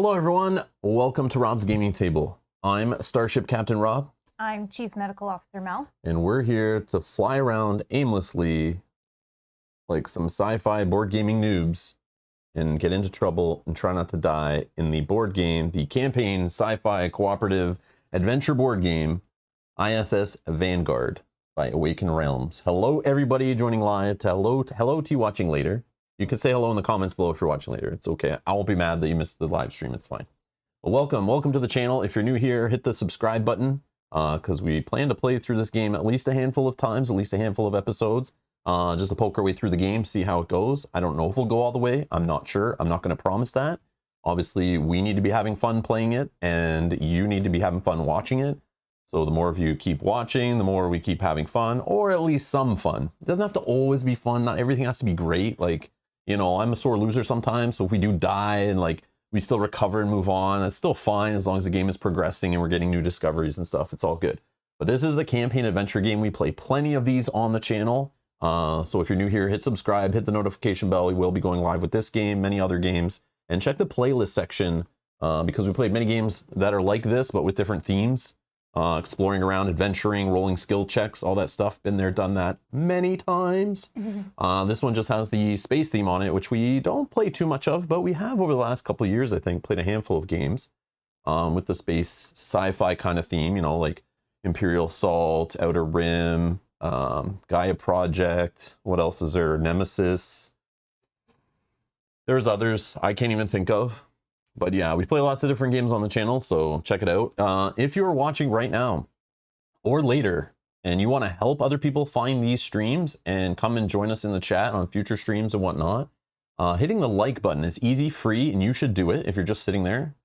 Hello everyone, welcome to Rob's Gaming Table. I'm Starship Captain Rob. I'm Chief Medical Officer Mel. And we're here to fly around aimlessly like some sci-fi board gaming noobs and get into trouble and try not to die in the board game, the campaign sci-fi cooperative adventure board game, ISS Vanguard by Awaken Realms. Hello everybody joining live, hello to you watching later. You can say hello in the comments below if you're watching later. It's okay. I won't be mad that you missed the live stream. It's fine. But welcome to the channel. If you're new here, hit the subscribe button because we plan to play through this game at least a handful of times, at least a handful of episodes, just to poke our way through the game, see how it goes. I don't know if we'll go all the way. I'm not sure. I'm not going to promise that. Obviously, we need to be having fun playing it, and you need to be having fun watching it. So the more of you keep watching, the more we keep having fun, or at least some fun. It doesn't have to always be fun. Not everything has to be great. Like, you know, I'm a sore loser sometimes, so if we do die and like we still recover and move on, it's still fine as long as the game is progressing and we're getting new discoveries and stuff. It's all good. But this is the campaign adventure game. We play plenty of these on the channel. So if you're new here, hit subscribe, hit the notification bell. We will be going live with this game, many other games, and check the playlist section because we played many games that are like this, but with different themes. Exploring around, adventuring, rolling skill checks, all that stuff. Been there, done that many times. This one just has the space theme on it, which we don't play too much of, but we have over the last couple of years, I think, played a handful of games with the space sci-fi kind of theme, you know, like Imperial Assault, Outer Rim, Gaia Project. What else is there? Nemesis. There's others I can't even think of. But yeah, we play lots of different games on the channel, so check it out. If you're watching right now or later and you want to help other people find these streams and come and join us in the chat on future streams and whatnot, hitting the like button is easy, free, and you should do it if you're just sitting there.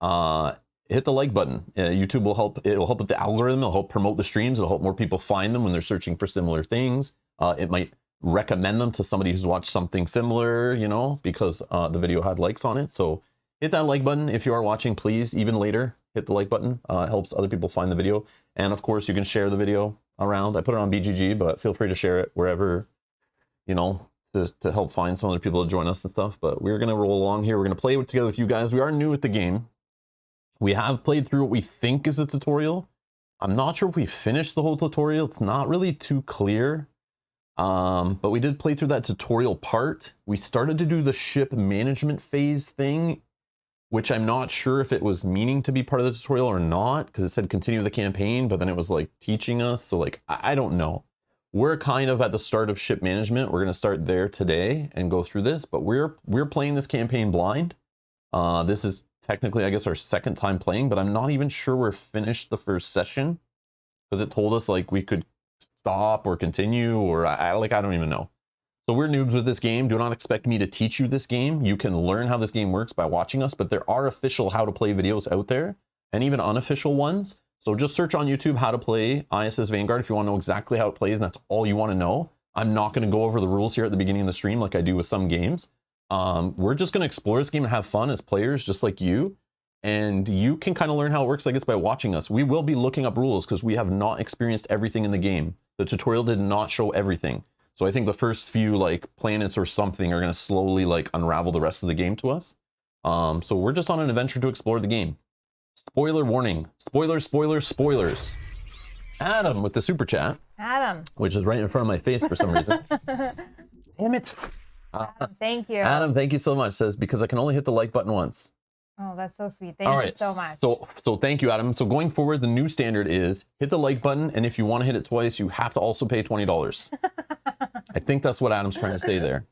Hit the like button. YouTube will help. It will help with the algorithm. It'll help promote the streams. It'll help more people find them when they're searching for similar things. It might recommend them to somebody who's watched something similar, you know, because the video had likes on it. So hit that like button if you are watching, please. Even later, hit the like button. It helps other people find the video. And of course, you can share the video around. I put it on BGG, but feel free to share it wherever, you know, to help find some other people to join us and stuff. But we're going to roll along here. We're going to play together with you guys. We are new at the game. We have played through what we think is a tutorial. I'm not sure if we finished the whole tutorial. It's not really too clear. But we did play through that tutorial part. We started to do the ship management phase thing, which I'm not sure if it was meaning to be part of the tutorial or not, because it said continue the campaign, but then it was like teaching us. So like, I don't know. We're kind of at the start of ship management. We're going to start there today and go through this, but we're playing this campaign blind. This is technically, I guess, our second time playing, but I'm not even sure we're finished the first session because it told us like we could stop or continue, or I don't even know. So we're noobs with this game. Do not expect me to teach you this game. You can learn how this game works by watching us, but there are official how to play videos out there and even unofficial ones. So just search on YouTube how to play ISS Vanguard if you want to know exactly how it plays, and that's all you want to know. I'm not going to go over the rules here at the beginning of the stream like I do with some games. We're just going to explore this game and have fun as players just like you. And you can kind of learn how it works, I guess, by watching us. We will be looking up rules because we have not experienced everything in the game. The tutorial did not show everything. So I think the first few like planets or something are going to slowly like unravel the rest of the game to us. So we're just on an adventure to explore the game. Spoiler warning. Spoilers. Adam with the super chat. Adam. Which is right in front of my face for some reason. Damn it. Adam, thank you. Adam, thank you so much. Says, because I can only hit the like button once. Oh, that's so sweet. Thank you so much. So thank you, Adam. So going forward, the new standard is hit the like button, and if you want to hit it twice, you have to also pay $20. I think that's what Adam's trying to say there.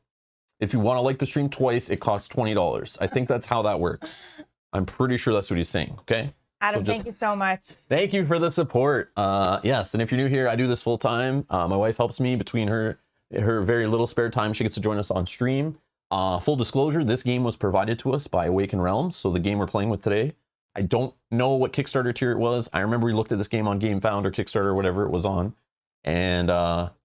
If you want to like the stream twice, it costs $20. I think that's how that works. I'm pretty sure that's what he's saying, okay? Adam, thank you so much. Thank you for the support. Yes, and if you're new here, I do this full time. My wife helps me between her very little spare time. She gets to join us on stream. Full disclosure, this game was provided to us by Awaken Realms, so the game we're playing with today. I don't know what Kickstarter tier it was. I remember we looked at this game on GameFound or Kickstarter or whatever it was on, and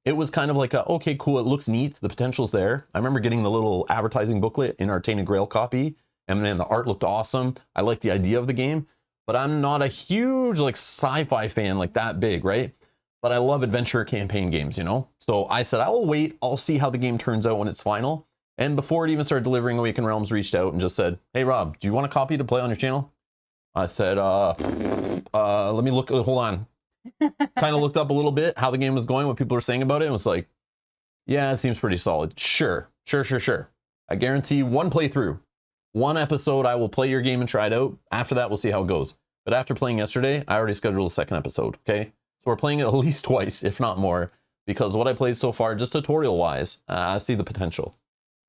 it was kind of like, okay, cool, it looks neat, the potential's there. I remember getting the little advertising booklet in our Tainted Grail copy, and then the art looked awesome. I liked the idea of the game, but I'm not a huge like sci-fi fan like that big, right? But I love adventure campaign games, you know? So I said, I will wait, I'll see how the game turns out when it's final. And before it even started delivering, Awakened Realms reached out and just said, hey, Rob, do you want a copy to play on your channel? I said, let me look, hold on. Kind of looked up a little bit how the game was going, what people were saying about it, and was like, yeah, it seems pretty solid. Sure. I guarantee one playthrough, one episode, I will play your game and try it out. After that, we'll see how it goes. But after playing yesterday, I already scheduled a second episode, okay? So we're playing it at least twice, if not more, because what I played so far, just tutorial-wise, I see the potential.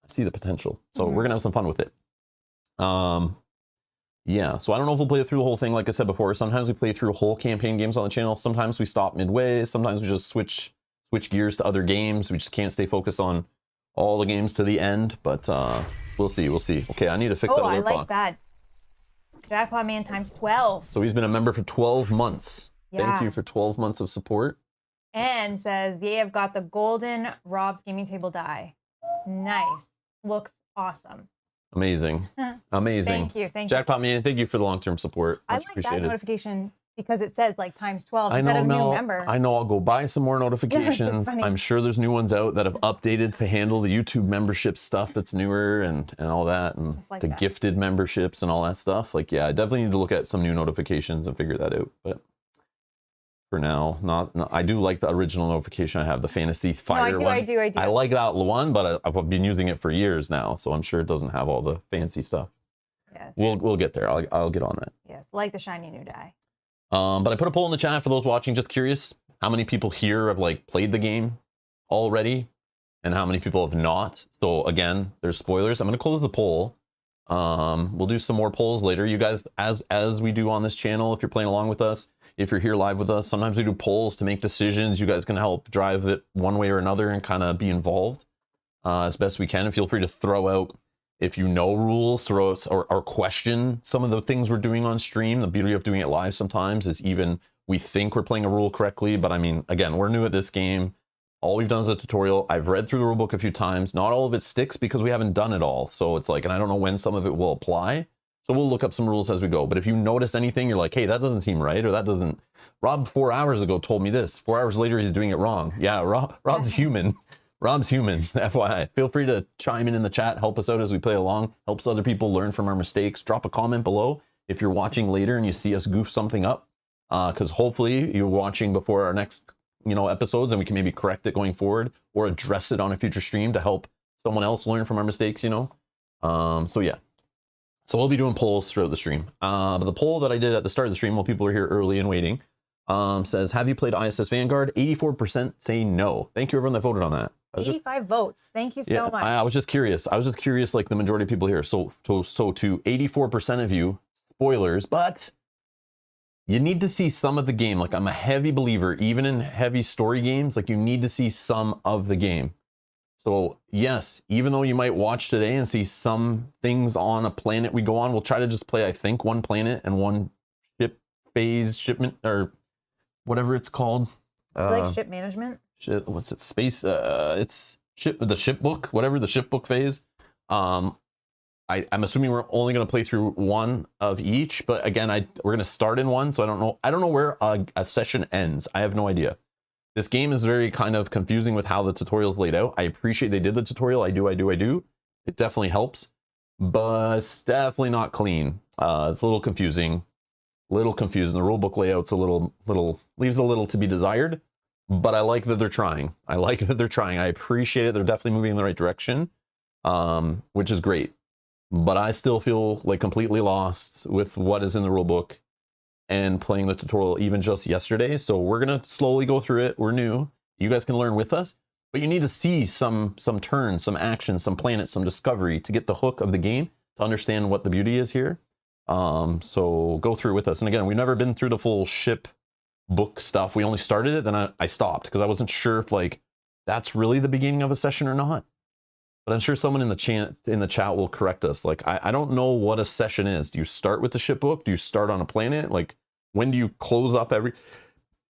So we're going to have some fun with it. Yeah, so I don't know if we'll play through the whole thing, like I said before. Sometimes we play through whole campaign games on the channel. Sometimes we stop midway. Sometimes we just switch gears to other games. We just can't stay focused on all the games to the end, but we'll see. Okay, I need to fix that alert box. I like that. Jackpot Man times 12. So he's been a member for 12 months. Yeah. Thank you for 12 months of support. And says, yeah, I've got the golden Rob's gaming table die. Nice. Looks awesome. Amazing. Thank you. Jackpot Man, thank you for the long-term support. Much I like that notification because it says like times 12 instead of new member. I know, I'll go buy some more notifications. I'm sure there's new ones out that have updated to handle the YouTube membership stuff that's newer and all that, and like the gifted memberships and all that stuff. Like, yeah, I definitely need to look at some new notifications and figure that out. But for now, not I do like the original notification I have, the Fantasy Fire one. I do. I like that one, but I've been using it for years now, so I'm sure it doesn't have all the fancy stuff. Yes. We'll get there. I'll get on that. Yes, like the shiny new die. But I put a poll in the chat for those watching. Just curious, how many people here have like played the game already, and how many people have not? So again, there's spoilers. I'm gonna close the poll. We'll do some more polls later. You guys, as we do on this channel, if you're playing along with us, if you're here live with us, sometimes we do polls to make decisions. You guys can help drive it one way or another and kind of be involved as best we can. And feel free to throw out, if you know rules, throw us or question some of the things we're doing on stream. The beauty of doing it live sometimes is even we think we're playing a rule correctly. But I mean, again, we're new at this game. All we've done is a tutorial. I've read through the rulebook a few times. Not all of it sticks because we haven't done it all. So it's like, and I don't know when some of it will apply. So we'll look up some rules as we go. But if you notice anything, you're like, hey, that doesn't seem right, or that doesn't, Rob 4 hours ago told me this. 4 hours later, he's doing it wrong. Yeah, Rob's human. Rob's human, FYI. Feel free to chime in the chat, help us out as we play along, helps other people learn from our mistakes. Drop a comment below if you're watching later and you see us goof something up, because hopefully you're watching before our next, episodes, and we can maybe correct it going forward or address it on a future stream to help someone else learn from our mistakes, So yeah. So we'll be doing polls throughout the stream. But the poll that I did at the start of the stream while people are here early and waiting says, have you played ISS Vanguard? 84% say no. Thank you everyone that voted on that. 85 votes. Thank you so much. I was just curious. like the majority of people here. So to 84% of you, spoilers, but you need to see some of the game. Like, I'm a heavy believer, even in heavy story games, like you need to see some of the game. So yes, even though you might watch today and see some things on a planet we go on, we'll try to just play, I think, one planet and one shipment, or whatever it's called. It's like ship management. What's it? Space. It's the ship book, whatever the ship book phase. I'm assuming we're only going to play through one of each, but again, we're going to start in one, so I don't know where a session ends. I have no idea. This game is very kind of confusing with how the tutorial's laid out. I appreciate they did the tutorial. I do. It definitely helps, but it's definitely not clean. It's a little confusing. The rulebook layout's a little leaves a little to be desired, but I like that they're trying. I appreciate it. They're definitely moving in the right direction, which is great. But I still feel like completely lost with what is in the rulebook and playing the tutorial even just yesterday. So we're gonna slowly go through it. We're new. You guys can learn with us, but you need to see some turns, some action, some planets, some discovery to get the hook of the game, to understand what the beauty is here. So go through with us. And again, we've never been through the full ship book stuff. We only started it, then I stopped because I wasn't sure if like that's really the beginning of a session or not. But I'm sure someone in the chat will correct us. Like, I don't know what a session is. Do you start with the ship book? Do you start on a planet? Like, when do you close up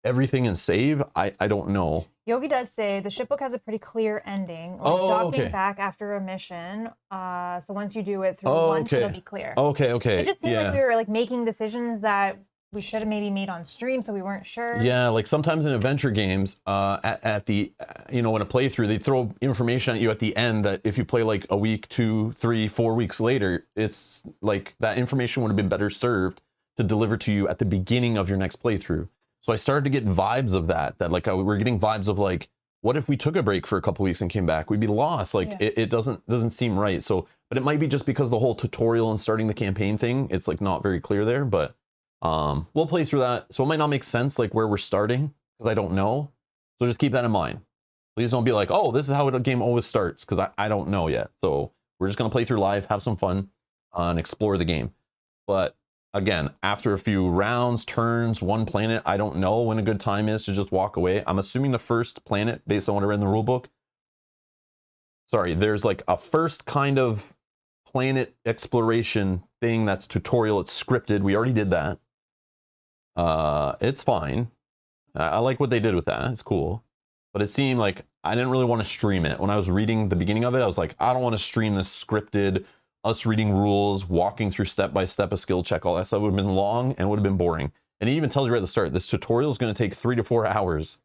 everything and save? I don't know. Yogi does say the ship book has a pretty clear ending. Like docking back after a mission. So once you do it through once, it'll be clear. Okay. It just seemed like we were like making decisions that we should have maybe made on stream, so we weren't sure. Yeah, like sometimes in adventure games, at the, you know, in a playthrough, they throw information at you at the end that if you play like a week, 2, 3, 4 weeks later, it's like that information would have been better served to deliver to you at the beginning of your next playthrough. So I started to get vibes of that like we're getting vibes of like, what if we took a break for a couple weeks and came back? We'd be lost. Like it doesn't seem right. So, but it might be just because the whole tutorial and starting the campaign thing, it's like not very clear there, but we'll play through that. So it might not make sense like where we're starting because I don't know. So just keep that in mind. Please don't be like, oh, this is how a game always starts, because I don't know yet. So we're just going to play through live, have some fun, and explore the game. But again, after a few rounds, turns, one planet, I don't know when a good time is to just walk away. I'm assuming the first planet, based on what I read in the rulebook. Sorry, there's like a first kind of planet exploration thing that's tutorial. It's scripted. We already did that. It's fine. I like what they did with that. It's cool. But it seemed like I didn't really want to stream it. When I was reading the beginning of it, I was like, I don't want to stream this scripted, us reading rules, walking through step by step a skill check. All that stuff would have been long and would have been boring. And it even tells you right at the start, this tutorial is going to take 3 to 4 hours.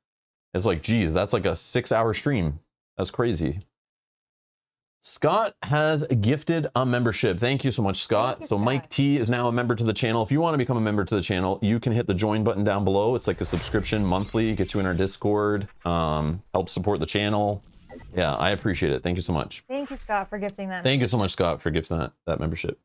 It's like, geez, that's like a 6-hour stream. That's crazy. Scott has gifted a membership. Thank you so much, Scott. So Mike T is now a member to the channel. If you want to become a member to the channel, you can hit the join button down below. It's like a subscription monthly, gets you in our Discord, helps support the channel. Yeah, I appreciate it. Thank you so much. Thank you, Scott, for gifting that. Thank you so much, Scott, for gifting that membership.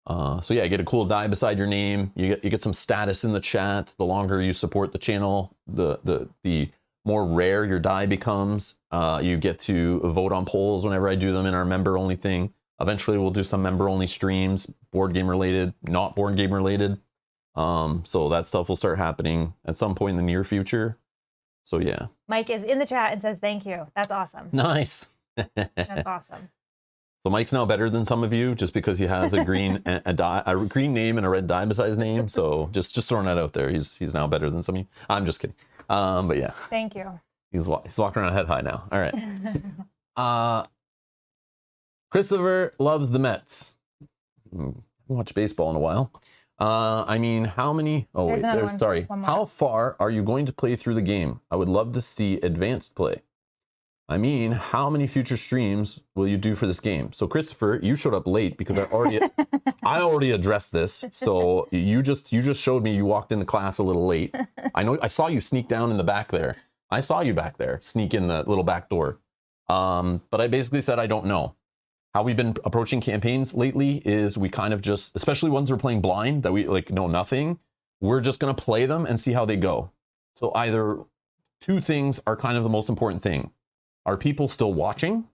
So yeah, you get a cool die beside your name. You get some status in the chat. The longer you support the channel, the more rare your die becomes. You get to vote on polls whenever I do them in our member only thing. Eventually we'll do some member only streams, board game related, not board game related. So that stuff will start happening at some point in the near future. So yeah. Mike is in the chat and says thank you. That's awesome. Nice. That's awesome. So Mike's now better than some of you just because he has a green a green name and a red die beside his name. So just throwing that out there. He's now better than some of you. I'm just kidding. But yeah. Thank you. He's walking around head high now. All right. Christopher loves the Mets. Haven't watched baseball in a while. I mean, how many? Oh wait, sorry. How far are you going to play through the game? I would love to see advanced play. I mean, how many future streams will you do for this game? So Christopher, you showed up late because I already addressed this. So you just showed me you walked into class a little late. I know I saw you sneak down in the back there. I saw you back there sneak in the little back door. But I basically said I don't know. How we've been approaching campaigns lately is we kind of just, especially ones we're playing blind that we like know nothing, we're just going to play them and see how they go. So either two things are kind of the most important thing. Are people still watching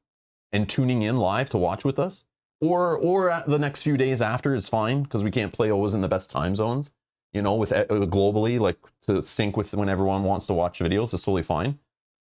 and tuning in live to watch with us? Or the next few days after is fine because we can't play always in the best time zones, you know, with globally, like to sync with when everyone wants to watch videos is totally fine.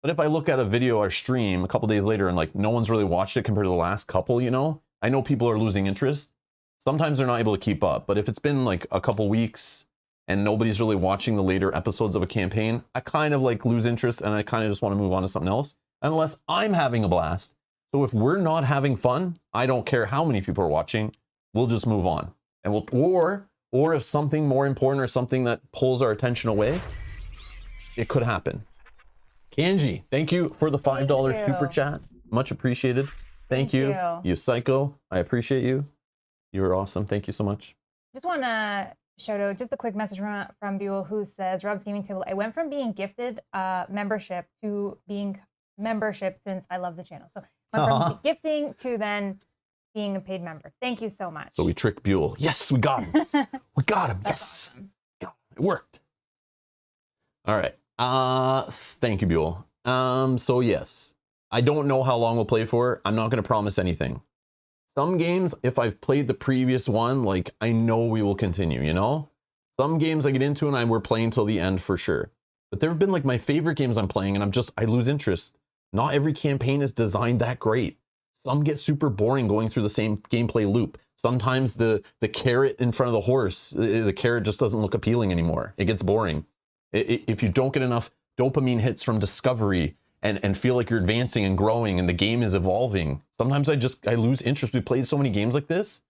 But if I look at a video or stream a couple days later and like no one's really watched it compared to the last couple, you know, I know people are losing interest. Sometimes they're not able to keep up. But if it's been like a couple weeks and nobody's really watching the later episodes of a campaign, I kind of like lose interest and I kind of just want to move on to something else unless I'm having a blast. So if we're not having fun, I don't care how many people are watching, we'll just move on. And or if something more important or something that pulls our attention away, it could happen. Kanji, thank you for the $5 super chat. Much appreciated. Thank you. You psycho. I appreciate you. You were awesome. Thank you so much. Just want to shout out just a quick message from Buell who says, Rob's Gaming Table, I went from being gifted membership to being membership since I love the channel. So went from gifting to then being a paid member. Thank you so much. So we tricked Buell. Yes, we got him. We got him. Yes. Awesome. Got him. It worked. All right. Thank you, Buell. So yes, I don't know how long we'll play for. I'm not going to promise anything. Some games, if I've played the previous one, like I know we will continue, you know? Some games I get into and we're playing till the end for sure. But there have been like my favorite games I'm playing and I lose interest. Not every campaign is designed that great. Some get super boring going through the same gameplay loop. Sometimes the carrot in front of the horse, the carrot just doesn't look appealing anymore. It gets boring. If you don't get enough dopamine hits from discovery and feel like you're advancing and growing and the game is evolving, sometimes I lose interest. We played so many games like this.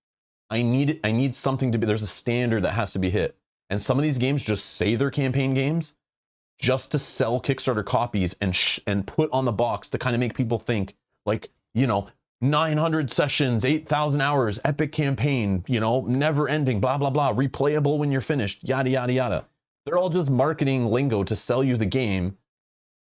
I need something to be, there's a standard that has to be hit. And some of these games just say they're campaign games just to sell Kickstarter copies and put on the box to kind of make people think like, you know, 900 sessions, 8,000 hours, epic campaign, you know, never ending, blah, blah, blah, replayable when you're finished, yada, yada, yada. They're all just marketing lingo to sell you the game.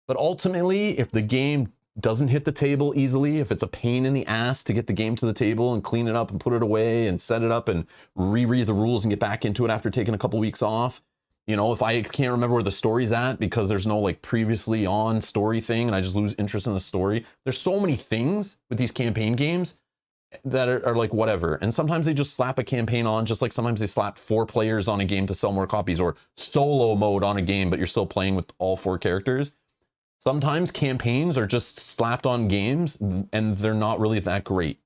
But ultimately, if the game doesn't hit the table easily, if it's a pain in the ass to get the game to the table and clean it up and put it away and set it up and reread the rules and get back into it after taking a couple weeks off, you know, if I can't remember where the story's at because there's no like previously on story thing and I just lose interest in the story. There's so many things with these campaign games that are like whatever. And sometimes they just slap a campaign on, just like sometimes they slap 4 players on a game to sell more copies, or solo mode on a game, but you're still playing with all 4 characters. Sometimes campaigns are just slapped on games and they're not really that great.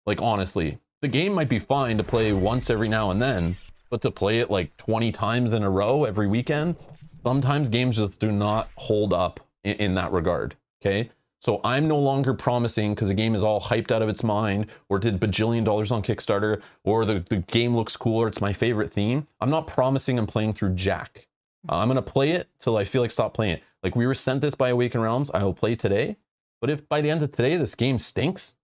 Like, honestly, the game might be fine to play once every now and then, but to play it like 20 times in a row every weekend, sometimes games just do not hold up in that regard, okay? So I'm no longer promising because the game is all hyped out of its mind or did bajillion dollars on Kickstarter or the game looks cool or it's my favorite theme. I'm not promising I'm playing through Jack. I'm going to play it till I feel like stop playing it. Like, we were sent this by Awakened Realms. I will play today. But if by the end of today, this game stinks,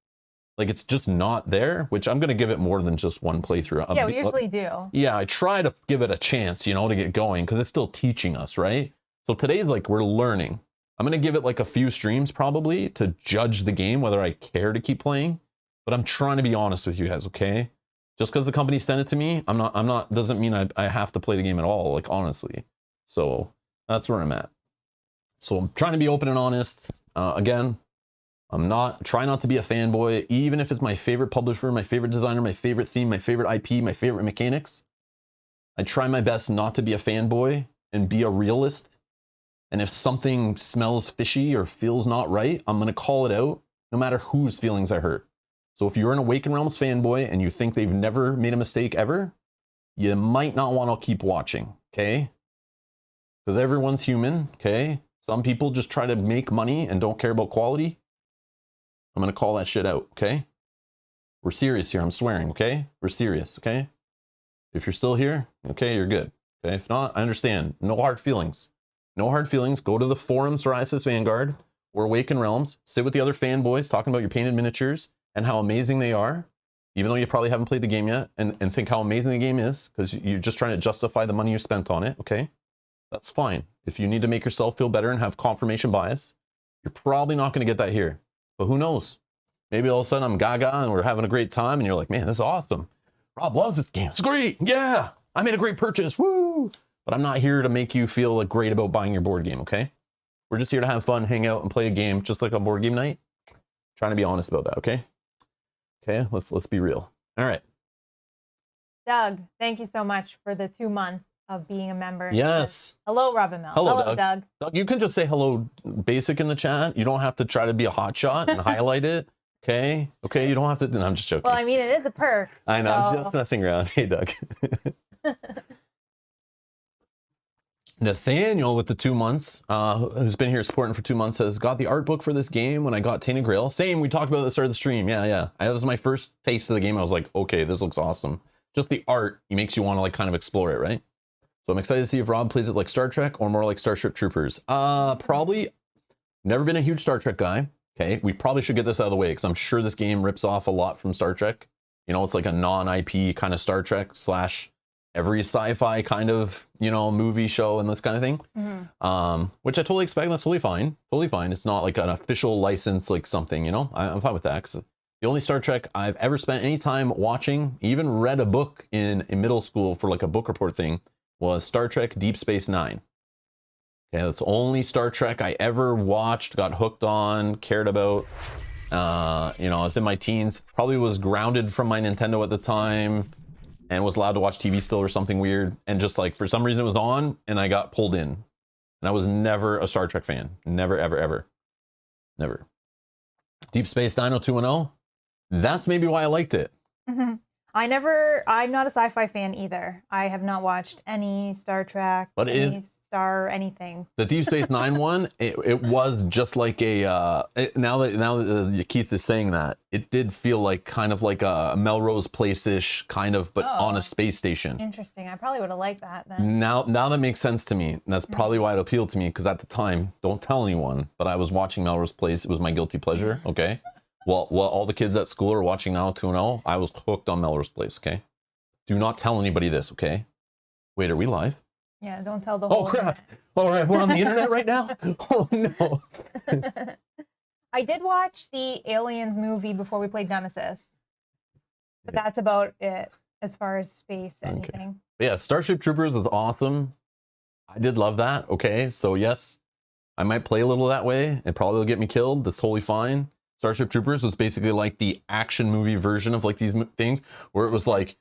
like it's just not there, which I'm going to give it more than just one playthrough. Yeah, we usually do. Yeah, I try to give it a chance, you know, to get going because it's still teaching us, right? So today's like we're learning. I'm going to give it like a few streams probably to judge the game, whether I care to keep playing. But I'm trying to be honest with you guys, okay? Just because the company sent it to me, I'm not, doesn't mean I have to play the game at all, like honestly. So that's where I'm at. So I'm trying to be open and honest. Again, try not to be a fanboy, even if it's my favorite publisher, my favorite designer, my favorite theme, my favorite IP, my favorite mechanics. I try my best not to be a fanboy and be a realist. And if something smells fishy or feels not right, I'm going to call it out, no matter whose feelings I hurt. So if you're an Awakened Realms fanboy and you think they've never made a mistake ever, you might not want to keep watching, okay? Because everyone's human, okay? Some people just try to make money and don't care about quality. I'm going to call that shit out, okay? We're serious here. I'm swearing, okay? We're serious, okay? If you're still here, okay, you're good. Okay, if not, I understand. No hard feelings. No hard feelings. Go to the forums for ISS Vanguard or Awakened Realms. Sit with the other fanboys talking about your painted miniatures and how amazing they are, even though you probably haven't played the game yet, and think how amazing the game is because you're just trying to justify the money you spent on it, okay? That's fine. If you need to make yourself feel better and have confirmation bias, you're probably not going to get that here. But who knows? Maybe all of a sudden I'm gaga and we're having a great time and you're like, man, this is awesome. Rob loves this game. It's great. Yeah, I made a great purchase. Woo! But I'm not here to make you feel like great about buying your board game, okay? We're just here to have fun, hang out, and play a game just like a board game night. Trying to be honest about that, okay? Okay, let's be real. All right. Doug, thank you so much for the 2 months of being a member. Yes. Hello, Rob and Mel. Hello, Doug. Doug, you can just say hello basic in the chat. You don't have to try to be a hotshot and highlight it. Okay? Okay, you don't have to. No, I'm just joking. Well, I mean, it is a perk. I know, so... I'm just messing around. Hey, Doug. Nathaniel with the 2 months, who's been here supporting for 2 months, says, got the art book for this game when I got Tainted Grail. Same, we talked about it at the start of the stream. Yeah. That was my first taste of the game. I was like, okay, this looks awesome. Just the art, it makes you want to like kind of explore it, right? So I'm excited to see if Rob plays it like Star Trek or more like Starship Troopers. Probably never been a huge Star Trek guy. Okay, we probably should get this out of the way because I'm sure this game rips off a lot from Star Trek. You know, it's like a non-IP kind of Star Trek / every sci-fi kind of, you know, movie show and this kind of thing. Mm-hmm. Which I totally expect. That's totally fine. Totally fine. It's not like an official license, like something, you know, I'm fine with that. 'Cause the only Star Trek I've ever spent any time watching, even read a book in middle school for like a book report thing, was Star Trek Deep Space Nine. Okay, that's the only Star Trek I ever watched, got hooked on, cared about. You know, I was in my teens, probably was grounded from my Nintendo at the time and was allowed to watch TV still or something weird. And just like, for some reason it was on and I got pulled in. And I was never a Star Trek fan. Never, ever, ever. Never. Deep Space 90210. That's maybe why I liked it. Mm-hmm. I'm not a sci-fi fan either. I have not watched any Star Trek. But Star anything. The Deep Space Nine one, it was just like a now that Keith is saying that, it did feel like kind of like a Melrose Place-ish kind of, but on a space station. Interesting. I probably would have liked that then. Now that makes sense to me. And that's probably why it appealed to me, because at the time, don't tell anyone, but I was watching Melrose Place. It was my guilty pleasure. Okay. Well, all the kids at school are watching now 2-0. I was hooked on Melrose Place. Okay. Do not tell anybody this. Okay. Wait, are we live? Yeah, don't tell the whole. Oh crap! All right, we're on the internet right now. Oh no! I did watch the Aliens movie before we played Nemesis, but that's about it as far as space anything. Okay. Yeah, Starship Troopers was awesome. I did love that. Okay, so yes, I might play a little that way. It probably will get me killed. That's totally fine. Starship Troopers was basically like the action movie version of like these things, where it was like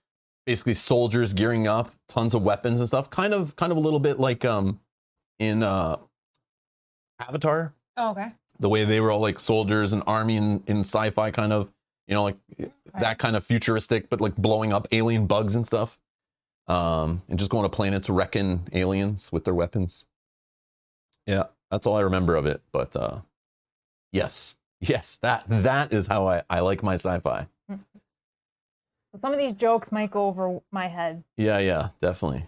basically soldiers gearing up, tons of weapons and stuff. Kind of a little bit like in Avatar. Oh, okay. The way they were all like soldiers and army in sci-fi kind of, you know, like that kind of futuristic, but like blowing up alien bugs and stuff. And just going to planets to reckon aliens with their weapons. Yeah, that's all I remember of it. But yes, that is how I like my sci-fi. Some of these jokes might go over my head. Yeah, definitely.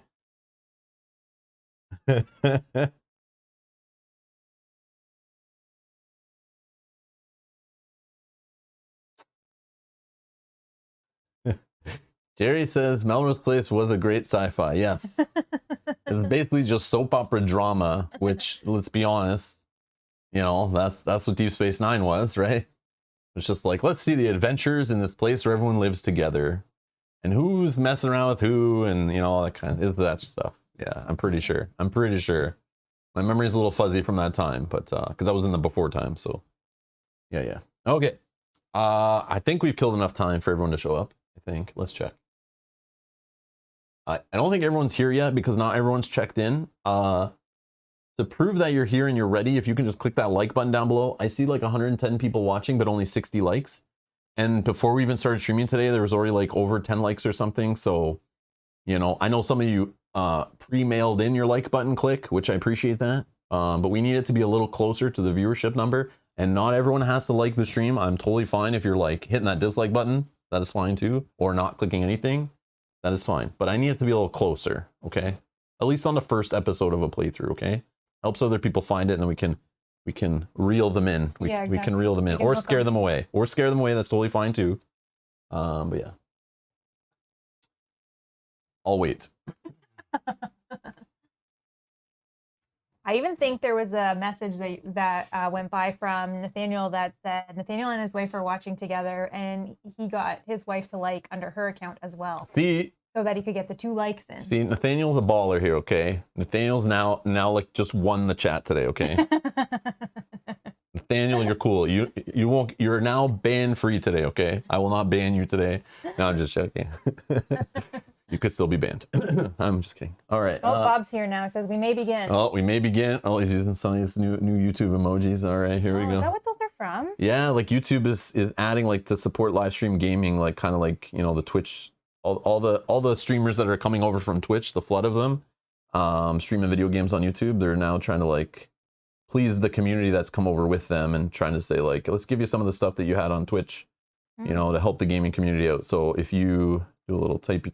Jerry says Melrose Place was a great sci-fi. Yes. It's basically just soap opera drama, which, let's be honest, you know, that's what Deep Space Nine was, right? It's just like, let's see the adventures in this place where everyone lives together, and who's messing around with who, and you know, all that kind of that stuff. Yeah, I'm pretty sure. My memory's a little fuzzy from that time, but because I was in the before time, so yeah. Okay. I think we've killed enough time for everyone to show up. I think. Let's check. I don't think everyone's here yet because not everyone's checked in. To prove that you're here and you're ready, if you can just click that like button down below. I see like 110 people watching, but only 60 likes. And before we even started streaming today, there was already like over 10 likes or something. So, you know, I know some of you pre-mailed in your like button click, which I appreciate that. But we need it to be a little closer to the viewership number. And not everyone has to like the stream. I'm totally fine if you're like hitting that dislike button. That is fine too. Or not clicking anything. That is fine. But I need it to be a little closer, okay? At least on the first episode of a playthrough, okay? Helps other people find it, and then we can reel them in. We can reel them in, or scare them away. Or scare them away, that's totally fine too. But yeah. I'll wait. I even think there was a message that went by from Nathaniel that said Nathaniel and his wife are watching together, and he got his wife to like under her account as well. See, so that he could get the 2 likes in. See, Nathaniel's a baller here, okay? Nathaniel's now like just won the chat today, okay? Nathaniel, you're cool. You're now ban free today, okay? I will not ban you today. No, I'm just joking. You could still be banned. I'm just kidding. All right. Oh, Bob's here now. It says we may begin. Oh, we may begin. Oh, he's using some of these new YouTube emojis. All right, here we go. Is that what those are from? Yeah, like YouTube is adding like to support live stream gaming, like kind of like, you know, the Twitch, all the streamers that are coming over from Twitch, the flood of them, streaming video games on YouTube. They're now trying to like please the community that's come over with them and trying to say like, let's give you some of the stuff that you had on Twitch, you know, to help the gaming community out. So if you do a little type.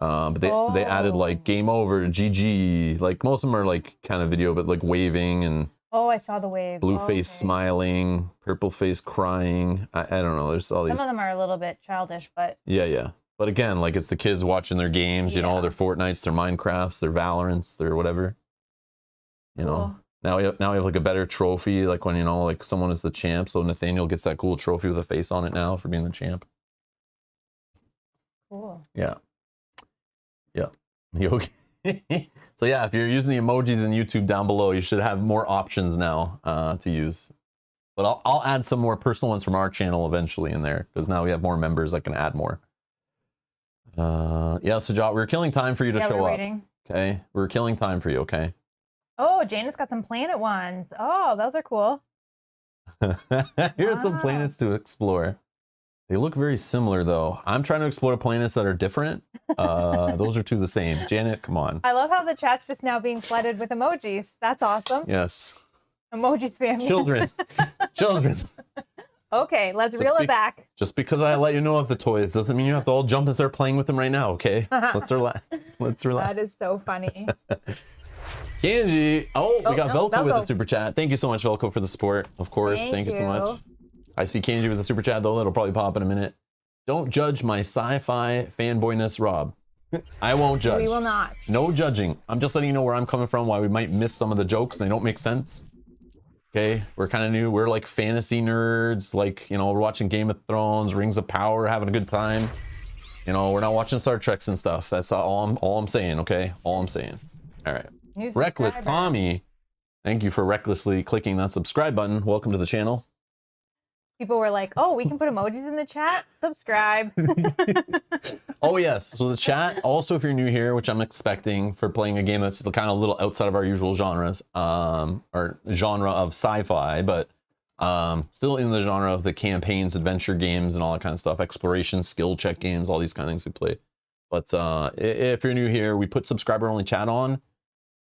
But they added like game over, GG, like most of them are like kind of video, but like waving and I saw the wave. Blue face smiling, purple face crying. I don't know. There's all these. Some of them are a little bit childish, but yeah. But again, like it's the kids watching their games, you know, their Fortnites, their Minecrafts, their Valorants, their whatever. You know, now we have like a better trophy, like when, you know, like someone is the champ. So Nathaniel gets that cool trophy with a face on it now for being the champ. Cool. Yeah. You okay? So yeah, if you're using the emojis in YouTube down below, you should have more options now to use. But I'll add some more personal ones from our channel eventually in there, because now we have more members. I can add more. Yeah, so Jot, we're killing time for you to show up. Waiting. Okay, we're killing time for you. Okay. Oh, Janet's got some planet ones. Oh, those are cool. Here's some planets to explore. They look very similar, though. I'm trying to explore planets that are different. Those are two the same. Janet, come on. I love how the chat's just now being flooded with emojis. That's awesome. Yes. Emoji spam. Children. Children. Okay, let's reel it back. Just because I let you know of the toys doesn't mean you have to all jump and start playing with them right now, okay? Let's relax. Let's relax. That is so funny. Kanji. Oh, we got Velko with Velko. a super chat. Thank you so much, Velko, for the support. Of course. Thank you so much. I see Kanji with a super chat, though. That'll probably pop in a minute. Don't judge my sci-fi fanboyness, Rob. I won't judge. We will not. No judging. I'm just letting you know where I'm coming from, why we might miss some of the jokes and they don't make sense. Okay, we're kind of new. We're like fantasy nerds, like, you know, we're watching Game of Thrones, Rings of Power, having a good time. You know, we're not watching Star Treks and stuff. That's all I'm saying, okay? All I'm saying. All right. Reckless Tommy, thank you for recklessly clicking that subscribe button. Welcome to the channel. People were like, oh, we can put emojis in the chat? Subscribe. Oh, yes. So the chat, also, if you're new here, which I'm expecting for playing a game that's kind of a little outside of our usual genres, or genre of sci-fi, but still in the genre of the campaigns, adventure games, and all that kind of stuff, exploration, skill check games, all these kind of things we play. But if you're new here, we put subscriber-only chat on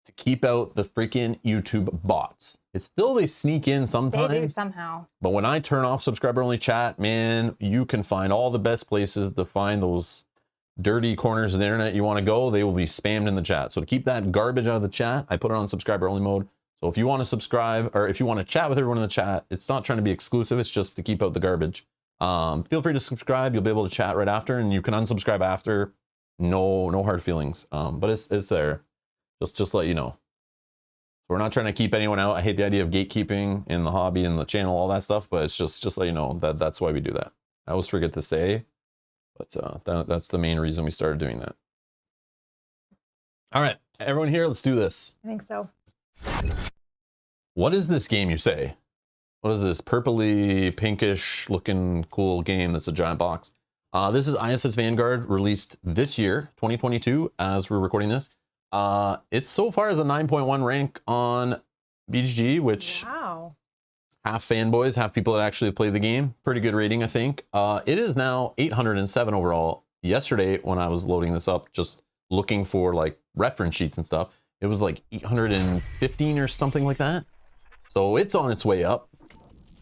to keep out the freaking YouTube bots. It's still, they sneak in sometimes. They do somehow. But when I turn off subscriber-only chat, man, you can find all the best places to find those dirty corners of the internet you want to go. They will be spammed in the chat. So to keep that garbage out of the chat, I put it on subscriber-only mode. So if you want to subscribe, or if you want to chat with everyone in the chat, it's not trying to be exclusive. It's just to keep out the garbage. Feel free to subscribe. You'll be able to chat right after, and you can unsubscribe after. No hard feelings. But it's there. Just to let you know. We're not trying to keep anyone out. I hate the idea of gatekeeping in the hobby and the channel, all that stuff, but it's just let you know that that's why we do that. I always forget to say, but that's the main reason we started doing that. All right, everyone here, let's do this. I think so. What is this game, you say? What is this purpley, pinkish looking cool game that's a giant box? This is ISS Vanguard, released this year, 2022, as we're recording this. It's so far as a 9.1 rank on BGG, which wow. Half fanboys, half people that actually play the game. Pretty good rating, I think. It is now 807 overall. Yesterday, when I was loading this up, just looking for like reference sheets and stuff, it was like 815 or something like that. So it's on its way up.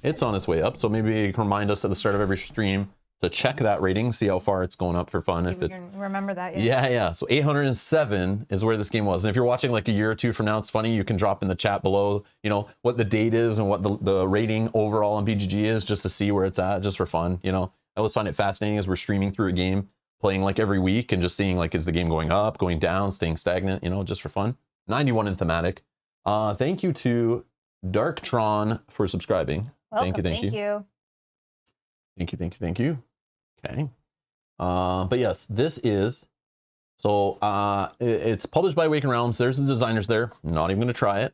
It's on its way up. So maybe you can remind us at the start of every stream to check that rating, see how far it's going up for fun. If you can remember that. Yeah. So 807 is where this game was. And if you're watching like a year or two from now, it's funny, you can drop in the chat below, you know, what the date is and what the rating overall on BGG is, just to see where it's at, just for fun. You know, I always find it fascinating as we're streaming through a game, playing like every week and just seeing like, is the game going up, going down, staying stagnant, you know, just for fun. 91 in thematic. Thank you to Darktron for subscribing. Welcome, Thank you. Okay. But yes, this is, so it's published by Awaken Realms. There's the designers there. Not even going to try it.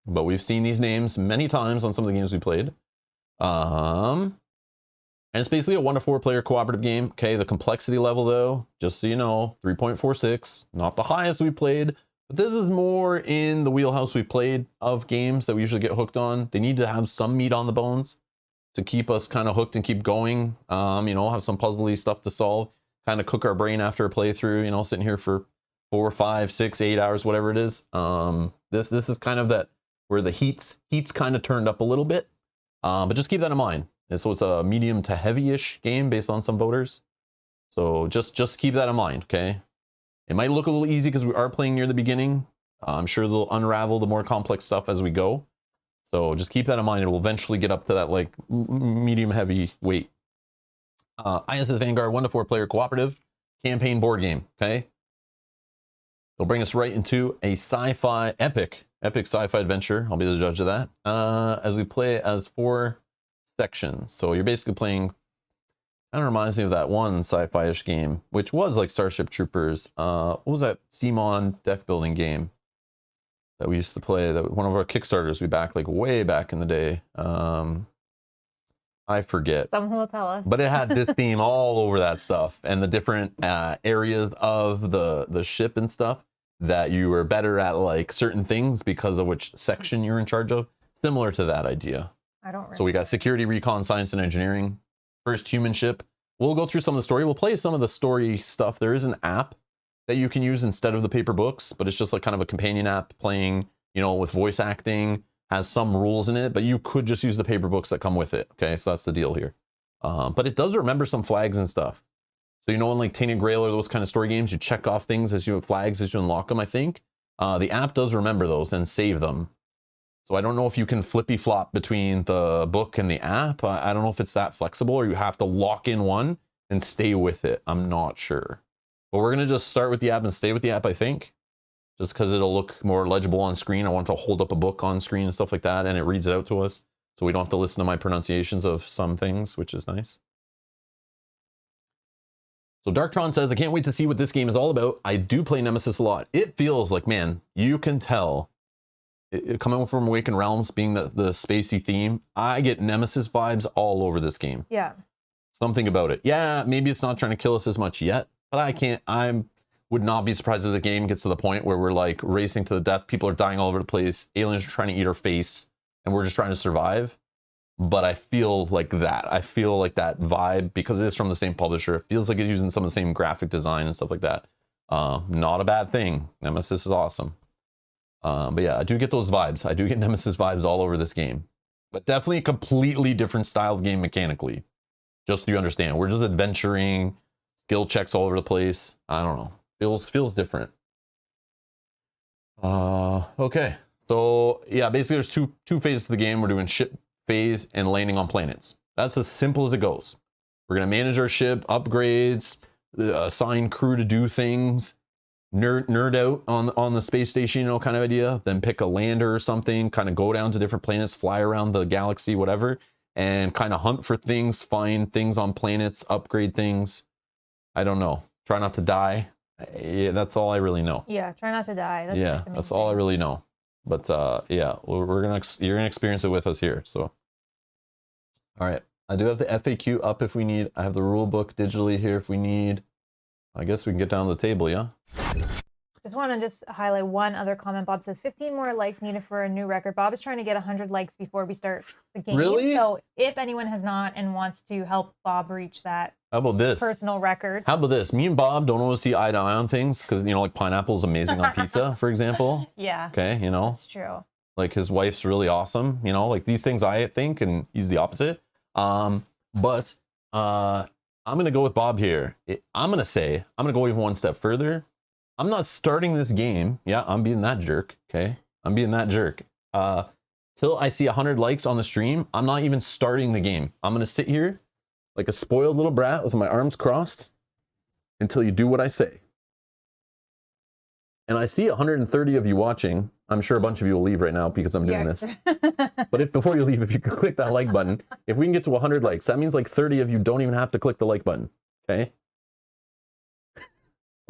But we've seen these names many times on some of the games we played. And it's basically a 1 to 4 player cooperative game. Okay, the complexity level though, just so you know, 3.46, not the highest we played, but this is more in the wheelhouse we played of games that we usually get hooked on. They need to have some meat on the bones to keep us kind of hooked and keep going. You know, have some puzzly stuff to solve, kind of cook our brain after a playthrough, you know, sitting here for 4, 5, 6, 8 hours, whatever it is. This is kind of that where the heat's kind of turned up a little bit. But just keep that in mind. And so it's a medium to heavy-ish game based on some voters. So just keep that in mind, okay? It might look a little easy because we are playing near the beginning. I'm sure they'll unravel the more complex stuff as we go. So just keep that in mind. It will eventually get up to that like medium heavy weight. ISS Vanguard 1 to 4 player cooperative campaign board game. Okay. It'll bring us right into a sci-fi epic sci-fi adventure. I'll be the judge of that. As we play as 4 sections. So you're basically playing, kind of reminds me of that one sci-fi-ish game, which was like Starship Troopers. What was that Simon deck building game that we used to play, that one of our Kickstarters we backed like way back in the day? I forget. Someone will tell us. But it had this theme all over that stuff, and the different areas of the ship and stuff that you were better at like certain things because of which section you're in charge of. Similar to that idea. I don't remember. So we got security, recon, science, and engineering. first human ship. We'll go through some of the story. We'll play some of the story stuff. There is an app that you can use instead of the paper books, but it's just like kind of a companion app playing, you know, with voice acting, has some rules in it, but you could just use the paper books that come with it. Okay, so that's the deal here. But it does remember some flags and stuff. So, you know, in like Tainted Grail or those kind of story games, you check off things as you have flags as you unlock them, I think. The app does remember those and save them. So I don't know if you can flippy flop between the book and the app. I don't know if it's that flexible or you have to lock in one and stay with it. I'm not sure. But we're going to just start with the app and stay with the app, I think. Just because it'll look more legible on screen. I want to hold up a book on screen and stuff like that, and it reads it out to us. So we don't have to listen to my pronunciations of some things, which is nice. So Darktron says, I can't wait to see what this game is all about. I do play Nemesis a lot. It feels like, man, you can tell. Coming from Awakened Realms, being the spacey theme, I get Nemesis vibes all over this game. Yeah. Something about it. Yeah, maybe it's not trying to kill us as much yet, but I would not be surprised if the game gets to the point where we're like racing to the death. People are dying all over the place. Aliens are trying to eat our face, and we're just trying to survive. But I feel like that. I feel like that vibe, because it is from the same publisher. It feels like it's using some of the same graphic design and stuff like that. Not a bad thing. Nemesis is awesome. But yeah, I do get those vibes. I do get Nemesis vibes all over this game. But definitely a completely different style of game mechanically. Just so you understand. We're just adventuring, skill checks all over the place. I don't know. Feels different. Okay. So yeah, basically there's two phases of the game. We're doing ship phase and landing on planets. That's as simple as it goes. We're gonna manage our ship, upgrades, assign crew to do things, nerd out on the space station, you know, kind of idea. Then pick a lander or something, kind of go down to different planets, fly around the galaxy, whatever, and kind of hunt for things, find things on planets, upgrade things. I don't know. Try not to die. Yeah, that's all I really know. Yeah, try not to die. That's yeah, that's all I really know. But yeah, you're gonna experience it with us here. So, all right, I do have the FAQ up if we need. I have the rule book digitally here if we need. I guess we can get down to the table, yeah. Just want to highlight one other comment. Bob says 15 more likes needed for a new record. Bob is trying to get 100 likes before we start the game. Really? So if anyone has not and wants to help Bob reach that How about this? personal record. How about this? Me and Bob don't always see eye to eye on things because, you know, like pineapple is amazing on pizza, for example. Yeah. Okay, you know. That's true. Like his wife's really awesome, you know, like these things I think, and he's the opposite. But I'm going to go with Bob here. I'm going to go even one step further. I'm not starting this game. Yeah, I'm being that jerk. Okay. I'm being that jerk. Till I see 100 likes on the stream, I'm not even starting the game. I'm going to sit here like a spoiled little brat with my arms crossed until you do what I say. And I see 130 of you watching. I'm sure a bunch of you will leave right now because I'm doing this. But if before you leave, if you could click that like button, if we can get to 100 likes, that means like 30 of you don't even have to click the like button. Okay.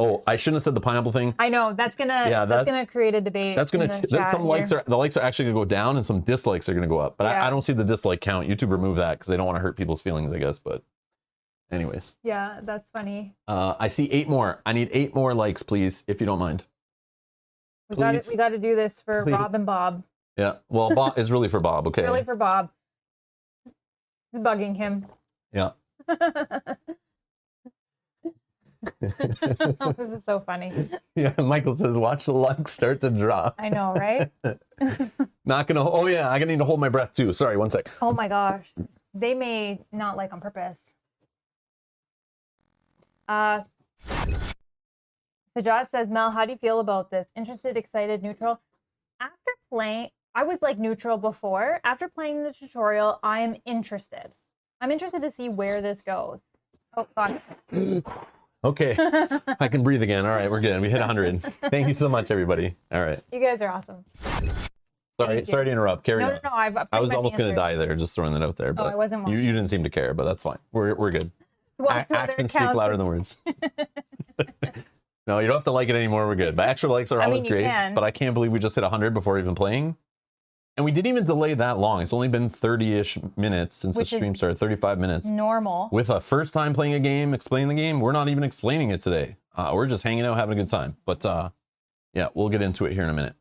Oh, I shouldn't have said the pineapple thing. I know that's gonna create a debate. That's gonna some likes are the likes are actually gonna go down and some dislikes are gonna go up. But yeah. I don't see the dislike count. YouTube remove that because they don't want to hurt people's feelings, I guess. But anyways. Yeah, that's funny. I see 8 more. I need 8 more likes, please, if you don't mind. We got to do this for Rob and Bob. Yeah. Well, Bob is really for Bob. Okay. Really for Bob. It's bugging him. Yeah. Oh, this is so funny. Yeah, Michael says, watch the luck start to drop. I know, right? Not gonna, oh yeah, I'm gonna need to hold my breath too. Sorry, one sec. Oh my gosh. They may not like on purpose. Sajad says, Mel, how do you feel about this? Interested, excited, neutral? After playing, I was like neutral before. After playing the tutorial, I am interested. I'm interested to see where this goes. Oh, God. Okay, I can breathe again. All right, we're good. We hit 100. Thank you so much, everybody. All right. You guys are awesome. Sorry to interrupt. Carry on. No. I was almost going to die there, just throwing that out there. But I wasn't watching. You didn't seem to care, but that's fine. We're good. Actions speak louder than words. No, you don't have to like it anymore. We're good. But extra likes are always great. But I can't believe we just hit 100 before even playing. And we didn't even delay that long. It's only been 30-ish minutes since the stream started, 35 minutes. Normal. With a first time playing a game, explaining the game, we're not even explaining it today. We're just hanging out, having a good time. But yeah, we'll get into it here in a minute.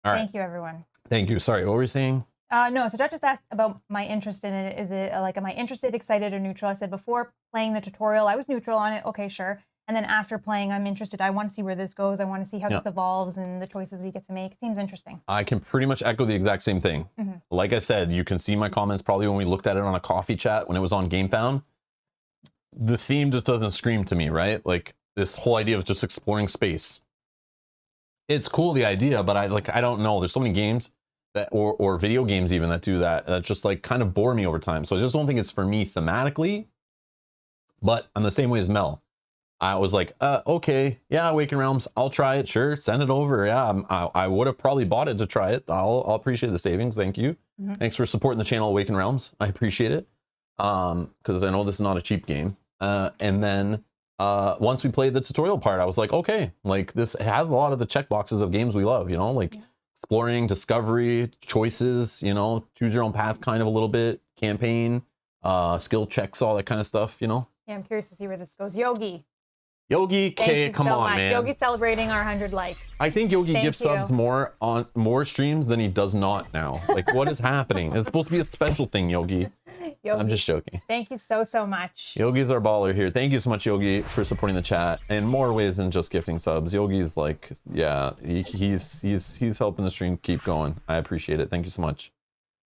All right. Thank you, everyone. Thank you. Sorry, what were we saying? No, so Dutch just asked about my interest in it. Is it like, am I interested, excited, or neutral? I said before playing the tutorial, I was neutral on it. Okay, sure. And then after playing, I'm interested. I want to see where this goes. I want to see how this evolves and the choices we get to make. It seems interesting. I can pretty much echo the exact same thing. Like I said, you can see my comments probably when we looked at it on a coffee chat when it was on GameFound. The theme just doesn't scream to me, right? Like this whole idea of just exploring space. It's cool, the idea, but I don't know. There's so many games that, or video games even, that do that just like kind of bore me over time. So I just don't think it's for me thematically. But I'm the same way as Mel. I was like, okay, yeah, Awaken Realms, I'll try it, sure, send it over. Yeah, I would have probably bought it to try it. I'll appreciate the savings, thank you. Thanks for supporting the channel, Awaken Realms. I appreciate it, because I know this is not a cheap game. And then once we played the tutorial part, I was like, okay, like this has a lot of the checkboxes of games we love, you know, like exploring, discovery, choices, you know, choose your own path kind of a little bit, campaign, skill checks, all that kind of stuff, you know. Yeah, I'm curious to see where this goes. Yogi K, come on, man. Yogi's celebrating our 100 likes. I think Yogi gives subs more on more streams than he does not now. Like, what is happening? It's supposed to be a special thing, Yogi. I'm just joking. Thank you so much. Yogi's our baller here. Thank you so much, Yogi, for supporting the chat in more ways than just gifting subs. Yogi's like, yeah, he's helping the stream keep going. I appreciate it. Thank you so much.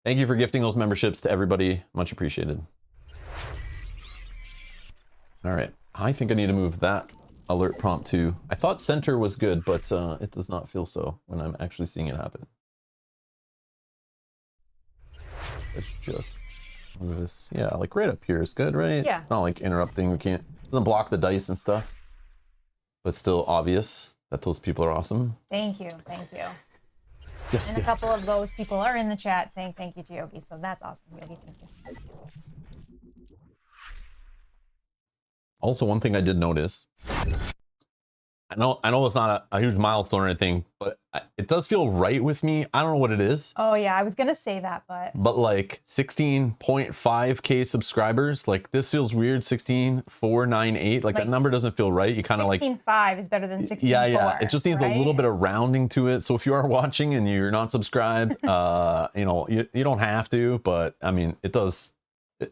Thank you for gifting those memberships to everybody. Much appreciated. All right. I think I need to move that alert prompt to. I thought center was good, but it does not feel so when I'm actually seeing it happen. Let's just move this. Yeah, like right up here is good, right? Yeah. It's not like interrupting. We can't, it doesn't block the dice and stuff, but still obvious that those people are awesome. Thank you. Thank you. It's just, and a couple of those people are in the chat saying thank you to Yogi. So that's awesome, Yogi. Thank you. Also, one thing I did notice, I know it's not a huge milestone or anything, but it does feel right with me. I don't know what it is. Oh yeah, I was gonna say that, but like 16.5K subscribers, like this feels weird. 16,498, like that number doesn't feel right. You kind of like 16.5 is better than 16.4. Yeah. It just needs a little bit of rounding to it. So if you are watching and you're not subscribed, you know, you don't have to, but I mean, it does.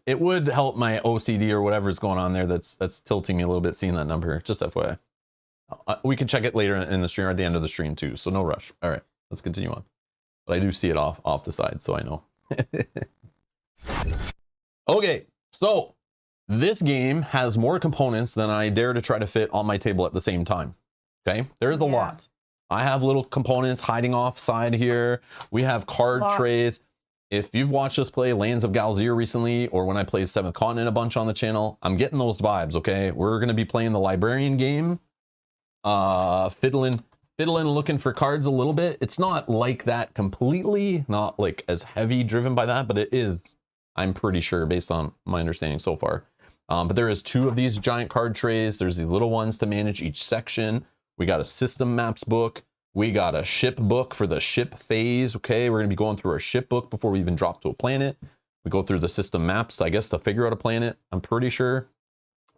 It would help my OCD or whatever's going on there that's tilting me a little bit seeing that number. Just FYI. We can check it later in the stream or at the end of the stream too, so no rush. All right, let's continue on. But I do see it off the side, so I know. Okay, so this game has more components than I dare to try to fit on my table at the same time. Okay, there's a lot. I have little components hiding off side here. We have card trays. If you've watched us play Lands of Galzir recently, or when I played 7th Continent a bunch on the channel, I'm getting those vibes, okay? We're going to be playing the librarian game, fiddling looking for cards a little bit. It's not like that completely, not like as heavy driven by that, but it is, I'm pretty sure, based on my understanding so far. But there is 2 of these giant card trays. There's these little ones to manage each section. We got a system maps book. We got a ship book for the ship phase, okay? We're gonna be going through our ship book before we even drop to a planet. We go through the system maps, I guess, to figure out a planet, I'm pretty sure.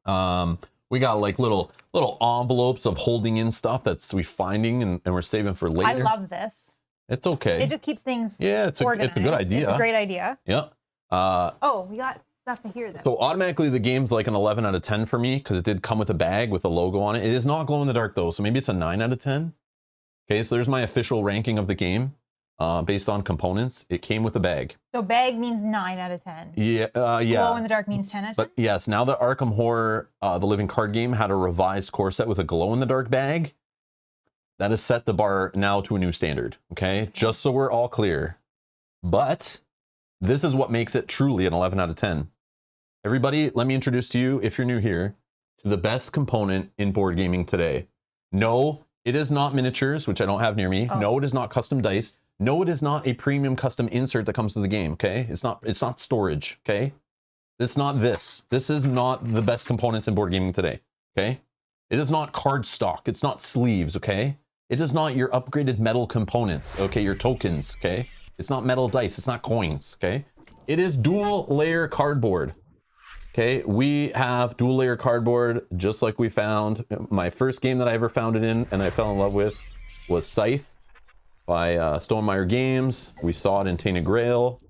We got like little envelopes of holding in stuff that's we finding and we're saving for later. I love this. It's okay. It just keeps things it's a good idea. It's a great idea. Yeah. Oh, we got stuff to hear then. So automatically the game's like an 11 out of 10 for me because it did come with a bag with a logo on it. It is not glow in the dark though, so maybe it's a 9 out of 10. Okay, so there's my official ranking of the game based on components. It came with a bag. So bag means 9 out of 10. Yeah, Glow in the dark means 10 out of 10? But yes, now that Arkham Horror, the living card game, had a revised core set with a glow in the dark bag, that has set the bar now to a new standard, okay? Just so we're all clear. But this is what makes it truly an 11 out of 10. Everybody, let me introduce to you, if you're new here, to the best component in board gaming today. No, it is not miniatures, which I don't have near me. Oh. No, it is not custom dice. No, it is not a premium custom insert that comes to the game, okay? It's not storage, okay? It's not this. This is not the best components in board gaming today, okay? It is not card stock. It's not sleeves, okay? It is not your upgraded metal components, okay? Your tokens, okay? It's not metal dice. It's not coins, okay? It is dual layer cardboard. Okay, we have dual layer cardboard, just like we found. My first game that I ever found it in and I fell in love with was Scythe. by Stonemeyer Games. We saw it in Tainted Grail.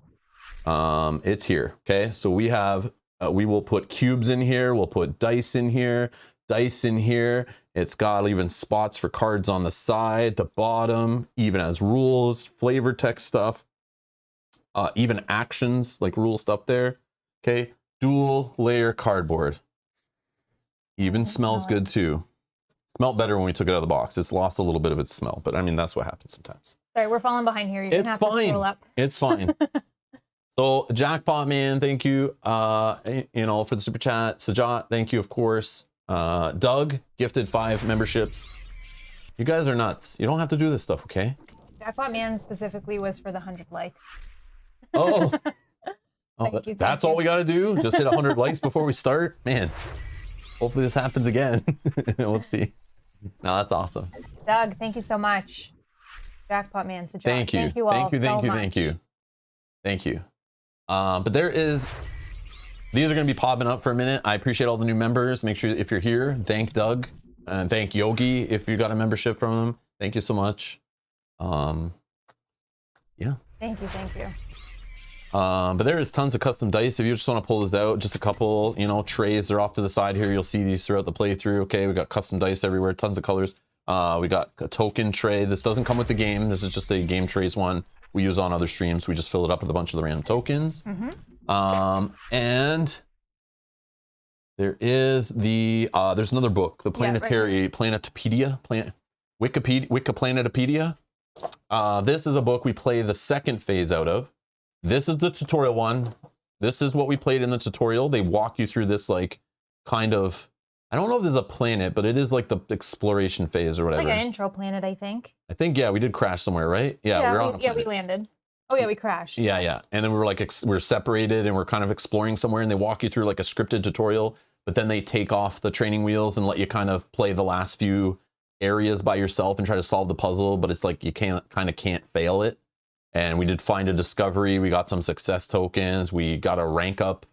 It's here. Okay, so we have we will put cubes in here. We'll put dice in here. Dice in here. It's got even spots for cards on the side, the bottom, even has rules, flavor text stuff, even actions like rule stuff there. Okay, dual layer cardboard. Even smells good too. Smelled better when we took it out of the box. It's lost a little bit of its smell, but I mean, that's what happens sometimes. Sorry, we're falling behind here. You're gonna have to scroll up. It's fine. So Jackpot Man, thank you. You know, for the super chat. Sajat, thank you, of course. Doug gifted 5 memberships. You guys are nuts. You don't have to do this stuff, okay? Jackpot Man specifically was for the 100 likes. Oh, Thank you, that's all we got to do? Just hit 100 likes before we start? Man, hopefully this happens again. Let's see. No, that's awesome. Doug, thank you so much. Jackpot Man, Sajat. Thank you. Thank you all Thank you, thank so you, much. thank you. Thank you. But there is, these are going to be popping up for a minute. I appreciate all the new members. Make sure if you're here, thank Doug and thank Yogi if you got a membership from them. Thank you so much. Yeah. Thank you, thank you. But there is tons of custom dice. If you just want to pull this out, just a couple, you know, trays. They're off to the side here. You'll see these throughout the playthrough. Okay, we got custom dice everywhere, tons of colors. We got a token tray. This doesn't come with the game. This is just a game trays one we use on other streams. We just fill it up with a bunch of the random tokens. And there is the there's another book, the Planetary Planetopedia, Wikiplanetopedia. This is a book we play the second phase out of. This is the tutorial one. This is what we played in the tutorial. They walk you through this like kind of, I don't know if this is a planet, but it is like the exploration phase or whatever. Like an intro planet, I think. I think, yeah, we did crash somewhere, right? Yeah, we're on a planet. We landed. Oh yeah, we crashed. Yeah, yeah. And then we were like, we're separated and we're kind of exploring somewhere, and they walk you through like a scripted tutorial, but then they take off the training wheels and let you kind of play the last few areas by yourself and try to solve the puzzle, but it's like you can't fail it. And we did find a discovery. We got some success tokens. We got a rank up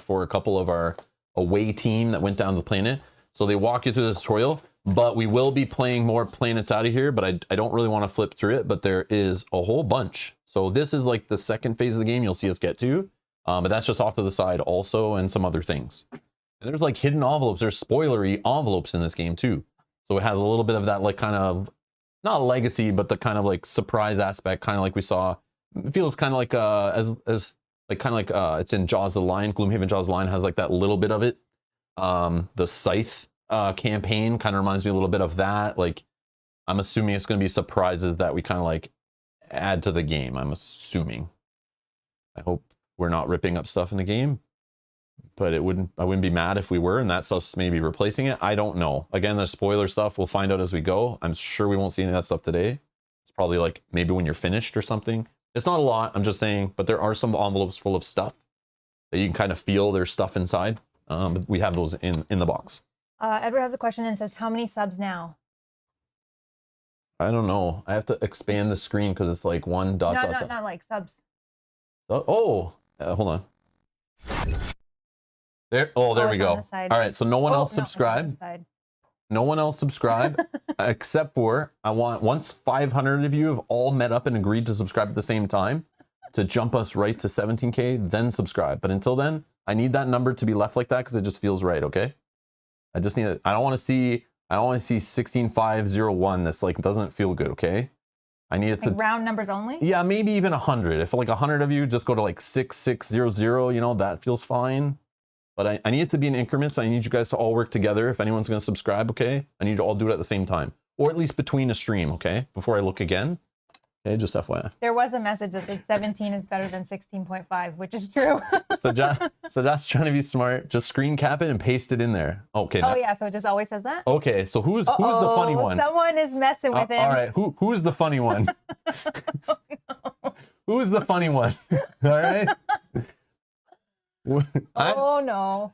for a couple of our away team that went down the planet. So they walk you through the tutorial, but we will be playing more planets out of here, but I don't really want to flip through it, but there is a whole bunch. So this is like the second phase of the game you'll see us get to, but that's just off to the side also, and some other things. And there's like hidden envelopes. There's spoilery envelopes in this game too. So it has a little bit of that like kind of, not legacy, but the kind of like surprise aspect, kind of like we saw. It feels kind of like it's in Jaws of the Lion. Gloomhaven Jaws of the Lion has like that little bit of it. The Scythe campaign kind of reminds me a little bit of that. Like, I'm assuming it's going to be surprises that we kind of like add to the game. I'm assuming. I hope we're not ripping up stuff in the game, but I wouldn't be mad if we were, and that stuff's maybe replacing it. I don't know. Again, the spoiler stuff we'll find out as we go. I'm sure we won't see any of that stuff today. It's probably like maybe when you're finished or something. It's not a lot, I'm just saying, but there are some envelopes full of stuff that you can kind of feel there's stuff inside. But we have those in the box. Edward has a question and says, how many subs now? I don't know. I have to expand the screen because it's like one dot. Not like subs. Hold on. There. Oh, there we go. All right. So no one else subscribe. No one else subscribe except for once 500 of you have all met up and agreed to subscribe at the same time to jump us right to 17K, then subscribe. But until then, I need that number to be left like that because it just feels right. Okay. I just need it. I don't want to see 16501. That's like, doesn't feel good. Okay. I need it to round numbers only. Yeah. Maybe even 100. If like 100 of you just go to like 6600, you know, that feels fine. But I need it to be in increments. I need you guys to all work together. If anyone's going to subscribe, okay? I need you to all do it at the same time. Or at least between a stream, okay? Before I look again. Okay, just FYI. There was a message that said 17 is better than 16.5, which is true. So that's trying to be smart. Just screen cap it and paste it in there. Okay. Oh, yeah, so it just always says that? Okay, so who's the funny one? Someone is messing with him. All right, who's the funny one? Oh, no. Who's the funny one? All right? Oh no.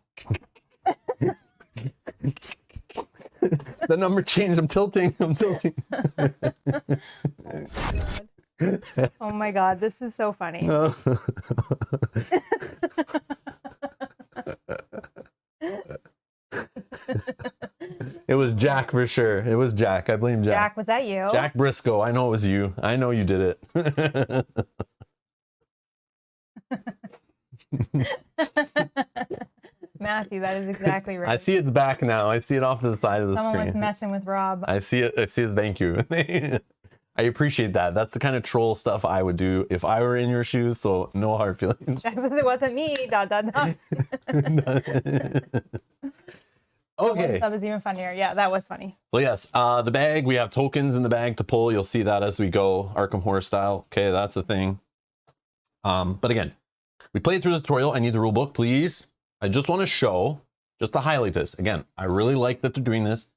The number changed. I'm tilting. Oh my god, this is so funny. It was Jack for sure. It was Jack. I blame Jack. Jack, was that you? Jack Briscoe. I know it was you. I know you did it. Matthew, that is exactly right. I see it's back now. I see it off to the side of the Someone screen. was messing with Rob. I see it. I see it. Thank you. I appreciate that. That's the kind of troll stuff I would do if I were in your shoes. So no hard feelings. Jack says it wasn't me. ... Okay. That was even funnier. Yeah, that was funny. So yes, the bag, we have tokens in the bag to pull. You'll see that as we go, Arkham Horror style. Okay, that's the thing. But again, we played through the tutorial. I need the rule book, please. I just want to show, just to highlight this. Again, I really like that they're doing this.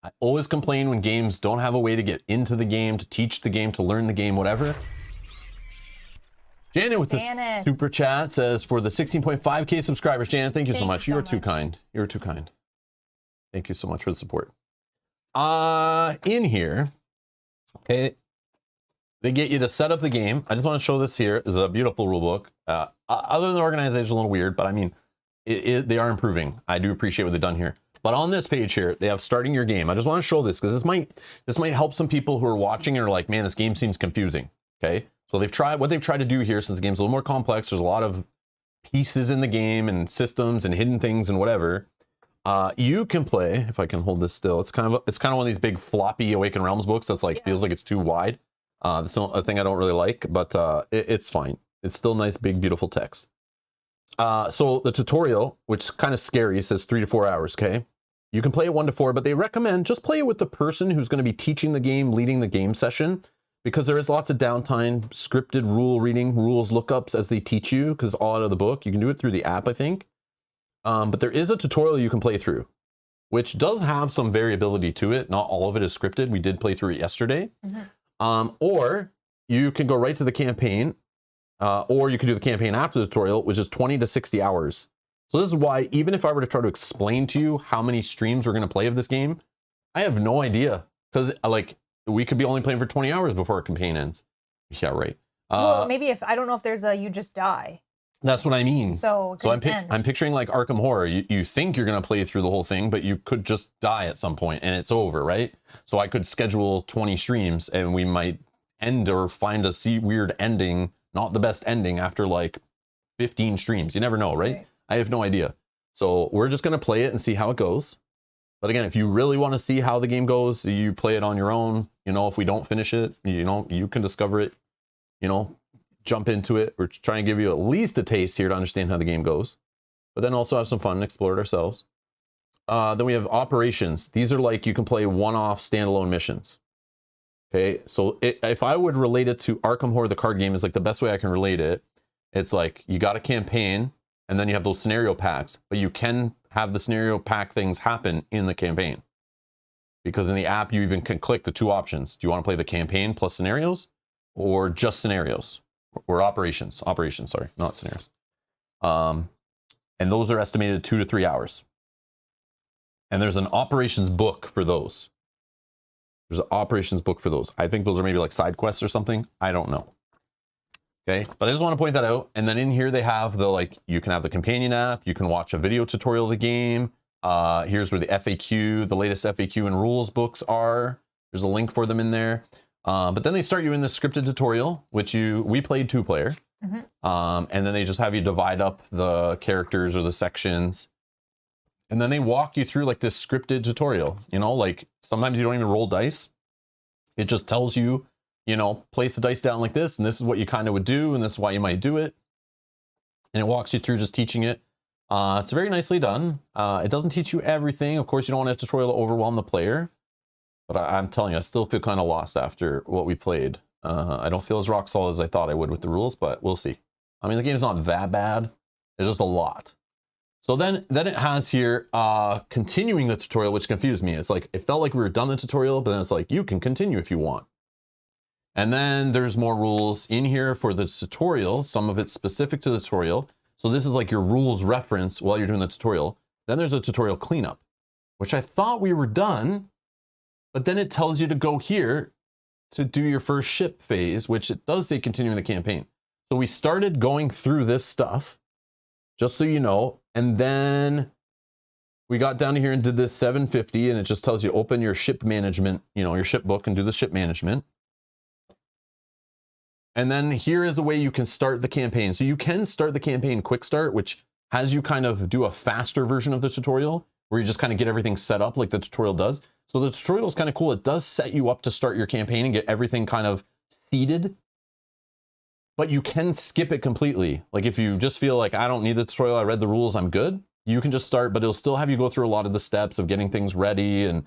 I always complain when games don't have a way to get into the game, to teach the game, to learn the game, whatever. Janet with the super chat says, for the 16.5K subscribers, Janet, thank you so much. You are too kind. You are too kind. Thank you so much for the support. In here, okay, they get you to set up the game. I just want to show this here. This is a beautiful rule book. Other than the organization, a little weird, but I mean, they are improving. I do appreciate what they've done here. But on this page here, they have starting your game. I just want to show this because this might help some people who are watching and are like, man, this game seems confusing. Okay, so what they've tried to do here, since the game's a little more complex, there's a lot of pieces in the game and systems and hidden things and whatever. You can play, if I can hold this still, it's kind of one of these big floppy Awakened Realms books that's like, feels like it's too wide. That's a thing I don't really like, but it's fine. It's still nice, big, beautiful text. So the tutorial, which is kind of scary, says 3 to 4 hours, okay? You can play it 1 to 4, but they recommend just play it with the person who's going to be teaching the game, leading the game session, because there is lots of downtime, scripted rule reading, rules lookups as they teach you, because it's all out of the book. You can do it through the app, I think. But there is a tutorial you can play through, which does have some variability to it. Not all of it is scripted. We did play through it yesterday. Mm-hmm. Or you can go right to the campaign, or you can do the campaign after the tutorial, which is 20 to 60 hours. So this is why, even if I were to try to explain to you how many streams we're going to play of this game, I have no idea. Because like, we could be only playing for 20 hours before a campaign ends. Yeah, right. Well, maybe I don't know if there's a you just die. That's what I mean. So I'm picturing like Arkham Horror. You think you're going to play through the whole thing, but you could just die at some point and it's over, right? So I could schedule 20 streams and we might end or find a weird ending, not the best ending after like 15 streams. You never know, right? I have no idea. So we're just going to play it and see how it goes. But again, if you really want to see how the game goes, you play it on your own. You know, if we don't finish it, you know, you can discover it, you know, jump into it. We're trying to give you at least a taste here to understand how the game goes, but then also have some fun and explore it ourselves. Then we have operations. These are like, you can play one-off standalone missions. Okay, so if I would relate it to Arkham Horror, the card game, is like the best way I can relate it. It's like you got a campaign and then you have those scenario packs, but you can have the scenario pack things happen in the campaign, because in the app you even can click the 2 options. Do you want to play the campaign plus scenarios or just scenarios? Or operations, sorry, not scenarios. And those are estimated 2 to 3 hours. And there's an operations book for those. There's an operations book for those. I think those are maybe like side quests or something. I don't know. Okay, but I just want to point that out. And then in here they have the, like, you can have the companion app. You can watch a video tutorial of the game. Here's where the FAQ, the latest FAQ and rules books are. There's a link for them in there. But then they start you in the scripted tutorial, which we played 2-player. Mm-hmm. And then they just have you divide up the characters or the sections. And then they walk you through like this scripted tutorial, you know, like sometimes you don't even roll dice. It just tells you, you know, place the dice down like this, and this is what you kind of would do, and this is why you might do it. And it walks you through just teaching it. It's very nicely done. It doesn't teach you everything. Of course, you don't want a tutorial to overwhelm the player. But I'm telling you, I still feel kind of lost after what we played. I don't feel as rock solid as I thought I would with the rules, but we'll see. I mean, the game's not that bad. There's just a lot. So then it has here, continuing the tutorial, which confused me. It's like, it felt like we were done the tutorial, but then it's like, you can continue if you want. And then there's more rules in here for the tutorial. Some of it's specific to the tutorial. So this is like your rules reference while you're doing the tutorial. Then there's a tutorial cleanup, which I thought we were done. But then it tells you to go here to do your first ship phase, which it does say continuing the campaign. So we started going through this stuff, just so you know, and then we got down here and did this 750, and it just tells you open your ship management, you know, your ship book, and do the ship management. And then here is a way you can start the campaign. So you can start the campaign quick start, which has you kind of do a faster version of the tutorial where you just kind of get everything set up like the tutorial does. So the tutorial is kind of cool. It does set you up to start your campaign and get everything kind of seated, but you can skip it completely. Like if you just feel like I don't need the tutorial, I read the rules, I'm good. You can just start, but it'll still have you go through a lot of the steps of getting things ready and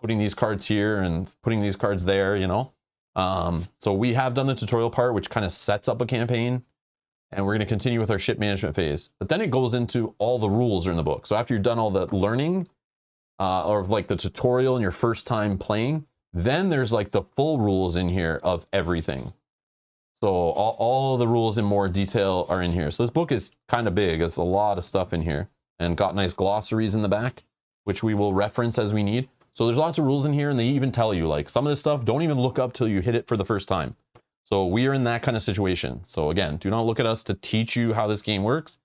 putting these cards here and putting these cards there, you know? So we have done the tutorial part, which kind of sets up a campaign, and we're going to continue with our ship management phase. But then it goes into all the rules are in the book. So after you've done all the learning, or like the tutorial and your first time playing, then there's like the full rules in here of everything. So all the rules in more detail are in here. So this book is kind of big. It's a lot of stuff in here, and got nice glossaries in the back, which we will reference as we need. So there's lots of rules in here, and they even tell you like some of this stuff, don't even look up till you hit it for the first time. So we are in that kind of situation. So again, do not look at us to teach you how this game works.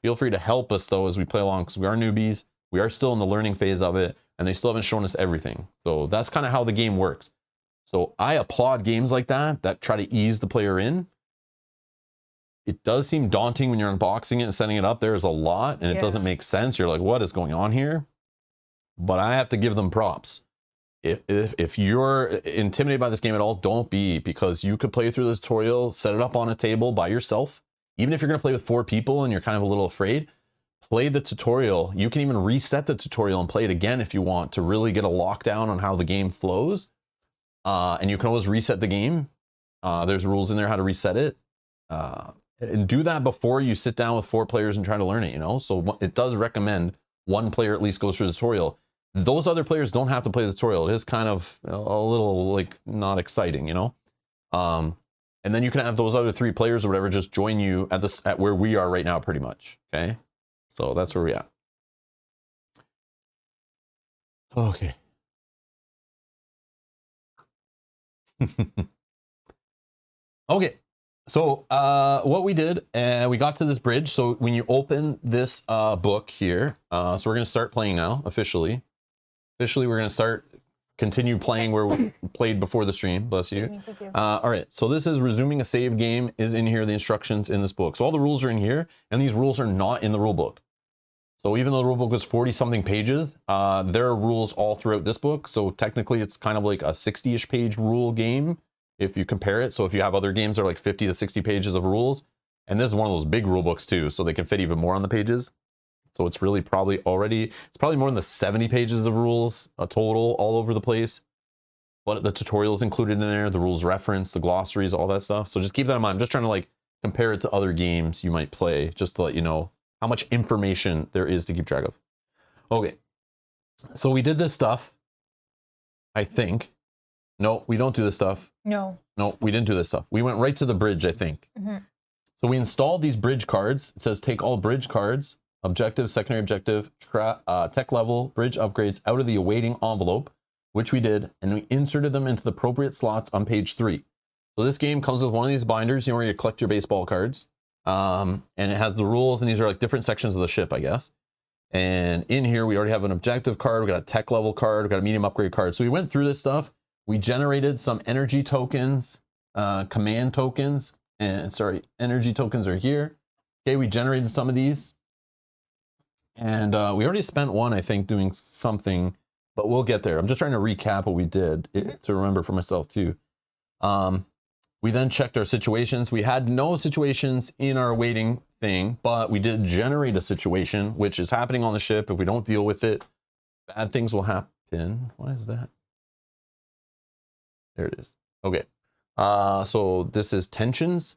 Feel free to help us though as we play along, because we are newbies. We are still in the learning phase of it, and they still haven't shown us everything. So that's kind of how the game works. So I applaud games like that try to ease the player in. It does seem daunting when you're unboxing it and setting it up. There's a lot, and it doesn't make sense. You're like, what is going on here? But I have to give them props. If you're intimidated by this game at all, don't be, because you could play through the tutorial, set it up on a table by yourself. Even if you're going to play with 4 people and you're kind of a little afraid, play the tutorial. You can even reset the tutorial and play it again if you want to really get a lockdown on how the game flows. And you can always reset the game. There's rules in there how to reset it. And do that before you sit down with 4 players and try to learn it, you know? So it does recommend 1 player at least goes through the tutorial. Those other players don't have to play the tutorial. It is kind of a little like not exciting, you know? And then you can have those other 3 players or whatever just join you at where we are right now, pretty much. Okay. So that's where we're at. Okay. Okay. So what we did, we got to this bridge. So when you open this book here, so we're going to start playing now officially. We're going to continue playing where we played before the stream. Bless you. Thank you. All right. So this is resuming a save game is in here. The instructions in this book. So all the rules are in here, and these rules are not in the rule book. So even though the rule book was 40 something pages, there are rules all throughout this book. So technically it's kind of like a 60-ish page rule game if you compare it. So if you have other games that are like 50 to 60 pages of rules, and this is one of those big rule books too, so they can fit even more on the pages. So it's really probably more than the 70 pages of rules total all over the place. But the tutorial is included in there, the rules reference, the glossaries, all that stuff. So just keep that in mind. I'm just trying to like compare it to other games you might play, just to let you know how much information there is to keep track of. Okay, so we did this stuff, I think. No, we don't do this stuff. No, we didn't do this stuff. We went right to the bridge, I think. So we installed these bridge cards. It says take all bridge cards, objective, secondary objective, tech level, bridge upgrades out of the awaiting envelope, which we did, and we inserted them into the appropriate slots on page 3. So this game comes with one of these binders, you know, where you collect your baseball cards. And it has the rules, and these are like different sections of the ship, I guess. And in here, we already have an objective card, we got a tech level card, we got a medium upgrade card. So we went through this stuff. We generated some energy tokens, command tokens, and sorry, energy tokens are here. Okay, we generated some of these. And we already spent one, I think, doing something, but we'll get there. I'm just trying to recap what we did to remember for myself too. We then checked our situations. We had no situations in our waiting thing, but we did generate a situation, which is happening on the ship. If we don't deal with it, bad things will happen. Why is that? There it is. Okay. So this is tensions.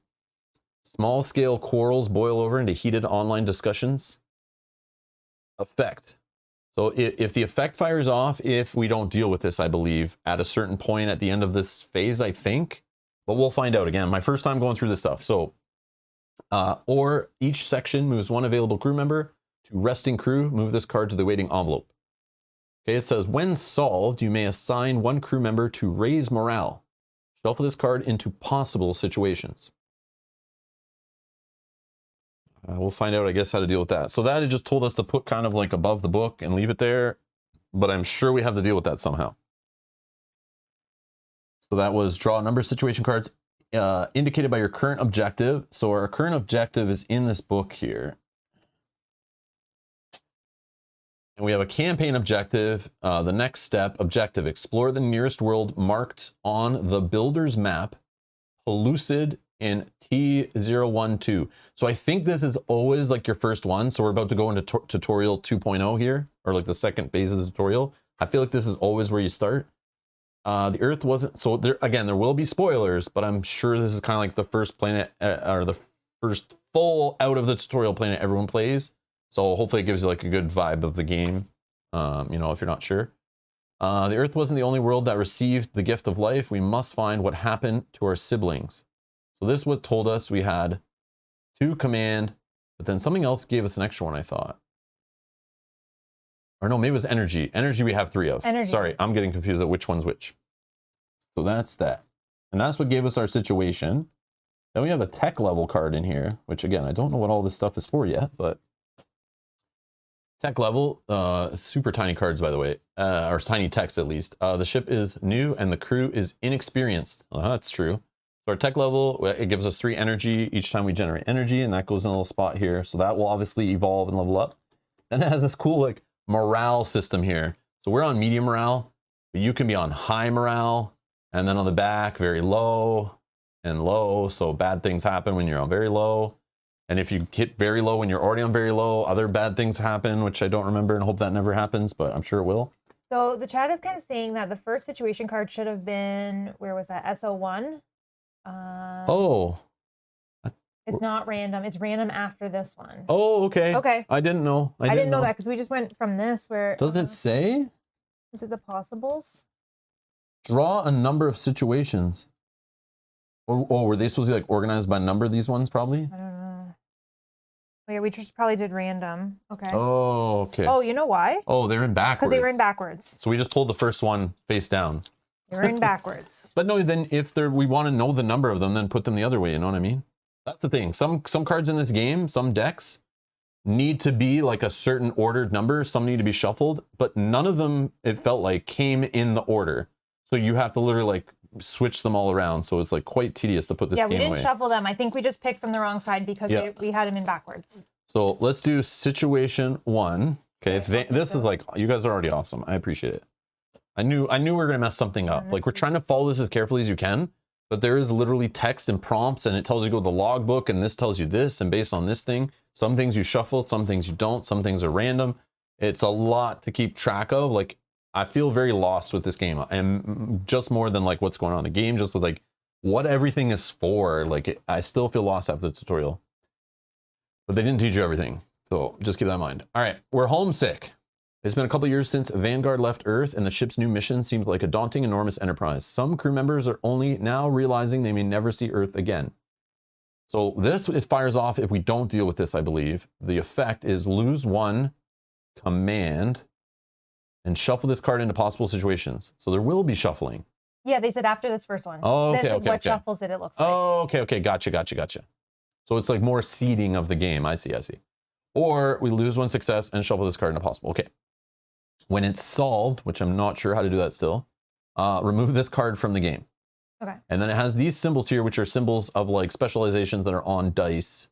Small scale quarrels boil over into heated online discussions. Effect. So if the effect fires off, if we don't deal with this, I believe, at a certain point at the end of this phase, I think, but we'll find out. Again, my first time going through this stuff. So, or each section moves one available crew member to resting crew, move this card to the waiting envelope. Okay, it says when solved, you may assign one crew member to raise morale. Shuffle this card into possible situations. We'll find out, I guess, how to deal with that. So that it just told us to put kind of like above the book and leave it there, but I'm sure we have to deal with that somehow. So that was draw number situation cards indicated by your current objective. So our current objective is in this book here. And we have a campaign objective. The next step, objective, explore the nearest world marked on the builder's map, Pellucid in T012. So I think this is always like your first one. So we're about to go into tutorial 2.0 here, or like the second phase of the tutorial. I feel like this is always where you start. The Earth wasn't, so there, again, there will be spoilers, but I'm sure this is kind of like the first planet, or the first full out of the tutorial planet everyone plays. So hopefully it gives you like a good vibe of the game, you know, if you're not sure. The Earth wasn't the only world that received the gift of life. We must find what happened to our siblings. So this what told us we had 2 command, but then something else gave us an extra one, I thought. Or no, maybe it was energy. Energy we have 3 of. Energy. Sorry, I'm getting confused at which one's which. So that's that. And that's what gave us our situation. Then we have a tech level card in here, which again, I don't know what all this stuff is for yet, but tech level, super tiny cards, by the way, or tiny text at least. The ship is new and the crew is inexperienced. Well, that's true. So our tech level, it gives us 3 energy each time we generate energy, and that goes in a little spot here. So that will obviously evolve and level up. Then it has this cool like morale system here. So we're on medium morale, but you can be on high morale, and then on the back, very low and low. So bad things happen when you're on very low. And if you hit very low when you're already on very low, other bad things happen, which I don't remember and hope that never happens, but I'm sure it will. So the chat is kind of saying that the first situation card should have been, where was that? SO1. Oh. It's not random. It's random after this one. Oh, okay. Okay. I didn't know. I didn't know that because we just went from this where. Does it say? Is it the possibles? Draw a number of situations. Oh, were they supposed to be like organized by number, these ones probably? I don't know. Oh, yeah, we just probably did random. Okay. Oh, okay. Oh, you know why? Oh, they're in backwards. Because they were in backwards. So we just pulled the first one face down. They were in backwards. But no, then if we want to know the number of them, then put them the other way, you know what I mean? That's the thing. Some cards in this game, some decks need to be like a certain ordered number. Some need to be shuffled, but none of them, it felt like, came in the order. So you have to literally like switch them all around. So it's like quite tedious to put this game away. Yeah, we didn't shuffle them. I think we just picked from the wrong side because we had them in backwards. So let's do situation 1. Okay, this is like, you guys are already awesome. I appreciate it. I knew we were gonna mess something up. Like, we're trying to follow this as carefully as you can, but there is literally text and prompts, and it tells you to go to the logbook, and this tells you this, and based on this thing, some things you shuffle, some things you don't, some things are random. It's a lot to keep track of. Like, I feel very lost with this game, and just more than like what's going on in the game, just with like what everything is for. Like, I still feel lost after the tutorial, but they didn't teach you everything, so just keep that in mind. All right, we're homesick. It's been a couple years since Vanguard left Earth, and the ship's new mission seems like a daunting, enormous enterprise. Some crew members are only now realizing they may never see Earth again. So this, it fires off if we don't deal with this, I believe. The effect is lose 1 command and shuffle this card into possible situations. So there will be shuffling. Yeah, they said after this first one. Oh, okay, this is okay, what okay. shuffles it looks like. Oh, okay. Gotcha. So it's like more seeding of the game. I see. Or we lose 1 success and shuffle this card into possible. Okay. When it's solved, which I'm not sure how to do that still, remove this card from the game. Okay. And then it has these symbols here, which are symbols of like specializations that are on dice.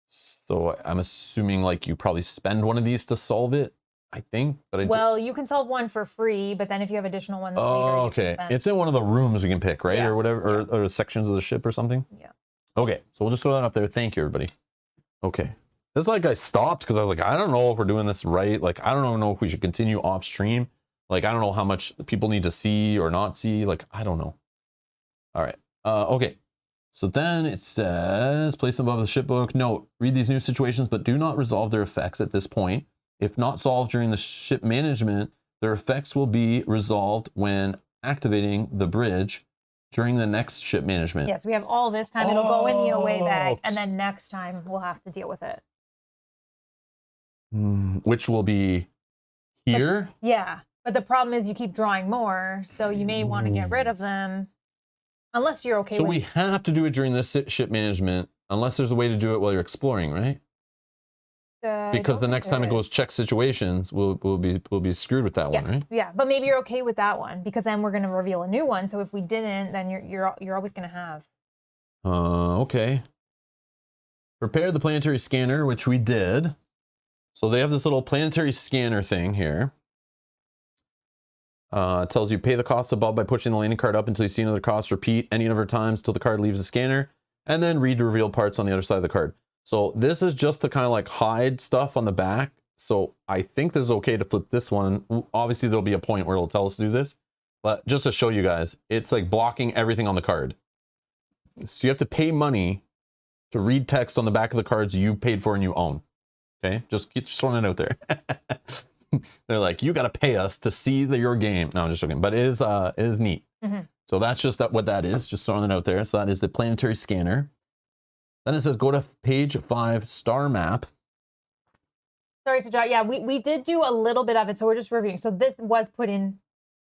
So I'm assuming like you probably spend one of these to solve it, I think. But well, you can solve one for free, but then if you have additional ones later, okay. It's in one of the rooms we can pick, right? Yeah. Or whatever, or sections of the ship or something. Yeah. Okay, so we'll just throw that up there. Thank you, everybody. Okay. This like I stopped because I was like, I don't know if we're doing this right. Like, I don't know if we should continue off stream. Like, I don't know how much people need to see or not see. Like, I don't know. All right. Okay. So then it says, place them above the ship book. Note, read these new situations, but do not resolve their effects at this point. If not solved during the ship management, their effects will be resolved when activating the bridge during the next ship management. Yes, we have all this time. It'll go in the away bag, and then next time we'll have to deal with it. Which will be here? But the problem is you keep drawing more, so you may want to get rid of them. Unless you're okay with it. So we have to do it during this ship management. Unless there's a way to do it while you're exploring, right? Because the next time it goes check situations, we'll be screwed with that one, right? Yeah, but maybe you're okay with that one because then we're going to reveal a new one. So if we didn't, then you're always going to have. Okay. Prepare the planetary scanner, which we did. So they have this little planetary scanner thing here. It tells you pay the cost above by pushing the landing card up until you see another cost. Repeat any number of times till the card leaves the scanner, and then read to reveal parts on the other side of the card. So this is just to kind of like hide stuff on the back. So I think this is okay to flip this one. Obviously there'll be a point where it'll tell us to do this, but just to show you guys, it's like blocking everything on the card. So you have to pay money to read text on the back of the cards you paid for and you own. Okay, just throwing it out there. They're like, you got to pay us to see your game. No, I'm just joking, but it is neat. So that's just what that is. Just throwing it out there. So that is the planetary scanner. Then it says go to page 5, star map. Sorry, Sajat. Yeah, we did do a little bit of it, so we're just reviewing. So this was put in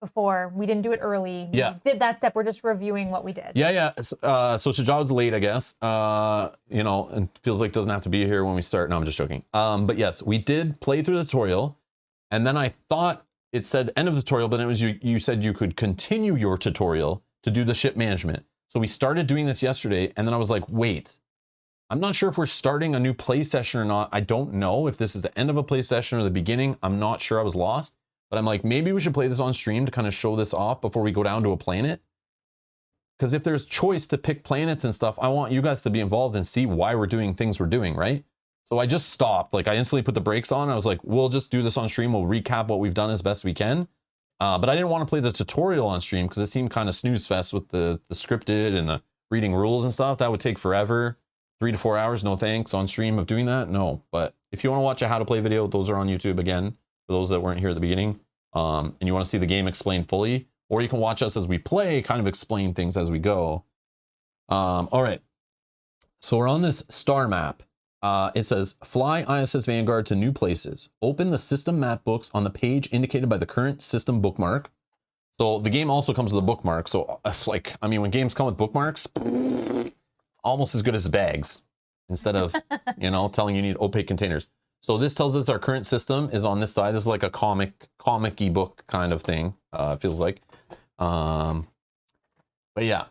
before. We didn't do it early. Yeah. We did that step. We're just reviewing what we did. Yeah. So Sajat was late, I guess. You know, and feels like doesn't have to be here when we start. No, I'm just joking. But yes, we did play through the tutorial, and then I thought it said end of the tutorial, but it was you said you could continue your tutorial to do the ship management. So we started doing this yesterday, and then I was like, wait. I'm not sure if we're starting a new play session or not. I don't know if this is the end of a play session or the beginning. I'm not sure. I was lost. But I'm like, maybe we should play this on stream to kind of show this off before we go down to a planet. Because if there's choice to pick planets and stuff, I want you guys to be involved and see why we're doing things we're doing, right? So I just stopped. Like I instantly put the brakes on. I was like, we'll just do this on stream. We'll recap what we've done as best we can. But I didn't want to play the tutorial on stream because it seemed kind of snooze fest with the scripted and the reading rules and stuff. That would take forever. 3 to 4 hours, no thanks. On stream of doing that, no. But if you want to watch a how to play video, those are on YouTube again, for those that weren't here at the beginning. And you want to see the game explained fully, or you can watch us as we play, kind of explain things as we go. All right. So we're on this star map. It says, fly ISS Vanguard to new places. Open the system map books on the page indicated by the current system bookmark. So the game also comes with a bookmark. So like, I mean, when games come with bookmarks, almost as good as bags instead of, you know, telling you need opaque containers. So this tells us our current system is on this side. This is like a comic-y book kind of thing, it feels like. But yeah,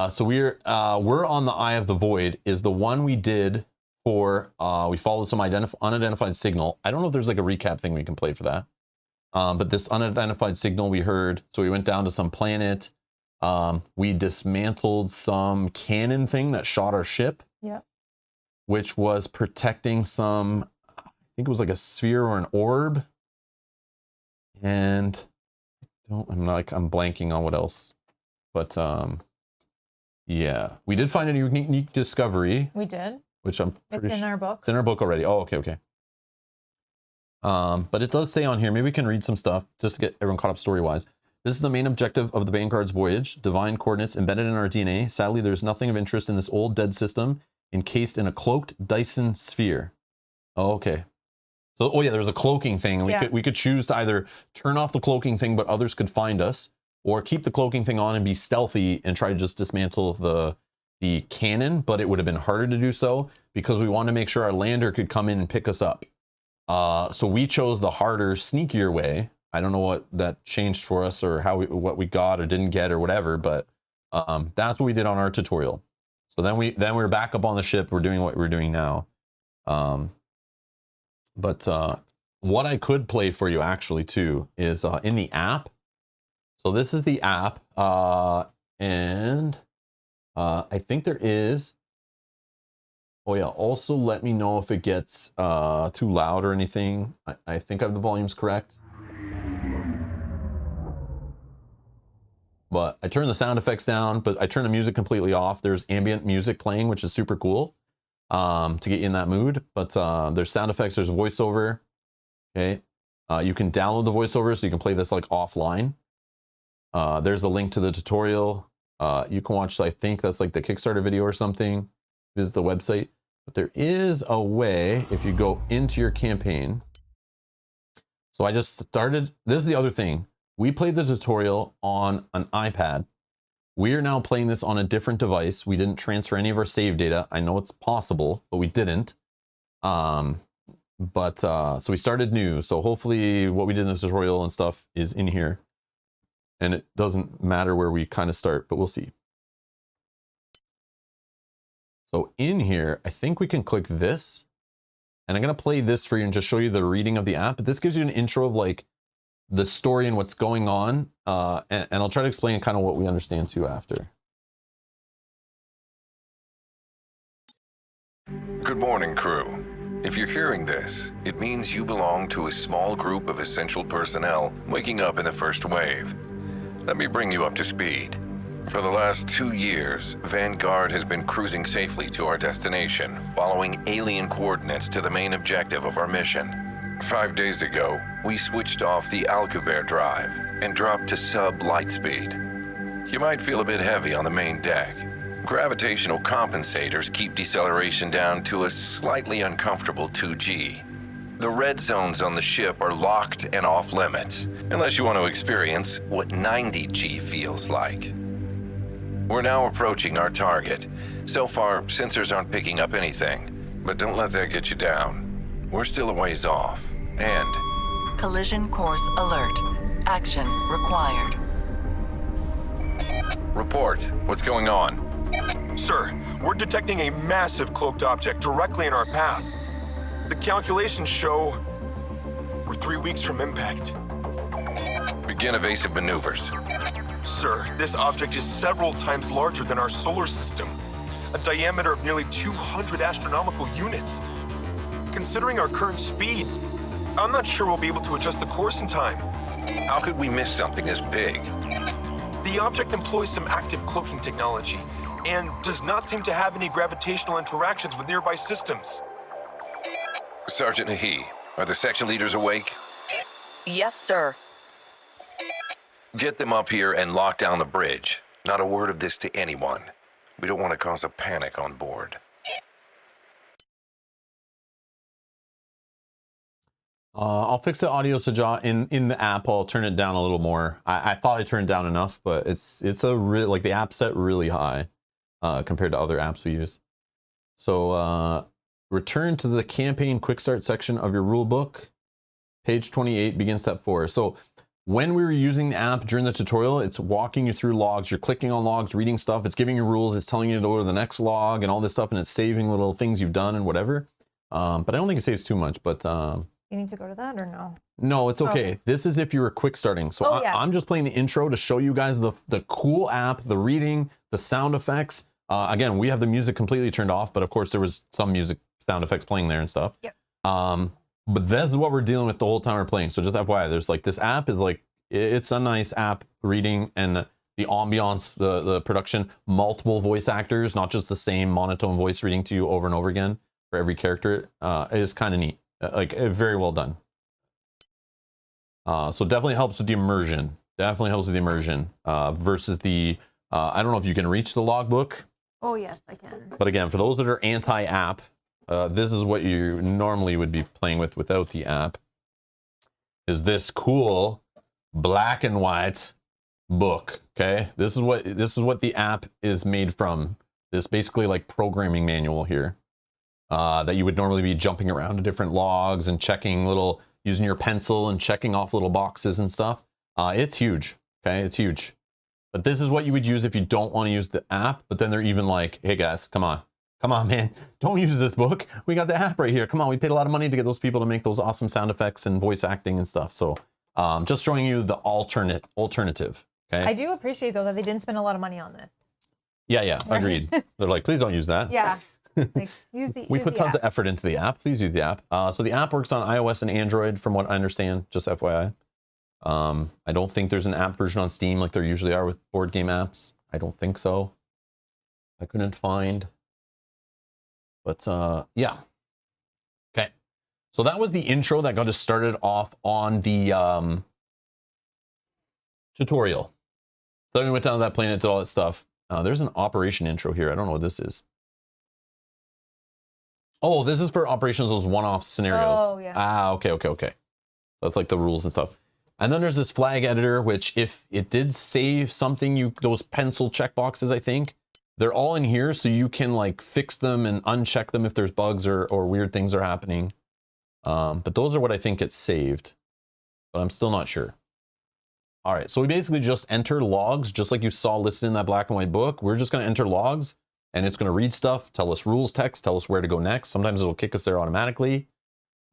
so we're on the Eye of the Void is the one we did for, we followed some unidentified signal. I don't know if there's like a recap thing we can play for that. But this unidentified signal we heard, so we went down to some planet. We dismantled some cannon thing that shot our ship. Yeah. Which was protecting some, I think it was like a sphere or an orb. And I'm blanking on what else. But yeah, we did find a unique discovery. We did. Which I'm pretty It's in our book. It's in our book already. Oh, okay. But it does say on here, maybe we can read some stuff just to get everyone caught up story-wise. This is the main objective of the Vanguard's voyage, divine coordinates embedded in our DNA. Sadly, there's nothing of interest in this old dead system encased in a cloaked Dyson sphere. Oh, okay. So, oh yeah, there's a cloaking thing. And we could choose to either turn off the cloaking thing, but others could find us, or keep the cloaking thing on and be stealthy and try to just dismantle the cannon, but it would have been harder to do so because we want to make sure our lander could come in and pick us up. So we chose the harder, sneakier way. I don't know what that changed for us or what we got or didn't get or whatever, but that's what we did on our tutorial. So then we were back up on the ship. We're doing what we're doing now. But what I could play for you actually too is in the app. So this is the app, and I think there is. Oh yeah, also let me know if it gets too loud or anything. I think I have the volumes correct. But I turn the sound effects down, but I turn the music completely off. There's ambient music playing, which is super cool to get you in that mood. But there's sound effects, there's voiceover. Okay, you can download the voiceover so you can play this like offline. There's a link to the tutorial. You can watch, I think that's like the Kickstarter video or something. Visit the website. But there is a way if you go into your campaign. So I just started, this is the other thing. We played the tutorial on an iPad. We are now playing this on a different device. We didn't transfer any of our save data. I know it's possible, but we didn't. So we started new. So hopefully what we did in the tutorial and stuff is in here. And it doesn't matter where we kind of start, but we'll see. So in here, I think we can click this. And I'm going to play this for you and just show you the reading of the app. But this gives you an intro of like the story and what's going on. And I'll try to explain kind of what we understand too after. Good morning, crew. If you're hearing this, it means you belong to a small group of essential personnel waking up in the first wave. Let me bring you up to speed. For the last 2 years, Vanguard has been cruising safely to our destination, following alien coordinates to the main objective of our mission. 5 days ago, we switched off the Alcubierre drive and dropped to sub-light speed. You might feel a bit heavy on the main deck. Gravitational compensators keep deceleration down to a slightly uncomfortable 2G. The red zones on the ship are locked and off limits, unless you want to experience what 90G feels like. We're now approaching our target. So far, sensors aren't picking up anything, but don't let that get you down. We're still a ways off, and... Collision course alert. Action required. Report. What's going on? Sir, we're detecting a massive cloaked object directly in our path. The calculations show we're 3 weeks from impact. Begin evasive maneuvers. Sir, this object is several times larger than our solar system, a diameter of nearly 200 astronomical units. Considering our current speed, I'm not sure we'll be able to adjust the course in time. How could we miss something this big? The object employs some active cloaking technology and does not seem to have any gravitational interactions with nearby systems. Sergeant Nahi, are the section leaders awake? Yes, sir. Get them up here and lock down the bridge. Not a word of this to anyone. We don't want to cause a panic on board. I'll fix the audio in the app. I'll turn it down a little more. I thought I turned it down enough, but it's like the app set really high compared to other apps we use. So return to the campaign quick start section of your rule book. Page 28, begin step 4. So when we were using the app during the tutorial, it's walking you through logs. You're clicking on logs, reading stuff. It's giving you rules. It's telling you to go to the next log and all this stuff, and it's saving little things you've done and whatever. But I don't think it saves too much. But You need to go to that or no? no, it's okay. Okay. This is if you were quick starting. So Yeah. I'm just playing the intro to show you guys the cool app, the reading, the sound effects. Again, we have the music completely turned off, but of course there was some music sound effects playing there and stuff. Yep. But that's what we're dealing with the whole time we're playing. So just FYI, there's like this app is like, it's a nice app reading, and the ambiance, the production, multiple voice actors, not just the same monotone voice reading to you over and over again for every character, is kind of neat. Like very well done. So definitely helps with the immersion. Definitely helps with the immersion versus the, I don't know if you can reach the logbook. Oh, yes, I can. But again, for those that are anti-app, this is what you normally would be playing with without the app. Is this cool black and white book? Okay, this is what the app is made from. This basically like programming manual here that you would normally be jumping around to different logs and checking little, using your pencil and checking off little boxes and stuff. It's huge. Okay, it's huge. But this is what you would use if you don't want to use the app. But then they're even like, hey guys, come on, man, don't use this book. We got the app right here. Come on, we paid a lot of money to get those people to make those awesome sound effects and voice acting and stuff. So just showing you the alternative. Okay. I do appreciate though that they didn't spend a lot of money on this. Yeah, agreed. They're like, please don't use that. Yeah. Like, use the We use put the tons app. of effort into the app. Please use the app. So the app works on iOS and Android, from what I understand. Just FYI. I don't think there's an app version on Steam like there usually are with board game apps. I don't think so. I couldn't find. But yeah. Okay. So that was the intro that got us started off on the tutorial. So then we went down to that planet, did all that stuff. There's an operation intro here. I don't know what this is. Oh, this is for operations, those one-off scenarios. Oh, yeah. Okay. That's like the rules and stuff. And then there's this flag editor, which if it did save something, those pencil checkboxes, I think, they're all in here. So you can like fix them and uncheck them if there's bugs or weird things are happening. But those are what I think gets saved, but I'm still not sure. All right, so we basically just enter logs, just like you saw listed in that black and white book. We're just gonna enter logs and it's gonna read stuff, tell us rules text, tell us where to go next. Sometimes it'll kick us there automatically.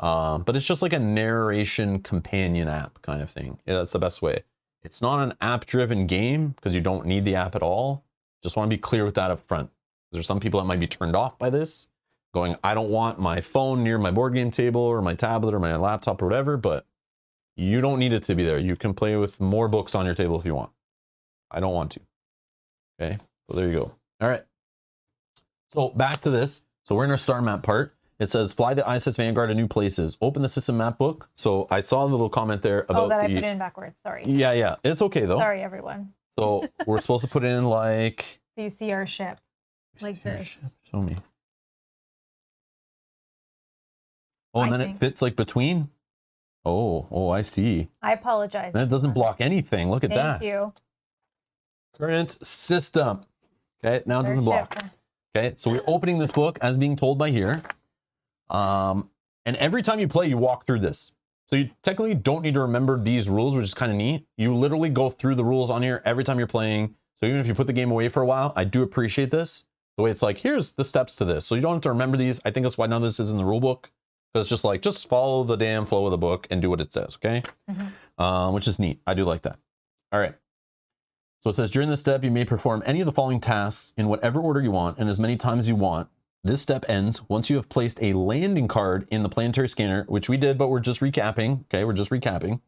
But it's just like a narration companion app kind of thing. Yeah, that's the best way. It's not an app-driven game because you don't need the app at all. Just want to be clear with that up front. There's some people that might be turned off by this, going, I don't want my phone near my board game table or my tablet or my laptop or whatever, but you don't need it to be there. You can play with more books on your table if you want. I don't want to. Okay, so there you go. All right. So back to this. So we're in our star map part. It says, fly the ISS Vanguard to new places. Open the system map book. So I saw a little comment there about that I put it in backwards. Sorry. Yeah. It's okay, though. Sorry, everyone. So we're supposed to put in like... So you see our ship like this. Show me. Oh, and then it fits like between? Oh, I see. I apologize. And it doesn't block anything. Look at that. Thank you. Current system. Okay, now it doesn't block. Okay, so we're opening this book as being told by here. And every time you play, you walk through this. So you technically don't need to remember these rules, which is kind of neat. You literally go through the rules on here every time you're playing. So even if you put the game away for a while, I do appreciate this. The way it's like, here's the steps to this. So you don't have to remember these. I think that's why none of this is in the rule book. Because it's just like, just follow the damn flow of the book and do what it says, okay? Which is neat. I do like that. All right. So it says, during this step, you may perform any of the following tasks in whatever order you want and as many times as you want. This step ends once you have placed a landing card in the planetary scanner, which we did, but we're just recapping. Okay, we're just recapping.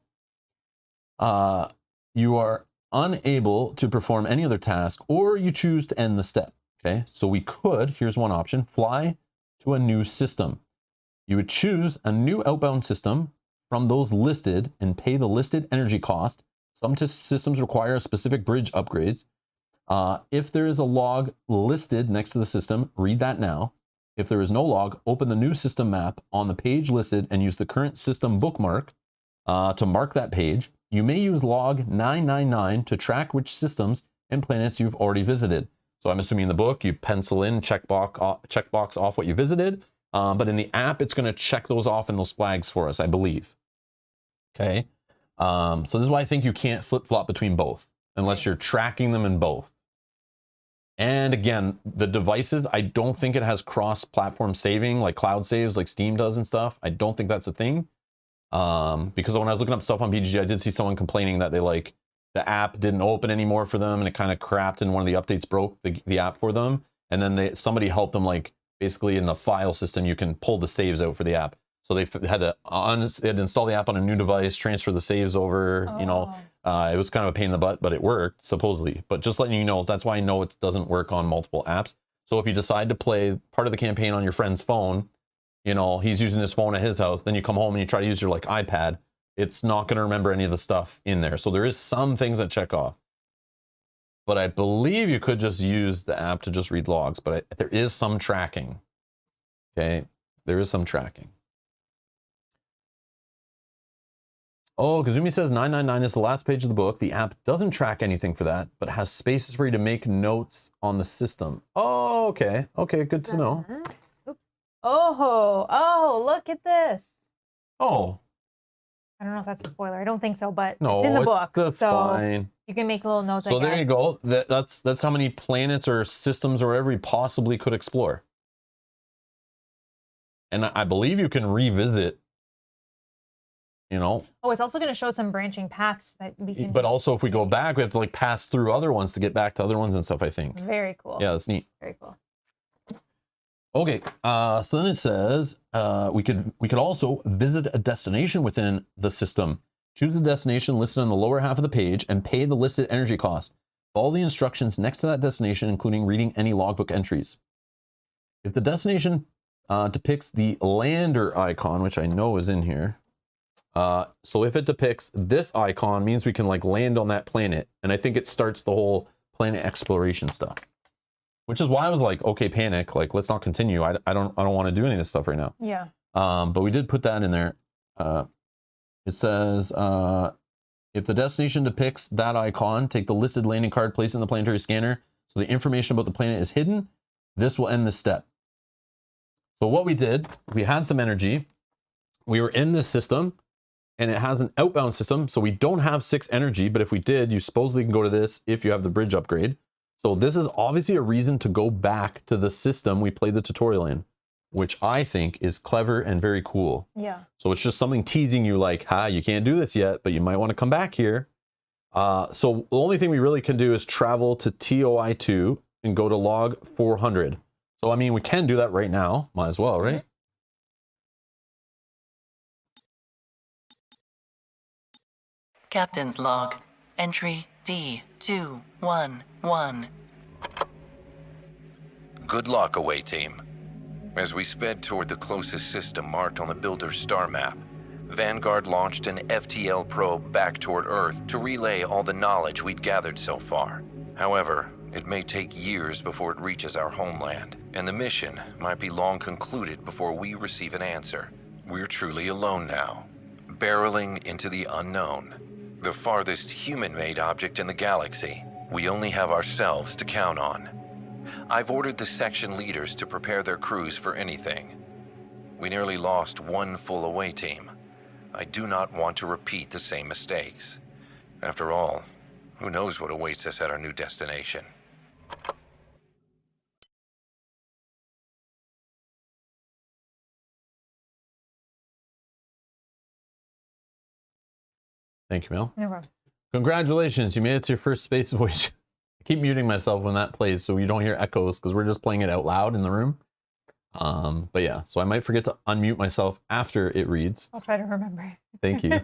You are unable to perform any other task, or you choose to end the step. Okay, so we could, here's one option, fly to a new system. You would choose a new outbound system from those listed and pay the listed energy cost. Some systems require specific bridge upgrades. If there is a log listed next to the system, read that now. If there is no log, open the new system map on the page listed and use the current system bookmark to mark that page. You may use log 999 to track which systems and planets you've already visited. So I'm assuming in the book, you pencil in, checkbox off what you visited. But in the app, it's going to check those off in those flags for us, I believe. Okay. So this is why I think you can't flip-flop between both unless you're tracking them in both. And again, the devices, I don't think it has cross-platform saving like cloud saves like Steam does and stuff. I don't think that's a thing. Because when I was looking up stuff on BGG, I did see someone complaining that the app didn't open anymore for them and it kind of crapped and one of the updates broke the app for them. And then somebody helped them basically in the file system, you can pull the saves out for the app. So they had to install the app on a new device, transfer the saves over, it was kind of a pain in the butt, but it worked supposedly. But just letting you know, that's why I know it doesn't work on multiple apps. So if you decide to play part of the campaign on your friend's phone, he's using his phone at his house, then you come home and you try to use your iPad, it's not going to remember any of the stuff in there. So there is some things that check off. But I believe you could just use the app to just read logs, but there is some tracking. Okay, there is some tracking. Oh, Kazumi says 999 is the last page of the book. The app doesn't track anything for that, but has spaces for you to make notes on the system. Oh, okay. Okay, good to know. Oops. Oh, look at this. Oh. I don't know if that's a spoiler. I don't think so, but no, it's in the book. That's so fine. You can make little notes. So there you go. That's how many planets or systems or whatever you possibly could explore. And I believe you can revisit, Oh, it's also going to show some branching paths that we can. But also, if we go back, we have to pass through other ones to get back to other ones and stuff, I think. Very cool. Yeah, that's neat. Very cool. Okay, so then it says we could also visit a destination within the system. Choose the destination listed on the lower half of the page and pay the listed energy cost. Follow the instructions next to that destination, including reading any logbook entries. If the destination depicts the lander icon, which I know is in here, so if it depicts this icon, means we can land on that planet, and I think it starts the whole planet exploration stuff. Which is why I was like, okay, panic, let's not continue. I don't want to do any of this stuff right now. Yeah. But we did put that in there. It says If the destination depicts that icon, take the listed landing card, place it in the planetary scanner so the information about the planet is hidden. This will end this step. So what we did, we had some energy. We were in this system, and it has an outbound system, so we don't have 6 energy, but if we did, you supposedly can go to this if you have the bridge upgrade. So this is obviously a reason to go back to the system we played the tutorial in, which I think is clever and very cool. Yeah. So it's just something teasing you like, you can't do this yet, but you might want to come back here. So the only thing we really can do is travel to TOI 2 and go to log 400. So, I mean, we can do that right now. Might as well, right? Captain's log. Entry D211. Good luck, away team. As we sped toward the closest system marked on the builder's star map, Vanguard launched an FTL probe back toward Earth to relay all the knowledge we'd gathered so far. However, it may take years before it reaches our homeland, and the mission might be long concluded before we receive an answer. We're truly alone now, barreling into the unknown, the farthest human-made object in the galaxy. We only have ourselves to count on. I've ordered the section leaders to prepare their crews for anything. We nearly lost one full away team. I do not want to repeat the same mistakes. After all, who knows what awaits us at our new destination? Thank you, Mel. No problem. Congratulations, you made it to your first space voyage. I keep muting myself when that plays so you don't hear echoes because we're just playing it out loud in the room. But yeah, so I might forget to unmute myself after it reads. I'll try to remember. Thank you.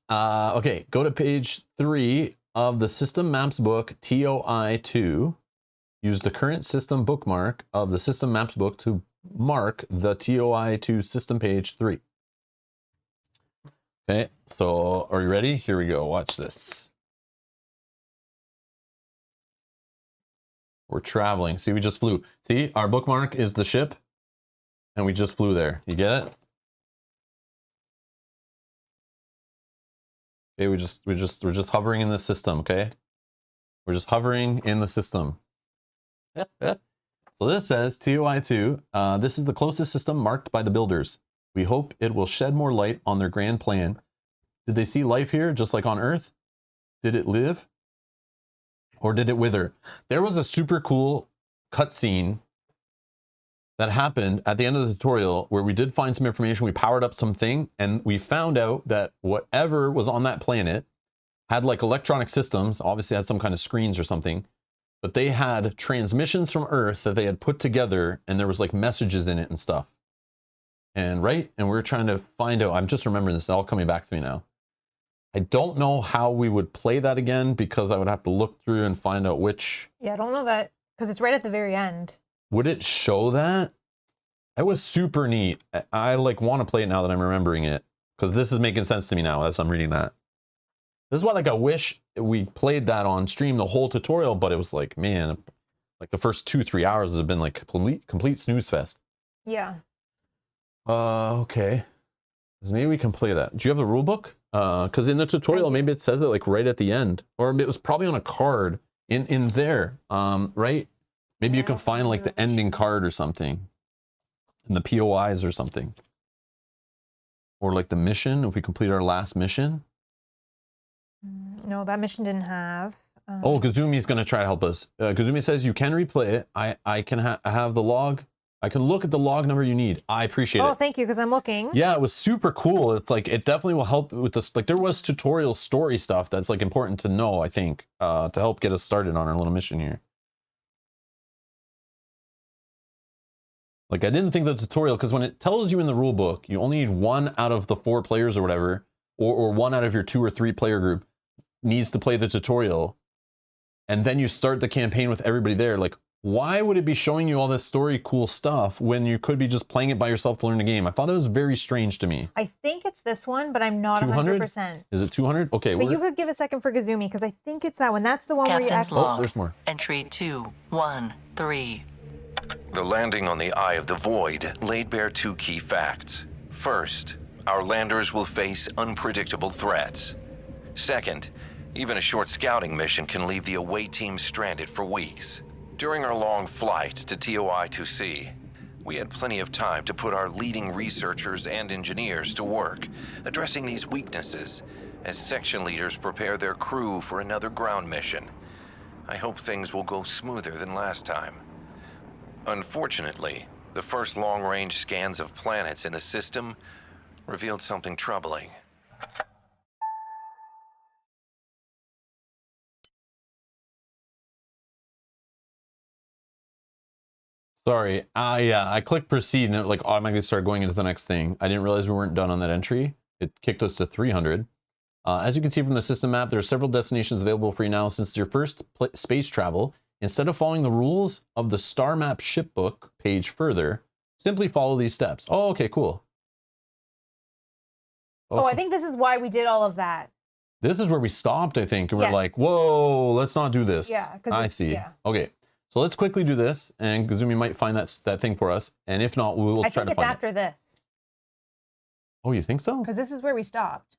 Okay, go to page 3 of the System Maps book, TOI 2. Use the current system bookmark of the System Maps book to mark the TOI 2 system page 3. Okay, so are you ready? Here we go. Watch this. We're traveling. See, we just flew. See, our bookmark is the ship, and we just flew there. You get it? Okay, we're just hovering in the system. Okay, we're just hovering in the system. So this says TOI 2. This is the closest system marked by the builders. We hope it will shed more light on their grand plan. Did they see life here, just like on Earth? Did it live? Or did it wither? There was a super cool cutscene that happened at the end of the tutorial where we did find some information. We powered up something, and we found out that whatever was on that planet had like electronic systems, obviously had some kind of screens or something, but they had transmissions from Earth that they had put together, and there was like messages in it and stuff. And we're trying to find out. I'm just remembering this, all coming back to me now. I don't know how we would play that again because I would have to look through and find out which. Yeah, I don't know that because it's right at the very end. Would it show that? It was super neat. I like want to play it now that I'm remembering it because this is making sense to me now as I'm reading that. This is why like I wish we played that on stream the whole tutorial, but it was like, man, like the first 2-3 hours have been like complete snooze fest. Yeah. Okay. So maybe we can play that. Do you have the rule book? Because in the tutorial, maybe it says it like right at the end, or it was probably on a card in there, right? Maybe you can find like the ending card or something, and the POIs or something, or like the mission if we complete our last mission. No, that mission didn't have. Oh, Kazumi's gonna try to help us. Kazumi says you can replay it. I can have the log. I can look at the log number you need. I appreciate it. Oh, thank you, because I'm looking. Yeah, it was super cool. It's like, it definitely will help with this. Like there was tutorial story stuff that's like important to know, I think, to help get us started on our little mission here. Like I didn't think the tutorial, because when it tells you in the rule book, you only need 1 out of the 4 players or whatever, or 1 out of your 2 or 3 player group needs to play the tutorial. And then you start the campaign with everybody there. Like, why would it be showing you all this story cool stuff when you could be just playing it by yourself to learn the game? I thought that was very strange to me. I think it's this one, but I'm not 200? 100%. Is it 200? Okay. But you could give a second for Gazumi, because I think it's that one. That's the one where you Captain's actually... log. Oh, there's more. Entry 213. The landing on the Eye of the Void laid bare 2 key facts. First, our landers will face unpredictable threats. Second, even a short scouting mission can leave the away team stranded for weeks. During our long flight to TOI-2C, we had plenty of time to put our leading researchers and engineers to work, addressing these weaknesses as section leaders prepare their crew for another ground mission. I hope things will go smoother than last time. Unfortunately, the first long-range scans of planets in the system revealed something troubling. Sorry, yeah, I clicked proceed and it like automatically started going into the next thing. I didn't realize we weren't done on that entry. It kicked us to 300. As you can see from the system map, there are several destinations available for you now. Since it's your first space travel, instead of following the rules of the star map shipbook page further, simply follow these steps. Oh, okay, cool. Oh, I think this is why we did all of that. This is where we stopped, I think. And Yeah. we're like, whoa, let's not do this. Yeah, 'cause I it's- see. yeah. Okay, so let's quickly do this, and Kazumi might find that thing for us. And if not, we'll I try think to it's find it. after this, Oh, you think so? because this is where we stopped.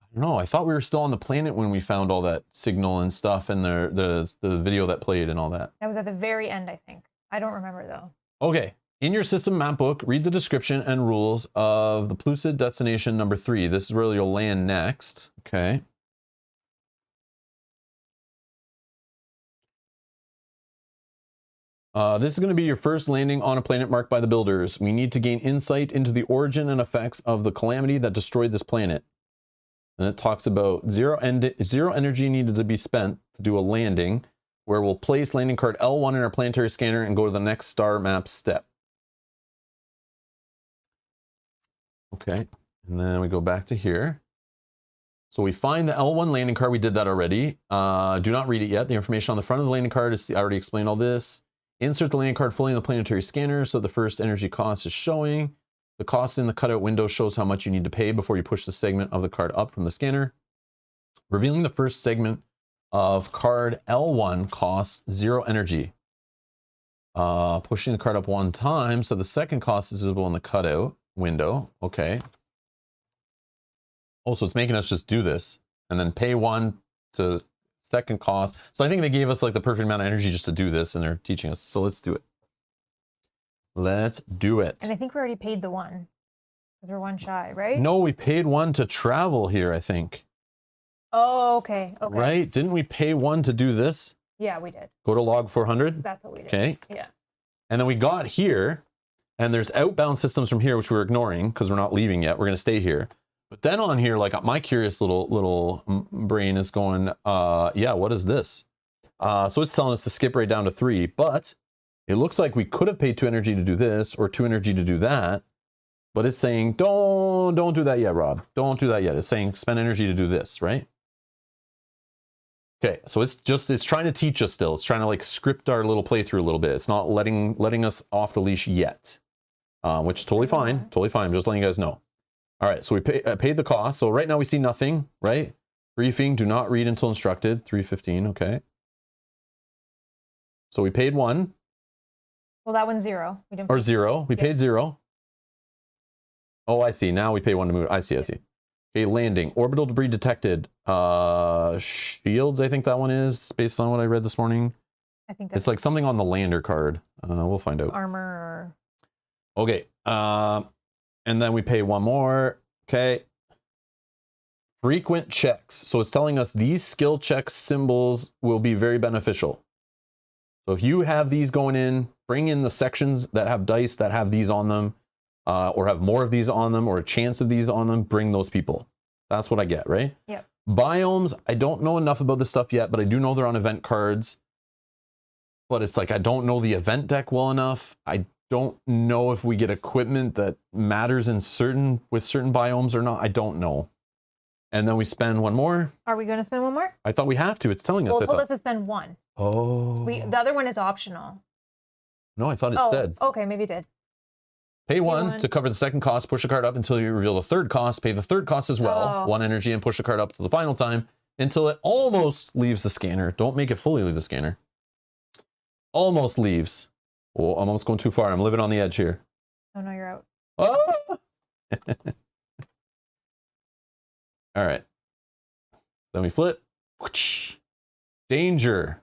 I don't know. I thought we were still on the planet when we found all that signal and stuff, and the video that played and all that. That was at the very end, I think. I don't remember though. Okay. In your system map book, read the description and rules of the Pellucid destination number 3. This is where you'll land next. Okay. This is going to be your first landing on a planet marked by the builders. We need to gain insight into the origin and effects of the calamity that destroyed this planet. And it talks about zero energy needed to be spent to do a landing, where we'll place landing card L1 in our planetary scanner and go to the next star map step. Okay, and then we go back to here. So we find the L1 landing card. We did that already. Do not read it yet. The information on the front of the landing card is, I already explained all this. Insert the landing card fully in the planetary scanner so the first energy cost is showing. The cost in the cutout window shows how much you need to pay before you push the segment of the card up from the scanner. Revealing the first segment of card L1 costs 0 energy. Pushing the card up 1 time, so the second cost is visible in the cutout window. Okay. Oh, so it's making us just do this and then pay 1 to second cost. So I think they gave us like the perfect amount of energy just to do this, and they're teaching us. So let's do it. Let's do it. And I think we already paid the 1. Because we're 1 shy, right? No, we paid 1 to travel here, I think. Oh, okay. Okay. Right? Didn't we pay 1 to do this? Yeah, we did. Go to log 400. That's what we did. Okay. Yeah. And then we got here, and there's outbound systems from here, which we're ignoring because we're not leaving yet. We're going to stay here. But then on here, like my curious little brain is going, yeah, what is this? So it's telling us to skip right down to 3, but it looks like we could have paid 2 energy to do this or 2 energy to do that. But it's saying, don't do that yet, Rob. Don't do that yet. It's saying spend energy to do this, right? Okay, so it's trying to teach us still. It's trying to like script our little playthrough a little bit. It's not letting us off the leash yet, which is totally fine. Totally fine. I'm just letting you guys know. All right, so we paid the cost. So right now we see nothing, right? Briefing, do not read until instructed. 3:15, okay. So we paid 1. Well, that one's 0. We didn't. Or 0. We paid 0. Oh, I see. Now we pay 1 to move. I see. Okay, landing. Orbital debris detected. Shields, I think that one is, based on what I read this morning. I think that's It's like something on the lander card. We'll find out. armor Okay. And then we pay 1 more. Okay. Frequent checks. So it's telling us these skill check symbols will be very beneficial. So if you have these going in, bring in the sections that have dice that have these on them, or have more of these on them, or a chance of these on them, bring those people. That's what I get, right? Yep. Biomes, I don't know enough about this stuff yet, but I do know they're on event cards. But it's like, I don't know the event deck well enough. I don't know if we get equipment that matters in certain biomes or not. I don't know. And then we spend 1 more. Are we going to spend 1 more? I thought we have to. It's telling us. Well, I it told thought. us to spend 1. Oh. The other one is optional. No, I thought it Oh, said. okay, maybe it did. Pay 1 1. to cover the second cost. Push the card up until you reveal the third cost. Pay the third cost as well. Oh. 1 energy and push the card up to the final time until it almost leaves the scanner. Don't make it fully leave the scanner. Almost leaves. Oh, I'm almost going too far. I'm living on the edge here. Oh, no, you're out. Oh! All right. Then we flip. Danger.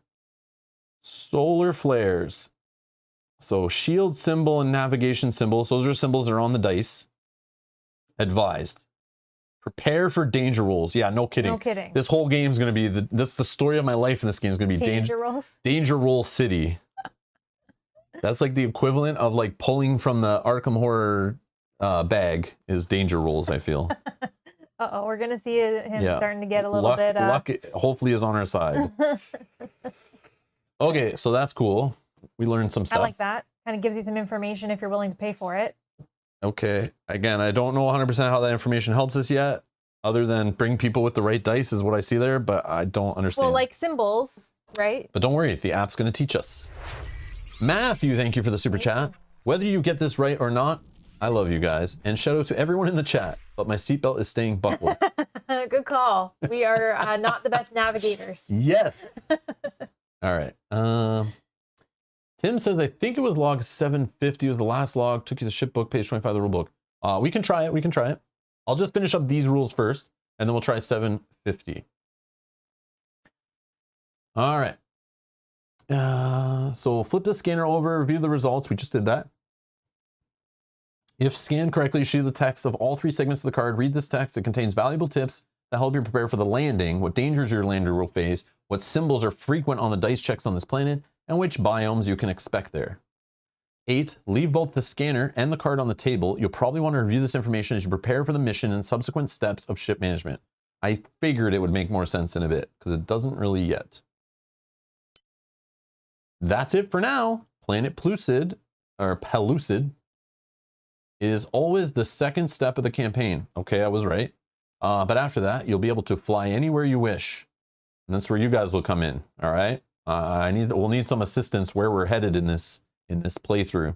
Solar flares. So shield symbol and navigation symbols. Those are symbols that are on the dice. Advised. Prepare for danger rolls. Yeah, no kidding. No kidding. This whole game is going to be that's the story of my life in this game is going to be Danger rolls. Danger Roll City. That's like the equivalent of like pulling from the Arkham Horror bag is danger rolls, I feel. Uh-oh, we're gonna see him starting to get a little bit. Luck hopefully is on our side. Okay, so that's cool. We learned some stuff. I like that. Kind of gives you some information if you're willing to pay for it. Okay. Again, I don't know 100% how that information helps us yet, other than bring people with the right dice is what I see there, but I don't understand. Well, like symbols, right? But don't worry, the app's going to teach us. Matthew, thank you for the super chat. Whether you get this right or not, I love you guys. And shout out to everyone in the chat, but my seatbelt is staying buckled. Good call. We are not the best navigators. Yes. All right. Tim says, I think it was log 750 was the last log. Took you to ship book, page 25 of the rule book. We can try it. We can try it. I'll just finish up these rules first, and then we'll try 750. All right. So flip the scanner over, review the results. We just did that. If scanned correctly, you see the text of all 3 segments of the card. Read this text. It contains valuable tips that help you prepare for the landing, what dangers your lander will face, what symbols are frequent on the dice checks on this planet, and which biomes you can expect there. 8, leave both the scanner and the card on the table. You'll probably want to review this information as you prepare for the mission and subsequent steps of ship management. I figured it would make more sense in a bit, because it doesn't really yet. That's it for now. Planet Pellucid, or Pellucid, is always the second step of the campaign. Okay, I was right. But after that, you'll be able to fly anywhere you wish. And that's where you guys will come in, all right? We'll need some assistance where we're headed in this playthrough,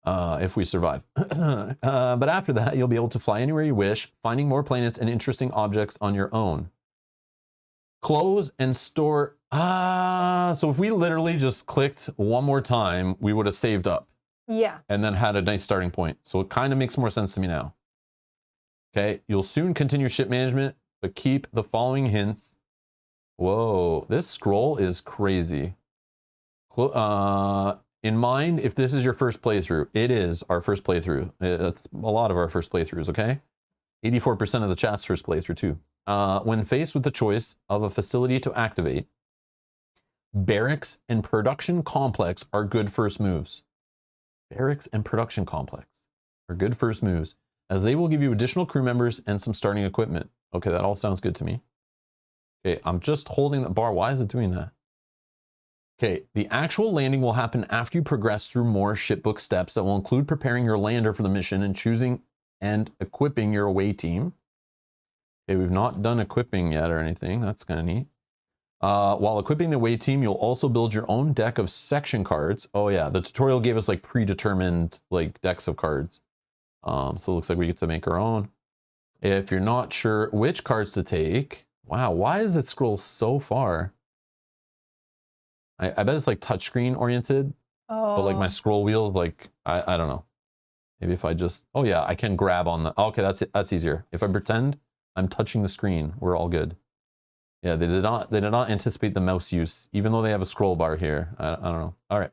if we survive. But after that, you'll be able to fly anywhere you wish, finding more planets and interesting objects on your own. Close and store. So if we literally just clicked one more time, we would have saved up. Yeah. And then had a nice starting point. So it kind of makes more sense to me now. Okay, you'll soon continue ship management, but keep the following hints. Whoa, this scroll is crazy. In mind, if this is your first playthrough, it is our first playthrough. It's a lot of our first playthroughs, okay? 84% of the chat's first playthrough too. When faced with the choice of a facility to activate, barracks and production complex are good first moves. Barracks and production complex are good first moves, as they will give you additional crew members and some starting equipment. Okay, that all sounds good to me. Okay, I'm just holding the bar. Why is it doing that? Okay, the actual landing will happen after you progress through more shipbook steps that will include preparing your lander for the mission and choosing and equipping your away team. Okay, we've not done equipping yet or anything. That's kind of neat. While equipping the away team, you'll also build your own deck of section cards. Oh yeah, the tutorial gave us like predetermined like decks of cards. So it looks like we get to make our own. If you're not sure which cards to take, wow, why does it scroll so far? I bet it's like touchscreen oriented, but like my scroll wheels, like, I don't know. Maybe if I just, oh yeah, I can grab on the, okay, that's it. That's easier. If I pretend I'm touching the screen, we're all good. Yeah, they did not anticipate the mouse use, even though they have a scroll bar here. I don't know. All right.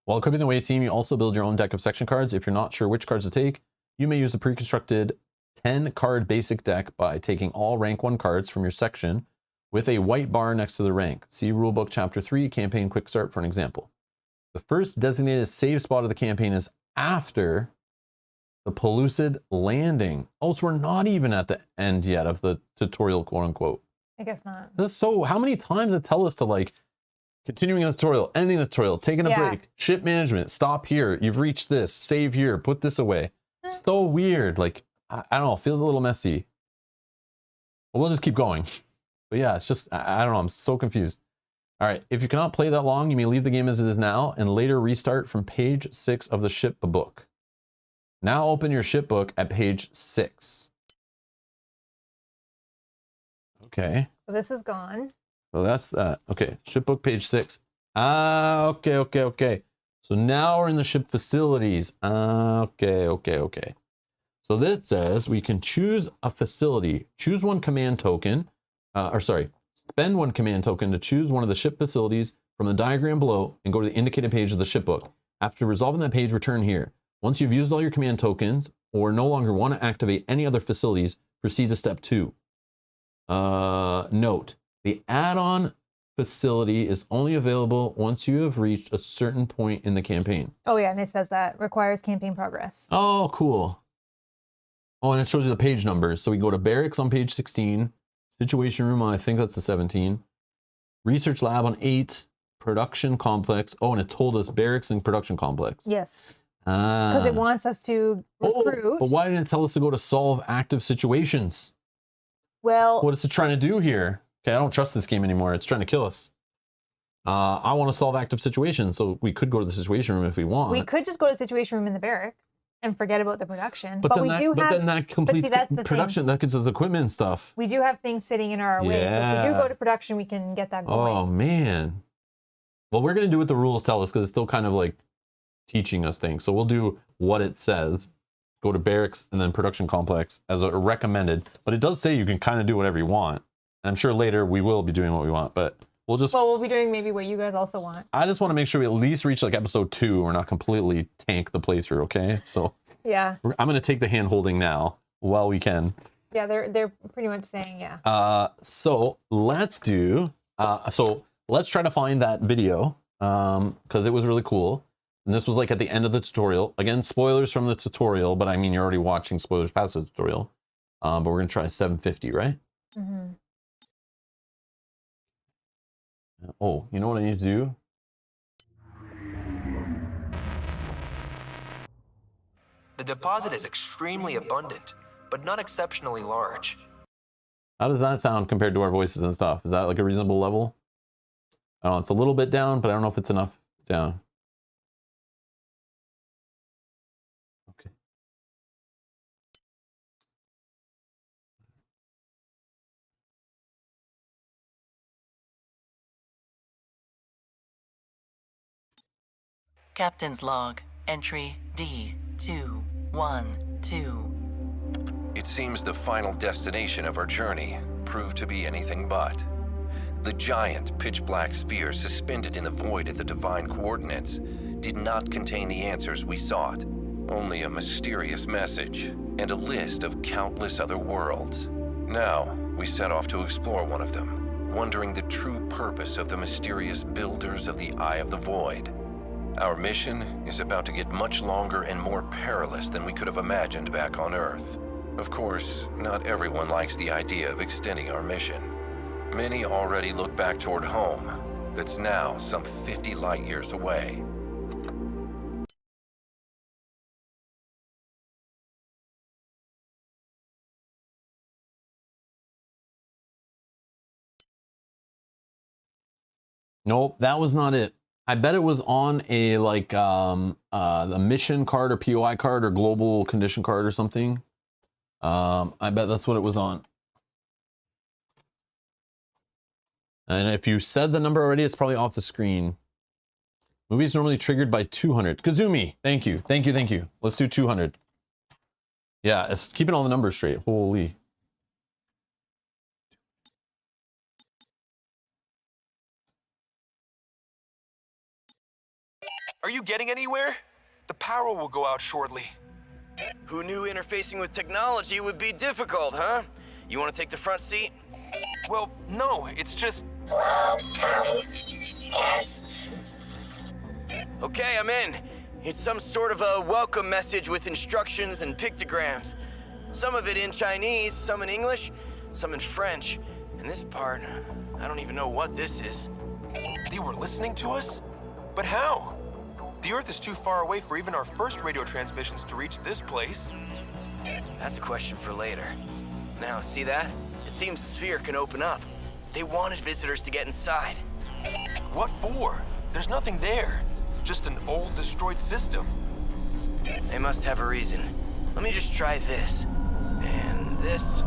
While equipping the away team, you also build your own deck of section cards. If you're not sure which cards to take, you may use the pre-constructed 10 card basic deck by taking all rank 1 cards from your section with a white bar next to the rank. See Rulebook Chapter 3, Campaign Quick Start for an example. The first designated save spot of the campaign is after the Pellucid landing. Oh, so we're not even at the end yet of the tutorial, quote unquote. I guess not. This is so, how many times it tell us to like, continuing the tutorial, ending the tutorial, taking a break, ship management, stop here, you've reached this, save here, put this away. So weird, like, I don't know, it feels a little messy. But we'll just keep going. But yeah, it's just, I don't know, I'm so confused. All right, if you cannot play that long, you may leave the game as it is now and later restart from page 6 of the ship book. Now open your ship book at page 6. Okay. So this is gone. So that's that. Okay, ship book page 6. Okay. So now we're in the ship facilities. Okay. So So this says we can choose a facility, choose one command token, spend one command token to choose one of the ship facilities from the diagram below and go to the indicated page of the ship book. After resolving that page, return here. Once you've used all your command tokens or no longer want to activate any other facilities, proceed to step 2. Note, the add-on facility is only available once you have reached a certain point in the campaign. Oh yeah, and it says that requires campaign progress. Oh, cool. Oh, and it shows you the page numbers. So we go to barracks on page 16, situation room on, I think that's the 17, research lab on 8, production complex. Oh, and it told us barracks and production complex. Yes. Because it wants us to recruit. Oh, but why didn't it tell us to go to solve active situations? Well, What is it trying to do here? Okay, I don't trust this game anymore. It's trying to kill us. I want to solve active situations, so we could go to the situation room if we want. we could just go to the situation room in the barracks and forget about the production. But then we that, do but have, then that completes that's the production. That gets us equipment and stuff. we do have things sitting in our way. So if we do Yeah. go to production, we can get that going. Oh man. Well, we're gonna do what the rules tell us because it's still kind of like teaching us things. So we'll do what it says. Go to barracks and then production complex as a recommended. But it does say you can kind of do whatever you want. And I'm sure later we will be doing what we want, but we'll just. Well, we'll be doing maybe what you guys also want. I just want to make sure we at least reach like episode 2. We're not completely tank the playthrough. Okay, so Yeah. I'm gonna take the hand holding now while we can. Yeah, they're pretty much saying yeah. So let's do. So let's try to find that video because it was really cool. And this was like at the end of the tutorial. Again, spoilers from the tutorial, but I mean you're already watching spoilers past the tutorial. But we're gonna try 750, right? Mm-hmm. Oh, you know what I need to do? The deposit is extremely abundant, but not exceptionally large. How does that sound compared to our voices and stuff? Is that like a reasonable level? I don't know, it's a little bit down, but I don't know if it's enough down. Okay. Captain's log, entry D212. It seems the final destination of our journey proved to be anything but. The giant pitch-black sphere suspended in the void at the divine coordinates did not contain the answers we sought, only a mysterious message and a list of countless other worlds. Now, we set off to explore one of them, wondering the true purpose of the mysterious builders of the Eye of the Void. Our mission is about to get much longer and more perilous than we could have imagined back on Earth. Of course, not everyone likes the idea of extending our mission. Many already look back toward home, that's now some 50 light years away. Nope, that was not it. I bet it was on a like the mission card or POI card or global condition card or something. I bet that's what it was on. And if you said the number already, it's probably off the screen. Movies normally triggered by 200. Kazumi, thank you, thank you, thank you. Let's do 200. Yeah, it's keeping all the numbers straight. Holy. Are you getting anywhere? The power will go out shortly. Who knew interfacing with technology would be difficult, huh? You want to take the front seat? Well, no, it's just... Okay, I'm in. It's some sort of a welcome message with instructions and pictograms. Some of it in Chinese, some in English, some in French. And this part, I don't even know what this is. They were listening to us? But how? The Earth is too far away for even our first radio transmissions to reach this place. That's a question for later. Now, see that? It seems the sphere can open up. They wanted visitors to get inside. What for? There's nothing there. Just an old, destroyed system. They must have a reason. Let me just try this. And this.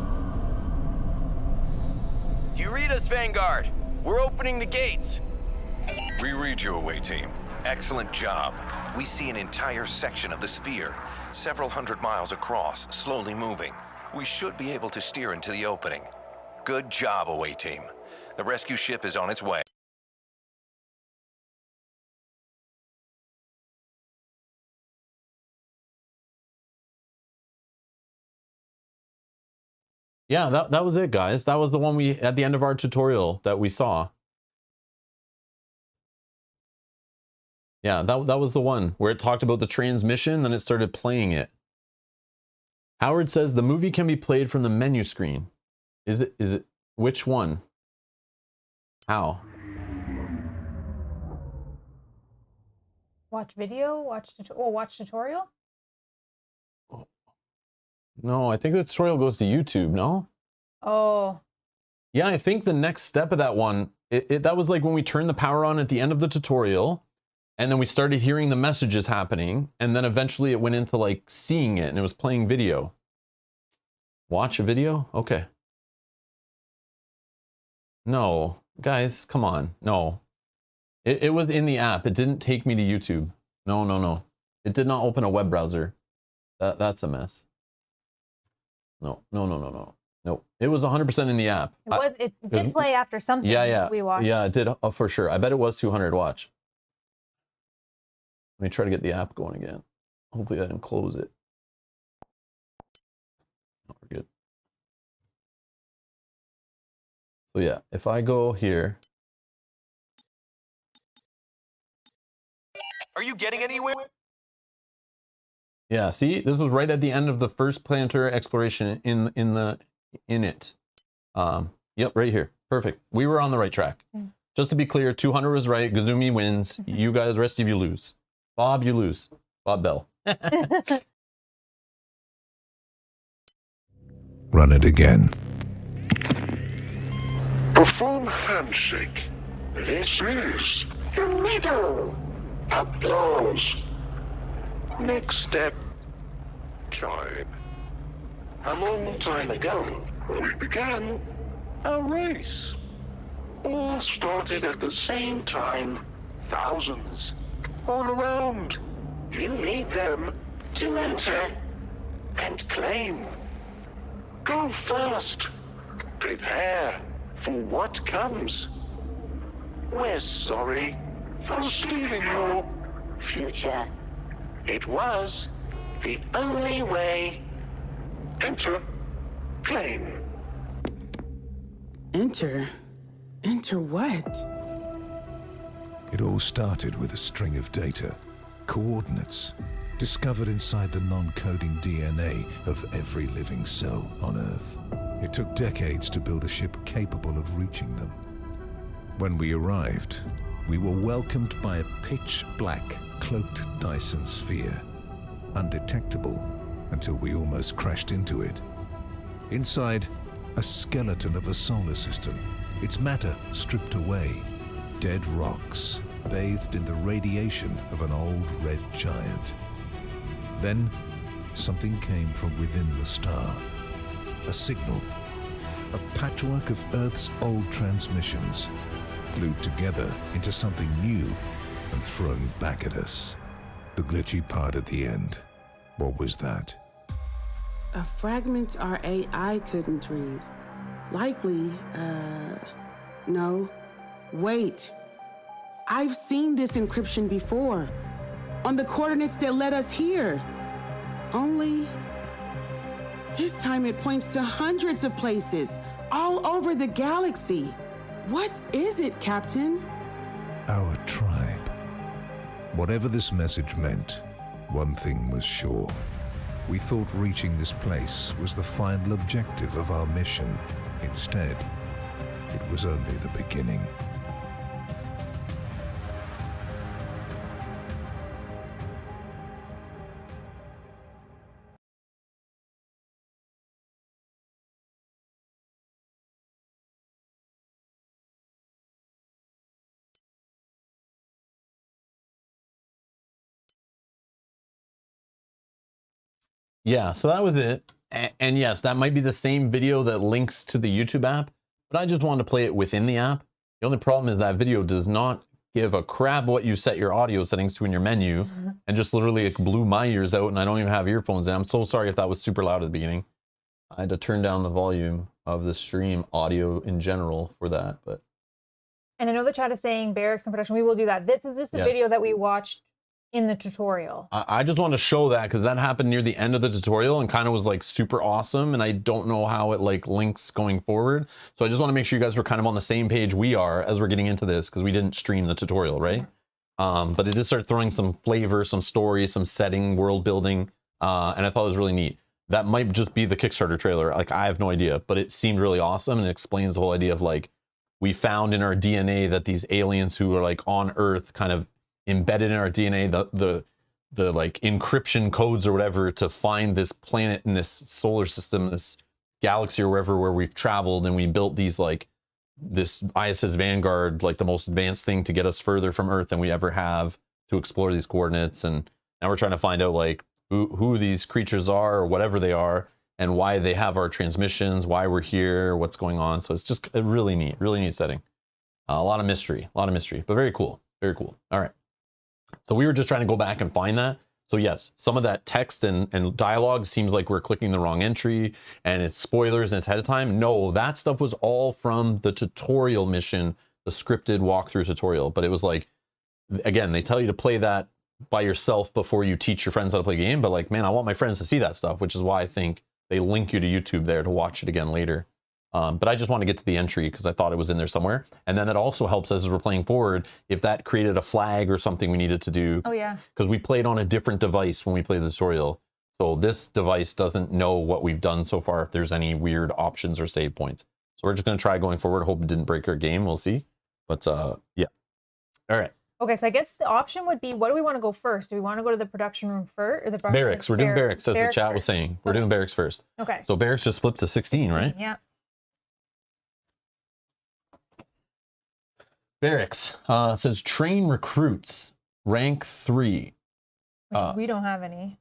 Do you read us, Vanguard? We're opening the gates. We read you away, team. Excellent job. we see an entire section of the sphere, several hundred miles across, slowly moving. We should be able to steer into the opening. Good job, away team. The rescue ship is on its way. Yeah, that was it, guys. That was the one we at the end of our tutorial that we saw. Yeah, that was the one where it talked about the transmission, then it started playing it. Howard says the movie can be played from the menu screen. Is it which one? How? Watch video, watch tutorial. No, I think the tutorial goes to YouTube, no? Oh. Yeah, I think the next step of that one, that was like when we turned the power on at the end of the tutorial, and then we started hearing the messages happening, and then eventually it went into like seeing it, and it was playing video. Watch a video? Okay. No, guys, come on. No. It was in the app. It didn't take me to YouTube. No. It did not open a web browser. That's a mess. No. It was 100% in the app. It did play after something we watched. Yeah, it did for sure. I bet it was 200. Watch. Let me try to get the app going again. Hopefully I didn't close it. Oh, we're good. So yeah, if I go here. Are you getting anywhere? Yeah, see, this was right at the end of the first planetary exploration in it. Yep, right here. Perfect. We were on the right track. Just to be clear, 200 was right. Gazumi wins. You guys, the rest of you lose. Bob, you lose. Bob Bell. Run it again. Perform handshake. This is the middle. Applause. Next step. Chime. A long time ago, we began a race. All started at the same time. Thousands. All around. You need them to enter and claim. Go first. Prepare for what comes. We're sorry for stealing your future. It was the only way. Enter. Claim. Enter? Enter what? It all started with a string of data, coordinates, discovered inside the non-coding DNA of every living cell on Earth. It took decades to build a ship capable of reaching them. When we arrived, we were welcomed by a pitch-black, cloaked Dyson sphere, undetectable until we almost crashed into it. Inside, a skeleton of a solar system, its matter stripped away, dead rocks bathed in the radiation of an old red giant. Then, something came from within the star. A signal, a patchwork of Earth's old transmissions, glued together into something new and thrown back at us. The glitchy part at the end, what was that? A fragment our AI couldn't read. Likely, no. Wait. I've seen this encryption before. On the coordinates that led us here. Only, this time it points to hundreds of places, all over the galaxy. What is it, Captain? Our tribe. Whatever this message meant, one thing was sure. We thought reaching this place was the final objective of our mission. Instead, it was only the beginning. Yeah, so that was it. And yes, that might be the same video that links to the YouTube app, but I just wanted to play it within the app. The only problem is that video does not give a crap what you set your audio settings to in your menu, and just literally it blew my ears out, and I don't even have earphones in. I'm so sorry if that was super loud at the beginning. I had to turn down the volume of the stream audio in general for that, but. And I know the chat is saying barracks and production. We will do that. This is just a video that we watched in the tutorial. I just want to show that because that happened near the end of the tutorial and kind of was like super awesome, and I don't know how it like links going forward. So I just want to make sure you guys were kind of on the same page we are as we're getting into this, because we didn't stream the tutorial, right? But it did start throwing some flavor, some story, some setting, world building, and I thought it was really neat. That might just be the Kickstarter trailer. Like, I have no idea, but it seemed really awesome, and it explains the whole idea of like, we found in our DNA that these aliens who are like on Earth kind of embedded in our DNA the like encryption codes or whatever to find this planet in this solar system, this galaxy or wherever where we've traveled, and we built these like this ISS Vanguard, like the most advanced thing to get us further from Earth than we ever have to explore these coordinates. And now we're trying to find out like who these creatures are or whatever they are, and why they have our transmissions, why we're here, what's going on. So it's just a really neat setting. A lot of mystery, but very cool, very cool. All right. So we were just trying to go back and find that. So yes, some of that text and dialogue seems like we're clicking the wrong entry and it's spoilers and it's ahead of time. No, that stuff was all from the tutorial mission, the scripted walkthrough tutorial. But it was like, again, they tell you to play that by yourself before you teach your friends how to play a game. But like, man, I want my friends to see that stuff, which is why I think they link you to YouTube there to watch it again later. But I just want to get to the entry because I thought it was in there somewhere. And then that also helps us as we're playing forward, if that created a flag or something we needed to do. Oh, yeah. Because we played on a different device when we played the tutorial. So this device doesn't know what we've done so far, if there's any weird options or save points. So we're just going to try going forward. Hope it didn't break our game. We'll see. But yeah. All right. Okay, so I guess the option would be, what do we want to go first? Do we want to go to the production room first, or the barracks? We're doing barracks, as the chat was saying. We're doing barracks first. Okay. So barracks just flipped to 16, right? Yeah. Barracks. It says train recruits, rank 3. We don't have any.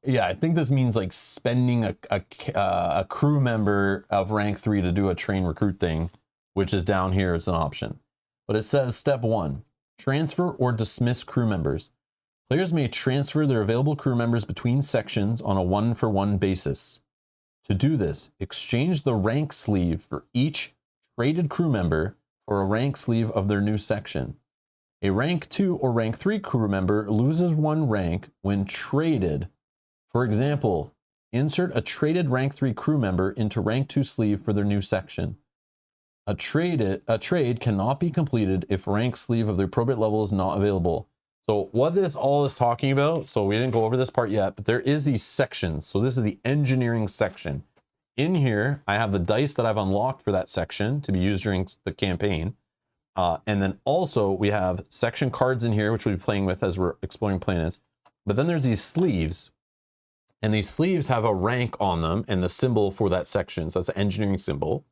Yeah, I think this means like spending a crew member of rank 3 to do a train recruit thing, which is down here as an option. But it says step 1, transfer or dismiss crew members. Players may transfer their available crew members between sections on a 1-for-1 basis. To do this, exchange the rank sleeve for each traded crew member for a rank sleeve of their new section. A rank 2 or rank 3 crew member loses 1 rank when traded. For example, insert a traded rank 3 crew member into rank 2 sleeve for their new section. A trade cannot be completed if rank sleeve of the appropriate level is not available. So what this all is talking about, so we didn't go over this part yet, but there is these sections. So this is the engineering section. In here, I have the dice that I've unlocked for that section to be used during the campaign. And then also we have section cards in here, which we'll be playing with as we're exploring planets. But then there's these sleeves, and these sleeves have a rank on them and the symbol for that section. So that's an engineering symbol.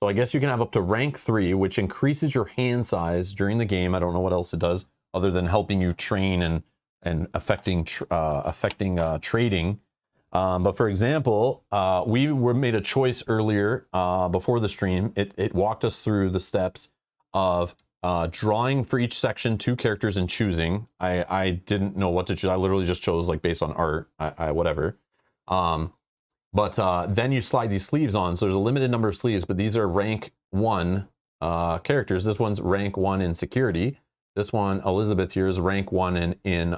So I guess you can have up to rank 3, which increases your hand size during the game. I don't know what else it does other than helping you train and affecting trading. But for example, we were made a choice earlier before the stream. It walked us through the steps of drawing for each section 2 characters and choosing. I didn't know what to choose. I literally just chose like based on art, whatever. But then you slide these sleeves on. So there's a limited number of sleeves, but these are rank 1 characters. This one's rank 1 in security. This one, Elizabeth here, is rank 1 in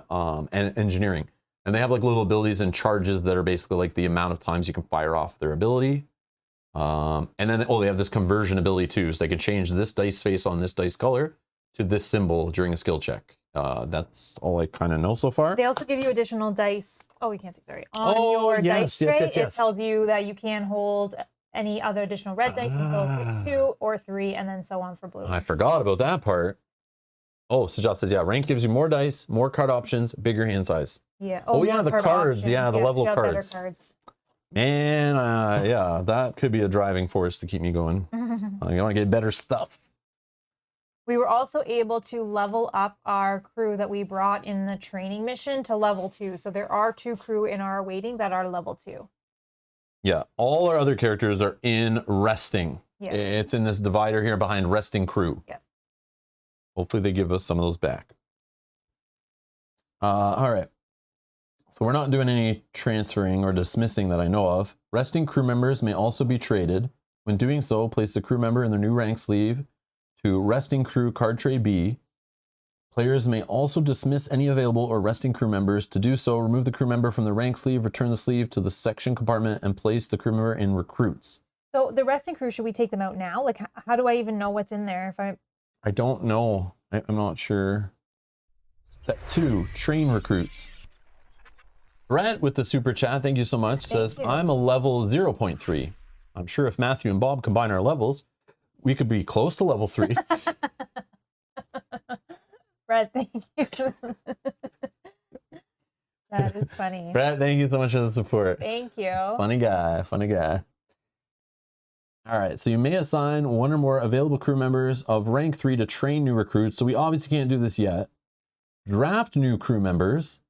engineering. And they have like little abilities and charges that are basically like the amount of times you can fire off their ability. And then, they have this conversion ability too. So they can change this dice face on this dice color to this symbol during a skill check. That's all I kind of know so far. They also give you additional dice. Oh, we can't see, sorry. On your dice tray, it tells you that you can hold any other additional red dice until 2 or 3, and then so on for blue. I forgot about that part. Oh, Sajat says, yeah, rank gives you more dice, more card options, bigger hand size. Yeah. Oh yeah, the cards. Options. Yeah, the level of cards. Man, yeah, that could be a driving force to keep me going. I want to get better stuff. We were also able to level up our crew that we brought in the training mission to level 2. So there are 2 crew in our waiting that are level 2. Yeah, all our other characters are in resting. Yeah. It's in this divider here behind resting crew. Yeah. Hopefully they give us some of those back. All right. So we're not doing any transferring or dismissing that I know of. Resting crew members may also be traded. When doing so, place the crew member in their new rank sleeve to resting crew card tray B. Players may also dismiss any available or resting crew members. To do so, remove the crew member from the rank sleeve, return the sleeve to the section compartment, and place the crew member in recruits. So the resting crew, should we take them out now? Like, how do I even know what's in there? If I don't know. I'm not sure. Step 2, train recruits. Brett with the super chat, thank you so much, says, I'm a level 0.3. I'm sure if Matthew and Bob combine our levels, we could be close to level 3. Brett, thank you. That is funny. Brett, thank you so much for the support. Thank you. Funny guy, funny guy. All right, so you may assign one or more available crew members of rank 3 to train new recruits. So we obviously can't do this yet. Draft new crew members.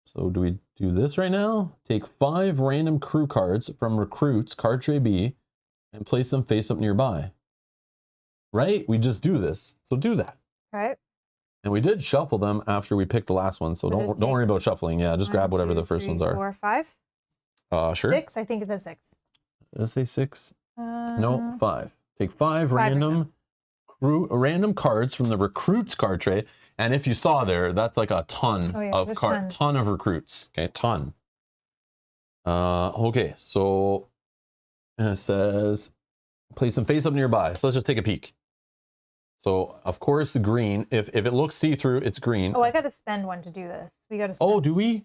So do we do this right now? Take 5 random crew cards from recruits, card tray B, and place them face up nearby. Right? We just do this. So do that. Okay. And we did shuffle them after we picked the last one. So don't worry about shuffling. Yeah, just grab whatever the first ones are. 4, 5. Sure. 6. I think it says 6. Did I say 6? No, 5. Take 5 random cards from the recruits card tray. And if you saw there, that's like a ton of cards, ton of recruits. Okay, ton. Okay, so it says place them face up nearby. So let's just take a peek. So of course, green. If it looks see-through, it's green. Oh, I got to spend one to do this. We got to. Oh, do we?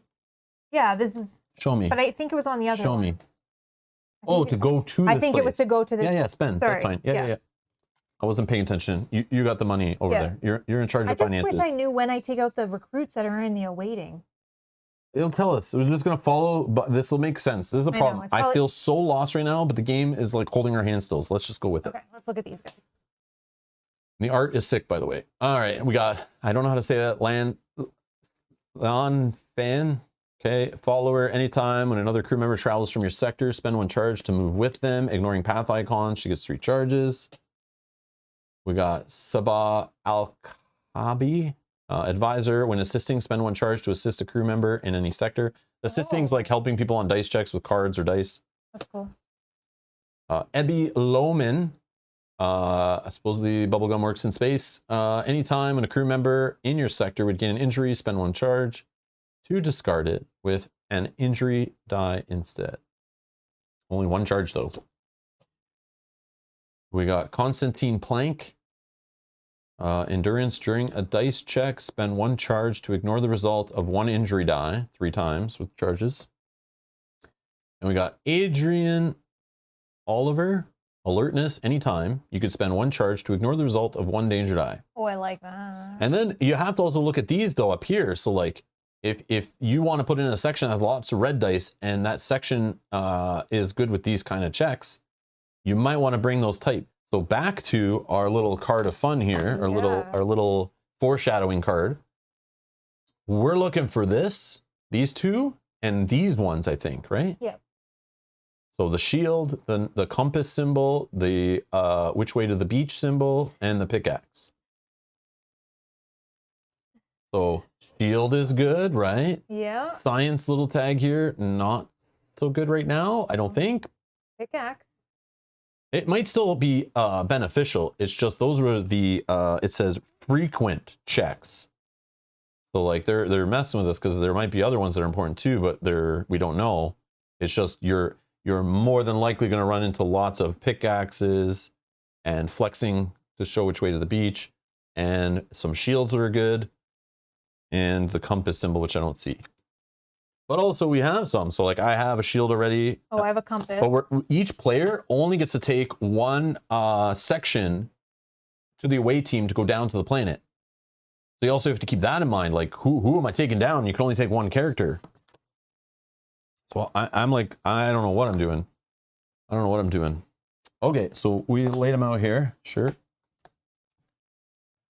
Yeah, this is. Show me. But I think it was on the other. Show me. Oh, to go to this I think place. it was to go to this. Yeah, spend. Sorry. That's fine. Yeah. I wasn't paying attention. You got the money over there. You're in charge of finances. I just wish I knew when I take out the recruits that are in the awaiting. It'll tell us. We're just gonna follow, but this will make sense. This is the problem. I feel so lost right now, but the game is like holding our hands still. So let's just go with it. Okay, let's look at these guys. The art is sick, by the way. All right, we got. I don't know how to say that. Lan fan. Okay, follower. Anytime when another crew member travels from your sector, spend 1 charge to move with them. Ignoring path icon, she gets 3 charges. We got Sabah Al-Kabi, advisor. When assisting, spend 1 charge to assist a crew member in any sector. Assisting's like helping people on dice checks with cards or dice. That's cool. Ebby Lohman. I suppose the bubblegum works in space. Anytime when a crew member in your sector would gain an injury, spend 1 charge to discard it with an injury die instead. Only 1 charge though. We got Constantine Plank. Endurance during a dice check, spend 1 charge to ignore the result of 1 injury die 3 times with charges. And we got Adrian Oliver. Alertness anytime. You could spend 1 charge to ignore the result of 1 danger die. Oh, I like that. And then you have to also look at these though up here. So like if you want to put in a section that has lots of red dice and that section is good with these kind of checks, you might want to bring those type. So back to our little card of fun here, our little foreshadowing card. We're looking for these 2, and these ones, I think, right? Yeah. So the shield, the compass symbol, the which way to the beach symbol, and the pickaxe. So shield is good, right? Yeah. Science little tag here, not so good right now, I don't think. Pickaxe. It might still be beneficial. It's just those were the it says frequent checks. So like they're messing with us because there might be other ones that are important too, but we don't know. It's just you're more than likely going to run into lots of pickaxes and flexing to show which way to the beach, and some shields that are good, and the compass symbol, which I don't see. But also we have some. So like I have a shield already. Oh, I have a compass. But each player only gets to take 1 section to the away team to go down to the planet. So you also have to keep that in mind. Like who am I taking down? You can only take 1 character. So I'm like, I don't know what I'm doing. Okay, so we laid them out here. Sure.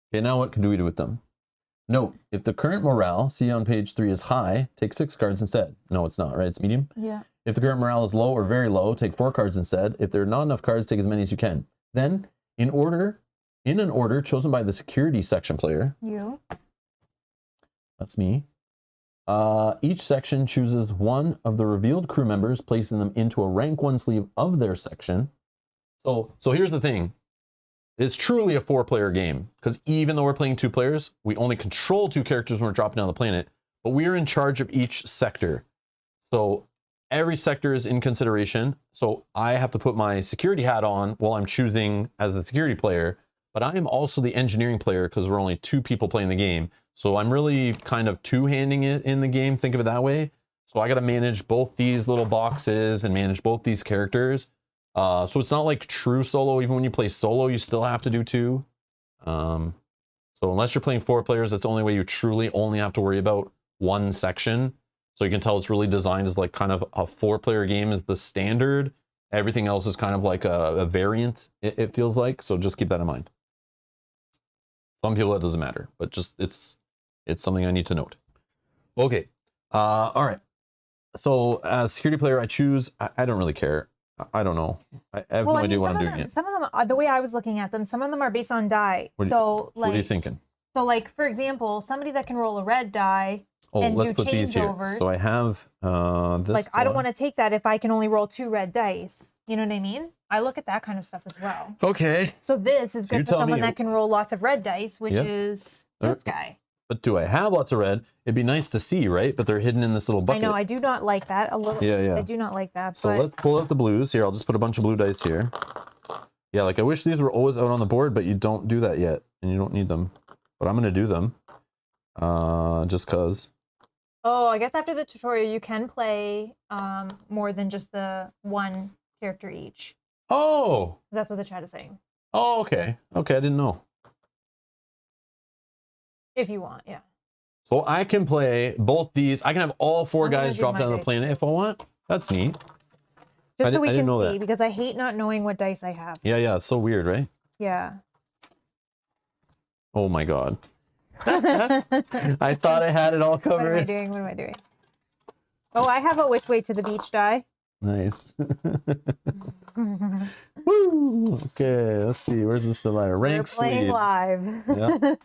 Okay, now what do we do with them? Note, if the current morale, see on page 3, is high, take 6 cards instead. No, it's not, right? It's medium? Yeah. If the current morale is low or very low, take 4 cards instead. If there are not enough cards, take as many as you can. Then, in order in an order chosen by the security section player. You. That's me. Each section chooses one of the revealed crew members, placing them into a rank 1 sleeve of their section. So here's the thing. It's truly a 4-player game, because even though we're playing 2 players, we only control 2 characters when we're dropping down the planet, but we are in charge of each sector. So every sector is in consideration. So I have to put my security hat on while I'm choosing as a security player, but I am also the engineering player because we're only 2 people playing the game. So I'm really kind of two-handing it in the game, think of it that way. So I got to manage both these little boxes and manage both these characters. So it's not like true solo. Even when you play solo, you still have to do 2. So unless you're playing 4 players, that's the only way you truly only have to worry about 1 section. So you can tell it's really designed as like kind of a 4-player game is the standard. Everything else is kind of like a variant, it feels like. So just keep that in mind. Some people that doesn't matter, but just it's something I need to note. Okay. All right. So as security player, I choose, I don't really care. I don't know. I have no idea what I'm doing yet. Some of them, the way I was looking at them, some of them are based on die. What are you thinking? So like, for example, somebody that can roll a red die and let's do put these here. changeovers. So I have this. Like, I don't want to take that if I can only roll 2 red dice. You know what I mean? I look at that kind of stuff as well. Okay. So this is good for someone that can roll lots of red dice, which is this guy. But do I have lots of red? It'd be nice to see, right? But they're hidden in this little bucket. I know, I do not like that a little. Yeah. I do not like that. So let's pull out the blues here. I'll just put a bunch of blue dice here. Yeah, like I wish these were always out on the board, but you don't do that yet, and you don't need them. But I'm gonna do them, just cause. Oh, I guess after the tutorial, you can play more than just the 1 character each. Oh. That's what the chat is saying. Oh, okay. Okay, I didn't know. If you want, yeah. So I can play both these. I can have all 4 guys drop down the planet if I want. That's neat. Just so we can see, because I hate not knowing what dice I have. Yeah, it's so weird, right? Yeah. Oh my god. I thought I had it all covered. What am I doing? Oh, I have a which way to the beach die. Nice. Woo! Okay, let's see. Where's this divider? Rank We're playing live. Yeah.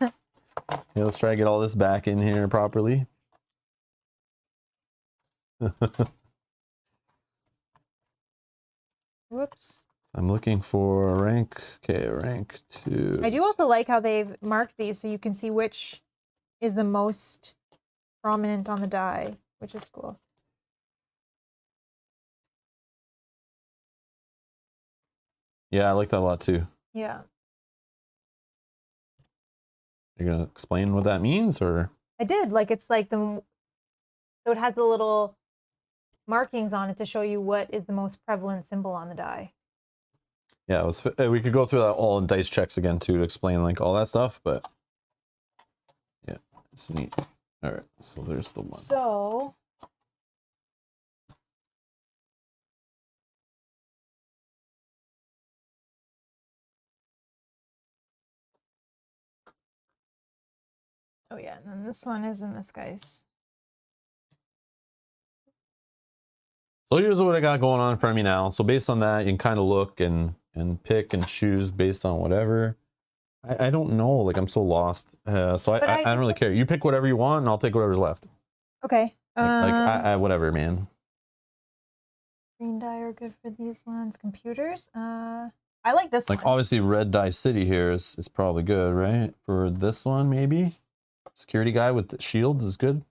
Okay, let's try to get all this back in here properly. Whoops. I'm looking for rank. Okay, rank 2. I do also like how they've marked these so you can see which is the most prominent on the die, which is cool. Yeah, I like that a lot too. Yeah. You're gonna explain what that means, or? I did. Like, it's like so it has the little markings on it to show you what is the most prevalent symbol on the die. Yeah, we could go through that all in dice checks again too to explain like all that stuff, but yeah, it's neat. All right, so there's the one. So oh yeah, and then this one is in this guy's. So here's what I got going on in front of me now. So based on that, you can kind of look and pick and choose based on whatever. I don't know, like I'm so lost. So I don't really care. You pick whatever you want and I'll take whatever's left. Okay. Like whatever, man. Green die are good for these ones. Computers. I like this one. Like obviously Red Die City here is probably good, right? For this one, maybe? Security guy with the shields is good?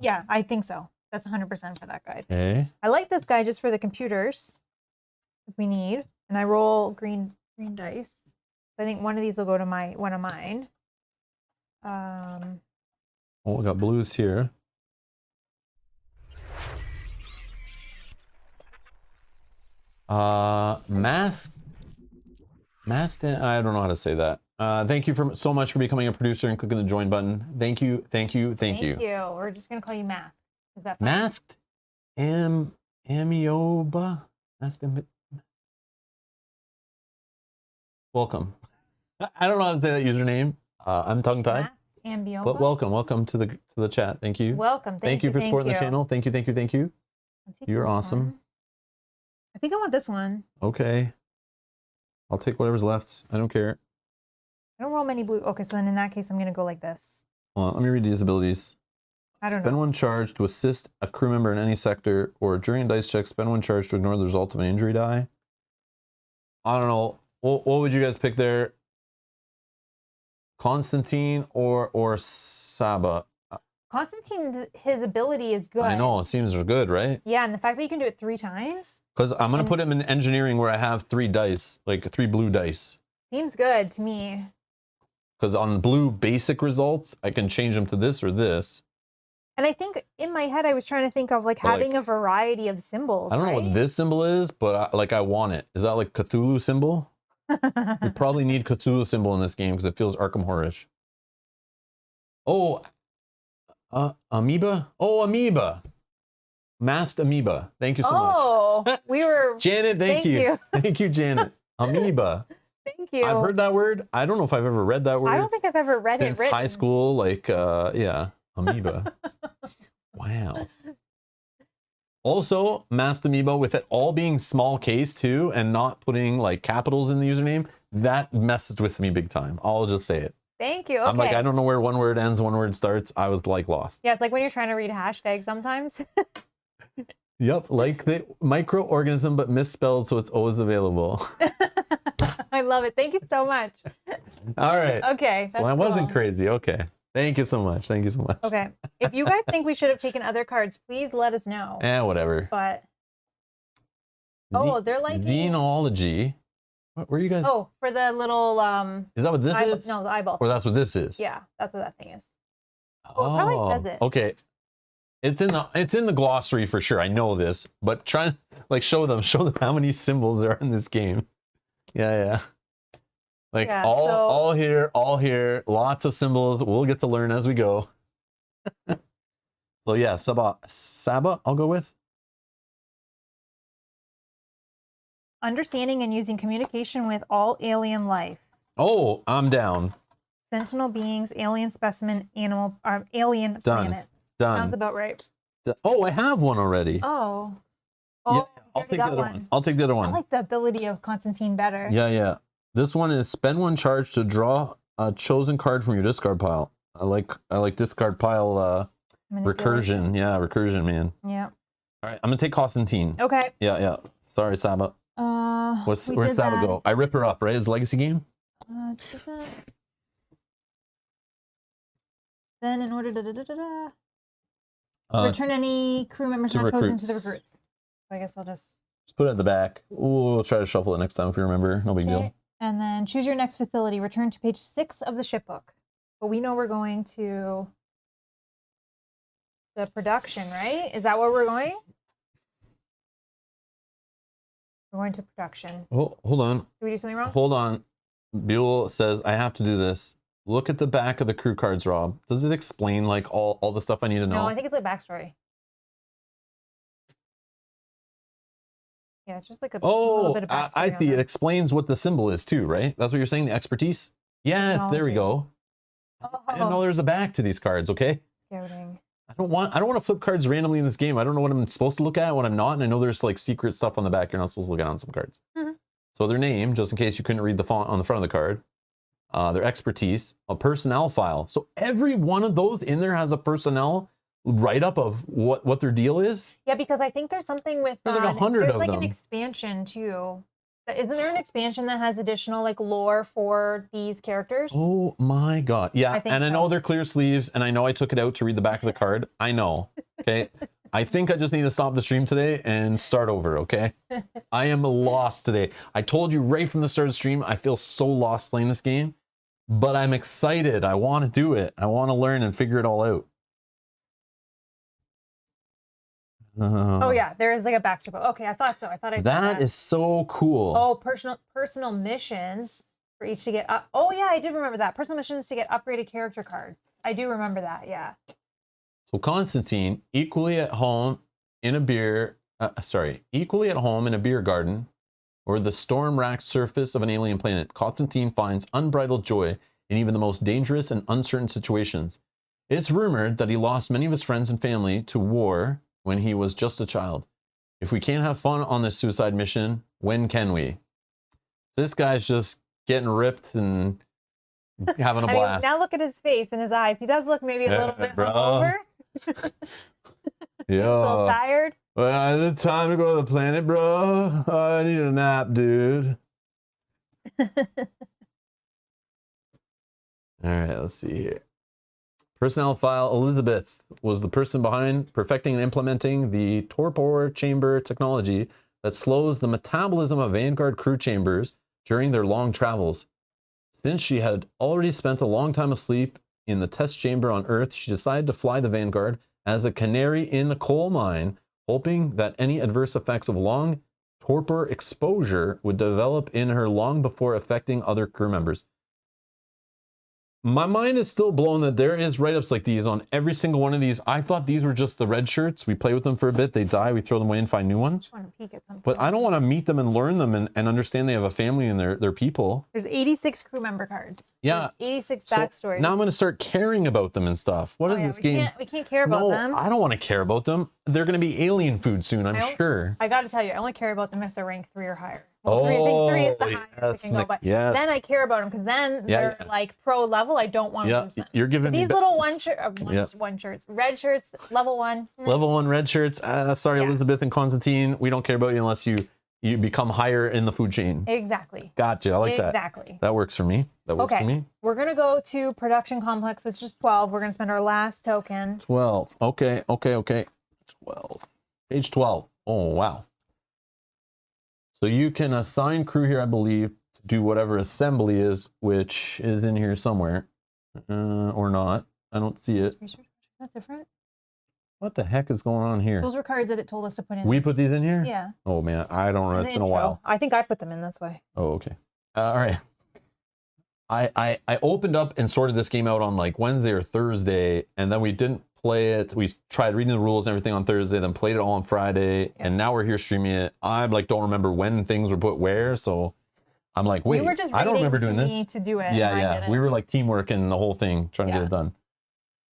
Yeah, I think so. That's 100% for that guy. Okay. I like this guy just for the computers, if we need. And I roll green dice. I think one of these will go to one of mine. Oh, we got blues here. Masked. I don't know how to say that. Thank you so much for becoming a producer and clicking the join button. Thank you. Thank you. We're just gonna call you Mask. Is that fine? Masked? Amioba? Welcome. I don't know how to say that username. I'm tongue-tied. Ambioba. But welcome to the chat. Thank you. Welcome. Thank you for supporting the channel. Thank you. You're awesome. I think I want this one. Okay. I'll take whatever's left. I don't care. I don't roll many blue. Okay, so then in that case, I'm gonna go like this. Hold on, let me read these abilities. I don't Spend know. 1 charge to assist a crew member in any sector, or during a dice check, spend 1 charge to ignore the result of an injury die. I don't know. What would you guys pick there? Constantine or Saba? Constantine, his ability is good. I know, it seems good, right? Yeah, and the fact that you can do it 3 times Because I'm going to put him in engineering where I have 3 dice, like 3 blue dice. seems good to me. Because on blue basic results, I can change them to this or this. And I think in my head, I was trying to think of like But, having a variety of symbols. I don't know what this symbol is, but I want it. Is that like Cthulhu symbol? We probably need Cthulhu symbol in this game because it feels Arkham Horror-ish. Oh, amoeba? Oh, amoeba. Masked amoeba. Thank you so much. Oh, we were. Janet, thank you. Thank you, Janet. Amoeba. Thank you. I've heard that word. I don't know if I've ever read that word. I don't think I've ever read since it written. high school. Like, yeah, amoeba. Wow. Also, masked amoeba with it all being small case too, and not putting like capitals in the username. That messed with me big time. I'll just say it. Thank you. Okay. I'm like, I don't know where one word ends, one word starts. I was like lost. Yeah, it's like when you're trying to read hashtags sometimes. Yep, like the microorganism, but misspelled, so it's always available. I love it. Thank you so much. All right. Okay. So I wasn't crazy. Okay. Thank you so much. Thank you so much. Okay. If you guys think we should have taken other cards, please let us know. Whatever. But they're like Xenology. What were you guys? Oh, for the little Is that what this is? No, the eyeball. Or that's what this is? Yeah, that's what that thing is. Well, it probably says it. Okay. It's in the glossary for sure. I know this, but try and like show them how many symbols there are in this game. Yeah. Like Yeah, all here, lots of symbols. We'll get to learn as we go. So yeah, Saba, I'll go with. Understanding and using communication with all alien life. Oh, I'm down. Sentinel beings, alien specimen, animal, or alien planet. Done. Sounds about right. Oh, I have one already. Oh. Yeah, I'll take the other one. I'll take the other one. I like the ability of Constantine better. Yeah. This one is spend 1 charge to draw a chosen card from your discard pile. I like discard pile recursion. Yeah, recursion, man. Yeah. All right, I'm gonna take Constantine. Okay. Yeah. Sorry, Saba. Where's Saba go? I rip her up, right? It's a legacy game. Then in order return any crew members to not chosen to the recruits. recruits. So I guess I'll just put it at the back. Ooh, we'll try to shuffle it next time if you remember. No big deal. And then choose your next facility. Return to page 6 of the shipbook. But we know we're going to the production, right? Is that where we're going? We're going to production. Oh, hold on. Did we do something wrong? Hold on. Buell says I have to do this. Look at the back of the crew cards, Rob. Does it explain like all the stuff I need to know? No, I think it's like backstory. Yeah, it's just like a little bit of backstory. I see. It explains what the symbol is too, right? That's what you're saying, the expertise? Yeah, there we go. I didn't know there's a back to these cards, okay? Scouting. I don't want to flip cards randomly in this game. I don't know what I'm supposed to look at, what I'm not, and I know there's like secret stuff on the back you're not supposed to look at on some cards. So their name, just in case you couldn't read the font on the front of the card. Their expertise, a personnel file. So every one of those in there has a personnel write-up of what their deal is. Yeah, because I think there's something with There's like 100 there's of like them. an expansion too. Isn't there an expansion that has additional like lore for these characters? Oh my god. Yeah, I know they're clear sleeves, and I know I took it out to read the back of the card. I know. Okay. I think I just need to stop the stream today and start over, okay? I am lost today. I told you right from the start of the stream, I feel so lost playing this game, but I'm excited. I want to do it. I want to learn and figure it all out. Oh yeah, there is like a backstory. Okay, I thought so. I saw that is so cool. Oh, personal missions for each to get up. Oh yeah, I did remember that. Personal missions to get upgraded character cards. I do remember that. Yeah. So Constantine, equally at home in a beer garden, or the storm-racked surface of an alien planet, Constantine finds unbridled joy in even the most dangerous and uncertain situations. It's rumored that he lost many of his friends and family to war when he was just a child. If we can't have fun on this suicide mission, when can we? This guy's just getting ripped and having a I mean, blast. now look at his face and his eyes. He does look maybe a little bit bro. hungover. Yeah. A little tired. Well, it's time to go to the planet, bro. I need a nap, dude. All right, let's see here. Personnel file. Elizabeth was the person behind perfecting and implementing the torpor chamber technology that slows the metabolism of Vanguard crew chambers during their long travels. Since she had already spent a long time asleep in the test chamber on Earth, she decided to fly the Vanguard as a canary in a coal mine, hoping that any adverse effects of long torpor exposure would develop in her long before affecting other crew members. My mind is still blown that there is write-ups like these on every single one of these. I thought these were just the red shirts. We play with them for a bit, they die, we throw them away and find new ones. I want to peek at something. But I don't want to meet them and learn them and understand they have a family and they're people. There's 86 crew member cards. Yeah. There's 86 So backstories. now I'm going to start caring about them and stuff. What is this game? We can't care about them. I don't want to care about them. They're going to be alien food soon, I'm sure. I got to tell you, I only care about them if they're ranked 3 or higher. Well, I think 3 is the highest they can go by. Yes. Then I care about them because then they're like pro level. I don't want to lose them. You're giving These me little one shirts, red shirts, level 1. level 1 red shirts. Sorry, Elizabeth and Constantine. We don't care about you unless you become higher in the food chain. Exactly. Gotcha. I like that. Exactly. That works for me. That works for me. We're going to go to production complex, which is 12. We're going to spend our last token. 12. Okay. 12. Page 12. Oh, wow. So you can assign crew here, I believe, to do whatever assembly is, which is in here somewhere. Or not. I don't see it. Is that different? What the heck is going on here? Those were cards that it told us to put in. We put these in here? Yeah. Oh, man. I don't know. It's been a while. I think I put them in this way. Oh, okay. All right. I opened up and sorted this game out on like Wednesday or Thursday, and then we didn't play it. We tried reading the rules and everything on Thursday, then played it all on Friday, and now we're here streaming it. I like don't remember when things were put where, so I'm like, wait, I don't remember doing this. To do it. Yeah. We were like teamwork and the whole thing, trying to get it done.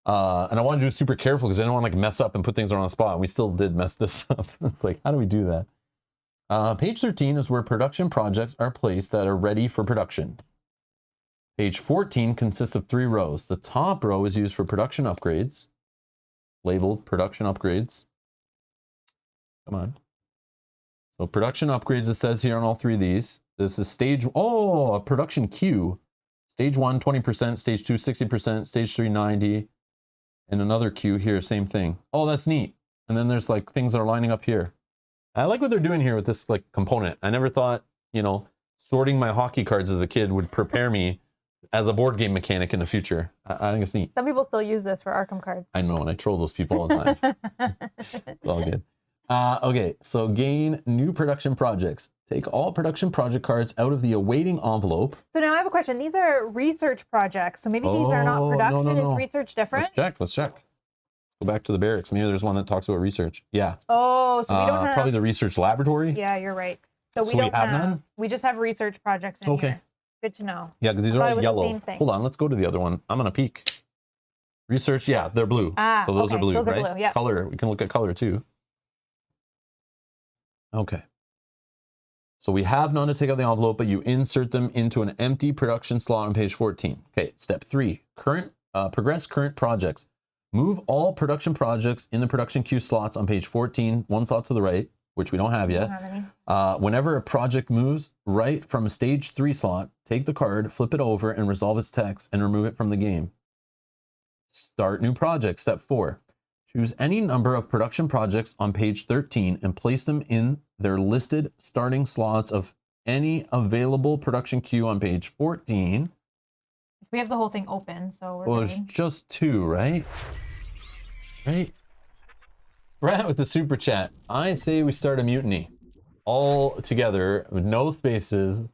And I want to do it super careful because I don't want to like mess up and put things on the spot. And we still did mess this up. It's like, how do we do that? Page 13 is where production projects are placed that are ready for production. Page 14 consists of 3 rows. The top row is used for production upgrades, labeled production upgrades. Come on. So production upgrades, it says here on all 3 of these. This is a production queue. Stage 1, 20%, stage 2, 60%, stage 3, 90. And another queue here, same thing. Oh, that's neat. And then there's like things that are lining up here. I like what they're doing here with this like component. I never thought, sorting my hockey cards as a kid would prepare me as a board game mechanic in the future. I think it's neat. Some people still use this for Arkham cards. I know, and I troll those people all the time. It's all good. Okay, so gain new production projects. Take all production project cards out of the awaiting envelope. So now I have a question. These are research projects, so maybe these are not production. No. Is research different? Let's check. Go back to the barracks. Maybe there's one that talks about research. Yeah. Oh, so we don't have... Probably the research laboratory. Yeah, you're right. So we we don't have none? We just have research projects in here. Good to know. Yeah, because these are all yellow. Hold on, let's go to the other one. I'm going to peek. Research, yeah, they're blue. So those are blue, those right? Are blue, yeah. Color, we can look at color too. Okay. So we have none to take out the envelope, but you insert them into an empty production slot on page 14. Okay, step 3, progress current projects. Move all production projects in the production queue slots on page 14, 1 slot to the right, which we don't have yet. Whenever a project moves right from a stage 3 slot, take the card, flip it over, and resolve its text, and remove it from the game. Start new project. Step 4. Choose any number of production projects on page 13 and place them in their listed starting slots of any available production queue on page 14. We have the whole thing open, so we're Well, there's just 2, right? Right with the super chat. I say we start a mutiny. All together with no spaces.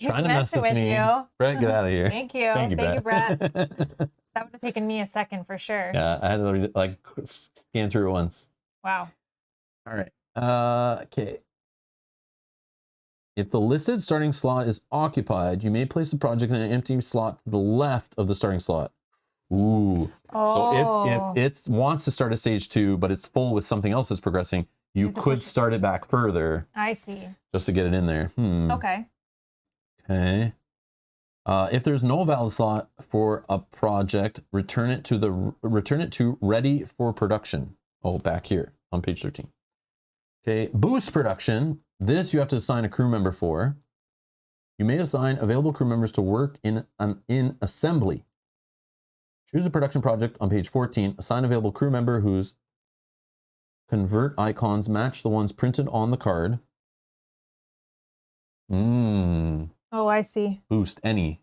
Trying to mess with me. Brett, get out of here. Thank you. Thank you, Brett. That would have taken me a second for sure. Yeah, I had to like scan through it once. Wow. All right. Okay. If the listed starting slot is occupied, you may place the project in an empty slot to the left of the starting slot. Ooh. So if it wants to start at stage 2, but it's full with something else that's progressing, you could start it back further. I see. Just to get it in there. Okay. Okay. If there's no valid slot for a project, return it to ready for production. Oh, back here on page 13. Okay, boost production. This you have to assign a crew member for. You may assign available crew members to work in assembly. Choose a production project on page 14. Assign available crew member whose convert icons match the ones printed on the card. Oh, I see. Boost any.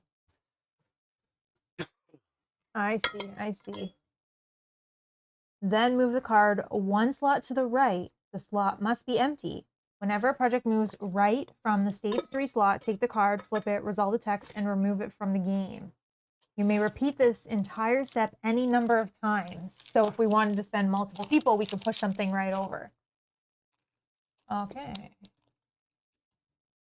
I see. I see. Then move the card one slot to the right. The slot must be empty. Whenever a project moves right from the stage 3 slot, take the card, flip it, resolve the text, and remove it from the game. You may repeat this entire step any number of times. So if we wanted to spend multiple people, we could push something right over. Okay.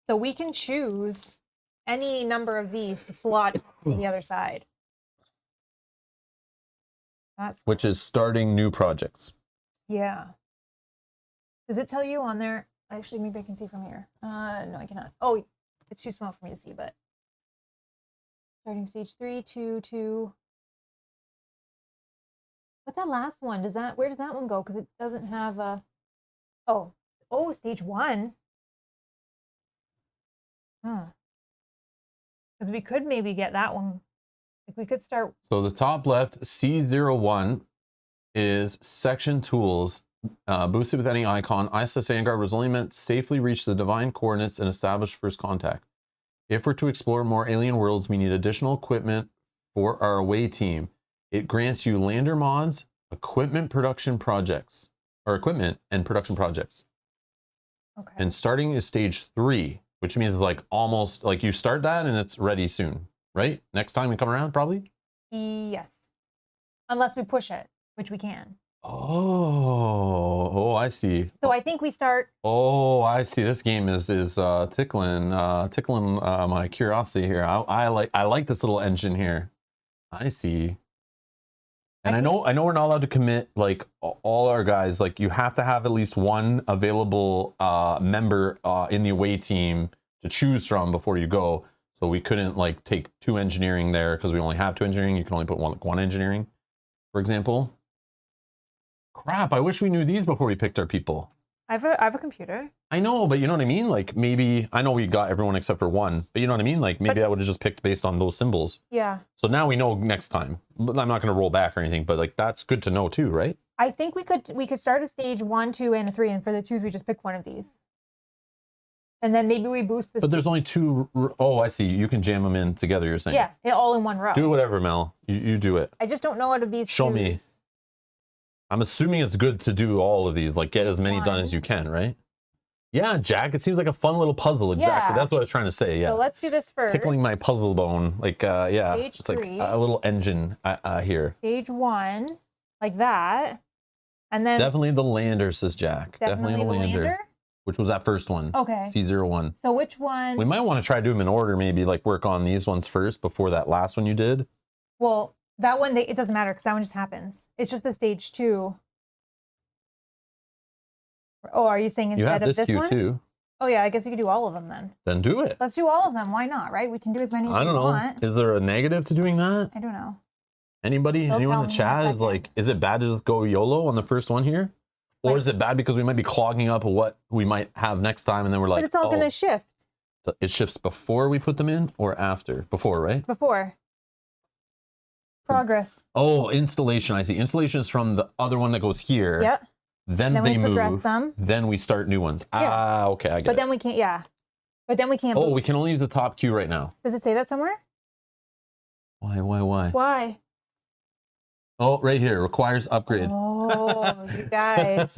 So we can choose any number of these to slot to the other side. That's cool. Which is starting new projects. Yeah. Does it tell you on there? Actually, maybe I can see from here. No, I cannot. Oh, it's too small for me to see, but starting stage 3, 2, 2. But that last one, where does that one go? Because it doesn't have a, oh, stage 1. Because we could maybe get that one. Like we could start. So the top left, C01 is section tools. Boosted with any icon. ISS Vanguard was only meant to safely reach the divine coordinates and establish first contact. If we're to explore more alien worlds, we need additional equipment for our away team. It grants you lander mods, equipment and production projects. Okay. And starting is stage 3, which means like almost like you start that and it's ready soon, right? Next time we come around, probably? Yes. Unless we push it, which we can. Oh, I see. So I think we start. Oh, I see. This game is tickling my curiosity here. I like this little engine here. I see. And I know we're not allowed to commit like all our guys. Like you have to have at least one available member in the away team to choose from before you go. So we couldn't like take 2 engineering there because we only have 2 engineering. You can only put one engineering, for example. Crap, I wish we knew these before we picked our people. I have a computer. I know, but you know what I mean? Like maybe, I know we got everyone except for one, but you know what I mean? Like maybe I would have just picked based on those symbols. Yeah. So now we know next time. But I'm not going to roll back or anything, but like that's good to know too, right? I think we could start a stage 1, 2, and a 3, and for the 2s we just pick one of these. And then maybe we boost this. But there's only 2. Oh, I see. You can jam them in together, you're saying. Yeah, all in one row. Do whatever, Mel. You do it. I just don't know out of these. Show me. I'm assuming it's good to do all of these, like get as many done as you can, right? Yeah, Jack, it seems like a fun little puzzle. Exactly. Yeah. That's what I was trying to say. Yeah. So let's do this first. Tickling my puzzle bone. Like, yeah. Stage it's 3. Like a little engine here. Stage 1, like that. And then. Definitely the lander, says Jack. Definitely the lander. Which was that first one. Okay. C01. So which one? We might want to try to do them in order, maybe like work on these ones first before that last one you did. Well, that one, it doesn't matter because that one just happens. It's just the stage 2. Oh, are you saying instead of this one? Too. Oh yeah, I guess you could do all of them then. Then do it. Let's do all of them. Why not, right? We can do as many as we want. I don't know. Is there a negative to doing that? I don't know. Anybody? Anyone in the chat is like, is it bad to just go YOLO on the first one here? Or is it bad because we might be clogging up what we might have next time and then we're like, but it's all going to shift. So it shifts before we put them in or after? Before, right? Before. Progress. Oh, installation. I see. Installation is from the other one that goes here. Yep. Then they move. Them. Then we start new ones. Yeah. Ah, okay, I get it. But then we can't, yeah. But then we can't. Oh, we can only use the top queue right now. Does it say that somewhere? Why? Why? Oh, right here. Requires upgrade. Oh, you guys.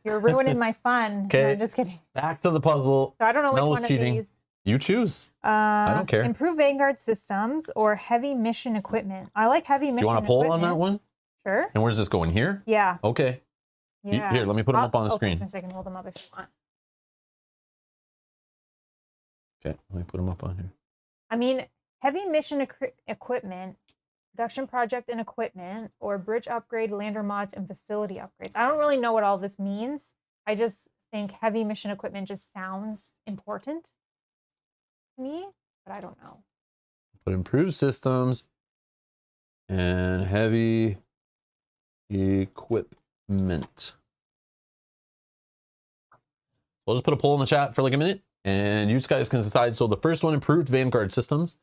You're ruining my fun. Okay. No, I'm just kidding. Back to the puzzle. So I don't know which one cheating. of these. You choose. I don't care. Improve Vanguard systems or heavy mission equipment. I like heavy mission equipment. Do you want to poll on that one? Sure. And where's this going? Here? Yeah. Okay. Yeah. Here, let me put them up on the screen. Since I can hold them up if you want. Okay, let me put them up on here. I mean, heavy mission equipment, production project and equipment, or bridge upgrade, lander mods, and facility upgrades. I don't really know what all this means. I just think heavy mission equipment just sounds important to me. but I don't know. But improved systems and heavy equipment. We'll just put a poll in the chat for like a minute, and you guys can decide. So the first one, improved Vanguard systems.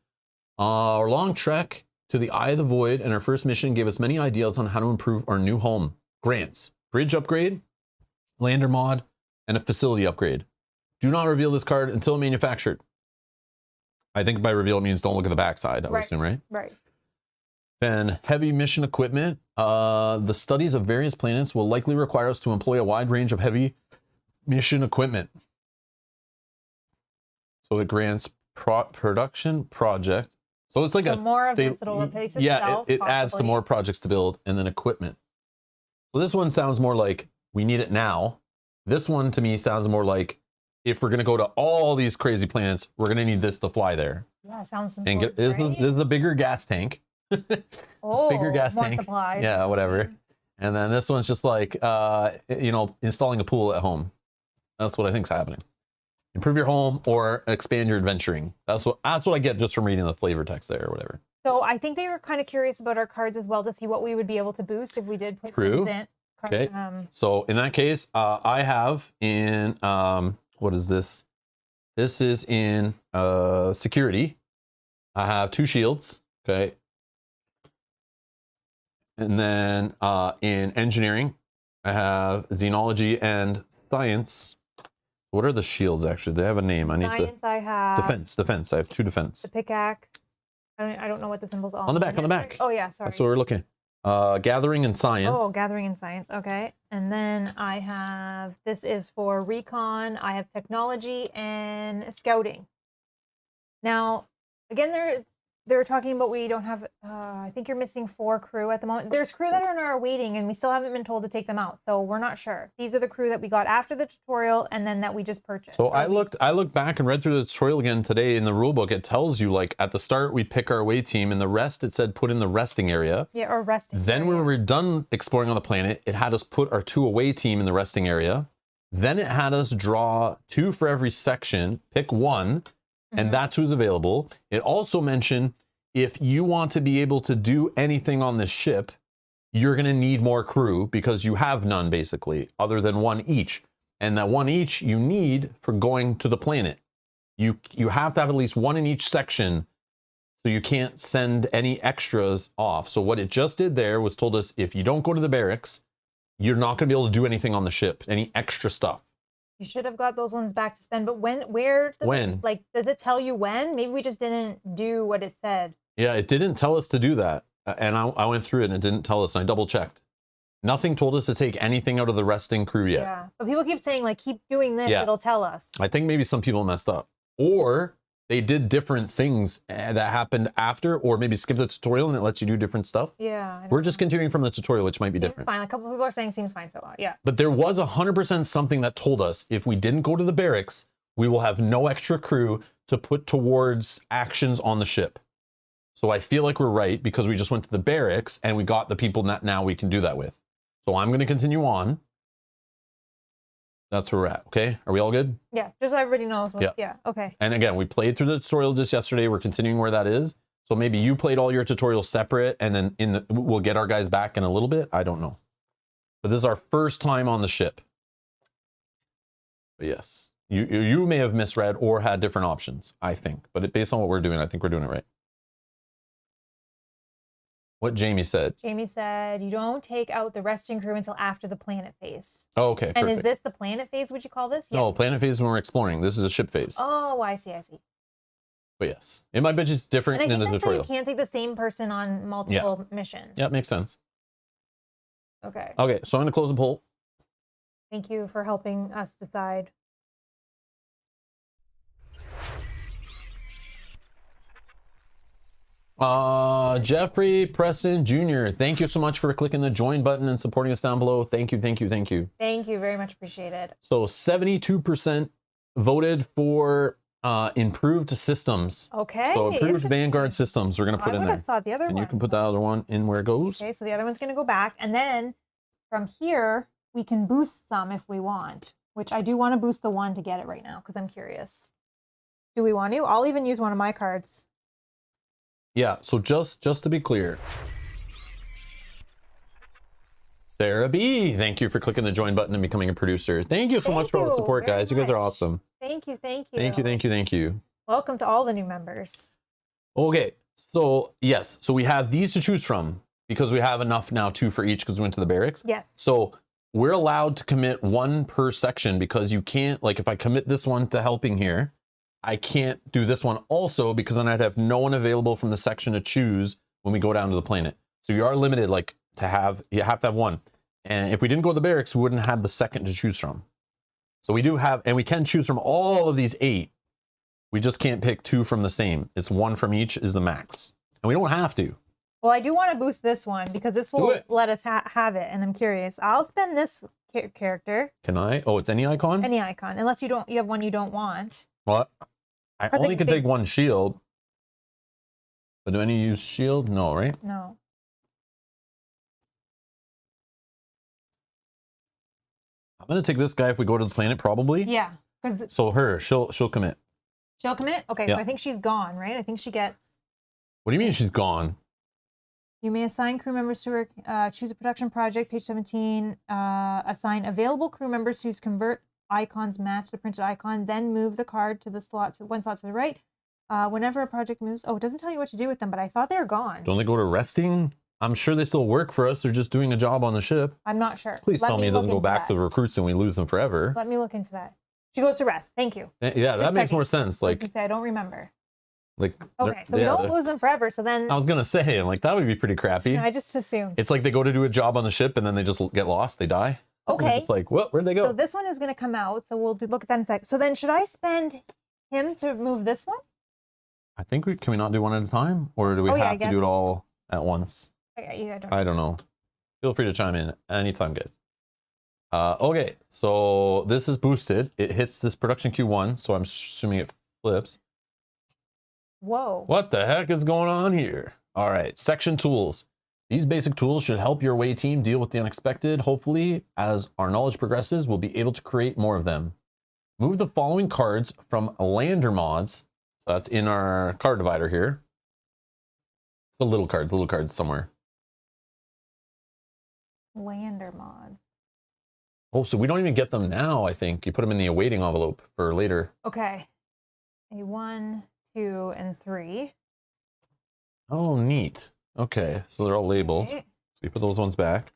Our long trek to the Eye of the Void and our first mission gave us many ideas on how to improve our new home. Grants, bridge upgrade, lander mod, and a facility upgrade. Do not reveal this card until manufactured. I think by reveal it means don't look at the backside, I would assume, right? Right. Then heavy mission equipment. The studies of various planets will likely require us to employ a wide range of heavy mission equipment. So it grants production project. So it's like So more of this, it'll replace itself. Yeah, it adds to possibly. more projects to build, and then equipment. So this one sounds more like we need it now. This one to me sounds more like if we're going to go to all these crazy planets, we're going to need this to fly there. Yeah, sounds And important, this is a bigger gas tank. Oh, bigger gas more tank. supplies. Yeah, whatever. And then this one's just like, you know, installing a pool at home. That's what I think's happening. Improve your home or expand your adventuring. That's what I get just from reading the flavor text there or whatever. So I think they were kind of curious about our cards as well to see what we would be able to boost if we did put True. things in. Okay. So in that case, I have in, what is this? This is in security. I have 2 shields. Okay. And then in engineering, I have xenology and science. What are the shields actually? They have a name. I need Science, to. I have Defense. I have 2 defense. the pickaxe. I don't know what the symbols are. On the back. Oh yeah, sorry. That's what we're looking. Gathering and science. Oh, gathering and science. Okay. And then I have, this is for recon. I have technology and scouting. Now, again, they're talking about we don't have, I think you're missing 4 crew at the moment. There's crew that are waiting and we still haven't been told to take them out. So we're not sure. These are the crew that we got after the tutorial and then that we just purchased. So I looked back and read through the tutorial again today in the rulebook. It tells you like at the start we pick our away team and the rest it said put in the resting area. Yeah, or resting. Then when we were done exploring on the planet, it had us put our 2 away team in the resting area. Then it had us draw 2 for every section, pick 1, and that's who's available. It also mentioned if you want to be able to do anything on this ship, you're going to need more crew because you have none basically, other than 1 each. And that 1 each you need for going to the planet. You have to have at least 1 in each section, so you can't send any extras off. So what it just did there was told us if you don't go to the barracks, you're not going to be able to do anything on the ship, any extra stuff. You should have got those ones back to spend, but where does it tell you when? Maybe we just didn't do what it said. Yeah, it didn't tell us to do that. And I went through it and it didn't tell us, and I double checked. Nothing told us to take anything out of the resting crew yet. Yeah, but people keep saying like, keep doing this, Yeah. it'll tell us. I think maybe some people messed up. Or they did different things that happened after, or maybe skip the tutorial and it lets you do different stuff. Yeah. We're just continuing from the tutorial, which might be Seems different. fine. A couple of people are saying seems fine so far. Yeah. But there was 100% something that told us if we didn't go to the barracks, we will have no extra crew to put towards actions on the ship. So I feel like we're right because we just went to the barracks and we got the people that now we can do that with. So I'm going to continue on. That's where we're at. Okay. Are we all good? Yeah. Just so everybody knows. Yeah. Okay. And again, we played through the tutorial just yesterday. We're continuing where that is. So maybe you played all your tutorials separate and then we'll get our guys back in a little bit. I don't know. But this is our first time on the ship. But yes, you may have misread or had different options, I think. But based on what we're doing, I think we're doing it right. What Jamie said. Jamie said you don't take out the resting crew until after the planet phase. Oh, okay. And Perfect. is this the planet phase, would you call this? No, Yes. planet phase when we're exploring. This is a ship phase. Oh, I see. But yes, it might be just different And I in the think that tutorial. you can't take the same person on multiple missions. Yeah, it makes sense. Okay. Okay, so I'm going to close the poll. Thank you for helping us decide. Jeffrey Preston Jr., thank you so much for clicking the join button and supporting us down below. Thank you. Thank you. Very much appreciated. So 72% voted for improved systems. Okay. So improved Vanguard systems we're going to put in I would there. have thought the other And one. you can put that other one in where it goes. Okay, so the other one's going to go back. And then from here, we can boost some if we want, which I do want to boost the 1 to get it right now because I'm curious. Do we want to? I'll even use one of my cards. Yeah, so just to be clear. Sarah B, thank you for clicking the join button and becoming a producer. Thank you so much for all the support, very guys. You guys are much. awesome. Thank you, thank you. Thank you, thank you, thank you. Welcome to all the new members. Okay, so yes, so we have these to choose from because we have enough now, 2 for each because we went to the barracks. Yes. So we're allowed to commit 1 per section because you can't, like if I commit this one to helping here, I can't do this one also because then I'd have no one available from the section to choose when we go down to the planet. So you are limited, like you have to have 1. And if we didn't go to the barracks, we wouldn't have the second to choose from. So we do have, and we can choose from all of these 8. We just can't pick 2 from the same. It's 1 from each is the max. And we don't have to. Well, I do want to boost this one because this will let us have it. And I'm curious. I'll spend this character. Can I? Oh, it's any icon? Any icon. Unless you have one you don't want. Well, I only can take 1 shield. But do any use shield? No, right? No. I'm going to take this guy if we go to the planet, probably. Yeah. So her, she'll commit. She'll commit? Okay, yeah. So I think she's gone, right? I think she gets... What do you mean she's gone? You may assign crew members to her, choose a production project, page 17, assign available crew members whose convert icons match the printed icon, then move the card to the slot, one slot to the right. Whenever a project moves... Oh, it doesn't tell you what to do with them, but I thought they were gone. Don't they go to resting? I'm sure they still work for us. They're just doing a job on the ship. I'm not sure. Please tell me it doesn't go back to the recruits and we lose them forever. Let me look into that. She goes to rest. Thank you. Yeah, that makes more sense. Like, I don't remember. Like, okay, so we don't lose them forever. So then I was gonna say, I'm like, that would be pretty crappy. I just assumed. It's like they go to do a job on the ship and then they just get lost. They die. Okay. It's like, well, where'd they go? So this one is going to come out. So we'll look at that in a sec. So then should I spend him to move this one? I think can we not do one at a time? Or do we have to do it all at once? I don't know. Feel free to chime in anytime, guys. Okay, so this is boosted. It hits this production Q1, so I'm assuming it flips. Whoa. What the heck is going on here? All right, section tools. These basic tools should help your away team deal with the unexpected. Hopefully, as our knowledge progresses, we'll be able to create more of them. Move the following cards from lander mods. So that's in our card divider here. So little cards somewhere. Lander mods. Oh, so we don't even get them now, I think. You put them in the awaiting envelope for later. Okay. A 1, 2, and 3. Oh, neat. Okay, so they're all labeled. Okay. So you put those ones back.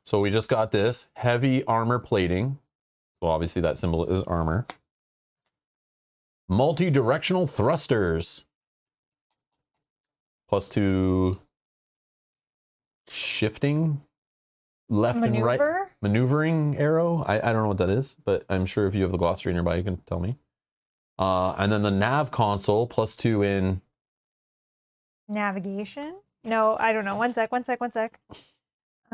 So we just got this heavy armor plating. So obviously that symbol is armor. Multi-directional thrusters. +2 shifting left and right. Maneuvering arrow. I don't know what that is, but I'm sure if you have the glossary nearby, you can tell me. And then the nav console +2 in navigation. No, I don't know. One sec.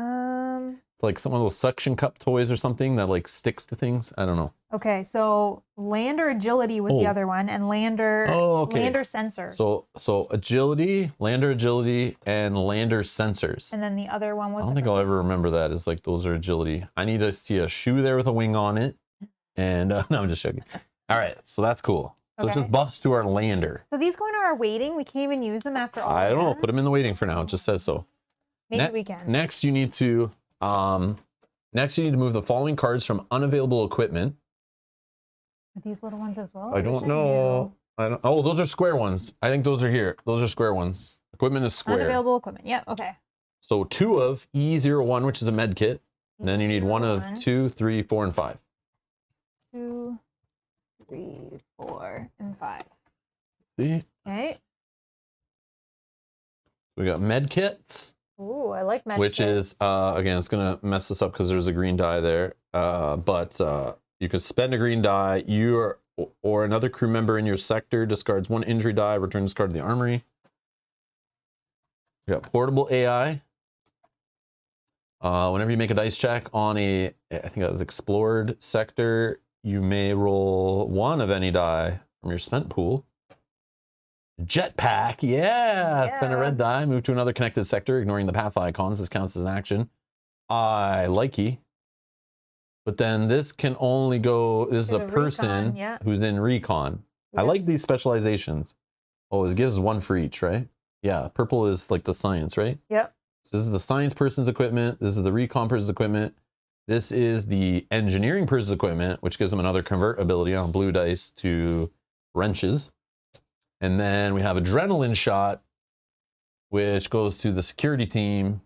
It's like some of those suction cup toys or something that like sticks to things. I don't know. Okay, so lander agility was the other one, and lander lander sensors. So agility, lander agility, and lander sensors. And then the other one was. I don't think I'll ever remember that. It's like those are agility. I need to see a shoe there with a wing on it. And no, I'm just joking. All right, so that's cool. So it's just buffs to our lander. So these go into our waiting. We can't even use them after all. I don't know. Put them in the waiting for now. It just says so. Maybe we can. Next, you need to move the following cards from unavailable equipment. Are these little ones as well? I don't know. Oh, those are square ones. I think those are here. Those are square ones. Equipment is square. Unavailable equipment. Yeah. Okay. So 2 of E01, which is a med kit. And then you need 1 of 2, 3, 4, and 5. 2, 3, 4, and 5. See? Okay. We got med kits. Ooh, I like med which kits. is again, it's gonna mess this up because there's a green die there. But you can spend a green die. You or another crew member in your sector discards 1 injury die. Return this card to the armory. We got portable AI. Whenever you make a dice check on I think that was explored sector, you may roll 1 of any die from your spent pool. Jetpack, yeah. Spend a red die, move to another connected sector, ignoring the path icons. This counts as an action. I likey. But then this can only go, this is a person who's in recon. I like these specializations. Oh, it gives one for each, right? Yeah, purple is like the science, right? Yep. So this is the science person's equipment. This is the recon person's equipment. This is the engineering person's equipment, which gives them another convert ability on blue dice to wrenches. And then we have adrenaline shot, which goes to the security team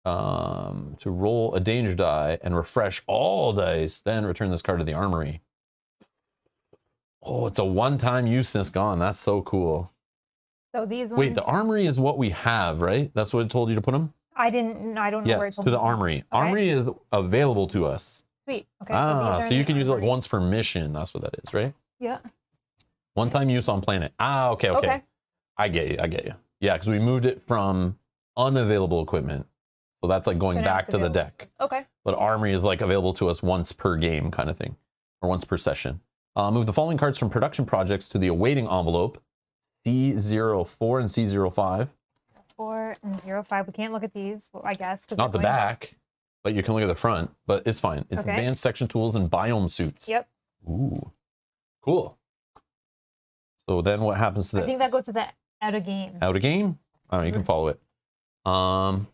to roll a danger die and refresh all dice, then return this card to the armory. Oh, it's a one-time use since gone. That's so cool. So these ones. Wait, the armory is what we have, right? That's what it told you to put them? I don't know where Yes, it's to the armory. Okay. Armory is available to us. Sweet. Okay. Ah, these are so you the can use it like armory. once per mission. That's what that is, right? Yeah. One-time use on planet. Ah, okay. Okay. I get you. Yeah, because we moved it from unavailable equipment. So that's like going So now back it's to the available deck. to us. Okay. But armory is like available to us once per game kind of thing, or once per session. Move the following cards from production projects to the awaiting envelope, C04 and C05. 4 and 05. We can't look at these, I guess. 'Cause Not the they're going back, but you can look at the front, but it's fine. It's Okay. advanced section tools and biome suits. Yep. Ooh, cool. So then what happens to this? I think that goes to the out of game. Out of game? I don't know, you can follow it. But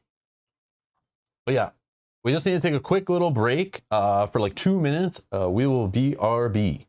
yeah, we just need to take a quick little break for like 2 minutes. We will BRB.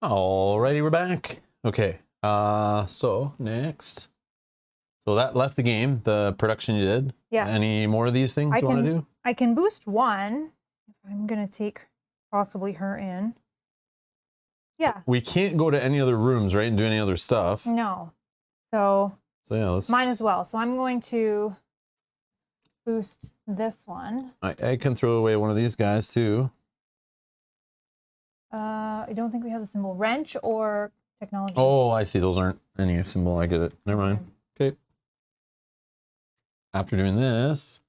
Alrighty, we're back. Okay, so next. So that left the game, the production you did. Yeah. Any more of these things you want to do? I can boost one. I'm going to take possibly her in. Yeah. We can't go to any other rooms, right, and do any other stuff. No. So yeah, let's... mine as well. So I'm going to boost this one. I can throw away one of these guys too. I don't think we have the symbol wrench or technology. Oh, I see. Those aren't any symbol. I get it. Never mind. Okay. After doing this,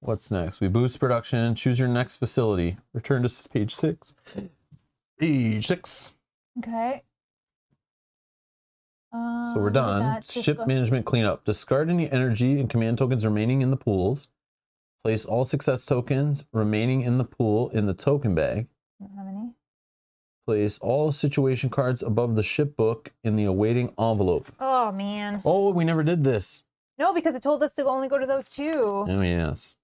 what's next? We boost production. Choose your next facility. Return to page 6. Page 6. Okay. So we're done. Ship management cleanup. Discard any energy and command tokens remaining in the pools. Place all success tokens remaining in the pool in the token bag. Don't have any. Place all situation cards above the ship book in the awaiting envelope. Oh, man. Oh, we never did this. No, because it told us to only go to those two. Oh, yes.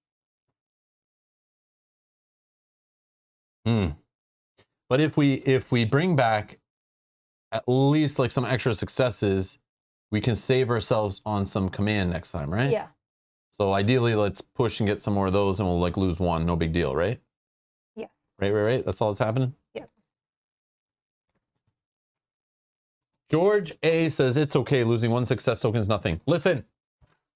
But if we bring back at least like some extra successes, we can save ourselves on some command next time, right? Yeah. So ideally, let's push and get some more of those, and we'll like lose one, no big deal, right? Yeah. Right. That's all that's happening. Yeah. George A says it's okay. Losing one success token is nothing. Listen,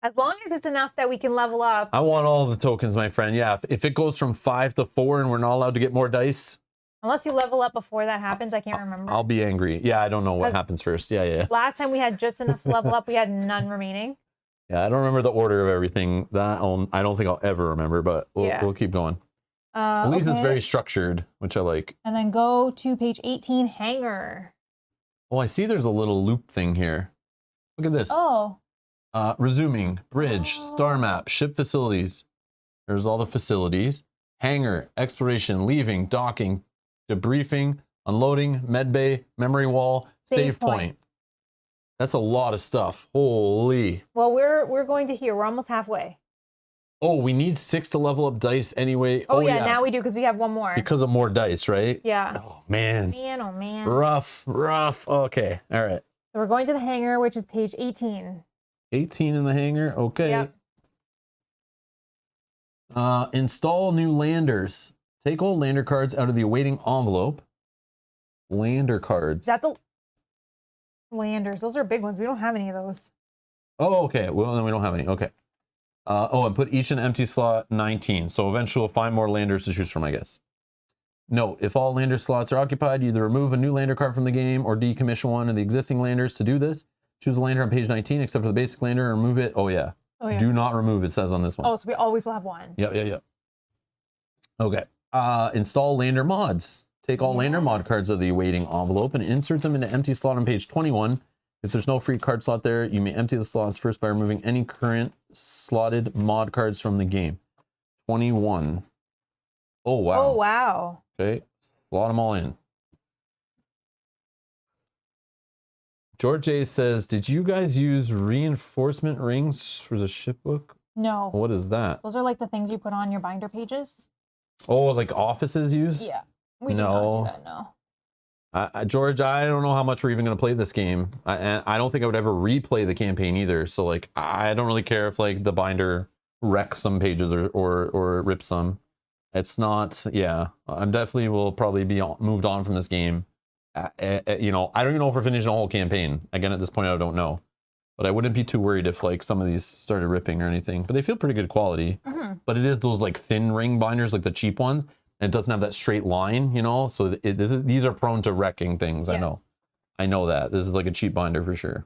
As long as it's enough that we can level up. I want all the tokens, my friend. Yeah, if it goes from 5 to 4 and we're not allowed to get more dice, Unless you level up before that happens, I can't remember. I'll be angry. Yeah, I don't know what Because- happens first. Yeah. Last time we had just enough to level up, we had none remaining. Yeah, I don't remember the order of everything. I don't think I'll ever remember, but we'll keep going. At least it's Okay. very structured, which I like. And then go to page 18, hangar. Oh, I see there's a little loop thing here. Look at this. Oh, Resuming, bridge, star map, ship facilities. There's all the facilities. Hangar, exploration, leaving, docking, debriefing, unloading, medbay, memory wall, save point. That's a lot of stuff. Holy. well, we're going to here. We're almost halfway. Oh, we need 6 to level up dice anyway. Oh, yeah, now we do because we have one more. Because of more dice, right? Yeah. Oh, man. Man, oh man. Rough. Okay. All right. So we're going to the hangar, which is page 18. 18 in the hangar. Okay. Yep. Install new landers. Take all lander cards out of the awaiting envelope. Lander cards. Is that the landers? Those are big ones. We don't have any of those. Oh, okay. Well, then we don't have any. Okay. And put each in empty slot 19. So eventually we'll find more landers to choose from, I guess. Note, if all lander slots are occupied, either remove a new lander card from the game or decommission one of the existing landers. To do this, choose a lander on page 19, except for the basic lander, and remove it. Oh, yeah. Do not remove, it says on this one. Oh, so we always will have one. Yep. Okay. Install lander mods. Take all lander mod cards of the awaiting envelope and insert them into empty slot on page 21. If there's no free card slot there, you may empty the slots first by removing any current slotted mod cards from the game. 21. Oh, wow. Oh, wow. Okay. Slot them all in. George A says, did you guys use reinforcement rings for the shipbook? No. What is that? Those are like the things you put on your binder pages. Oh, like offices use? Yeah. We do not do that, no. George, I don't know how much we're even going to play this game. I don't think I would ever replay the campaign either. So, like, I don't really care if, like, the binder wrecks some pages or rips some. It's not, yeah. I'm definitely will probably be moved on from this game. You know, I don't even know if we're finishing the whole campaign. Again, at this point, I don't know. But I wouldn't be too worried if, like, some of these started ripping or anything. But they feel pretty good quality. Mm-hmm. But it is those, like, thin ring binders, like the cheap ones. And it doesn't have that straight line, you know? So these are prone to wrecking things, Yes. I know that. This is like a cheap binder for sure.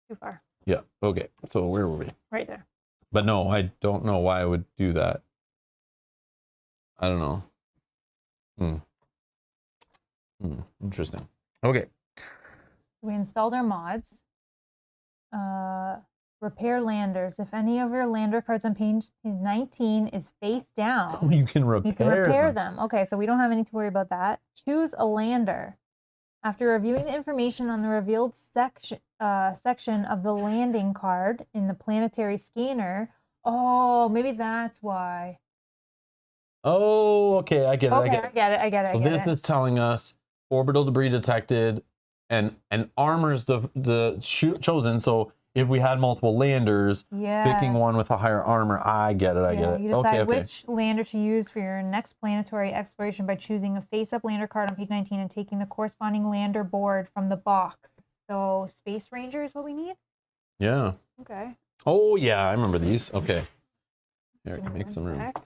Too far. Yeah, okay. So where were we? Right there. But no, I don't know why I would do that. I don't know. Interesting. Okay. We installed our mods. Repair landers. If any of your lander cards on page 19 is face down, You can repair, you can repair them. Okay, so we don't have any to worry about that. Choose a lander. After reviewing the information on the revealed section of the landing card in the planetary scanner. Oh, maybe that's why. Oh, okay. I get it. Okay, I get it. So this is telling us orbital debris detected and armors the chosen. So if we had multiple landers, picking one with a higher armor, I get it. I get it. You decide Okay. which lander to use for your next planetary exploration by choosing a face-up lander card on page 19 and taking the corresponding lander board from the box. So Space Ranger is what we need? Yeah. Okay. Oh, yeah. I remember these. Okay. Here, I Give can me make one some room. sec.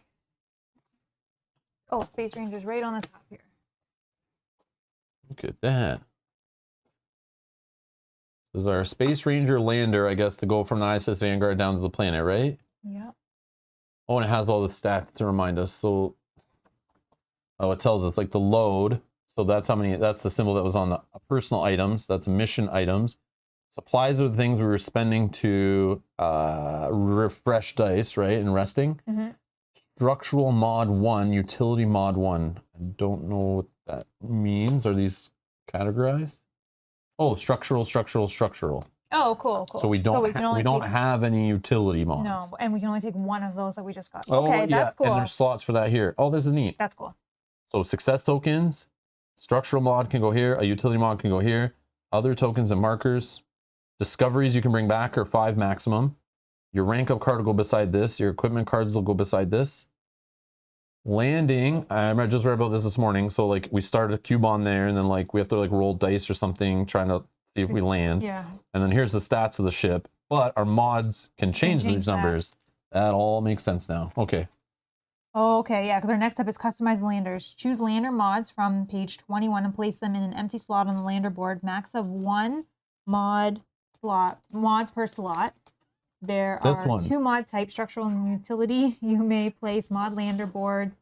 Oh, Space Ranger's right on the top here. Look at that. This is our Space Ranger lander, I guess, to go from the ISS Vanguard down to the planet, right? Yeah. Oh, and it has all the stats to remind us. So, oh, it tells us like the load. So that's how many, that's the symbol that was on the personal items. That's mission items. Supplies are the things we were spending to refresh dice, right? And resting. Mm-hmm. Structural mod 1, utility mod 1. I don't know what that means. Are these categorized? Oh, structural. Oh, cool. So we don't have any utility mods. No, and we can only take one of those that we just got. Oh, Okay, yeah, that's cool. and there's slots for that here. Oh, this is neat. That's cool. So success tokens, structural mod can go here, a utility mod can go here, Other tokens and markers. Discoveries you can bring back are 5 maximum. Your rank up card will go beside this. Your equipment cards will go beside this. Landing, I just read about this morning. So like we start a cube on there, and then like we have to like roll dice or something, trying to see if we land. Yeah. And then here's the stats of the ship. But our mods can change these numbers. That all makes sense now. Okay. Oh, okay, yeah, because our next step is customize landers. Choose lander mods from page 21 and place them in an empty slot on the lander board. Max of 1 mod per slot. There are 2 mod types, structural and utility. You may place mod lander board.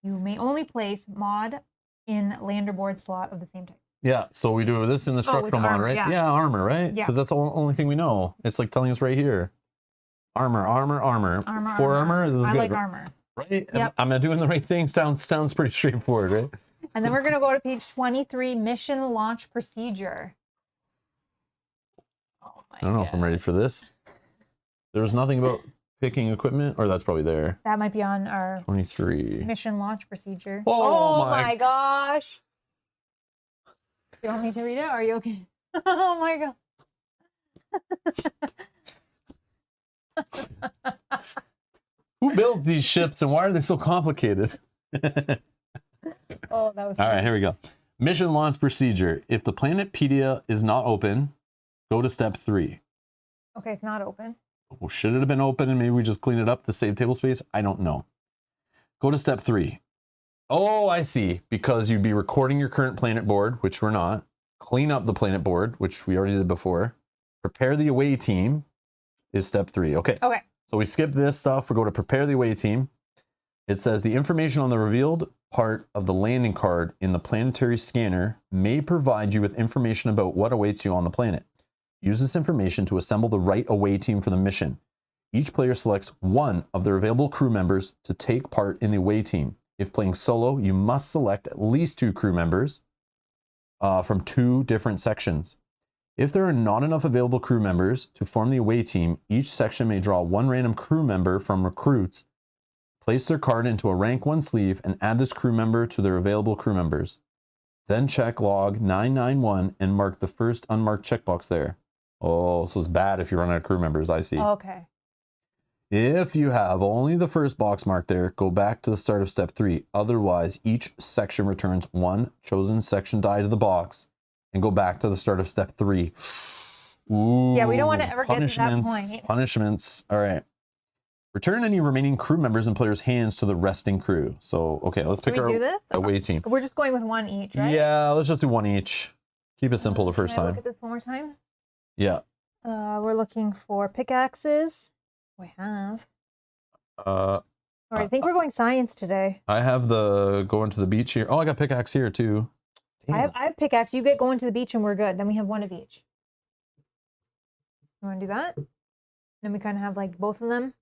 You may only place mod in lander board slot of the same type. Yeah, so we do this in the structural mod, armor, right? yeah. Armor, right? Yeah. Because that's the only thing we know. It's like telling us right here. Armor. For armor is I good, like armor. right? Yep. Am I doing the right thing? Sounds pretty straightforward, right? And then we're going to go to page 23, mission launch procedure. Oh my I don't know if I'm ready for this. There was nothing about picking equipment, or that's probably there. That might be on our 23. mission launch procedure. Oh my gosh. You want me to read it? Are you okay? Oh my god. Who built these ships and why are they so complicated? Oh, that was All right, here we go. Mission launch procedure. If the Planetpedia is not open, go to step 3. Okay, it's not open. Well, should it have been open and maybe we just clean it up to save table space? I don't know. Go to step 3. Oh, I see. Because you'd be recording your current planet board, which we're not. Clean up the planet board, which we already did before. Prepare the away team is step 3. Okay. Okay. So we skip this stuff. We go to prepare the away team. It says the information on the revealed part of the landing card in the planetary scanner may provide you with information about what awaits you on the planet. Use this information to assemble the right away team for the mission. Each player selects one of their available crew members to take part in the away team. If playing solo, you must select at least 2 crew members from 2 different sections. If there are not enough available crew members to form the away team, each section may draw 1 random crew member from recruits, place their card into a rank 1 sleeve, and add this crew member to their available crew members. Then check log 991 and mark the first unmarked checkbox there. Oh, so it's bad if you run out of crew members, I see. Okay. If you have only the first box marked there, go back to the start of step 3. Otherwise, each section returns 1 chosen section die to the box and go back to the start of step 3. Ooh, Yeah, we don't want to ever get to that point. Punishments. All right. Return any remaining crew members in players' hands to the resting crew. So, okay, let's pick our do this? away team. We're just going with 1 each, right? Yeah, let's just do 1 each. Keep it simple the first Can I time. look at this one more time? Yeah. We're looking for pickaxes. We have. All right, I think we're going science today. I have the going to the beach here. Oh, I got pickaxe here too. I have pickaxe. You get going to the beach and we're good. Then we have 1 of each. You want to do that? Then we kind of have like both of them.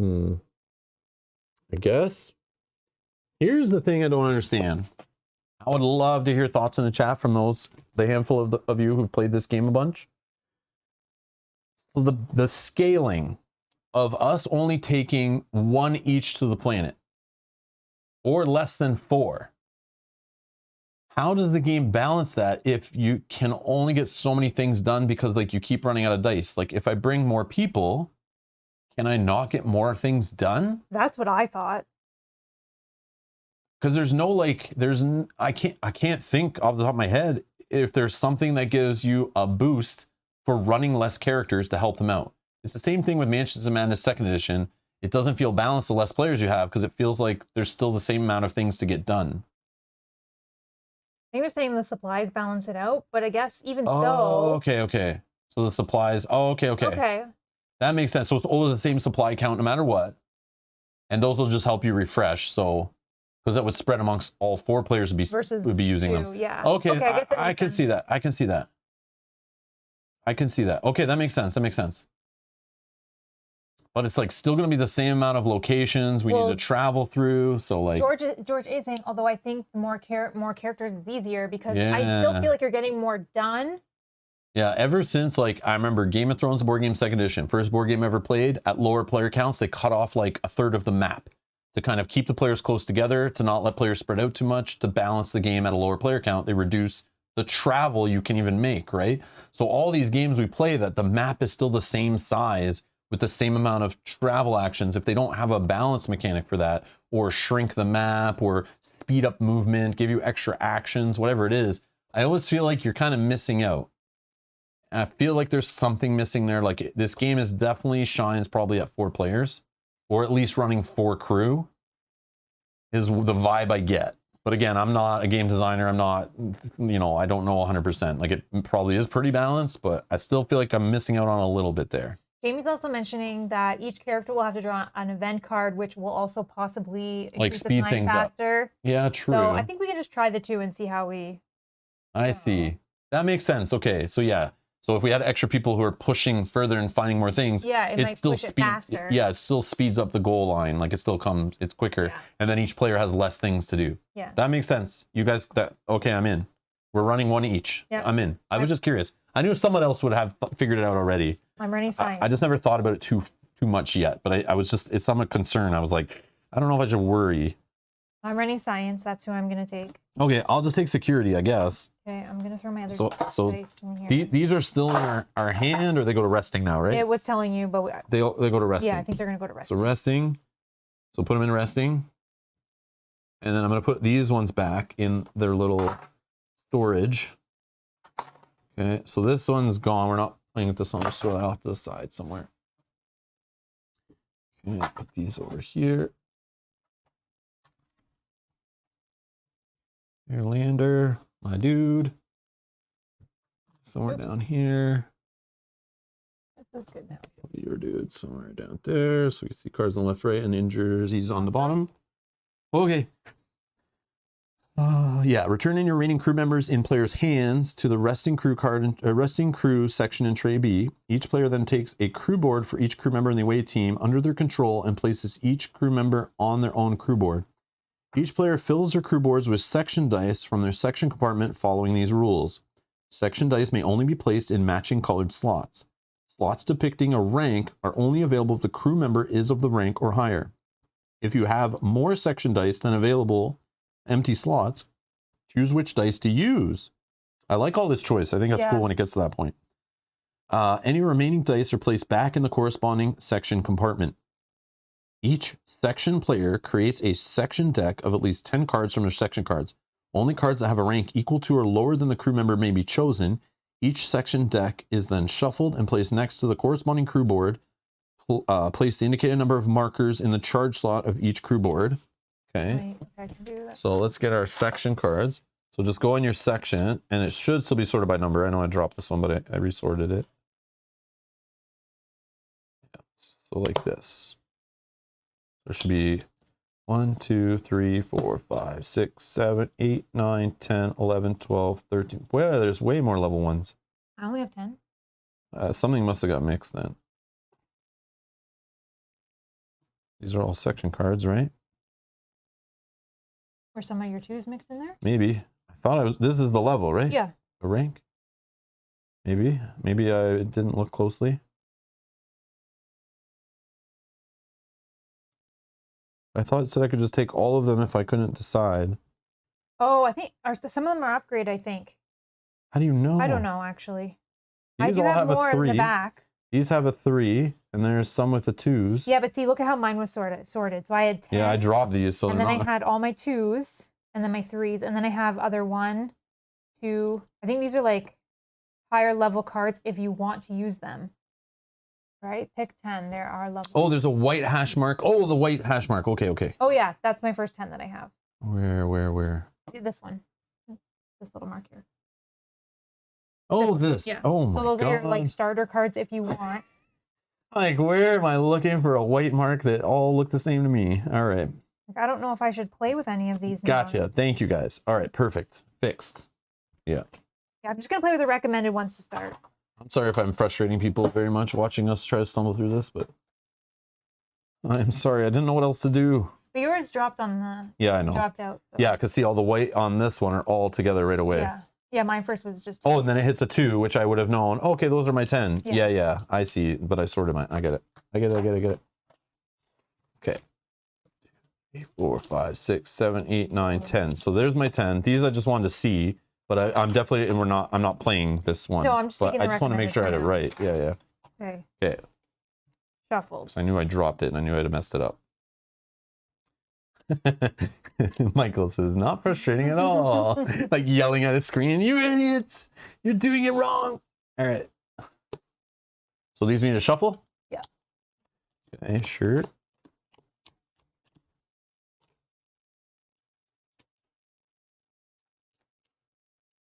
I guess. Here's the thing I don't understand. I would love to hear thoughts in the chat from the handful of you who've played this game a bunch. The scaling of us only taking 1 each to the planet, or less than 4. How does the game balance that if you can only get so many things done because like you keep running out of dice? Like if I bring more people, can I not get more things done? That's what I thought. Because there's no like, I can't think off the top of my head if there's something that gives you a boost for running less characters to help them out. It's the same thing with Mansions of Madness 2nd Edition. It doesn't feel balanced the less players you have because it feels like there's still the same amount of things to get done. I think they're saying the supplies balance it out, but I guess even Oh, so. okay. So the supplies, okay. That makes sense. So it's always the same supply count no matter what. And those will just help you refresh. So, because that would spread amongst all 4 players would be using 2, them. Yeah. Okay, I guess that I makes can sense. see that. I can see that. Okay, that makes sense. But it's like still going to be the same amount of locations we need to travel through. So like George is saying, although I think more characters is easier because I still feel like you're getting more done. Yeah, ever since like I remember Game of Thrones board game 2nd edition, first board game ever played, at lower player counts, they cut off like a third of the map to kind of keep the players close together, to not let players spread out too much, to balance the game at a lower player count. They reduce the travel you can even make, right? So all these games we play that the map is still the same size with the same amount of travel actions, if they don't have a balance mechanic for that, or shrink the map, or speed up movement, give you extra actions, whatever it is, I always feel like you're kind of missing out. I feel like there's something missing there. Like this game is definitely shines probably at 4 players, or at least running 4 crew is the vibe I get. But again, I'm not a game designer. I'm not, you know, I don't know 100%. Like it probably is pretty balanced, but I still feel like I'm missing out on a little bit there. Jamie's also mentioning that each character will have to draw an event card, which will also possibly Like increase speed the time things faster. up. Yeah, true. So I think we can just try the 2 and see how we... I see. That makes sense. Okay, so yeah. So if we had extra people who are pushing further and finding more things, Yeah, it might still push it faster. Yeah, it still speeds up the goal line. Like it still comes, it's quicker. Yeah. And then each player has less things to do. Yeah. That makes sense. You guys, okay, I'm in. We're running 1 each. Yeah. I'm in. I was just curious. I knew someone else would have figured it out already. I'm running science. I just never thought about it too much yet. But I was just, it's some concern. I was like, I don't know if I should worry. I'm running science. That's who I'm going to take. Okay, I'll just take security, I guess. Okay, I'm going to throw my other So dice in here. these are still in our hand, or they go to resting now, right? It was telling you, but They go to resting. yeah, I think they're going to go to resting. So resting. So put them in resting. And then I'm going to put these ones back in their little storage. Okay, so this one's gone. We're not playing with this one. Let's throw that off to the side somewhere. Okay, put these over here. Airlander, my dude. Somewhere down here. That feels good now. Your dude somewhere down there. So we see cards on the left, right, and injures. He's on the bottom. Okay. Yeah, return in your remaining crew members in players' hands to the resting crew card, resting crew section in tray B. Each player then takes a crew board for each crew member in the away team under their control and places each crew member on their own crew board. Each player fills their crew boards with section dice from their section compartment following these rules. Section dice may only be placed in matching colored slots. Slots depicting a rank are only available if the crew member is of the rank or higher. If you have more section dice than available empty slots, choose which dice to use. I like all this choice. I think that's cool when it gets to that point. Any remaining dice are placed back in the corresponding section compartment. Each section player creates a section deck of at least 10 cards from their section cards. Only cards that have a rank equal to or lower than the crew member may be chosen. Each section deck is then shuffled and placed next to the corresponding crew board. Place the indicated number of markers in the charge slot of each crew board. Okay. I can do that. So let's get our section cards. So just go in your section, and it should still be sorted by number. I know I dropped this one, but I resorted it. Yeah, so like this. There should be 1, 2, 3, 4, 5, 6, 7, 8, 9, 10, 11, 12, 13. Well, there's way more level 1s. I only have 10. Something must have got mixed then. These are all section cards, right? Were some of your 2s mixed in there? Maybe. I thought this is the level, right? Yeah. The rank? Maybe. Maybe I didn't look closely. I thought it said I could just take all of them if I couldn't decide. Oh, I think some of them are upgrade, I think. How do you know? I don't know, actually. These I do all have more a 3. in the back. These have a 3, and there's some with the 2s. Yeah, but see, look at how mine was sorted. So I had 10. Yeah, I dropped these, so and they're then not... I had all my 2s, and then my 3s, and then I have other 1, 2. I think these are like higher level cards if you want to use them. Right? Pick 10. There are level. Oh, there's a white hash mark. Oh, the white hash mark. Okay, okay. Oh, yeah. That's my first 10 that I have. Where? This one. This little mark here. Oh, this. Yeah. Oh, my God. So those are your like starter cards if you want. Like, where am I looking for a white mark that all look the same to me? All right. I don't know if I should play with any of these now. Gotcha. Thank you, guys. All right, perfect. Fixed. Yeah. Yeah, I'm just going to play with the recommended ones to start. I'm sorry if I'm frustrating people very much watching us try to stumble through this, but I'm sorry. I didn't know what else to do. But yours dropped on the... Yeah, I know. Dropped out. So. Yeah, because see, all the white on this one are all together right away. Yeah. Yeah, mine first was just... Oh, and then it hits a 2, which I would have known. Okay, those are my 10. Yeah. Yeah, I see. But I sorted mine. I get it. I get it. Okay. 4, 5, 6, 7, 8, 9, 10. So there's my 10. These I just wanted to see, but I'm definitely, and I'm not playing this one. No, I'm just but taking I the just want to make sure I had it right. Yeah. Okay. Okay. Shuffled. I knew I dropped it and I knew I'd have messed it up. Michael says, not frustrating at all. Like yelling at his screen, you idiots! You're doing it wrong! All right. So these need to shuffle? Yeah. Okay, sure.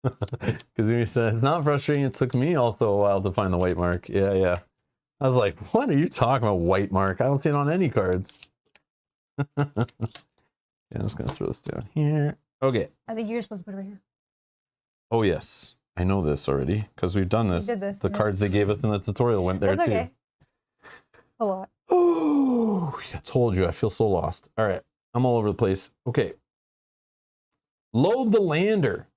Because he says, not frustrating, it took me also a while to find the white mark. Yeah. I was like, what are you talking about, white mark? I don't see it on any cards. Yeah, I'm just going to throw this down here. Okay. I think you're supposed to put it right here. Oh, yes. I know this already because we've done this. did this, The yeah. cards they gave us in the tutorial went there That's too. okay. A lot. Oh, I told you. I feel so lost. All right. I'm all over the place. Okay. Load the lander.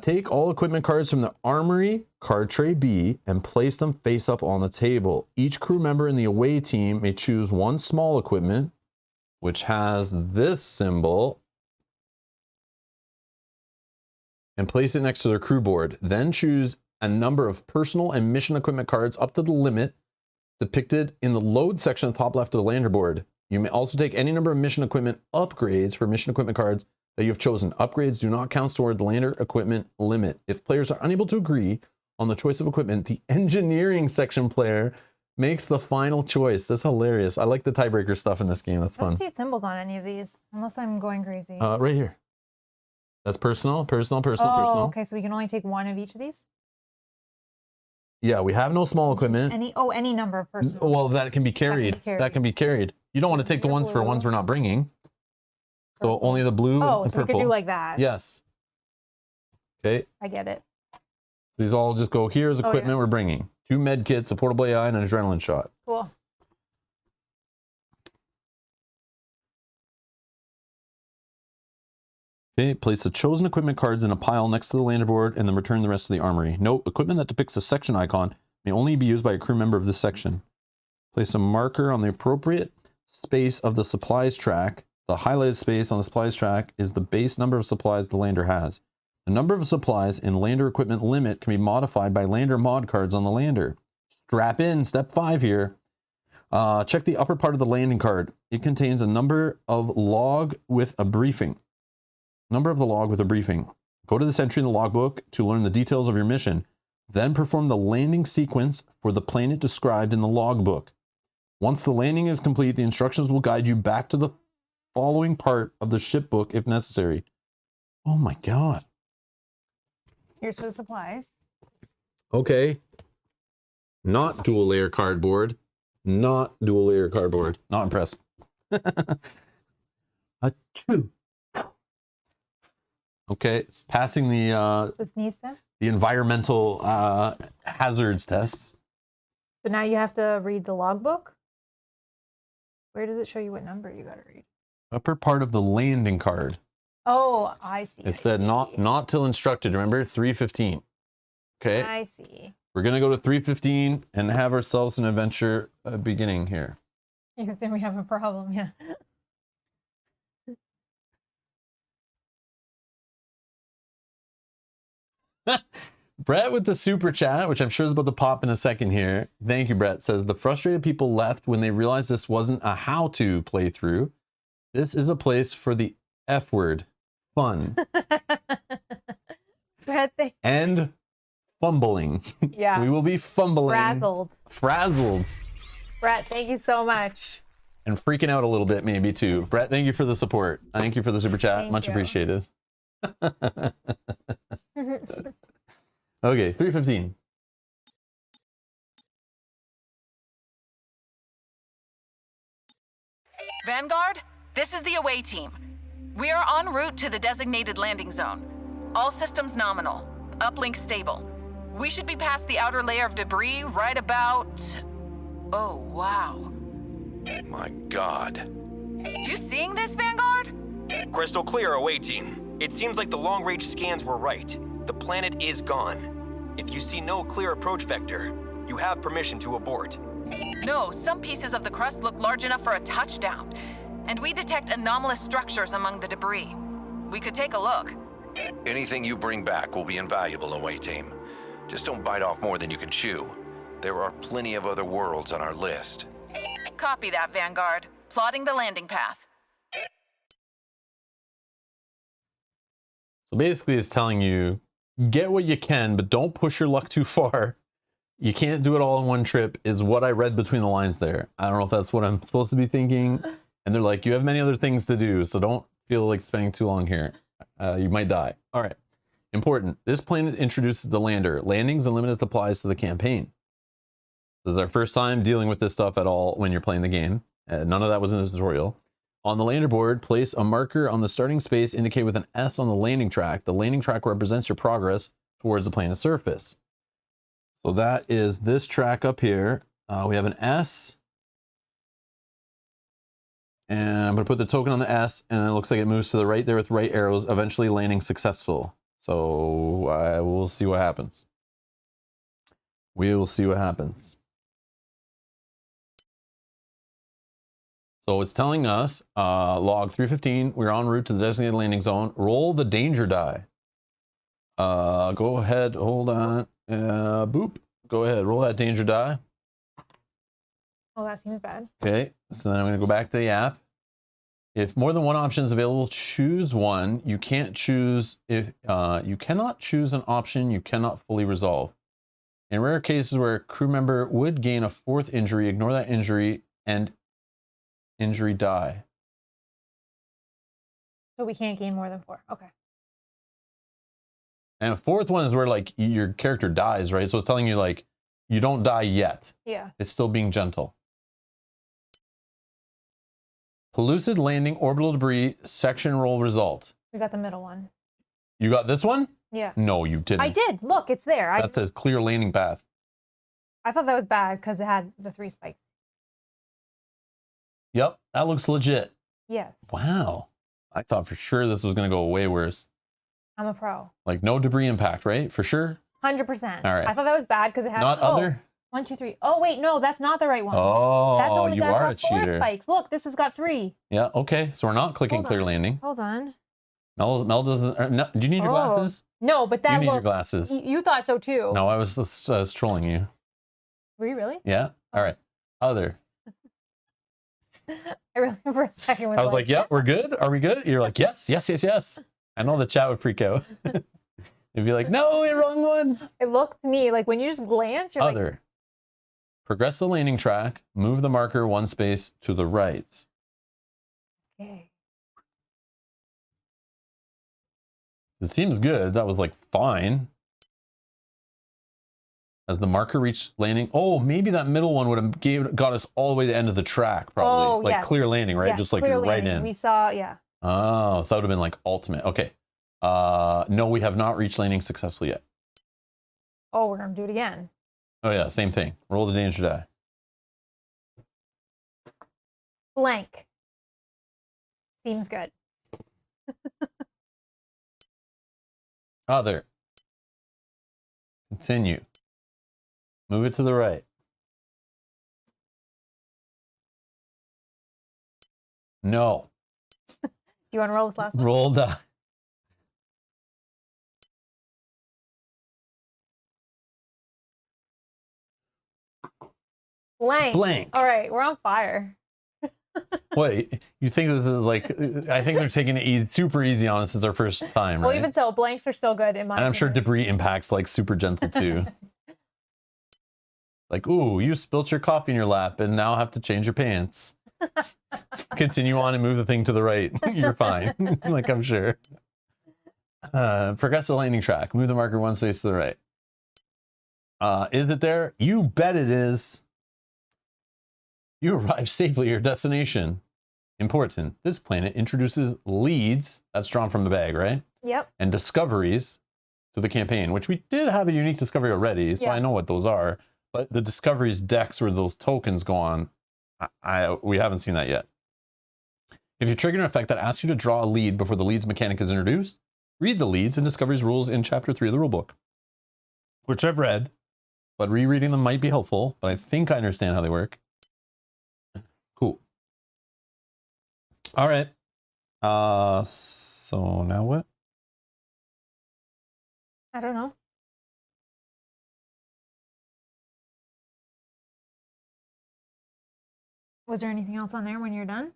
Take all equipment cards from the armory, card tray B, and place them face up on the table. Each crew member in the away team may choose one small equipment, which has this symbol, and place it next to their crew board. Then choose a number of personal and mission equipment cards up to the limit depicted in the load section at the top left of the lander board. You may also take any number of mission equipment upgrades for mission equipment cards that you have chosen. Upgrades do not count toward the lander equipment limit. If players are unable to agree on the choice of equipment, the engineering section player makes the final choice. That's hilarious. I like the tiebreaker stuff in this game. That's I don't fun. see symbols on any of these, unless I'm going crazy. Right here. That's personal. Oh, okay. So we can only take one of each of these? Yeah, we have no small equipment. Any number of personal. Well, that can be carried. That can be carried. You don't want to take the ones for ones we're not bringing. So only the blue Oh, and so we purple. could do like that. Yes. Okay. I get it. So these all just go, here's equipment we're bringing. 2 med kits, a portable AI, and an adrenaline shot. Cool. Okay, place the chosen equipment cards in a pile next to the lander board and then return the rest to the armory. Note, equipment that depicts a section icon may only be used by a crew member of this section. Place a marker on the appropriate space of the supplies track. The highlighted space on the supplies track is the base number of supplies the lander has. The number of supplies in lander equipment limit can be modified by lander mod cards on the lander. Strap in, step 5 here. Check the upper part of the landing card. It contains a number of log with a briefing. Number of the log with a briefing. Go to this entry in the logbook to learn the details of your mission. Then perform the landing sequence for the planet described in the logbook. Once the landing is complete, the instructions will guide you back to the following part of the ship book if necessary. Oh my God. Here's for the supplies. Okay. Not dual layer cardboard. Not dual layer cardboard. Not impressed. A 2. Okay, it's passing the sneeze test. The environmental hazards tests. So now you have to read the logbook. Where does it show you what number you got to read? Upper part of the landing card. Oh, I see. It said not till instructed. Remember, 3:15. Okay. I see. We're gonna go to 3:15 and have ourselves an adventure beginning here. Because then we have a problem. Yeah. Brett with the super chat, which I'm sure is about to pop in a second here. Thank you, Brett. Says the frustrated people left when they realized this wasn't a how-to playthrough. This is a place for the F word, fun, Brett, and fumbling. Yeah. We will be fumbling. Frazzled. Brett, thank you so much. And freaking out a little bit, maybe too. Brett, thank you for the support. Thank you for the super chat. Much appreciated. Okay, 3:15. Vanguard, this is the away team. We are en route to the designated landing zone. All systems nominal. Uplink stable. We should be past the outer layer of debris right about... Oh, wow. My God. You seeing this, Vanguard? Crystal clear, away team. It seems like the long-range scans were right. The planet is gone. If you see no clear approach vector, you have permission to abort. No, some pieces of the crust look large enough for a touchdown. and we detect anomalous structures among the debris. We could take a look. Anything you bring back will be invaluable, away team. Just don't bite off more than you can chew. There are plenty of other worlds on our list. Copy that, Vanguard. Plotting the landing path. So basically it's telling you, get what you can, but don't push your luck too far. You can't do it all in one trip, is what I read between the lines there. I don't know if that's what I'm supposed to be thinking. And they're like, you have many other things to do, so don't feel like spending too long here. You might die. All right. Important. This planet introduces the lander. Landings and limited supplies to the campaign. This is our first time dealing with this stuff at all when you're playing the game. None of that was in the tutorial. On the lander board, place a marker on the starting space indicated with an S on the landing track. The landing track represents your progress towards the planet's surface. So that is this track up here. We have an S. And I'm going to put the token on the S, and it looks like it moves to the right there with right arrows, eventually landing successful. So we'll see what happens. We will see what happens. So it's telling us, log 315, we're en route to the designated landing zone. Roll the danger die. Go ahead, hold on. Boop. Go ahead, roll that danger die. Oh, that seems bad. Okay, so then I'm going to go back to the app. If more than one option is available, choose one. You can't choose if you cannot choose an option you cannot fully resolve. In rare cases where a crew member would gain a fourth injury, ignore that injury and injury die. So we can't gain more than 4. Okay. And a fourth one is where like your character dies, right? So it's telling you like you don't die yet. Yeah. It's still being gentle. Pellucid landing orbital debris section roll result. We got the middle one. You got this one? Yeah. No, you didn't. I did. Look, it's there. That says clear landing path. I thought that was bad because it had the 3 spikes. Yep, that looks legit. Yes. Wow. I thought for sure this was going to go way worse. I'm a pro. Like no debris impact, right? For sure? 100%. All right. I thought that was bad because it had Not other? 1, 2, 3. Oh wait, no, that's not the right one. Oh, That's only you got are a 4 cheater. spikes. Look, this has got 3. Yeah, okay. So we're not clicking Hold clear on. landing. Hold on. Mel doesn't. No, do you need your glasses? No, but that You need your looks. glasses. You thought so too. No, I was just trolling you. Were you really? Yeah. All right. Other. I really for a second was I was like, yeah, we're good. Are we good? You're like, yes, yes, yes, yes. I know the chat would freak out. It'd be like, no, wait, wrong one. It looked to me like when you just glance, you're Other. like, Progress the landing track. Move the marker 1 space to the right. okay. It seems good. That was like fine. As the marker reached landing. Oh, maybe that middle one would have got us all the way to the end of the track, probably. Oh, like yes. clear landing, right? Yes, Just like clear right landing. in. We saw, yeah. Oh, so that would have been like ultimate. Okay. No, we have not reached landing successfully yet. Oh, we're gonna do it again. Oh yeah, same thing. Roll the danger die. Blank. Seems good. Other. Continue. Move it to the right. No. Do you want to roll this last one? Roll die. Blank. Blank. All right, we're on fire. Wait, you think this is like, I think they're taking it easy, super easy on us since our first time, right? Well, even so, blanks are still good in my And I'm sure opinion. debris impacts like super gentle too. Like, ooh, you spilt your coffee in your lap and now have to change your pants. Continue on and move the thing to the right. You're fine. Like, I'm sure. Progress the landing track. Move the marker 1 space to the right. Is it there? You bet it is. You arrive safely at your destination. Important. This planet introduces leads, that's drawn from the bag, right? Yep. And discoveries to the campaign, which we did have a unique discovery already, so Yeah. I know what those are. But the discoveries decks where those tokens go on, we haven't seen that yet. If you trigger an effect that asks you to draw a lead before the leads mechanic is introduced, read the leads and discoveries rules in Chapter 3 of the rulebook, which I've read, but rereading them might be helpful, but I think I understand how they work. Cool. All right. So now what? I don't know. Was there anything else on there when you're done?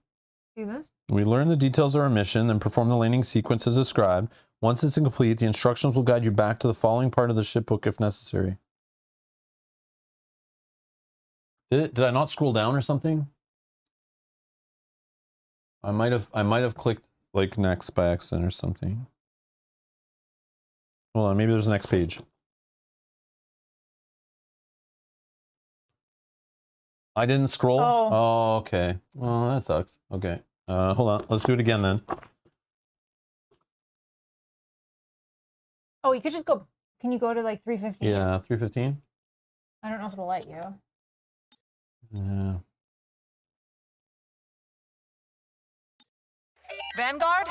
Do this? We learn the details of our mission, then perform the landing sequence as described. Once it's complete, the instructions will guide you back to the following part of the ship book if necessary. Did I not scroll down or something? I might have clicked like next by accident or something. Hold on, maybe there's the next page. I didn't scroll? Oh, okay. Well, that sucks. Okay. Hold on. Let's do it again then. Oh, you could just go. Can you go to like 315? Yeah, 315. I don't know if it'll let you. Yeah. Vanguard?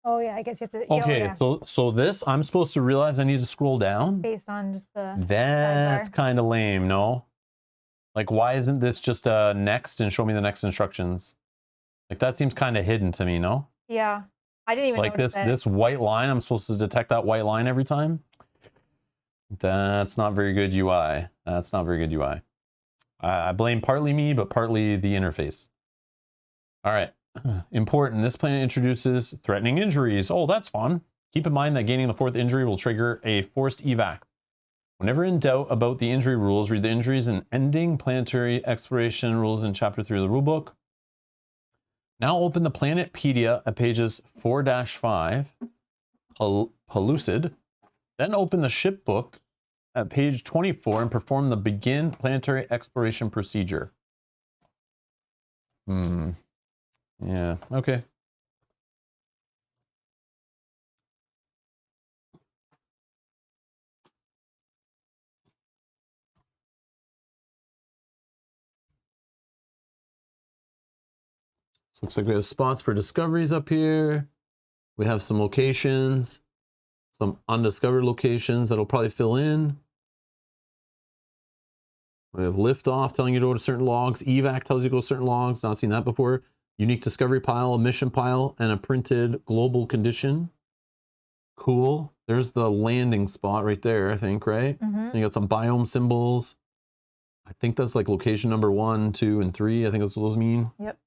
Oh yeah, I guess you have to. Okay, so this I'm supposed to realize I need to scroll down. Based on just the. That's sidebar. kind of lame, no? Like, why isn't this just next and show me the next instructions? Like, that seems kind of hidden to me, no? Yeah, I didn't even Like notice it. this white line, I'm supposed to detect that white line every time? That's not very good UI. That's not very good UI. I blame partly me, but partly the interface. All right. Important. This planet introduces threatening injuries. Oh, that's fun. Keep in mind that gaining the 4th injury will trigger a forced evac. Whenever in doubt about the injury rules, read the injuries and ending planetary exploration rules in Chapter 3 of the rulebook. Now open the Planetpedia at pages 4-5, Pellucid. Then open the ship book at page 24 and perform the begin planetary exploration procedure. Yeah, okay. So looks like we have spots for discoveries up here. We have some locations, some undiscovered locations that'll probably fill in. We have liftoff telling you to go to certain logs. Evac tells you to go to certain logs. Not seen that before. Unique discovery pile, a mission pile, and a printed global condition. Cool. There's the landing spot right there, I think, right? And you got some biome symbols. I think that's like location number 1, 2, and 3. I think that's what those mean. Yep.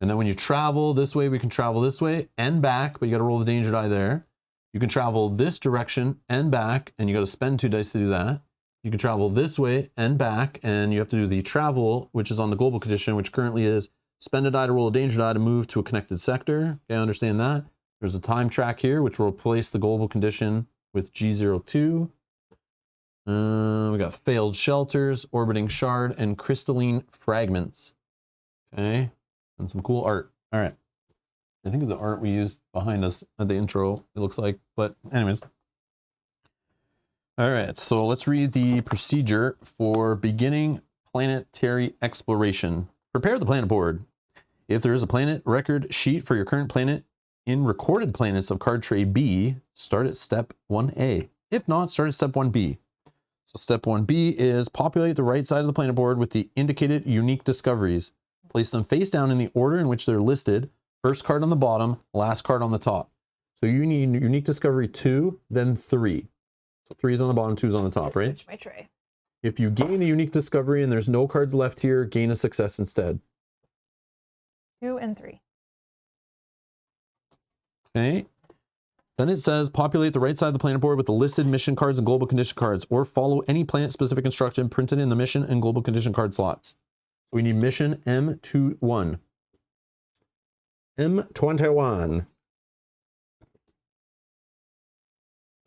And then when you travel this way, we can travel this way and back, but you got to roll the danger die there. You can travel this direction and back, and you got to spend 2 dice to do that. You can travel this way and back, and you have to do the travel, which is on the global condition, which currently is spend a die to roll a danger die to move to a connected sector. Okay, I understand that. There's a time track here, which will replace the global condition with G02. We got failed shelters, orbiting shard, and crystalline fragments. Okay, and some cool art. All right. I think of the art we used behind us at the intro, it looks like. But anyways. All right, so let's read the procedure for beginning planetary exploration. Prepare the planet board. If there is a planet record sheet for your current planet in recorded planets of card tray B, start at step 1A. If not, start at step 1B. So step 1B is populate the right side of the planet board with the indicated unique discoveries. Place them face down in the order in which they're listed. First card on the bottom, last card on the top. So you need unique discovery 2, then 3. So 3 is on the bottom, 2 is on the top, right? Switch my tray. If you gain a unique discovery and there's no cards left here, gain a success instead. 2 and 3. Okay. Then it says populate the right side of the planet board with the listed mission cards and global condition cards, or follow any planet-specific instruction printed in the mission and global condition card slots. So we need mission M21. M21.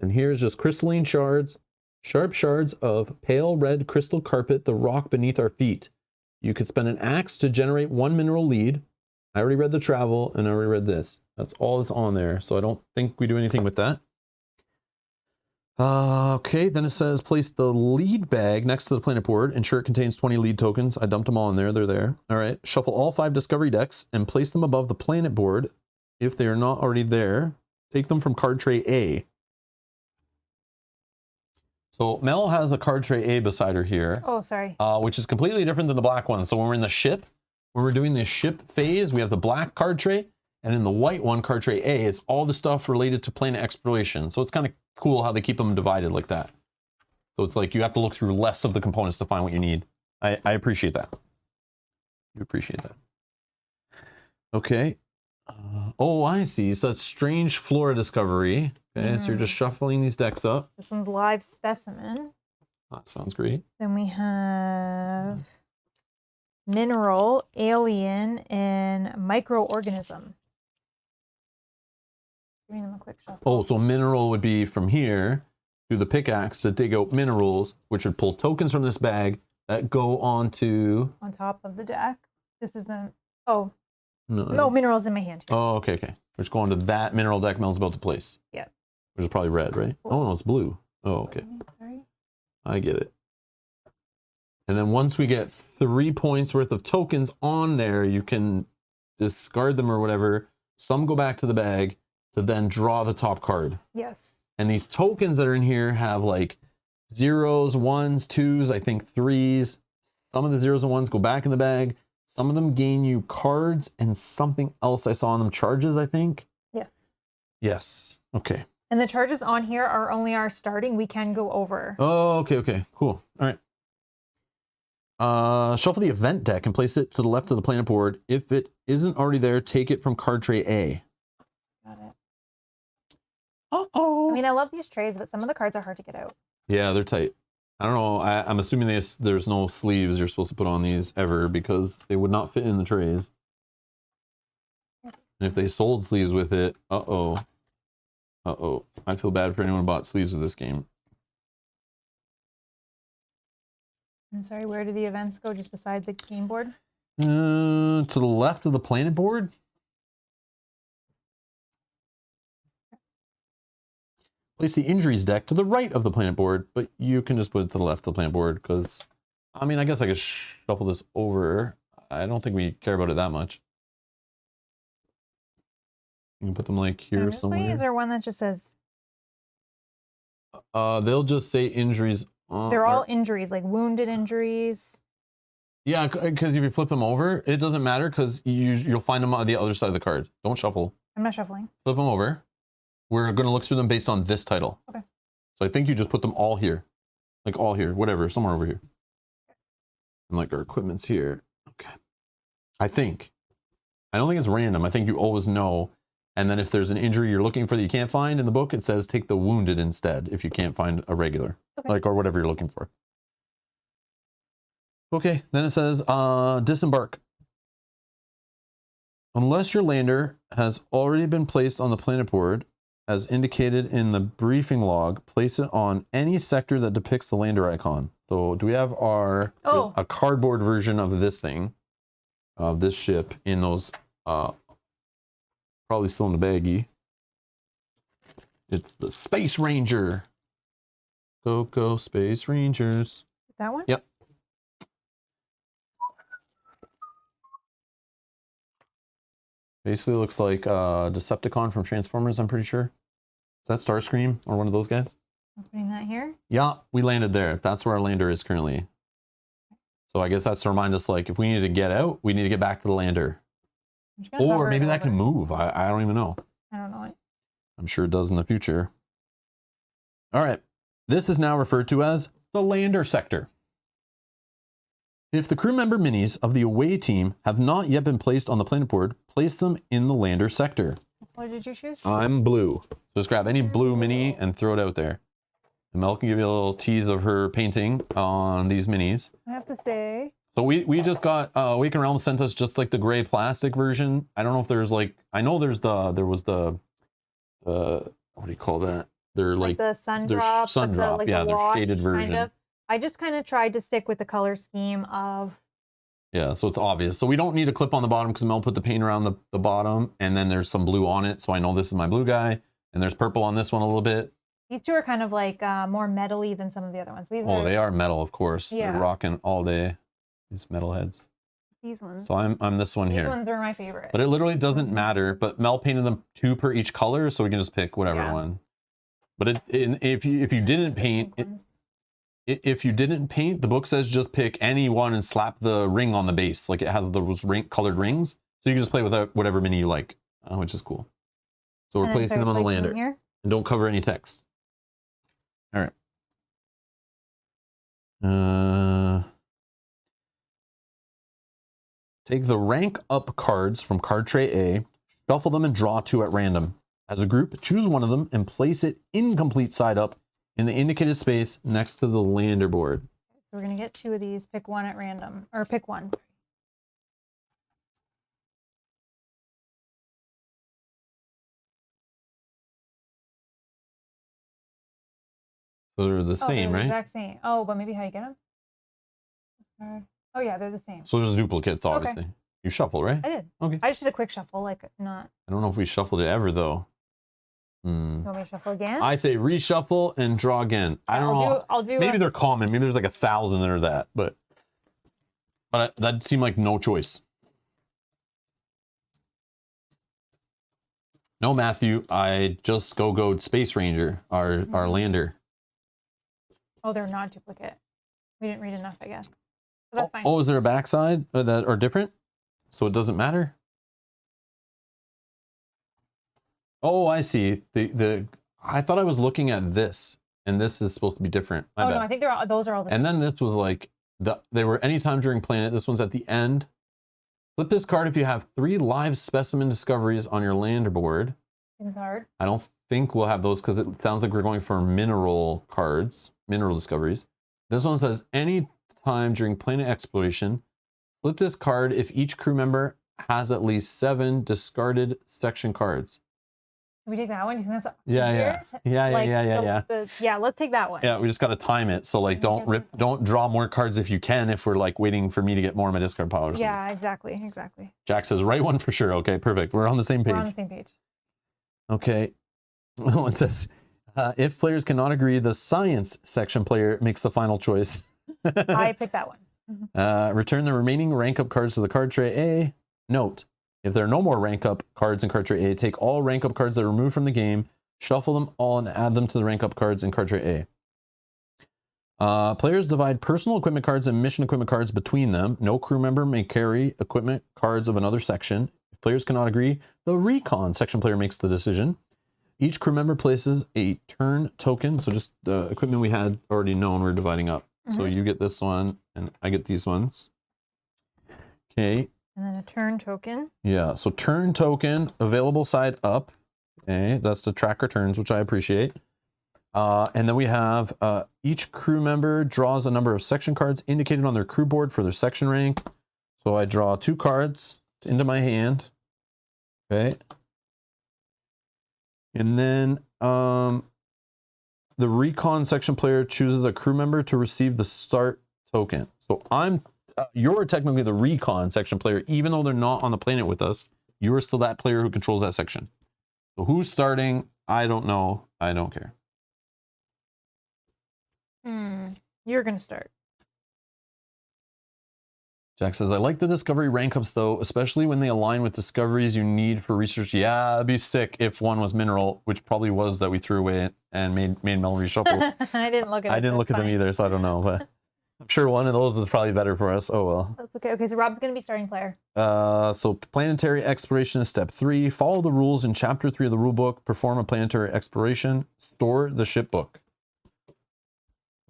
And here's just crystalline shards, sharp shards of pale red crystal carpet the rock beneath our feet. You could spend an axe to generate 1 mineral lead. I already read the travel and I already read this. That's all that's on there. So I don't think we do anything with that. Okay, then it says place the lead bag next to the planet board. Ensure it contains 20 lead tokens. I dumped them all in there. They're there. All right. Shuffle all 5 discovery decks and place them above the planet board. If they are not already there, take them from card tray A. So Mel has a card tray A beside her here. Oh, sorry. Which is completely different than the black one. So when we're in the ship, when we're doing the ship phase, we have the black card tray. And in the white one, card tray A, it's all the stuff related to planet exploration. So it's kind of cool how they keep them divided like that. So it's like you have to look through less of the components to find what you need. I appreciate that. You appreciate that. Okay. Oh, I see. So that's strange flora discovery. Okay, so you're just shuffling these decks up. This one's live specimen. That sounds great. Then we have mineral, alien, and microorganism. Giving them a quick shuffle. Oh, so mineral would be from here to the pickaxe to dig out minerals, which would pull tokens from this bag that go onto... On top of the deck. This is the... Oh. No, no minerals in my hand. Here. Oh, okay, okay. Which go onto that mineral deck Mel's about to place. Yeah. Which is probably red, right? Oh, no, it's blue. Oh, okay. Sorry. I get it. And then once we get 3 points worth of tokens on there, you can discard them or whatever. Some go back to the bag to then draw the top card. Yes. And these tokens that are in here have like 0s, 1s, 2s, I think 3s. Some of the 0s and 1s go back in the bag. Some of them gain you cards and something else I saw on them. Charges, I think. Yes. Yes. Okay. And the charges on here are only our starting. We can go over. Oh, okay, okay. Cool. All right. Shuffle the event deck and place it to the left of the planet board. If it isn't already there, take it from card tray A. Got it. Uh-oh. I mean, I love these trays, but some of the cards are hard to get out. Yeah, they're tight. I don't know. I'm assuming there's no sleeves you're supposed to put on these ever because they would not fit in the trays. And if they sold sleeves with it, uh-oh. Uh-oh. I feel bad for anyone who bought sleeves with this game. I'm sorry, where do the events go? Just beside the game board? To the left of the planet board. Place the injuries deck to the right of the planet board, but you can just put it to the left of the planet board because, I mean, I guess I could shuffle this over. I don't think we care about it that much. You can put them like here somewhere. Is there one that just says? They'll just say injuries. They're all injuries, like wounded injuries. Yeah, because if you flip them over, it doesn't matter because you'll find them on the other side of the card. Don't shuffle. I'm not shuffling. Flip them over. We're going to look through them based on this title. Okay. So I think you just put them all here. Like all here, whatever, somewhere over here. And like our equipment's here. Okay. I think. I don't think it's random. I think you always know. And then if there's an injury you're looking for that you can't find in the book, it says take the wounded instead if you can't find a regular. Okay. Like, or whatever you're looking for. Okay, then it says disembark. Unless your lander has already been placed on the planet board, as indicated in the briefing log, place it on any sector that depicts the lander icon. So do we have our a cardboard version of this thing, of this ship in those, probably still in the baggie. It's the Space Ranger. Go Space Rangers. That one? Yep. Basically looks like Decepticon from Transformers, I'm pretty sure. Is that Starscream or one of those guys? I'm putting that here. Yeah, we landed there. That's where our lander is currently. So I guess that's to remind us, like, if we need to get out, we need to get back to the lander. Or maybe that can move. I don't even know. I don't know it. I'm sure it does in the future. All right. This is now referred to as the lander sector. If the crew member minis of the away team have not yet been placed on the planet board, place them in the lander sector. What did you choose? I'm blue. So just grab any blue mini and throw it out there. And Mel can give you a little tease of her painting on these minis. I have to say. So we just got, Awaken Realms sent us just like the gray plastic version. I don't know if there's like, I know there was the, what do you call that? They're like the sun drop. Sun drop, yeah, the shaded version. Kind of. I just kind of tried to stick with the color scheme of. Yeah, so it's obvious. So we don't need a clip on the bottom because Mel put the paint around the bottom and then there's some blue on it. So I know this is my blue guy and there's purple on this one a little bit. These two are kind of like more metal-y than some of the other ones. These they are metal, of course. Yeah. They're rocking all day. These metal heads. These ones. So I'm this one here. These ones are my favorite. But it literally doesn't matter. But Mel painted them 2 per each color, so we can just pick whatever one. But if you didn't paint, if you didn't paint, the book says just pick any one and slap the ring on the base. Like it has those colored rings. So you can just play with whatever mini you like, which is cool. So we're placing them on the lander. Here. And don't cover any text. All right. Take the rank up cards from card tray A, shuffle them and draw 2 at random. As a group, choose one of them and place it incomplete side up in the indicated space next to the lander board. We're going to get 2 of these, pick one at random, or pick one. So they're the same, they're right? The exact same. Oh, but maybe how you get them? Oh yeah, they're the same. So there's duplicates, obviously. Okay. You shuffle, right? I did. Okay. I just did a quick shuffle, like not. I don't know if we shuffled it ever, though. You want me to shuffle again? I say reshuffle and draw again. I don't know. I'll do. Maybe they're common. Maybe there's like 1,000 that are that, but that seemed like no choice. No, Matthew, I just go Space Ranger, our lander. Oh, they're not duplicate. We didn't read enough, I guess. But that's fine. Oh, is there a backside that are different? So it doesn't matter? Oh, I see. I thought I was looking at this, and this is supposed to be different. My bad. No, I think those are all the same. And then this was like, they were anytime during planet. This one's at the end. Flip this card if you have 3 live specimen discoveries on your lander board. Card. I don't think we'll have those because it sounds like we're going for mineral cards, mineral discoveries. This one says any time during planet exploration, flip this card if each crew member has at least 7 discarded section cards. Can we take that one? Do you think that's Yeah. Yeah, let's take that one. Yeah, we just got to time it. So like, don't draw more cards if you can, if we're like waiting for me to get more of my discard pile or something. Yeah, exactly. Jack says, right one for sure. Okay, perfect. We're on the same page. We're on the same page. Okay. One says, if players cannot agree, the science section player makes the final choice. I picked that one. Return the remaining rank up cards to the card tray A. Note, if there are no more rank up cards in card tray A, take all rank up cards that are removed from the game, shuffle them all and add them to the rank up cards in card tray A. Players divide personal equipment cards and mission equipment cards between them. No crew member may carry equipment cards of another section. If players cannot agree, the recon section player makes the decision. Each crew member places a turn token. So just the equipment we had already known, we're dividing up. So you get this one and I get these ones. Okay. And then a turn token. Yeah, so turn token, available side up. Okay, that's the tracker turns, which I appreciate. And then we have each crew member draws a number of section cards indicated on their crew board for their section rank. So I draw 2 cards into my hand. Okay. And then the recon section player chooses a crew member to receive the start token. So you're technically the recon section player, even though they're not on the planet with us. You're still that player who controls that section. So who's starting? I don't know. I don't care. You're gonna start. Jack says, I like the discovery rank ups though, especially when they align with discoveries you need for research. Yeah, it'd be sick if one was mineral, which probably was that we threw away and made Mel reshuffle. I didn't look at them either, so I don't know, but I'm sure one of those was probably better for us. Oh well. That's okay. Okay, so Rob's gonna be starting player. So planetary exploration is step 3. Follow the rules in chapter 3 of the rule book. Perform a planetary exploration. Store the ship book.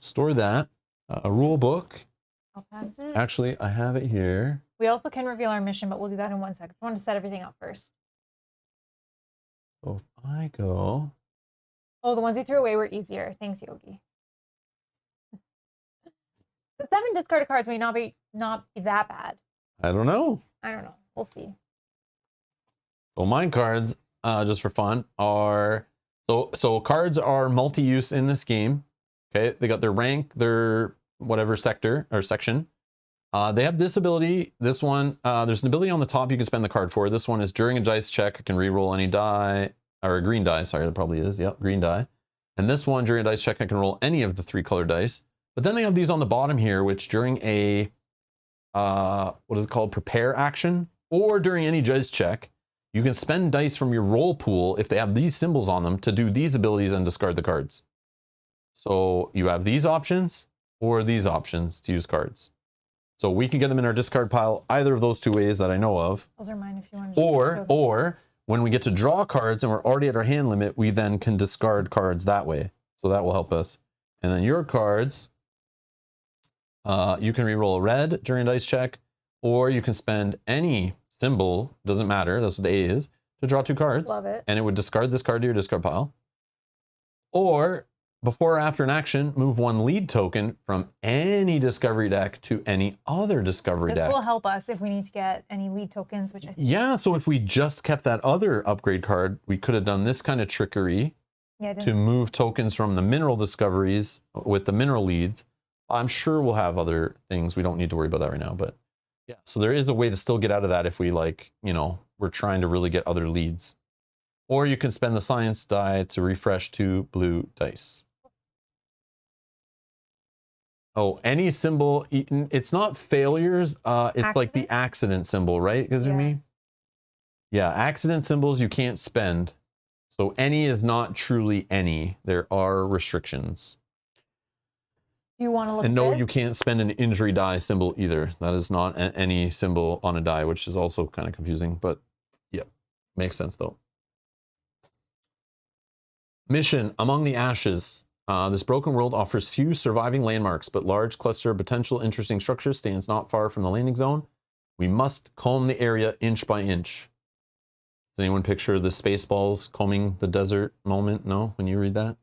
Store that. A rule book. I'll pass it. Actually, I have it here. We also can reveal our mission, but we'll do that in 1 second. I want to set everything up first. So if I go. Oh, the ones we threw away were easier. Thanks, Yogi. The 7 discarded cards may not be that bad. I don't know. We'll see. So mine cards, just for fun, are so cards are multi-use in this game. Okay, they got their rank, their whatever sector or section. They have this ability. This one, there's an ability on the top you can spend the card for. This one is during a dice check, I can re-roll any die, or a green die. Sorry, that probably is. Yep, green die. And this one, during a dice check, I can roll any of the 3 colored dice. But then they have these on the bottom here, which during a, what is it called? Prepare action, or during any dice check, you can spend dice from your roll pool if they have these symbols on them to do these abilities and discard the cards. So you have these options, or these options to use cards. So we can get them in our discard pile either of those two ways that I know of. Those are mine if you want to. Or when we get to draw cards and we're already at our hand limit, we then can discard cards that way. So that will help us. And then your cards, you can reroll a red during a dice check, or you can spend any symbol, doesn't matter, that's what the A is, to draw 2 cards. Love it. And it would discard this card to your discard pile. Or before or after an action, move 1 lead token from any discovery deck to any other discovery deck. This will help us if we need to get any lead tokens, which I think. Yeah, so if we just kept that other upgrade card, we could have done this kind of trickery to move tokens from the mineral discoveries with the mineral leads. I'm sure we'll have other things. We don't need to worry about that right now, but yeah. So there is a way to still get out of that if we like, you know, we're trying to really get other leads. Or you can spend the science die to refresh 2 blue dice. Oh, any symbol eaten. It's not failures. It's like the accident symbol, right? Kazumi? Yeah, accident symbols you can't spend. So any is not truly any. There are restrictions. Do you want to look And no, at you can't spend an injury die symbol either. That is not any symbol on a die, which is also kind of confusing, but yep, makes sense though. Mission, Among the Ashes. This broken world offers few surviving landmarks, but large cluster of potential interesting structures stands not far from the landing zone. We must comb the area inch by inch. Does anyone picture the Spaceballs combing the desert moment? No, when you read that?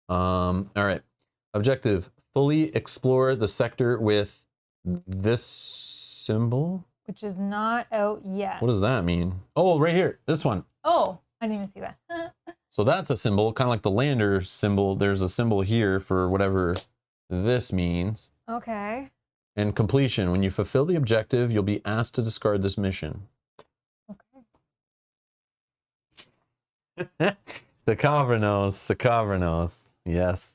All right. Objective, fully explore the sector with this symbol. Which is not out yet. What does that mean? Oh, right here, this one. Oh, I didn't even see that. So that's a symbol, kind of like the lander symbol. There's a symbol here for whatever this means. Okay. And completion, when you fulfill the objective, you'll be asked to discard this mission. Okay. The Cavernos. Yes.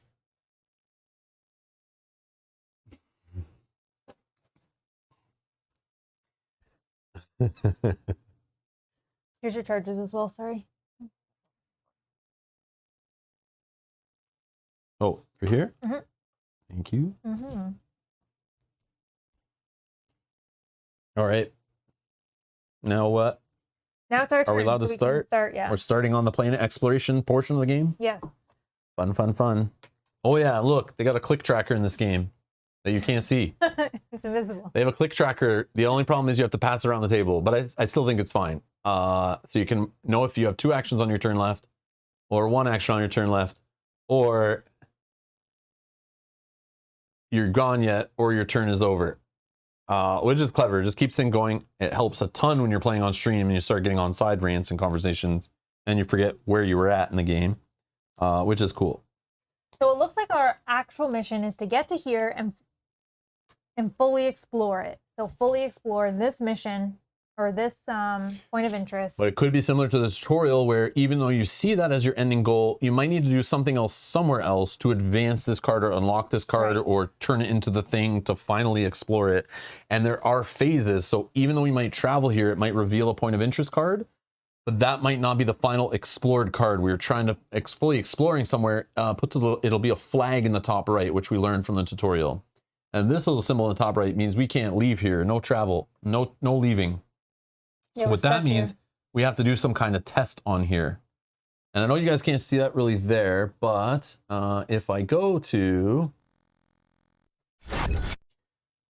Here's your charges as well, sorry. Oh, for here? Mm-hmm. Thank you. Mm-hmm. All right. Now what? Now it's our turn. Are we allowed to so start? Start, yeah. We're starting on the planet exploration portion of the game? Yes. Fun, fun, fun. Oh yeah, look, they got a click tracker in this game that you can't see. It's invisible. They have a click tracker. The only problem is you have to pass it around the table, but I still think it's fine. So you can know if you have 2 actions on your turn left, or 1 action on your turn left, or you're gone yet, or your turn is over. Which is clever. Just keeps things going. It helps a ton when you're playing on stream and you start getting on side rants and conversations and you forget where you were at in the game, which is cool. So it looks like our actual mission is to get to here and fully explore it. So fully explore this mission or this point of interest. But it could be similar to the tutorial where even though you see that as your ending goal, you might need to do something else somewhere else to advance this card or unlock this card or turn it into the thing to finally explore it. And there are phases. So even though we might travel here, it might reveal a point of interest card, but that might not be the final explored card. We're trying to fully exploring somewhere. It'll be a flag in the top right, which we learned from the tutorial. And this little symbol in the top right means we can't leave here. No travel, no leaving. So what that means, we have to do some kind of test on here. And I know you guys can't see that really there, but if I go to,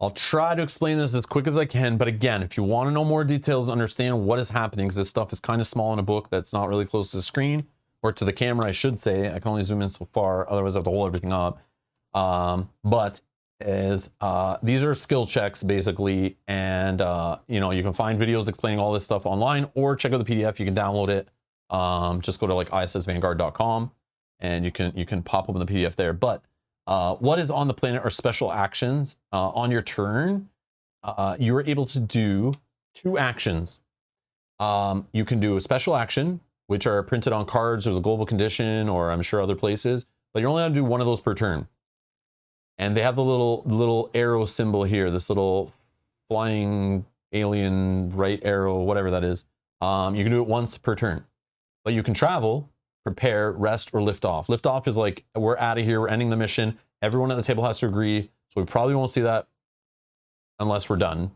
I'll try to explain this as quick as I can. But again, if you want to know more details, understand what is happening, because this stuff is kind of small in a book that's not really close to the screen, or to the camera, I should say. I can only zoom in so far, otherwise I have to hold everything up. These are skill checks basically, and you know, you can find videos explaining all this stuff online, or check out the PDF. You can download it. Just go to like ISSVanguard.com and you can pop open the PDF there. But what is on the planet are special actions. On your turn, you are able to do 2 actions. You can do a special action, which are printed on cards or the global condition, or I'm sure other places, but you're only allowed to do 1 of those per turn. And they have the little arrow symbol here, this little flying alien right arrow, whatever that is. You can do it once per turn. But you can travel, prepare, rest, or lift off. Lift off is like, we're out of here, we're ending the mission, Everyone at the table has to agree. So we probably won't see that unless we're done.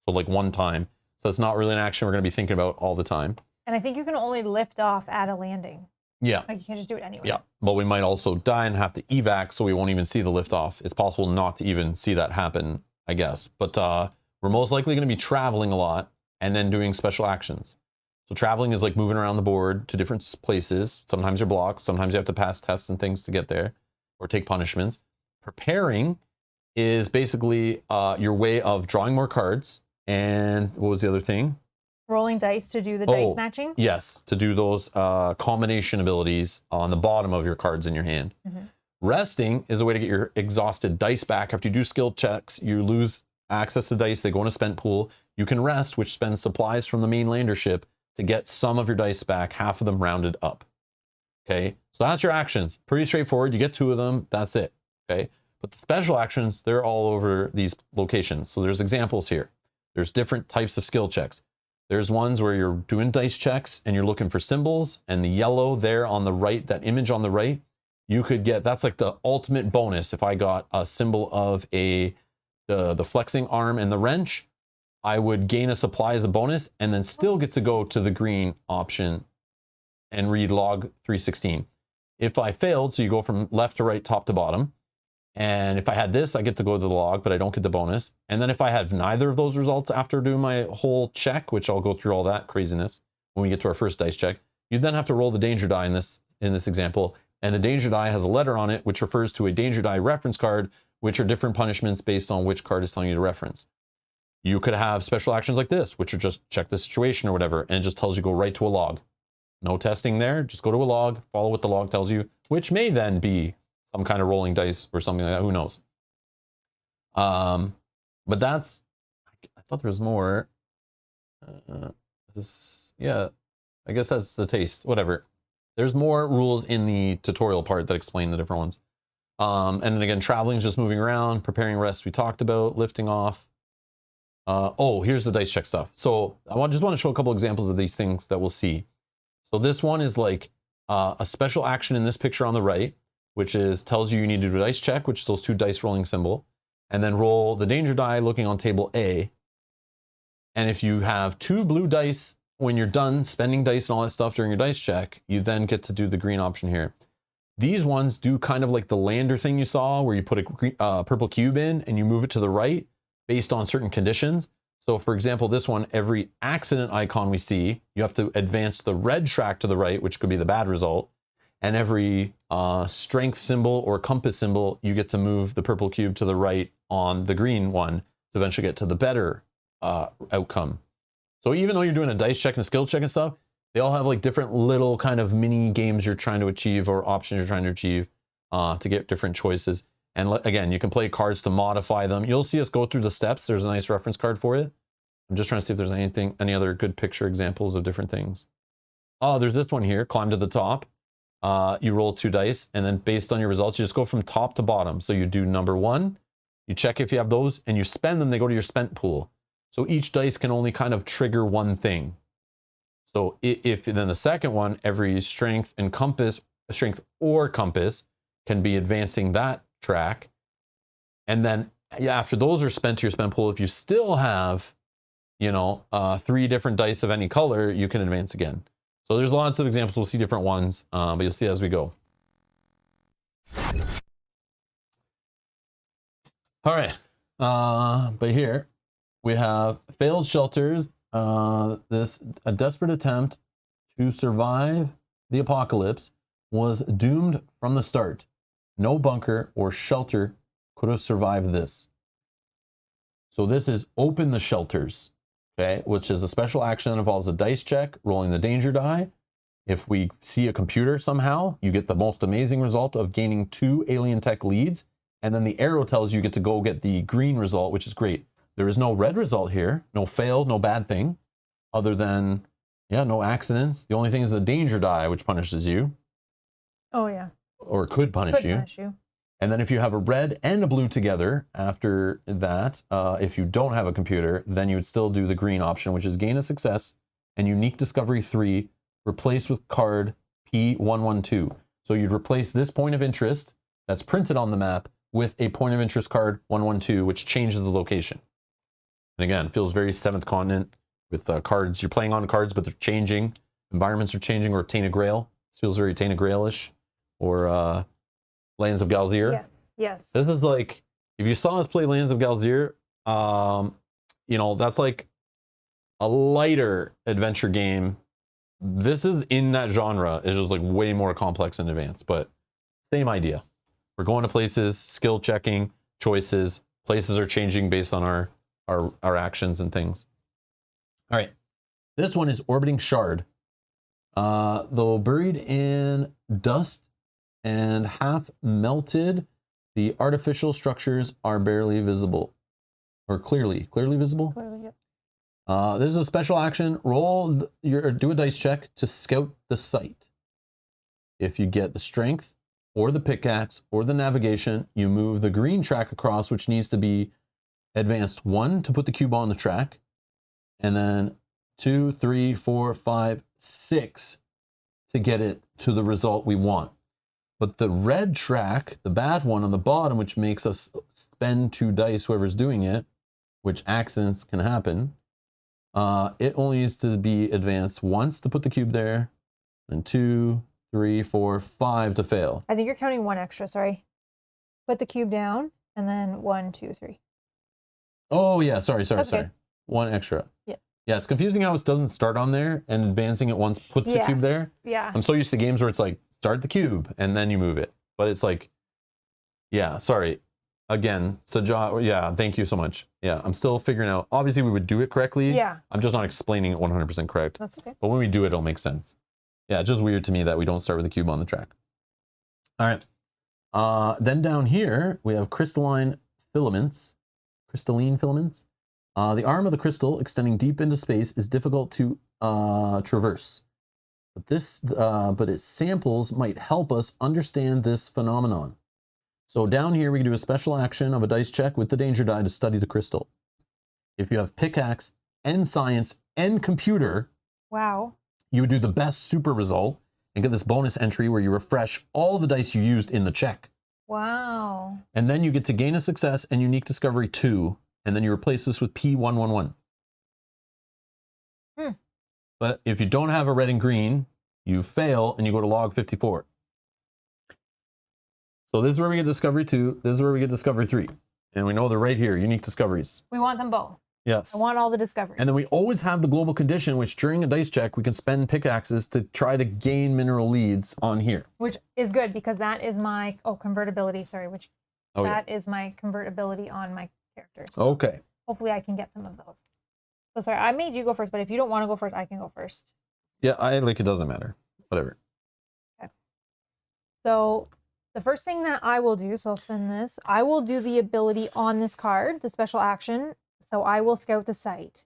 So like one time. So it's not really an action we're going to be thinking about all the time. And I think you can only lift off at a landing. Yeah. Like you can't just do it anywhere. Yeah. But we might also die and have to evac, so we won't even see the lift off. It's possible not to even see that happen, I guess. But we're most likely going to be traveling a lot and then doing special actions. So traveling is like moving around the board to different places. Sometimes you're blocked. Sometimes you have to pass tests and things to get there or take punishments. Preparing is basically your way of drawing more cards. And what was the other thing? Rolling dice to do the dice matching? Yes, to do those combination abilities on the bottom of your cards in your hand. Resting is a way to get your exhausted dice back. After you do skill checks, you lose access to dice. They go in a spent pool. You can rest, which spends supplies from the main lander ship to get some of your dice back, half of them rounded up. Okay, so that's your actions. Pretty straightforward. You get 2 of them. That's it. Okay, but the special actions, they're all over these locations. So there's examples here. There's different types of skill checks. There's ones where you're doing dice checks and you're looking for symbols, and the yellow there on the right, that image on the right, you could get, that's like the ultimate bonus. If I got a symbol of the flexing arm and the wrench, I would gain a supply as a bonus and then still get to go to the green option and read log 316. If I failed, so you go from left to right, top to bottom, and if I had this, I get to go to the log, but I don't get the bonus. And then if I have neither of those results after doing my whole check, which I'll go through all that craziness when we get to our first dice check, you then have to roll the danger die in this example. And the danger die has a letter on it, which refers to a danger die reference card, which are different punishments based on which card is telling you to reference. You could have special actions like this, which are just check the situation or whatever, and it just tells you go right to a log. No testing there, just go to a log, follow what the log tells you, which may then be some kind of rolling dice or something like that, who knows. But that's, I thought there was more. Yeah, I guess that's the taste, whatever. There's more rules in the tutorial part that explain the different ones. And then again, traveling is just moving around, preparing rest we talked about, lifting off. Oh, here's the dice check stuff. So I just want to show a couple examples of these things that we'll see. So this one is like a special action in this picture on the right, which is tells you need to do a dice check, which is those 2 dice rolling symbol, and then roll the danger die looking on table A. And if you have 2 blue dice when you're done spending dice and all that stuff during your dice check, you then get to do the green option here. These ones do kind of like the lander thing you saw, where you put a purple cube in and you move it to the right based on certain conditions. So for example, this one, every accident icon we see, you have to advance the red track to the right, which could be the bad result. And every strength symbol or compass symbol, you get to move the purple cube to the right on the green one to eventually get to the better outcome. So even though you're doing a dice check and a skill check and stuff, they all have like different little kind of mini games you're trying to achieve or options you're trying to achieve to get different choices. And again, you can play cards to modify them. You'll see us go through the steps. There's a nice reference card for it. I'm just trying to see if there's any other good picture examples of different things. Oh, there's this one here, climb to the top. You roll 2 dice, and then based on your results, you just go from top to bottom. So you do number 1, you check if you have those, and you spend them, they go to your spent pool. So each dice can only kind of trigger one thing. So if then the second one, every strength or compass can be advancing that track. And then after those are spent to your spent pool, if you still have, 3 different dice of any color, you can advance again. So there's lots of examples. We'll see different ones, but you'll see as we go. All right. But here we have failed shelters. A desperate attempt to survive the apocalypse was doomed from the start. No bunker or shelter could have survived this. So this is open the shelters, okay, which is a special action that involves a dice check, rolling the danger die. If we see a computer somehow, you get the most amazing result of gaining 2 alien tech leads, and then the arrow tells you get to go get the green result, which is great. There is no red result here, no failed, no bad thing, other than, no accidents. The only thing is the danger die, which punishes you. Oh, yeah. Or could punish you. And then if you have a red and a blue together after that, if you don't have a computer, then you would still do the green option, which is gain a success and unique discovery 3, replace with card P112. So you'd replace this point of interest that's printed on the map with a point of interest card 112, which changes the location. And again, feels very Seventh Continent with cards. You're playing on cards, but they're changing. Environments are changing, or Tainted Grail. This feels very Tainted Grail-ish, or Lands of Galdir. Yes. Yes. This is like, if you saw us play Lands of Galdir, you know, that's like a lighter adventure game. This is in that genre. It's just like way more complex and advanced, but same idea. We're going to places, skill checking, choices. Places are changing based on our actions and things. All right. This one is Orbiting Shard. Though buried in dust and half melted, the artificial structures are barely visible. Or clearly visible? Clearly, yep. This is a special action. Do a dice check to scout the site. If you get the strength or the pickaxe or the navigation, you move the green track across, which needs to be advanced 1 to put the cube on the track, and then 2, 3, 4, 5, 6 to get it to the result we want. But the red track, the bad one on the bottom, which makes us spend 2 dice, whoever's doing it, which accidents can happen, it only needs to be advanced once to put the cube there, and 2, 3, 4, 5 to fail. I think you're counting 1 extra, sorry. Put the cube down, and then 1, 2, 3. Oh yeah, sorry. Okay. 1 extra. Yeah. Yeah, it's confusing how it doesn't start on there and advancing it once puts the cube there. Yeah. I'm so used to games where it's like, start the cube and then you move it. But it's like, yeah, sorry. Again, Sajah, yeah, thank you so much. Yeah, I'm still figuring out. Obviously, we would do it correctly. Yeah. I'm just not explaining it 100% correct. That's okay. But when we do it, it'll make sense. Yeah, it's just weird to me that we don't start with the cube on the track. All right. Then down here, we have crystalline filaments. The arm of the crystal extending deep into space is difficult to traverse. But its samples might help us understand this phenomenon. So down here, we can do a special action of a dice check with the danger die to study the crystal. If you have pickaxe and science and computer, wow, you would do the best super result and get this bonus entry where you refresh all the dice you used in the check. Wow. And then you get to gain a success and unique discovery 2, and then you replace this with P111. But if you don't have a red and green, you fail and you go to log 54. So this is where we get discovery 2. This is where we get discovery 3. And we know they're right here, unique discoveries. We want them both. Yes. I want all the discoveries. And then we always have the global condition, which during a dice check, we can spend pickaxes to try to gain mineral leads on here. Which is good because that is my, convertibility, sorry, that is my convertibility on my character. So okay. Hopefully I can get some of those. So sorry, I made you go first, but if you don't want to go first, I can go first. Yeah, it doesn't matter. Whatever. Okay. So the first thing that I will do, so I'll spend this, I will do the ability on this card, the special action. So I will scout the site.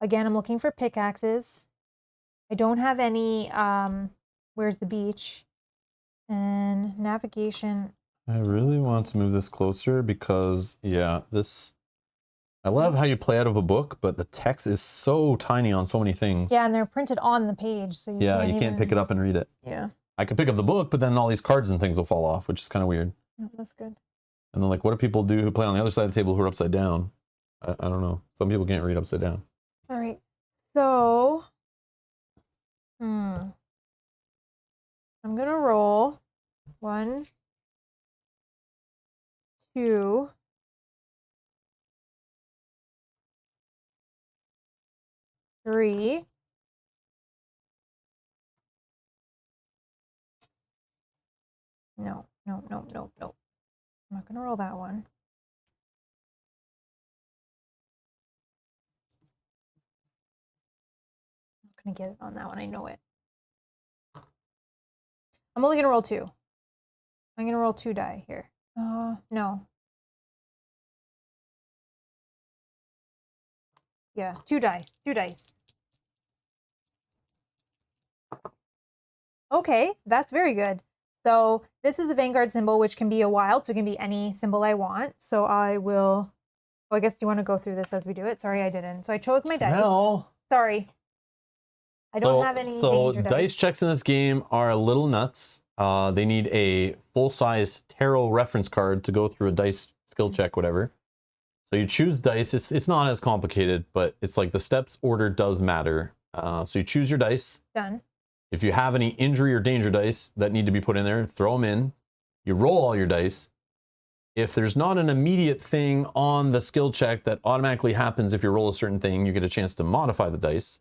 Again, I'm looking for pickaxes. I don't have any, where's the beach? And navigation. I really want to move this closer because, yeah, I love how you play out of a book, but the text is so tiny on so many things. Yeah, and they're printed on the page, so you can't pick it up and read it. Yeah. I could pick up the book, but then all these cards and things will fall off, which is kind of weird. No, that's good. And then, like, what do people do who play on the other side of the table who are upside down? I don't know. Some people can't read upside down. All right. So, I'm gonna roll 1, 2, 3. No. I'm not gonna roll that one. I'm not gonna get it on that one. I know it. I'm only gonna roll 2. I'm gonna roll 2 die here. No. Yeah, 2 dice. 2 dice. Okay, that's very good. So this is the Vanguard symbol, which can be a wild, so it can be any symbol I want. So I will, I guess, do you want to go through this as we do it? Sorry, I didn't. So I chose my dice. No. Sorry. I don't have any So danger dice checks in this game are a little nuts. They need a full-size tarot reference card to go through a dice skill check, whatever. So you choose dice. It's not as complicated, but it's like the steps order does matter. So you choose your dice. Done. If you have any injury or danger dice that need to be put in there, throw them in. You roll all your dice. If there's not an immediate thing on the skill check that automatically happens if you roll a certain thing, you get a chance to modify the dice.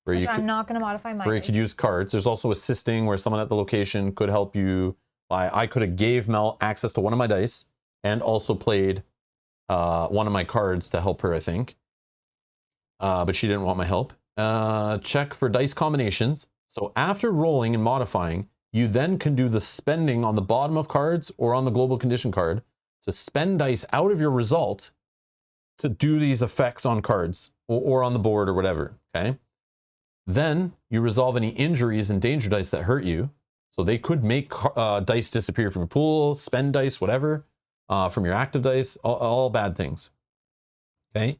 I'm not going to modify my Where you dice. could use cards. There's also assisting where someone at the location could help you. I could have gave Mel access to one of my dice and also played one of my cards to help her, I think. But she didn't want my help. Check for dice combinations. So after rolling and modifying, you then can do the spending on the bottom of cards or on the global condition card to spend dice out of your result to do these effects on cards or on the board or whatever, okay? Then you resolve any injuries and danger dice that hurt you. So they could make dice disappear from your pool, spend dice, whatever, from your active dice, all bad things, okay?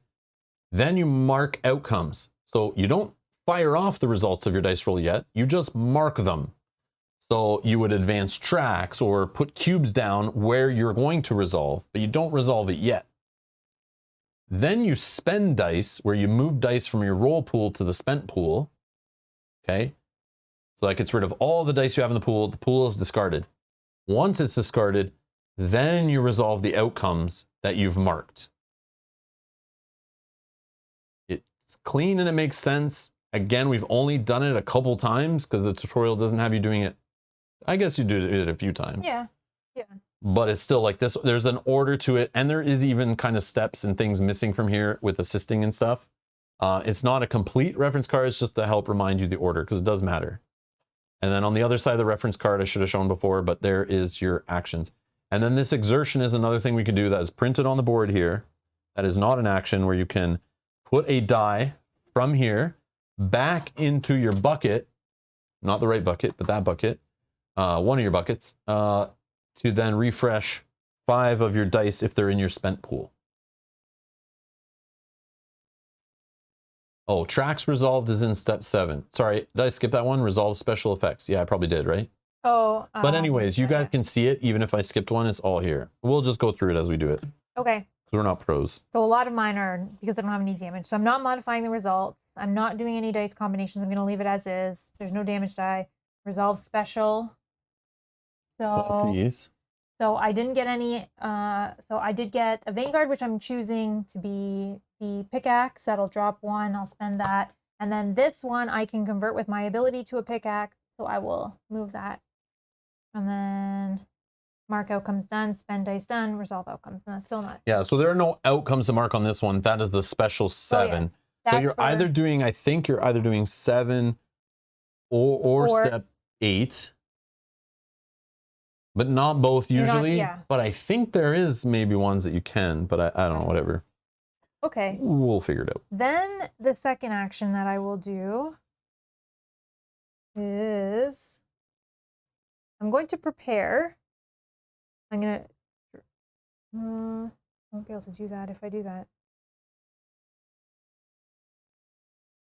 Then you mark outcomes. So you don't fire off the results of your dice roll yet, you just mark them. So you would advance tracks or put cubes down where you're going to resolve, but you don't resolve it yet. Then you spend dice, where you move dice from your roll pool to the spent pool. Okay? So that gets rid of all the dice you have in the pool is discarded. Once it's discarded, then you resolve the outcomes that you've marked. It's clean and it makes sense. Again, we've only done it a couple times because the tutorial doesn't have you doing it. I guess you did it a few times. Yeah. Yeah. But it's still like this. There's an order to it. And there is even kind of steps and things missing from here with assisting and stuff. It's not a complete reference card. It's just to help remind you the order because it does matter. And then on the other side of the reference card, I should have shown before, but there is your actions. And then this exertion is another thing we can do that is printed on the board here. That is not an action where you can put a die from here back into your bucket, not the right bucket, but that bucket, one of your buckets, to then refresh 5 of your dice if they're in your spent pool. Oh, tracks resolved is in step 7. Sorry, did I skip that one? Resolve special effects. Yeah, I probably did, right? Oh. But anyways, you guys can see it. Even if I skipped one, it's all here. We'll just go through it as we do it. Okay. Because we're not pros. So a lot of mine are because I don't have any damage. So I'm not modifying the results. I'm not doing any dice combinations. I'm going to leave it as is. There's no damage die. Resolve special. So I didn't get any. So I did get a Vanguard, which I'm choosing to be the pickaxe. That'll drop 1. I'll spend that. And then this one I can convert with my ability to a pickaxe. So I will move that. And then mark outcomes done, spend dice done, resolve outcomes. And that's still not. Yeah, so there are no outcomes to mark on this one. That is the special 7. So you're either doing, I think you're either doing 7 or step 8. But not both usually. But I think there is maybe ones that you can, but I don't know, whatever. Okay. We'll figure it out. Then the second action that I will do is I'm going to prepare. I'm going to, won't be able to do that if I do that.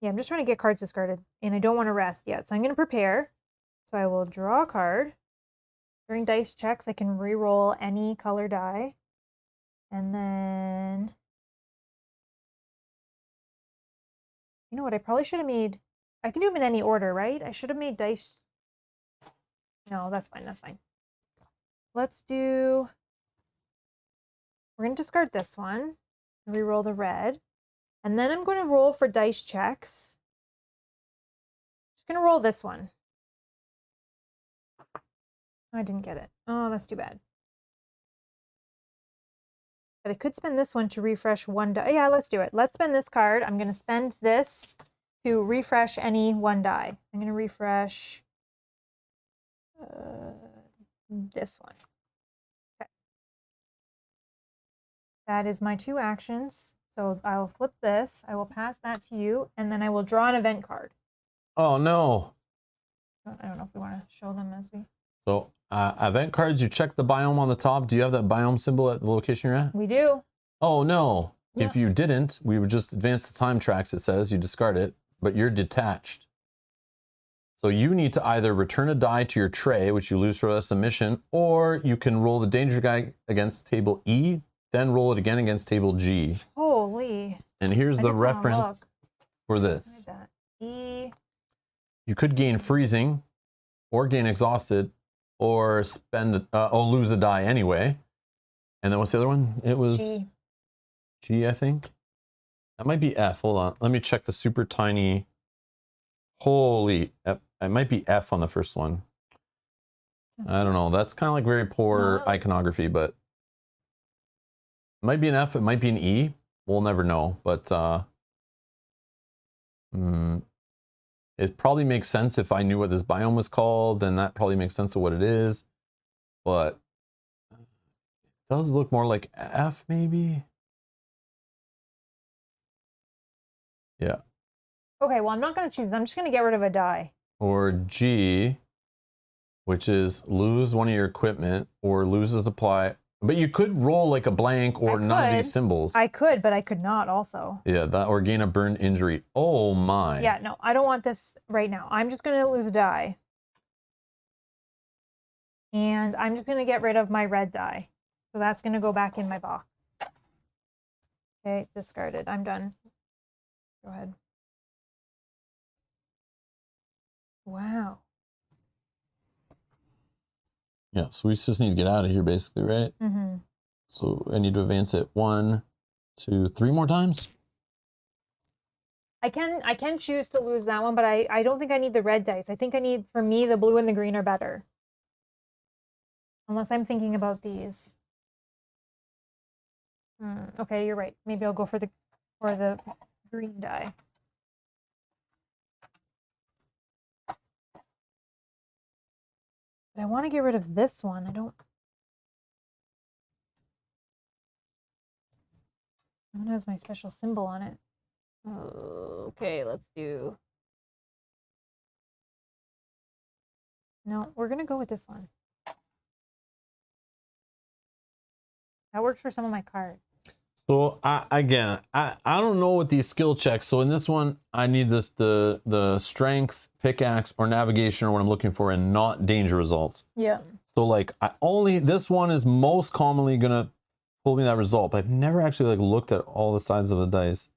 Yeah, I'm just trying to get cards discarded and I don't want to rest yet. So I'm going to prepare. So I will draw a card. During dice checks, I can re-roll any color die. And then, you know what, I probably should have made, I can do them in any order, right? I should have made dice. No, that's fine, that's fine. Let's do, we're going to discard this one, re-roll the red. And then I'm going to roll for dice checks. Just going to roll this one. I didn't get it. Oh, that's too bad. But I could spend this one to refresh 1 die. Yeah, let's do it. Let's spend this card. I'm going to spend this to refresh any 1 die. I'm going to refresh this one. Okay. That is my 2 actions. So I will flip this. I will pass that to you, and then I will draw an event card. Oh, no. I don't know if we want to show them as we... So event cards, you check the biome on the top. Do you have that biome symbol at the location you're at? We do. Oh, no. Yeah. If you didn't, we would just advance the time tracks, it says. You discard it, but you're detached. So you need to either return a die to your tray, which you lose for the rest of the mission, or you can roll the danger die against table E, then roll it again against table G. Holy. And here's I the just wanna reference look. for this. Look at that. E. You could gain freezing, or gain exhausted, or lose a die anyway. And then what's the other one? It was G, I think. That might be F. Hold on. Let me check the super tiny. Holy, it might be F on the first one. I don't know. That's kind of like very poor iconography, but it might be an F. It might be an E. We'll never know. But it probably makes sense if I knew what this biome was called. Then that probably makes sense of what it is. But it does look more like F, maybe. Yeah. Okay, well, I'm not going to choose. I'm just going to get rid of a die. Or G, which is lose one of your equipment or lose a supply. But you could roll like a blank or none of these symbols. I could, but I could not also. Yeah, that or gain a burn injury. Oh my. Yeah, no, I don't want this right now. I'm just going to lose a die. And I'm just going to get rid of my red die. So that's going to go back in my box. Okay, discarded. I'm done. Go ahead. Wow. Yeah, so we just need to get out of here basically, right? Mm-hmm. So I need to advance it 1, 2, 3 more times. I can choose to lose that one, but I don't think I need the red dice. I think I need, for me, the blue and the green are better. Unless I'm thinking about these. Okay, you're right. Maybe I'll go for the green die. But I want to get rid of this one. I don't. That one has my special symbol on it. Okay, let's do. No, we're gonna go with this one. That works for some of my cards. So I don't know what these skill checks. So in this one, I need the strength, pickaxe, or navigation, or what I'm looking for, and not danger results. Yeah. So like this one is most commonly gonna pull me that result, but I've never actually like looked at all the sides of the dice.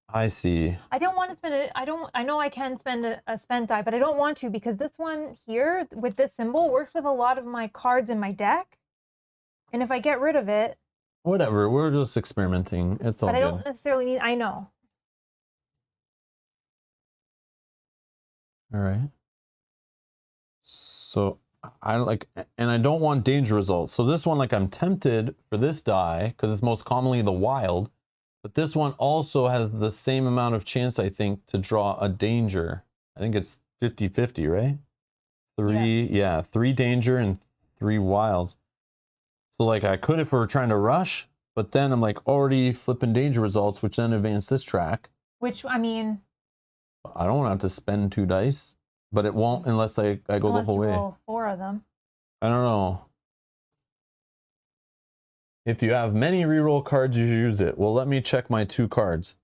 I see. I don't want to spend it. I know I can spend a spent die, but I don't want to because this one here with this symbol works with a lot of my cards in my deck. And if I get rid of it. Whatever, we're just experimenting. It's all good. But I don't necessarily need, I know. All right. So I like, and I don't want danger results. So this one, like I'm tempted for this die because it's most commonly the wild, but this one also has the same amount of chance, I think, to draw a danger. I think it's 50-50, right? 3 danger and 3 wilds. So like I could if we were trying to rush, but then I'm like already flipping danger results, which then advance this track. Which, I mean. I don't want to have to spend 2 dice, but it won't unless I go the whole way. Roll 4 of them. I don't know. If you have many reroll cards, you use it. Well, let me check my 2 cards.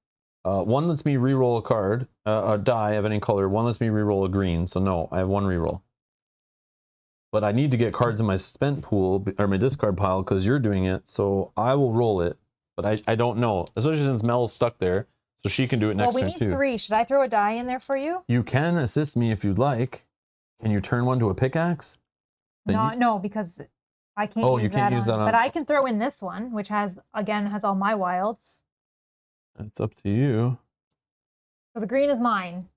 One lets me reroll a card, a die of any color. One lets me reroll a green. So no, I have 1 reroll. But I need to get cards in my spent pool or my discard pile because you're doing it. So I will roll it, but I don't know, especially since Mel's stuck there, so she can do it next turn turn too. We need 3. Should I throw a die in there for you? You can assist me if you'd like. Can you turn one to a pickaxe? No, because I can't. Oh, you can't use that on. But I can throw in this one, which has all my wilds. It's up to you. So the green is mine.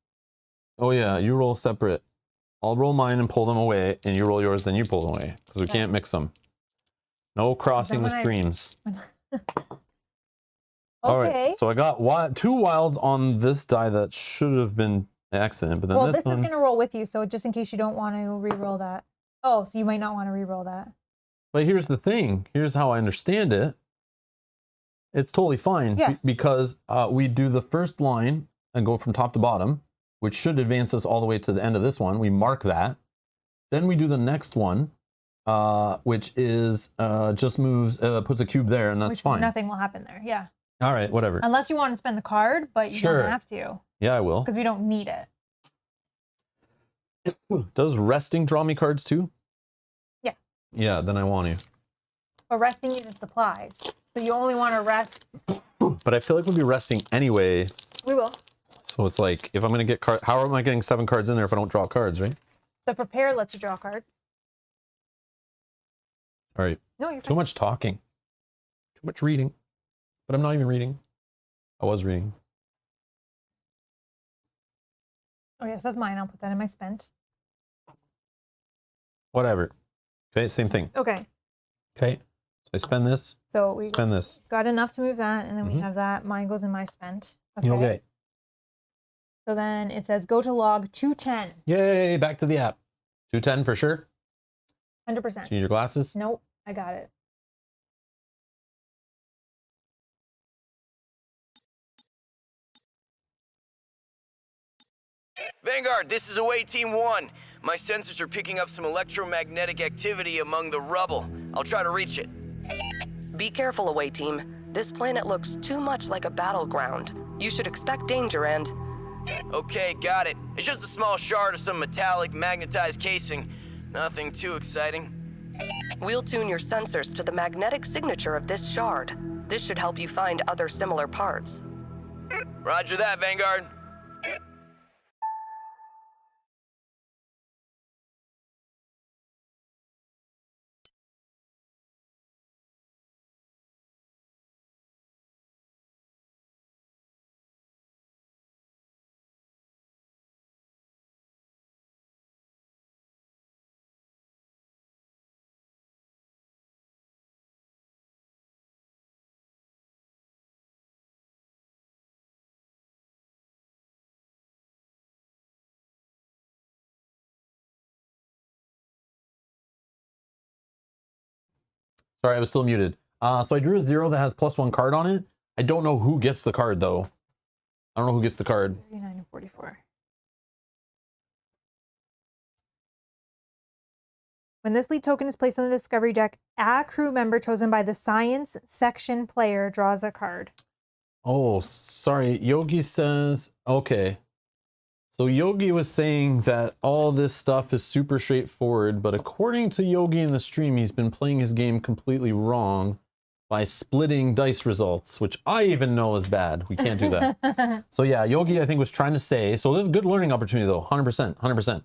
Oh yeah, you roll separate. I'll roll mine and pull them away, and you roll yours, then you pull them away, because we can't mix them. No crossing the streams. All right, so I got 2 wilds on this die that should have been an accident, but then this one... is going to roll with you, so just in case you don't want to re-roll that. Oh, so you might not want to re-roll that. But here's the thing. Here's how I understand it. It's totally fine, because we do the first line and go from top to bottom, which should advance us all the way to the end of this one. We mark that. Then we do the next one, which is just moves, puts a cube there, and that's fine. Nothing will happen there, yeah. All right, whatever. Unless you want to spend the card, but you don't have to. Yeah, I will. Because we don't need it. Does resting draw me cards too? Yeah. Yeah, then I want to. But resting uses supplies. So you only want to rest. But I feel like we'll be resting anyway. We will. So it's like, if I'm going to get cards, how am I getting 7 cards in there if I don't draw cards, right? The prepare lets you draw a card. All right. No, you're Too fine. much talking. Too much reading. But I'm not even reading. I was reading. Oh, yes, that's mine. I'll put that in my spent. Whatever. Okay, same thing. Okay. Okay. So I spend this. So we Spend this. got enough to move that, and then we have that. Mine goes in my spent. Okay. So then it says go to log 210. Yay, back to the app. 210 for sure. 100%. Do you need your glasses? Nope, I got it. Vanguard, this is Away Team 1. My sensors are picking up some electromagnetic activity among the rubble. I'll try to reach it. Be careful, Away Team. This planet looks too much like a battleground. You should expect danger and... Okay, got it. It's just a small shard of some metallic magnetized casing. Nothing too exciting. We'll tune your sensors to the magnetic signature of this shard. This should help you find other similar parts. Roger that, Vanguard. Sorry, I was still muted. So I drew a 0 that has +1 card on it. I don't know who gets the card, though. I don't know who gets the card. 39 and 44. When this lead token is placed on the discovery deck, a crew member chosen by the science section player draws a card. Oh, sorry. Yogi says, okay. So Yogi was saying that all this stuff is super straightforward, but according to Yogi in the stream, he's been playing his game completely wrong by splitting dice results, which I even know is bad. We can't do that. So yeah, Yogi, I think, was trying to say, so this is a good learning opportunity though, 100%, 100%.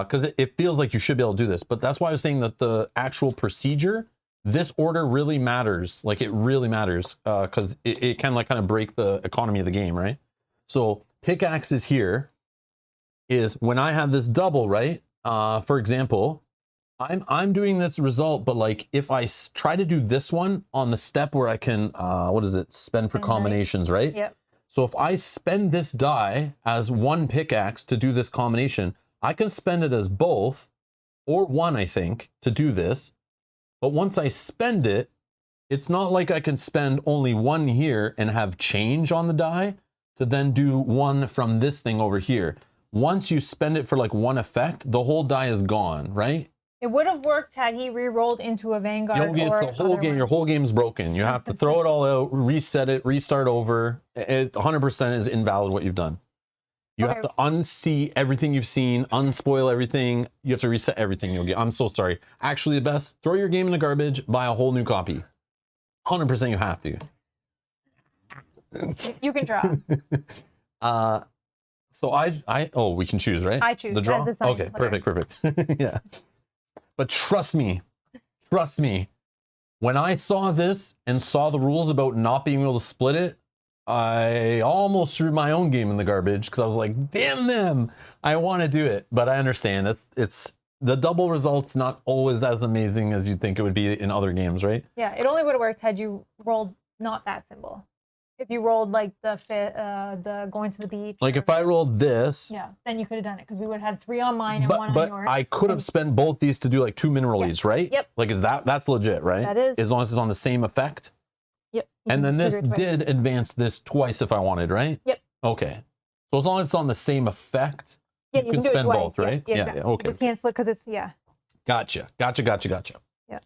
Because it feels like you should be able to do this, but that's why I was saying that the actual procedure, this order really matters. Like it really matters because it can like kind of break the economy of the game, right? So pickaxe is here. Is when I have this double, right? For example, I'm doing this result, but like if I try to do this one on the step where I can, what is it? Spend for combinations, right? Yep. So if I spend this die as one pickaxe to do this combination, I can spend it as both or one, I think, to do this. But once I spend it, it's not like I can spend only one here and have change on the die to then do one from this thing over here. Once you spend it for like one effect, the whole die is gone, right? It would have worked had he re-rolled into a Vanguard. Yogi, or the whole game, your whole game's broken. You have to throw it all out, reset it, restart over. It 100% is invalid what you've done. You have to unsee everything you've seen, unspoil everything. You have to reset everything, Yogi. I'm so sorry. Actually, the best, throw your game in the garbage, buy a whole new copy. 100% you have to. You can draw. So oh, we can choose, right? I choose. The draw? As the science Okay, player. perfect. Yeah. But trust me, when I saw this and saw the rules about not being able to split it, I almost threw my own game in the garbage because I was like, damn them, I want to do it. But I understand it's the double result's not always as amazing as you'd think it would be in other games, right? Yeah, it only would have worked had you rolled not that symbol. If you rolled like the going to the beach. Like if I rolled this. Yeah, then you could have done it because we would have had 3 on mine and 1 on yours. But I could have spent both these to do like 2 mineral leads, right? Yep. Like that's legit, right? That is. As long as it's on the same effect. Yep. And then this did advance this twice if I wanted, right? Yep. Okay. So as long as it's on the same effect, yeah, you can do spend it twice. both, right? Yeah, Yeah, okay. You just can't split because it's, Gotcha. Yeah.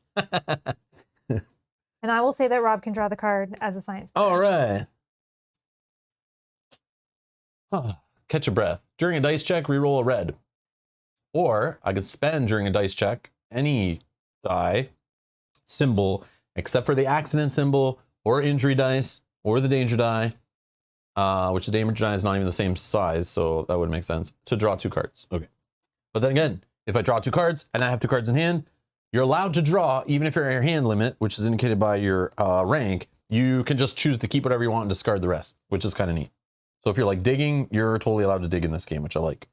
And I will say that Rob can draw the card as a science player. All right. Catch a breath. During a dice check, reroll a red. Or I could spend during a dice check any die symbol except for the accident symbol or injury dice or the danger die, which the danger die is not even the same size, so that would make sense, to draw 2 cards. Okay. But then again, if I draw 2 cards and I have 2 cards in hand, you're allowed to draw, even if you're at your hand limit, which is indicated by your rank. You can just choose to keep whatever you want and discard the rest, which is kind of neat. So if you're like digging, you're totally allowed to dig in this game, which I like.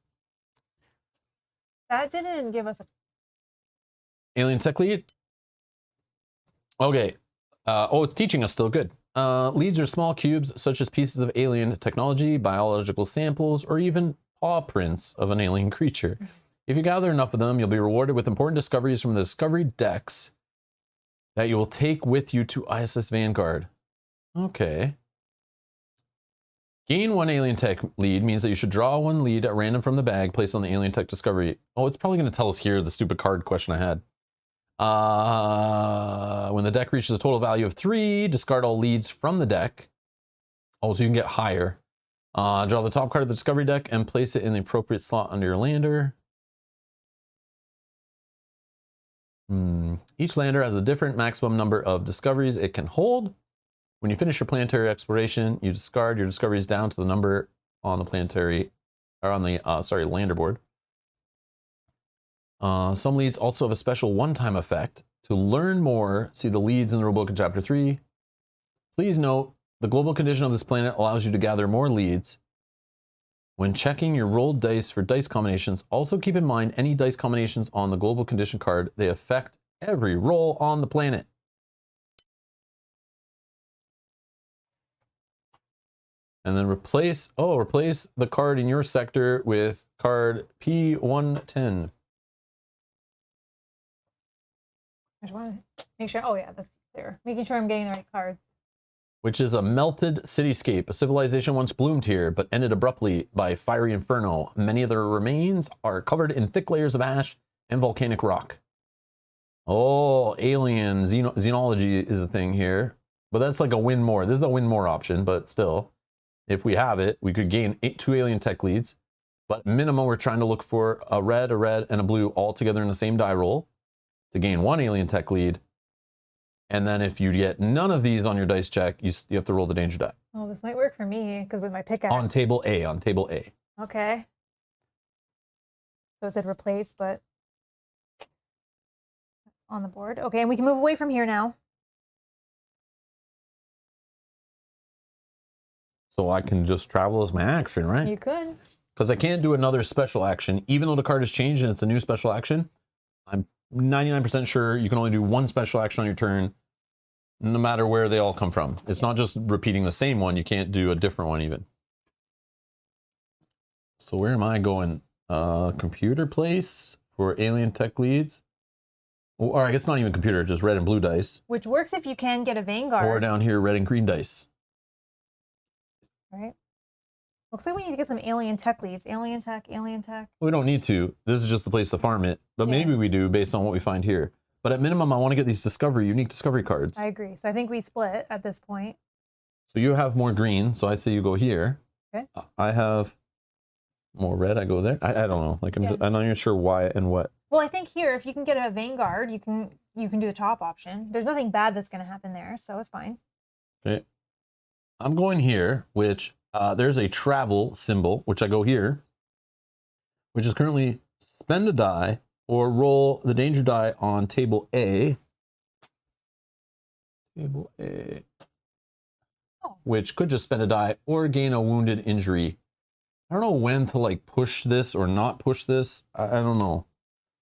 That didn't give us a Alien tech lead. Okay. Oh, it's teaching us still. Good. Leads are small cubes, such as pieces of alien technology, biological samples, or even paw prints of an alien creature. If you gather enough of them, you'll be rewarded with important discoveries from the discovery decks that you will take with you to ISS Vanguard. Okay. Gain 1 alien tech lead means that you should draw 1 lead at random from the bag placed on the alien tech discovery. Oh, it's probably going to tell us here the stupid card question I had. When the deck reaches a total value of 3, discard all leads from the deck. Oh, so you can get higher. Draw the top card of the discovery deck and place it in the appropriate slot under your lander. Each lander has a different maximum number of discoveries it can hold. When you finish your planetary exploration, you discard your discoveries down to the number on the planetary, or on the, lander board. Some leads also have a special one-time effect. To learn more, see the leads in the rulebook in Chapter 3. Please note, the global condition of this planet allows you to gather more leads. When checking your rolled dice for dice combinations, also keep in mind any dice combinations on the global condition card. They affect every roll on the planet. And then replace the card in your sector with card P110. I just want to make sure. Oh yeah, that's clear. Making sure I'm getting the right cards. Which is a melted cityscape. A civilization once bloomed here, but ended abruptly by fiery inferno. Many of their remains are covered in thick layers of ash and volcanic rock. Oh, alien xenology is a thing here. But that's like a win more. This is the win more option, but still, if we have it, we could gain 2 alien tech leads. But minimum, we're trying to look for a red, and a blue all together in the same die roll to gain 1 alien tech lead. And then if you get none of these on your dice check, you have to roll the danger die. Oh, this might work for me, because with my pickaxe. On table A, Okay. So it said replace, but that's on the board. Okay, and we can move away from here now. So I can just travel as my action, right? You could. Because I can't do another special action. Even though the card has changed and it's a new special action, I'm 99% sure you can only do 1 special action on your turn, no matter where they all come from. It's not just repeating the same one. You can't do a different one even. So where am I going? Computer place for alien tech leads. Or I guess not even computer, just red and blue dice. Which works if you can get a Vanguard. Or down here, red and green dice. Right. Looks like we need to get some alien tech leads. Alien tech. We don't need to. This is just the place to farm it. But maybe we do based on what we find here. But at minimum, I want to get these unique discovery cards. I agree. So I think we split at this point. So you have more green. So I say you go here. Okay. I have more red. I go there. I don't know. Like I'm not even sure why and what. Well, I think here, if you can get a Vanguard, you can do the top option. There's nothing bad that's going to happen there, so it's fine. Okay. I'm going here, which there's a travel symbol, which I go here, which is currently spend a die or roll the danger die on table A. Table A. Oh. Which could just spend a die or gain a wounded injury. I don't know when to like push this or not push this. I don't know.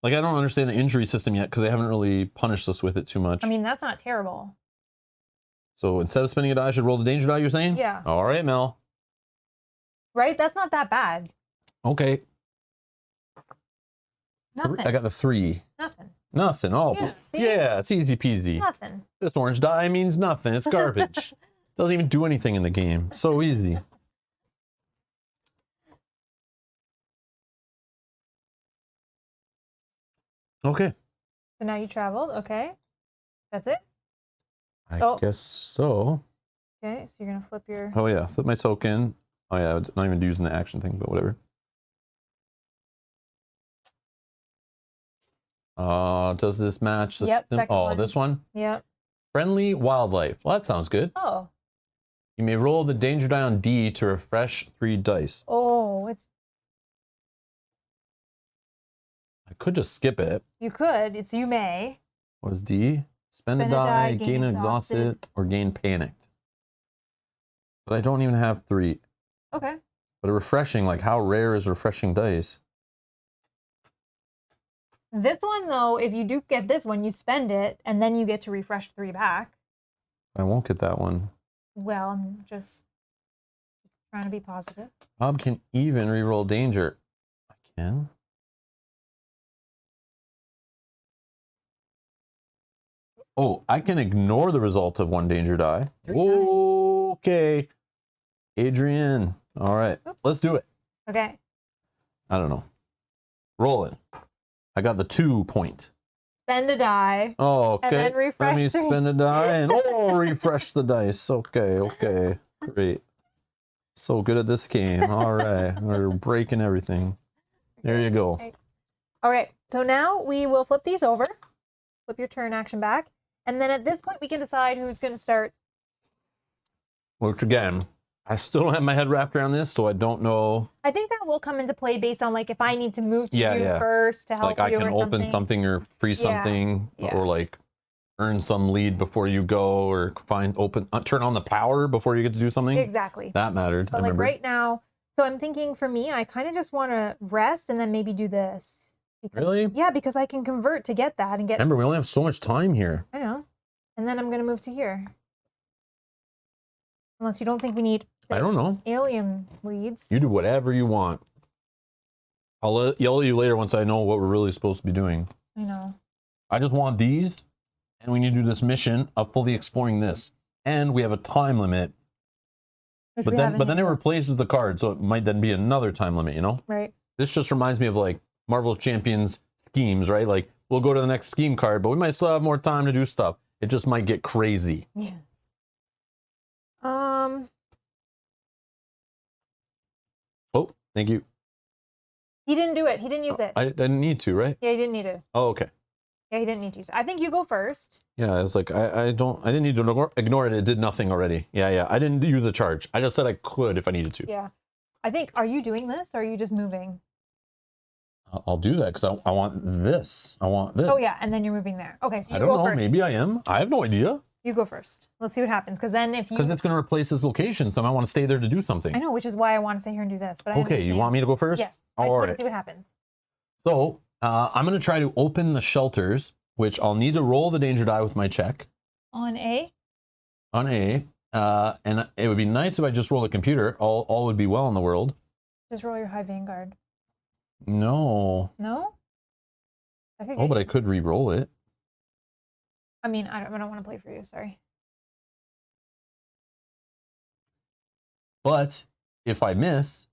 Like I don't understand the injury system yet because they haven't really punished us with it too much. I mean, that's not terrible. So instead of spending a die, I should roll the danger die, you're saying? Yeah. All right, Mel. Right? That's not that bad. Okay. Nothing. I got the 3. Nothing. Oh, yeah, it's easy peasy. Nothing. This orange die means nothing. It's garbage. Doesn't even do anything in the game. So easy. Okay. So now you traveled. Okay. That's it? I guess so. Okay, so you're going to flip your... Oh, yeah. Flip my token. Oh, yeah. Not even using the action thing, but whatever. Does this match the Yep, second one. this one? Yep. Friendly wildlife. Well, that sounds good. Oh. You may roll the danger die on D to refresh 3 dice. Oh, it's. I could just skip it. You could. It's you may. What is D? Spend a die, gain exhausted, or gain panicked. But I don't even have 3. Okay. But a refreshing, like how rare is refreshing dice? This one, though, if you do get this one, you spend it, and then you get to refresh 3 back. I won't get that one. Well, I'm just trying to be positive. Bob can even reroll danger. I can. Oh, I can ignore the result of 1 danger die. Okay. Adrian. All right. Oops. Let's do it. Okay. I don't know. Rolling. I got the 2 point. Spend a die. Oh, okay. And then refresh Let me 3. spend a die and refresh the dice. Okay, okay. Great. So good at this game. All right. We're breaking everything. There you go. Okay. All right. So now we will flip these over. Flip your turn action back. And then at this point, we can decide who's going to start. Which again, I still don't have my head wrapped around this, so I don't know. I think that will come into play based on like if I need to move to you first to help like I you can or open something or free something Yeah. or like earn some lead before you go or turn on the power before you get to do something. Exactly. That mattered. But I like remember. right now, so I'm thinking for me, I kind of just want to rest and then maybe do this. Really? Yeah, because I can convert to get that and get. Remember, we only have so much time here. I know. And then I'm going to move to here. Unless you don't think we need. I don't know. Alien leads. You do whatever you want. I'll yell at you later once I know what we're really supposed to be doing. I know. I just want these, and we need to do this mission of fully exploring this. And we have a time limit. Which But we then haven't hit it yet. replaces the card, so it might then be another time limit, you know? Right. This just reminds me of like Marvel Champions schemes, right? Like we'll go to the next scheme card, but we might still have more time to do stuff. It just might get crazy. Yeah. Oh, thank you. He didn't do it. He didn't use it. I didn't need to, right? Yeah, he didn't need it. Oh, okay. Yeah, he didn't need to. I think you go first. Yeah, I was like, I didn't need to ignore it. It did nothing already. Yeah. I didn't use the charge. I just said I could if I needed to. Yeah. I think, are you doing this or are you just moving? I'll do that because I want this. I want this. Oh, yeah. And then you're moving there. Okay. So I you don't go know. first. Maybe I am. I have no idea. You go first. Let's see what happens. Because then if you. Because it's going to replace this location, so I might want to stay there to do something. I know, which is why I want to stay here and do this. But Okay, you want me to go first? Yes. All I just want right. to see what happens. So I'm going to try to open the shelters, which I'll need to roll the danger die with my check On A. on A. And it would be nice if I just roll the computer. All would be well in the world. Just roll your high Vanguard. No. No? Oh, but I could re-roll it. I mean, I don't want to play for you. Sorry. But if I miss,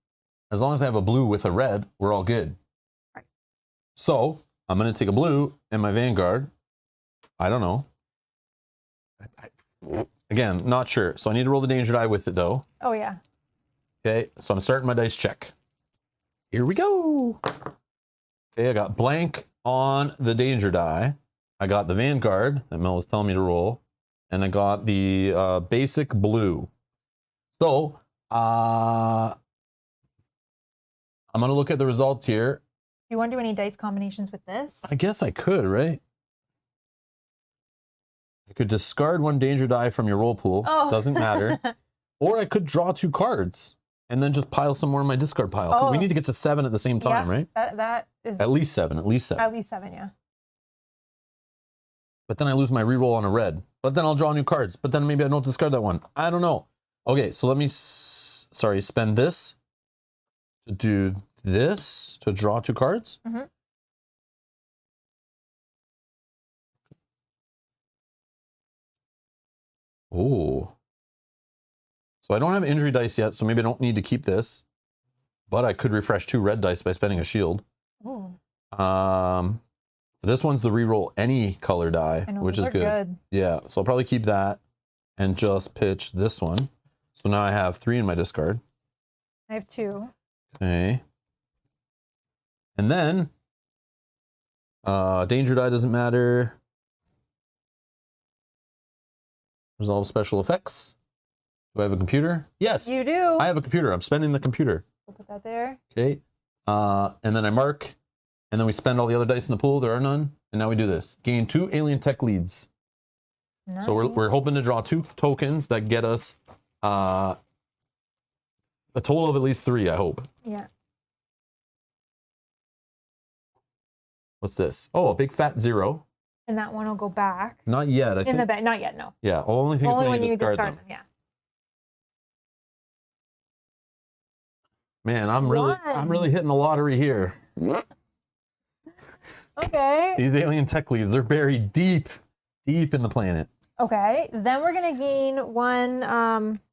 as long as I have a blue with a red, we're all good. Right. So I'm going to take a blue in my Vanguard. I don't know. Again, not sure. So I need to roll the danger die with it, though. Oh, yeah. Okay, so I'm starting my dice check. Here we go. Okay, I got blank on the danger die. I got the Vanguard that Mel was telling me to roll. And I got the basic blue. So I'm going to look at the results here. Do you want to do any dice combinations with this? I guess I could, right? I could discard 1 danger die from your roll pool. Oh. Doesn't matter. Or I could draw 2 cards and then just pile some more in my discard pile. 'Cause we Oh. need to get to 7 at the same time, Yeah, right? That is At least 7. At least 7. at least 7, yeah. But then I lose my reroll on a red. But then I'll draw new cards. But then maybe I don't discard that one. I don't know. Okay, so let me, spend this to do this, to draw 2 cards. Mm-hmm. Oh. So I don't have injury dice yet, so maybe I don't need to keep this. But I could refresh 2 red dice by spending a shield. Ooh. This one's the reroll any color die, I know, which those is are good. good. Yeah, so I'll probably keep that and just pitch this one. So now I have 3 in my discard. I have 2. Okay. And then Danger die doesn't matter. Resolve special effects. Do I have a computer? Yes. You do. I have a computer. I'm spending the computer. We'll put that there. Okay. And then I mark, and then we spend all the other dice in the pool. There are none. And now we do this. Gain 2 alien tech leads. Nice. So we're hoping to draw 2 tokens that get us a total of at least 3, I hope. Yeah. What's this? Oh, a big fat 0. And that one will go back. Not yet. I In think. the bag. Not yet, no. Yeah, only thing Only is when you discard them. them. Yeah. Man, I'm really hitting the lottery here. Okay. These alien tech leads, they're buried deep in the planet. Okay. Then we're gonna gain 1.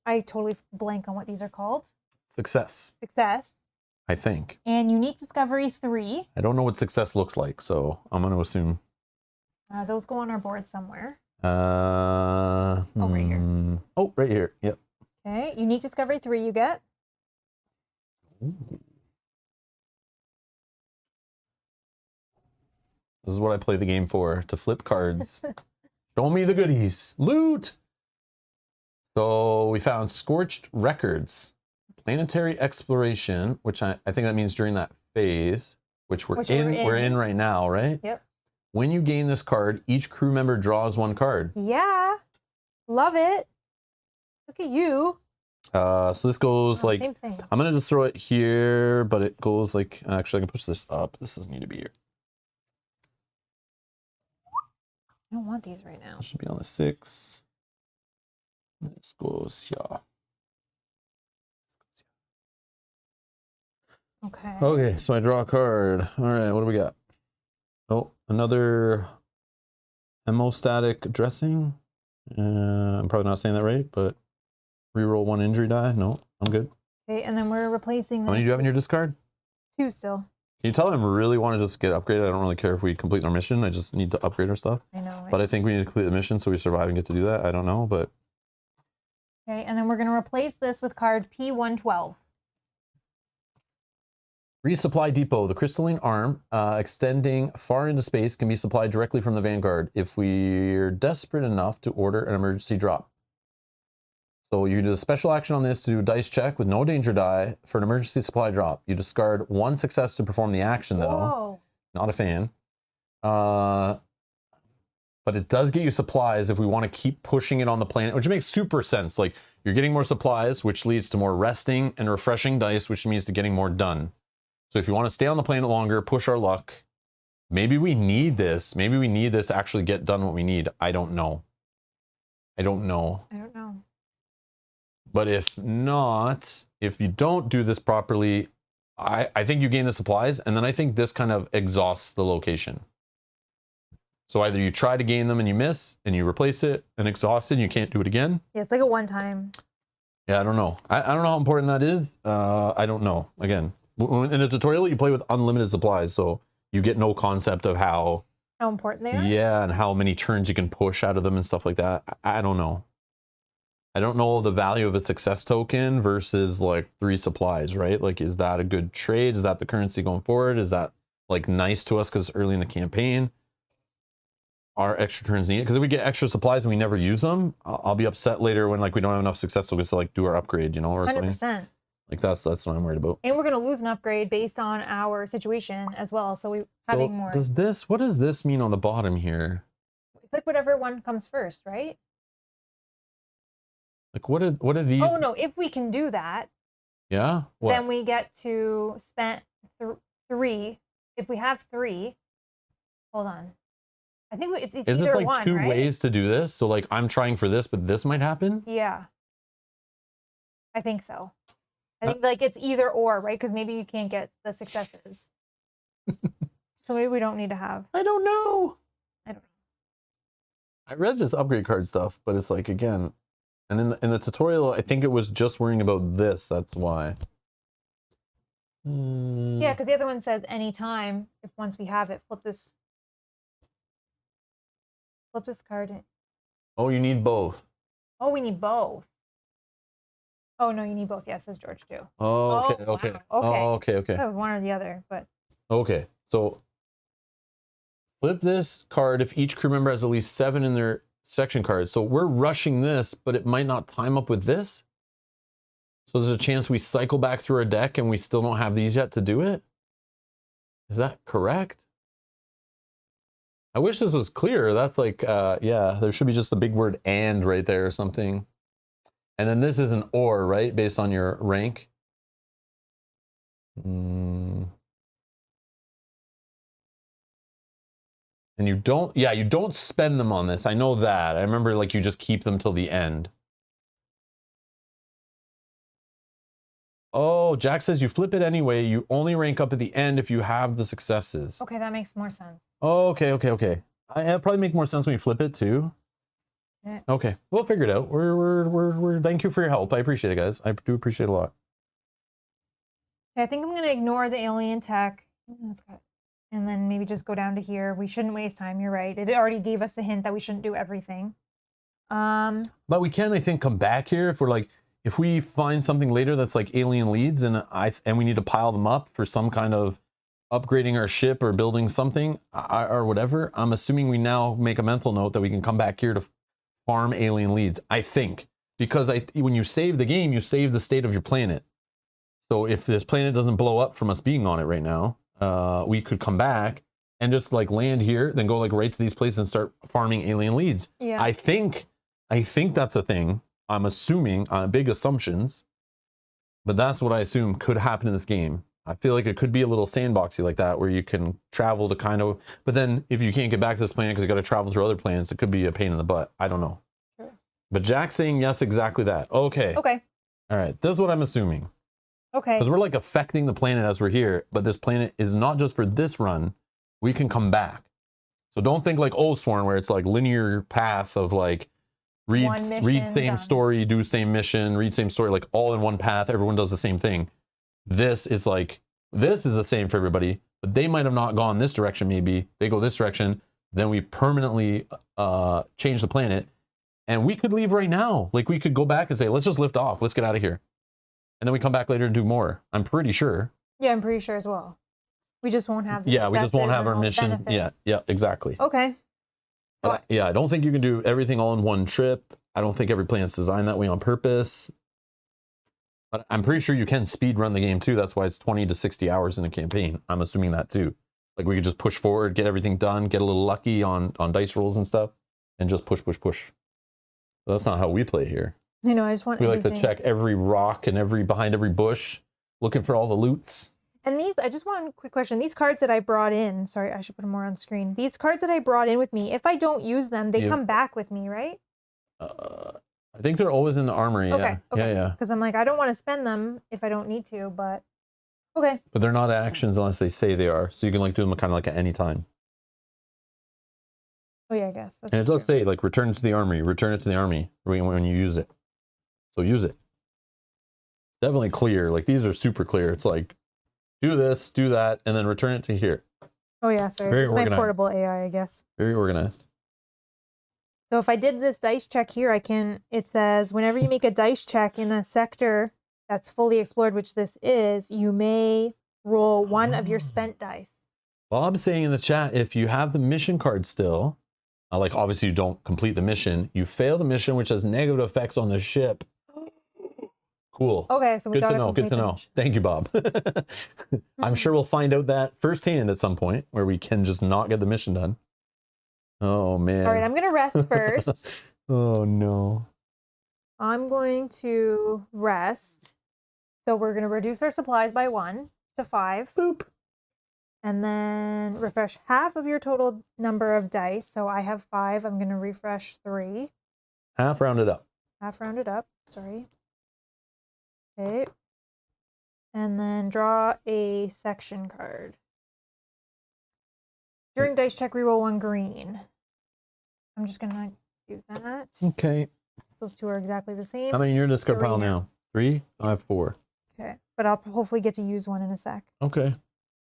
I totally blank on what these are called. Success, Success. I think. And unique discovery 3. I don't know what success looks like, so I'm going to assume. Those go on our board somewhere. Right here. Oh, right here. Yep. Okay. Unique discovery 3 you get. Ooh. This is what I play the game for, to flip cards. Show me the goodies. Loot! So we found Scorched Records. Planetary exploration, which I think that means during that phase, which we're in right now, right? Yep. When you gain this card, each crew member draws 1 card. Yeah. Love it. Look at you. So this goes like, same thing. I'm going to just throw it here, but it goes like, actually I can push this up. This doesn't need to be here. I don't want these right now. It should be on the 6. This goes here. Okay. Okay, so I draw a card. All right, what do we got? Oh, another hemostatic dressing. I'm probably not saying that right, but reroll 1 injury die. No, I'm good. Okay, and then we're replacing How many do you have in your discard? 2 still. Can you tell them really want to just get upgraded? I don't really care if we complete our mission. I just need to upgrade our stuff. I know. But I think we need to complete the mission so we survive and get to do that. I don't know, but. Okay, and then we're going to replace this with card P112. Resupply depot. The crystalline arm extending far into space can be supplied directly from the Vanguard if we're desperate enough to order an emergency drop. So you do a special action on this to do a dice check with no danger die for an emergency supply drop. You discard 1 success to perform the action though. Whoa. Not a fan. But it does get you supplies if we want to keep pushing it on the planet, which makes super sense. Like you're getting more supplies, which leads to more resting and refreshing dice, which means to getting more done. So if you want to stay on the planet longer, push our luck. Maybe we need this. Maybe we need this to actually get done what we need. I don't know. I don't know. I don't know. But if not, if you don't do this properly, I think you gain the supplies, and then I think this kind of exhausts the location. So either you try to gain them and you miss, and you replace it and exhaust it, and you can't do it again. Yeah, it's like a one-time. Yeah, I don't know. I don't know how important that is. I don't know. Again, in the tutorial, you play with unlimited supplies, so you get no concept of how important they are? Yeah, and how many turns you can push out of them and stuff like that. I don't know. I don't know the value of a success token versus like 3 supplies, right? Like, is that a good trade? Is that the currency going forward? Is that like nice to us because early in the campaign? Are extra turns needed? Because if we get extra supplies and we never use them, I'll be upset later when like we don't have enough success tokens to like do our upgrade, you know, or 100%. something. Like that's what I'm worried about. And we're going to lose an upgrade based on our situation as well. So we having more. What does this mean on the bottom here? It's like whatever one comes first, right? Like what are these? Oh no, if we can do that, yeah. What? Then we get to spend 3. If we have 3, hold on. I think it's Is either this like one, 2 right? ways to do this? So like I'm trying for this, but this might happen? Yeah. I think so. I think like it's either or, right? Because maybe you can't get the successes. So maybe we don't need to have. I don't know. I don't know. I read this upgrade card stuff, but it's like, again, and in the tutorial, I think it was just worrying about this. That's why. Yeah, because the other one says anytime, if once we have it, flip this card in. Oh, you need both. Oh, we need both. Oh no, you need both. Yes, says George too. Oh, okay, okay. Wow. Okay. Oh, okay, okay. That was one or the other, but Okay, so Flip this card if each crew member has at least 7 in their section cards. So we're rushing this, but it might not time up with this. So there's a chance we cycle back through our deck and we still don't have these yet to do it. Is that correct? I wish this was clearer. That's like, yeah, there should be just the big word "and" right there or something. And then this is an "or," right? Based on your rank. And you don't, yeah, you don't spend them on this. I know that. I remember like you just keep them till the end. Oh, Jack says you flip it anyway. You only rank up at the end if you have the successes. Okay, that makes more sense. Oh, okay. It'll probably make more sense when you flip it too. Yeah. Okay, we'll figure it out. We're thank you for your help. I appreciate it, guys. I do appreciate it a lot. Okay, I think I'm gonna ignore the alien tech. And then maybe just go down to here. We shouldn't waste time. You're right. It already gave us the hint that we shouldn't do everything. But we can, I think, come back here if we're like, if we find something later that's like alien leads and we need to pile them up for some kind of upgrading our ship or building something or whatever. I'm assuming we now make a mental note that we can come back here to farm alien leads. I think because when you save the game, you save the state of your planet. So if this planet doesn't blow up from us being on it right now, we could come back and just like land here, then go like right to these places and start farming alien leads. Yeah. I think that's a thing. I'm assuming big assumptions, but that's what I assume could happen in this game. I feel like it could be a little sandboxy like that where you can travel to kind of, but then if you can't get back to this planet because you got to travel through other planets, it could be a pain in the butt. I don't know. Sure. But Jack's saying yes, exactly that. Okay. Okay. All right. That's what I'm assuming. Okay. Because we're like affecting the planet as we're here, but this planet is not just for this run. We can come back. So don't think like Oathsworn where it's like linear path of like read same story, do same mission, read same story, like all in one path. Everyone does the same thing. This is the same for everybody, but they might have not gone this direction. Maybe they go this direction. Then we permanently change the planet and we could leave right now. Like we could go back and say, let's just lift off. Let's get out of here. And then we come back later and do more. I'm pretty sure. Yeah, I'm pretty sure as well. We just won't have. Yeah, we just won't have our mission. Benefit. Yeah, exactly. Okay. But yeah, I don't think you can do everything all in one trip. I don't think every planet's designed that way on purpose. But I'm pretty sure you can speed run the game too. That's why it's 20 to 60 hours in a campaign. I'm assuming that too. Like we could just push forward, get everything done, get a little lucky on dice rolls and stuff, and just push. So that's not how we play here. You know, I just want. We like to check every rock and behind every bush, looking for all the loots. And these, I just want a quick question. These cards that I brought in, sorry, I should put them more on screen. These cards that I brought in with me, if I don't use them, they come back with me, right? I think they're always in the armory. Okay. Yeah. Because I'm like, I don't want to spend them if I don't need to, but okay. But they're not actions unless they say they are. So you can like do them kind of like at any time. Oh yeah, I guess. That's and it does say like return it to the armory when you use it. So use it. Definitely clear. Like these are super clear. It's like do this, do that, and then return it to here. Oh yeah, sorry. Very Just organized. my portable AI, I guess. Very organized. So if I did this dice check here, it says whenever you make a dice check in a sector that's fully explored, which this is, you may roll one of your spent dice. Bob's saying in the chat, if you have the mission card still, like obviously you don't complete the mission, you fail the mission, which has negative effects on the ship. Cool. Okay, so we got to Good to know. Thank you, Bob. I'm sure we'll find out that firsthand at some point where we can just not get the mission done. Oh man. All right, I'm going to rest first. Oh no. I'm going to rest. So we're going to reduce our supplies by 1 to 5. Boop. And then refresh half of your total number of dice. So I have 5. I'm going to refresh 3. Half rounded up. Half rounded up. Sorry. Okay. And then draw a section card. During dice check, reroll 1 green. I'm just going to do that. Okay. Those two are exactly the same. How many in your discard pile now? 3? I have 4. Okay. But I'll hopefully get to use one in a sec. Okay.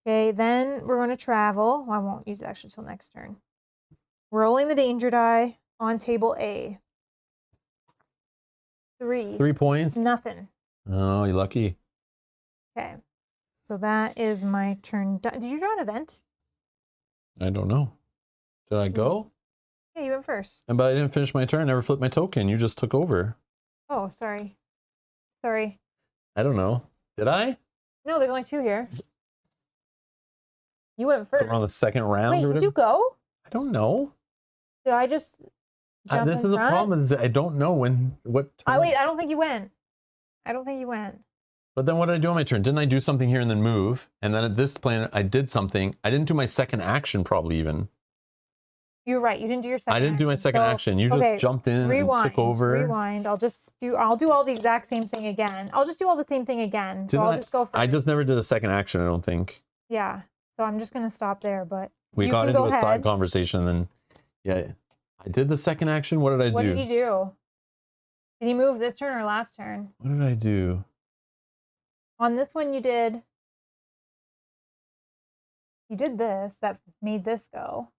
Okay, then we're going to travel. Well, I won't use it actually till next turn. Rolling the danger die on table A. 3. 3 points? Nothing. Oh, you're lucky. Okay. So that is my turn done. Did you draw an event? I don't know. Did I go? Yeah, you went first. But I didn't finish my turn. I never flipped my token. You just took over. Oh, sorry. Sorry. I don't know. Did I? No, there's only 2 here. You went first. So we're on the second round Wait, or did whatever? you go? I don't know. Did I just jump This in is the front? problem is that I don't know what turn. Wait, I don't think you went. I don't think you went. But then what did I do on my turn? Didn't I do something here and then move? And then at this planet, I did something. I didn't do my second action probably even. You're right. You didn't do your second I didn't do my second So, action. You okay, just jumped in and took over. Rewind. I'll do all the exact same thing again. I'll just do all the same thing again. So I'll just go first. I just never did a second action, I don't think. Yeah. So I'm just going to stop there, but We you got can into go a ahead. side conversation and then, yeah. I did the second action. What did I do? What did you do? Did you move this turn or last turn? What did I do? On this one, you did this. That made this go.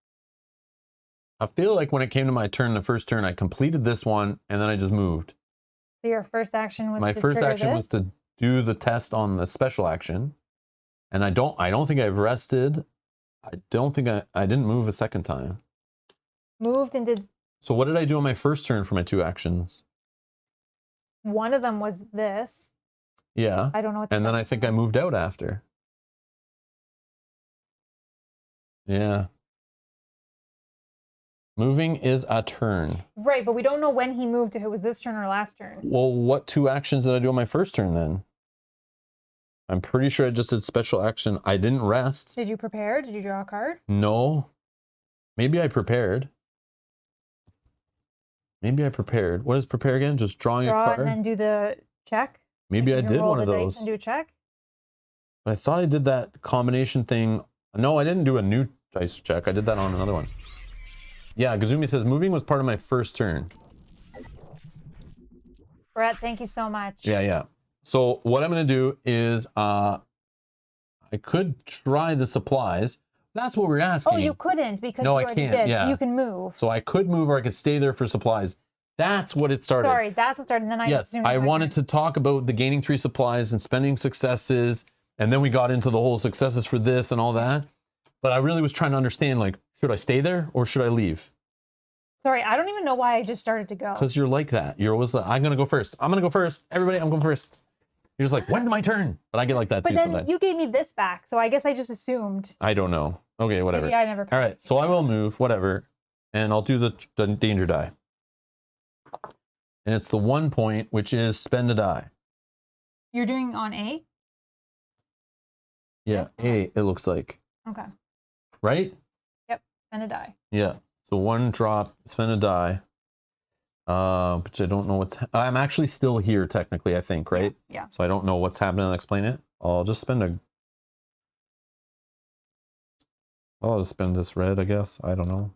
I feel like when it came to my turn, the first turn, I completed this one and then I just moved. So your first action was My to first trigger action this? was to do the test on the special action. And I don't think I've rested. I don't think I didn't move a second time. Moved and did. So what did I do on my first turn for my 2 actions? One of them was this. Yeah. I don't know what the And then I think I moved out after. Yeah. Moving is a turn. Right, but we don't know when he moved, if it was this turn or last turn. Well, what 2 actions did I do on my first turn then? I'm pretty sure I just did special action. I didn't rest. Did you prepare? Did you draw a card? No. Maybe I prepared. Maybe I prepared. What is prepare again? Just drawing Draw a card? and then do the check? Maybe I You did roll one of the dice those. and do a check? But I thought I did that combination thing. No, I didn't do a new dice check. I did that on another one. Yeah, Gazumi says moving was part of my first turn. Brett, thank you so much. Yeah. So what I'm going to do is I could try the supplies. That's what we're asking. Oh, you couldn't because No, you I already can't, did. yeah. You can move. So I could move or I could stay there for supplies. That's what it started. Sorry, that's what started. And then I Yes, I wanted to talk about the gaining 3 supplies and spending successes. And then we got into the whole successes for this and all that. But I really was trying to understand, like, should I stay there or should I leave? Sorry, I don't even know why I just started to go. Because you're like that. You're always like, I'm going to go first. I'm going to go first. Everybody, I'm going first. You're just like, when's my turn? But I get like that But too then sometimes. you gave me this back, so I guess I just assumed. I don't know. Okay, whatever. Maybe I never. All right, so I will move, whatever. And I'll do the danger die. And it's the 1 point, which is spend a die. You're doing on A? Yeah, A, it looks like. Okay. Right? Yep. Spend a die. Yeah. So 1 drop, spend a die. But I don't know what's... I'm actually still here, technically, I think, right? Yeah. So I don't know what's happening. I'll explain it. I'll just spend a... I'll just spend this red, I guess. I don't know.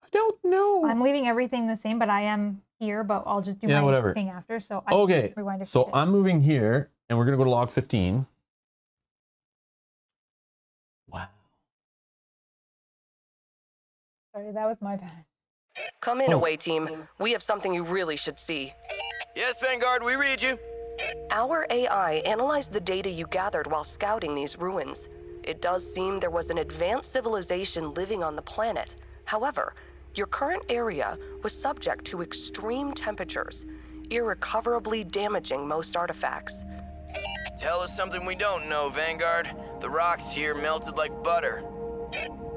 I don't know. I'm leaving everything the same, but I am here, but I'll just do my whatever. thing after. So I Okay, can rewind it. so I'm moving here, and we're going to go to log 15. Wow. Sorry, that was my bad. Come in, away team. We have something you really should see. Yes, Vanguard, we read you. Our AI analyzed the data you gathered while scouting these ruins. It does seem there was an advanced civilization living on the planet. However, your current area was subject to extreme temperatures, irrecoverably damaging most artifacts. Tell us something we don't know, Vanguard. The rocks here melted like butter.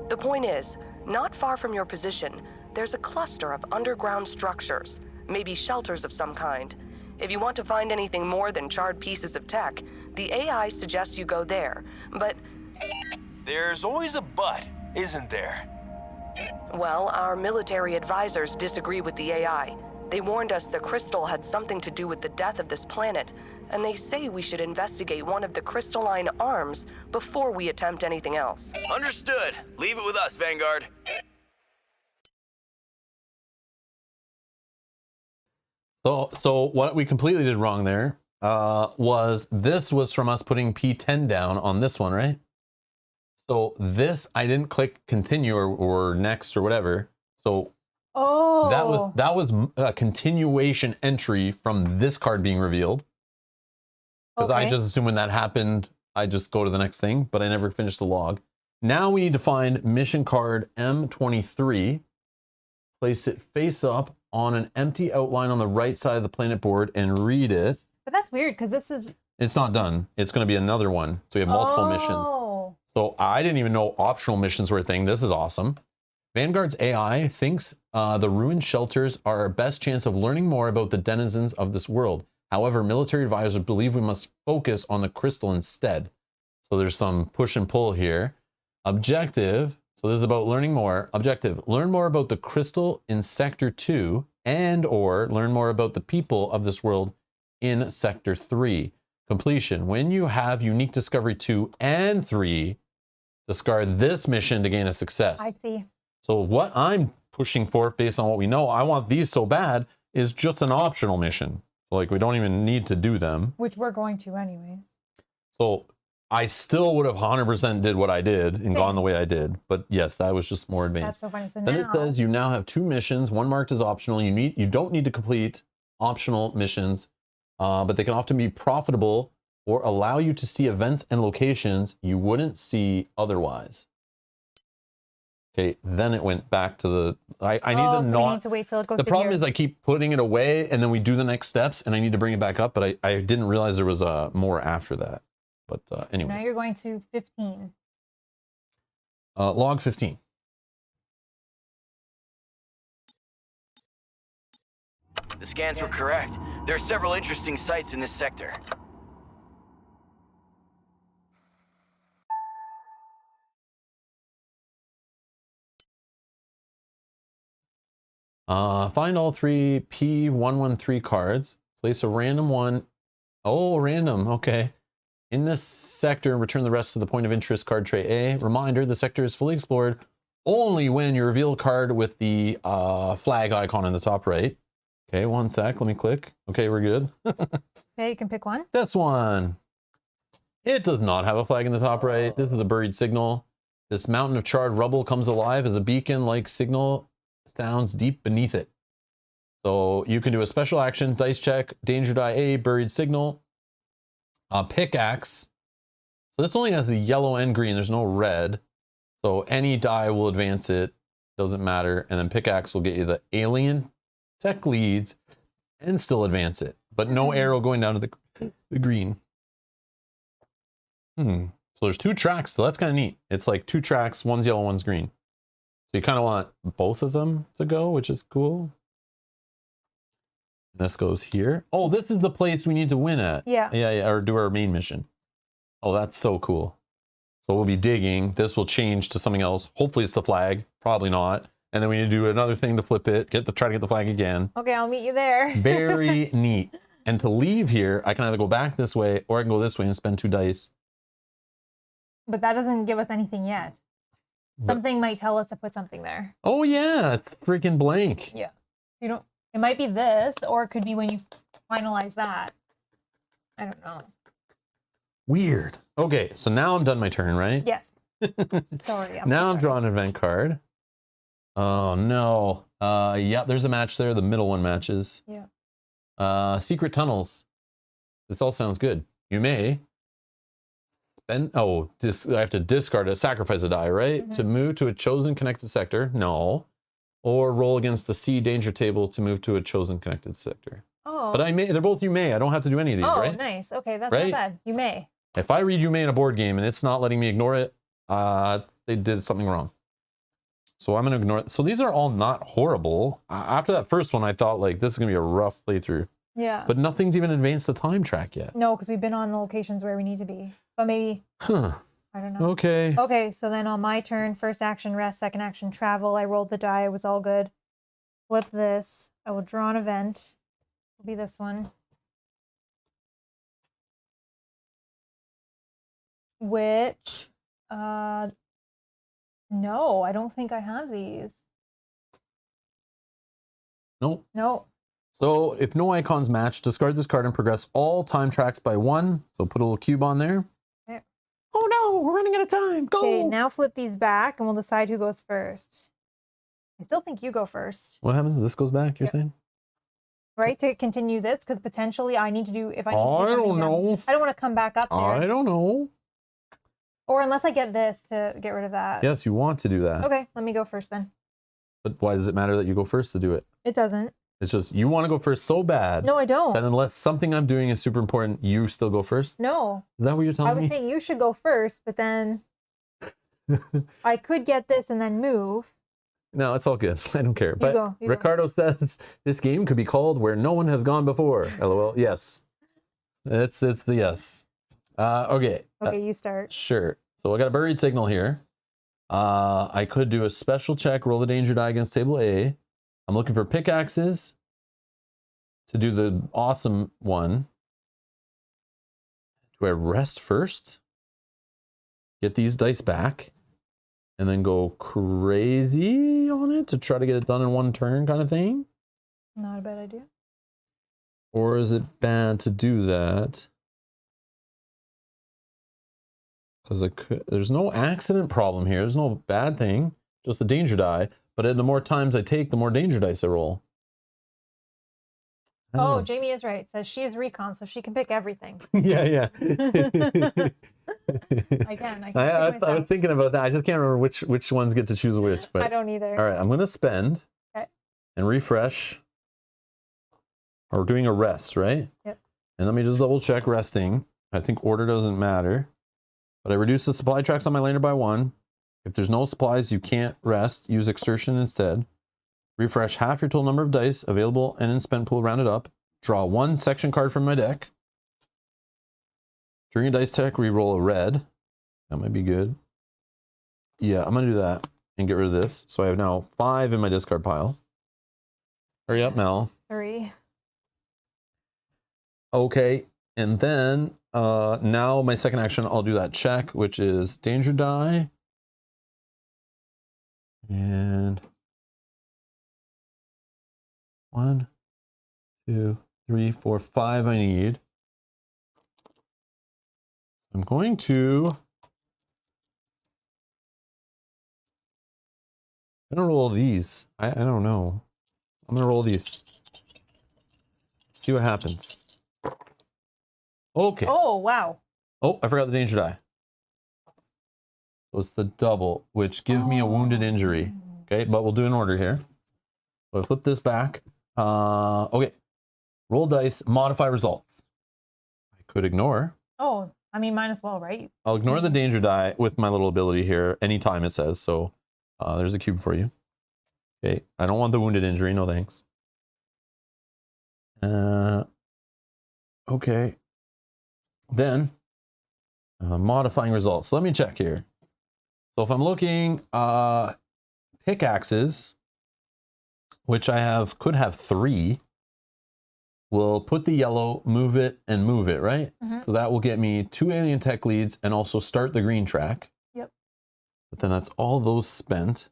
The point is, not far from your position, there's a cluster of underground structures, maybe shelters of some kind. If you want to find anything more than charred pieces of tech, the AI suggests you go there, but... There's always a but, isn't there? Well, our military advisors disagree with the AI. They warned us the crystal had something to do with the death of this planet, and they say we should investigate one of the crystalline arms before we attempt anything else. Understood. Leave it with us, Vanguard. So what we completely did wrong there was this was from us putting P10 down on this one, right? So this, I didn't click continue or next or whatever. So that was a continuation entry from this card being revealed. Because I just assumed when that happened, I just go to the next thing, but I never finished the log. Now we need to find mission card M23. Place it face up on an empty outline on the right side of the planet board and read it. But that's weird because this is... It's not done. It's going to be another one. So we have multiple missions. So I didn't even know optional missions were a thing. This is awesome. Vanguard's AI thinks the ruined shelters are our best chance of learning more about the denizens of this world. However, military advisors believe we must focus on the crystal instead. So there's some push and pull here. Objective. So this is about learning more. Objective. Learn more about the crystal in Sector 2 and or learn more about the people of this world in Sector 3. Completion. When you have unique discovery 2 and 3, discard this mission to gain a success. I see. So what I'm pushing for based on what we know, I want these so bad, is just an optional mission. Like we don't even need to do them. Which we're going to anyways. So I still would have 100% did what I did and gone the way I did. But yes, that was just more advanced. That's so funny. So then now... it says you now have 2 missions, one marked as optional. You don't need to complete optional missions, but they can often be profitable or allow you to see events and locations you wouldn't see otherwise. Okay, then it went back to the... I need to not... We need to wait till it goes the to problem here. is I keep putting it away and then we do the next steps and I need to bring it back up, but I didn't realize there was more after that. But anyways. Now you're going to 15. Log 15. The scans were correct. There are several interesting sites in this sector. Find all 3 P113 cards. Place a random one. Oh, random. Okay. In this sector, return the rest to the point of interest card tray A. Reminder, the sector is fully explored only when you reveal a card with the flag icon in the top right. Okay, one sec. Let me click. Okay, we're good. Okay, you can pick one. This one. It does not have a flag in the top right. This is a buried signal. This mountain of charred rubble comes alive as a beacon-like signal sounds deep beneath it. So you can do a special action, dice check, danger die A, buried signal, pickaxe. So this only has the yellow and green. There's no red. So any die will advance it. Doesn't matter. And then pickaxe will get you the alien tech leads and still advance it. But no arrow going down to the green. So there's 2 tracks. So that's kind of neat. It's like 2 tracks. One's yellow, one's green. So you kind of want both of them to go, which is cool. This goes here. Oh, this is the place we need to win at. Yeah, or do our main mission. Oh, that's so cool. So we'll be digging. This will change to something else. Hopefully it's the flag. Probably not. And then we need to do another thing to flip it. Try to get the flag again. Okay, I'll meet you there. Very neat. And to leave here, I can either go back this way or I can go this way and spend 2 dice. But that doesn't give us anything yet. Something might tell us to put something there. Oh yeah, it's freaking blank. Yeah. You don't... It might be this, or it could be when you finalize that. I don't know. Weird. Okay, so now I'm done my turn, right? Yes. Sorry. Now I'm drawing an event card. Oh no. Yeah, there's a match there. The middle one matches. Yeah. Secret tunnels. This all sounds good. You may spend... Oh, I have to discard sacrifice a die, right? To move to a chosen connected sector. No. Or roll against the C danger table to move to a chosen connected sector. Oh. But I may. They're both you may. I don't have to do any of these, right? Oh, nice. Okay, that's Right? not bad. You may. If I read you may in a board game and it's not letting me ignore it, they did something wrong. So I'm going to ignore it. So these are all not horrible. After that first one, I thought like this is going to be a rough playthrough. Yeah. But nothing's even advanced the time track yet. No, because we've been on the locations where we need to be. But maybe... Huh. I don't know. Okay. Okay, so then on my turn, first action, rest, second action, travel. I rolled the die. It was all good. Flip this. I will draw an event. It'll be this one. Which, no, I don't think I have these. Nope. No. So if no icons match, discard this card and progress all time tracks by 1. So put a little cube on there. Okay. Oh no, we're running out of time. Go. Okay, now flip these back and we'll decide who goes first. I still think you go first. What happens if this goes back, you're saying? Right, to continue this, because potentially I need to do, if I need to do I something don't know. I don't want to come back up there. I don't know. Or unless I get this to get rid of that. Yes, you want to do that. Okay, let me go first then. But why does it matter that you go first to do it? It doesn't. It's just you want to go first so bad. No, I don't. And unless something I'm doing is super important, you still go first? No. Is that what you're telling I was me? saying you should go first, but then I could get this and then move. No, it's all good. I don't care. But go, you go. Ricardo says this game could be called Where No One Has Gone Before. LOL. Yes. It's the yes. Okay. Okay, you start. Sure. So I got a buried signal here. I could do a special check, roll the danger die against table A. I'm looking for pickaxes to do the awesome one. Do I rest first? Get these dice back and then go crazy on it to try to get it done in one turn kind of thing? Not a bad idea. Or is it bad to do that? Because there's no accident problem here. There's no bad thing. Just a danger die. But the more times I take, the more danger dice I roll. I don't Oh, know. Jamie is right. It says she is recon, so she can pick everything. Yeah. I can I pick was myself. thinking about that. I just can't remember which ones get to choose which. But I don't either. all right, I'm gonna spend Okay. and refresh. Or doing a rest, right? Yep. And let me just double check resting. I think order doesn't matter. But I reduce the supply tracks on my laner by 1. If there's no supplies, you can't rest. Use exertion instead. Refresh half your total number of dice available and in spent pool rounded up. Draw 1 section card from my deck. During a dice check, re-roll a red. That might be good. Yeah, I'm going to do that and get rid of this. So I have now 5 in my discard pile. Hurry up, Mel. 3. Okay, and then now my second action, I'll do that check, which is danger die. And 1, 2, 3, 4, 5 I need. I'm going to roll these. I don't know. I'm gonna roll these. See what happens. Okay. Oh, wow. Oh, I forgot the danger die. So it's the double, which give me a wounded injury. Okay, but we'll do an order here. So I flip this back. Okay. Roll dice, modify results. I could ignore. Oh, I mean, might as well, right? I'll ignore the danger die with my little ability here anytime it says. So there's a cube for you. Okay, I don't want the wounded injury. No thanks. Okay. Then modifying results. So let me check here. So if I'm looking pickaxes, which I could have 3, we'll put the yellow, move it, and move it, right? Mhm. So that will get me 2 alien tech leads and also start the green track. Yep. But then that's all those spent.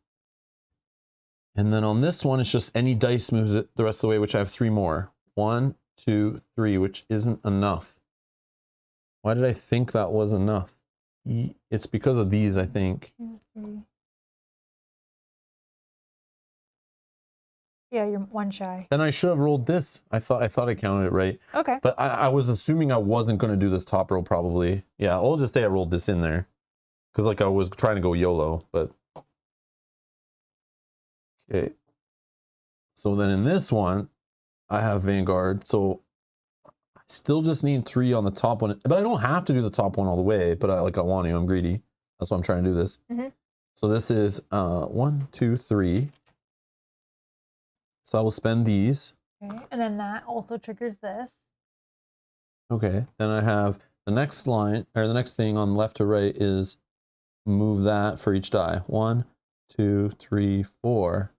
And then on this one, it's just any dice moves it the rest of the way, which I have 3 more. 1, 2, 3, which isn't enough. Why did I think that was enough? It's because of these, I think. 2, 3. Yeah, you're 1 shy. Then I should have rolled this. I thought I counted it right. Okay. But I was assuming I wasn't going to do this top row probably. Yeah, I'll just say I rolled this in there. Because like I was trying to go YOLO, but... Okay. So then in this one, I have Vanguard. So I still just need 3 on the top one. But I don't have to do the top one all the way. But I want to. I'm greedy. That's why I'm trying to do this. Mm-hmm. So this is 1, 2, 3. So I will spend these. Okay. And then that also triggers this. Okay. Then I have the next line, or the next thing on left to right is move that for each die. 1, 2, 3, 4.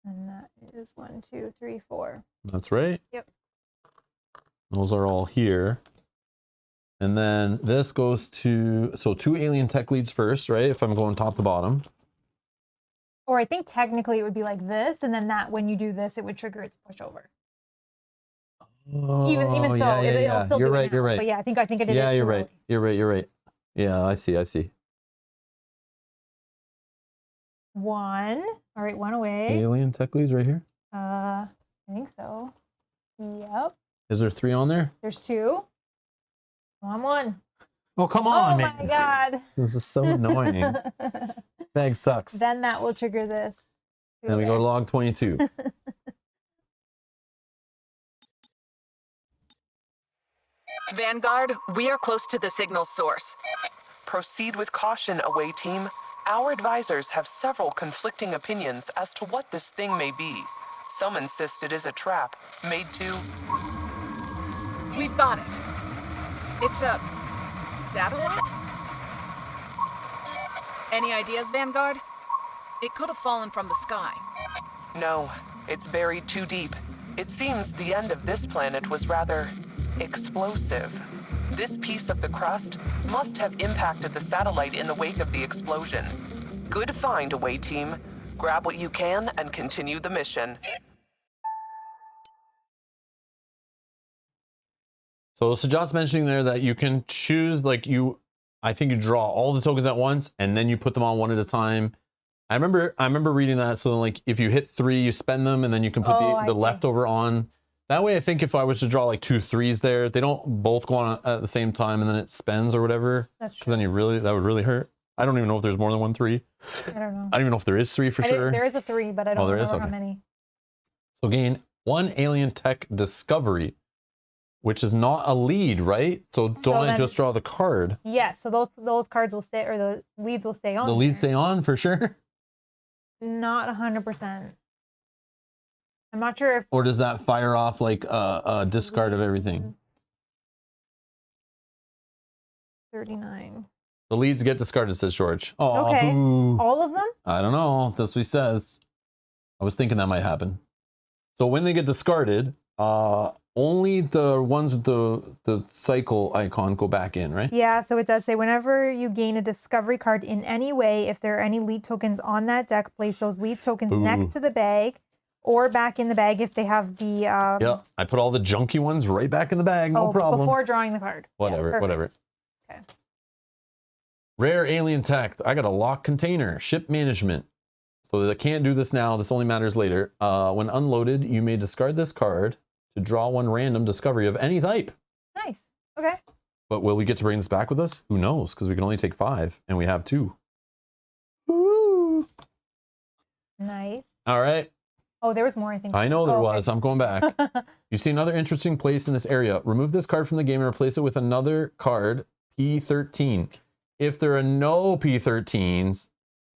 And that is 1, 2, 3, 4. That's right. Yep. Those are all here. And then this goes to, so 2 alien tech leads first, right? If I'm going top to bottom. Or I think technically it would be like this, and then that when you do this, it would trigger its pushover. Oh, Even so, yeah. it'll still You're do it right, now. you're right. But yeah, I think I did it. Yeah, too you're right. early. You're right. Yeah, I see. 1. All right, 1 away. Alien tech leads right here. I think so. Yep. Is there 3 on there? There's 2. I'm 1. Oh, come on, Oh man. my god. This is so annoying. Bag sucks. Then that will trigger this. Then we go to log 22. Vanguard, we are close to the signal source. Proceed with caution, away team. Our advisors have several conflicting opinions as to what this thing may be. Some insist it is a trap, made to... We've got it. It's a satellite? Any ideas, Vanguard? It could have fallen from the sky. No, it's buried too deep. It seems the end of this planet was rather explosive. This piece of the crust must have impacted the satellite in the wake of the explosion. Good find, away team. Grab what you can and continue the mission. So Sajat's mentioning there that you can choose, like I think you draw all the tokens at once and then you put them on one at a time. I remember reading that. So then, like, if you hit 3, you spend them and then you can put the leftover on. That way, I think if I was to draw like 2 3s there, they don't both go on at the same time and then it spends or whatever. That's true. Because then that would really hurt. I don't even know if there's more than 1 3. I don't know. I don't even know if there is 3 for sure. There is a 3, but I don't there know is? how Okay. many. So gain 1 alien tech discovery, which is not a lead, right? So don't I just draw the card? Yes, so those cards will stay, or the leads will stay on. The leads stay on for sure? Not 100%. I'm not sure if... Or does that fire off like a discard of everything? 39. The leads get discarded, says George. Oh, Okay. boo. All of them? I don't know. That's what he says. I was thinking that might happen. So when they get discarded, only the ones with the cycle icon go back in, right? Yeah, so it does say whenever you gain a discovery card in any way, if there are any lead tokens on that deck, place those lead tokens next to the bag or back in the bag if they have the... Yeah, I put all the junky ones right back in the bag. No problem. Before drawing the card. Whatever, whatever. Okay. Rare alien tech. I got a lock container. Ship management. So I can't do this now. This only matters later. When unloaded, you may discard this card to draw 1 random discovery of any type. Nice. Okay. But will we get to bring this back with us? Who knows? Because we can only take 5 and we have 2. Woo! Nice. All right. Oh, there was more, I think. I know there was. I'm going back. You see another interesting place in this area. Remove this card from the game and replace it with another card, P13. If there are no P13s,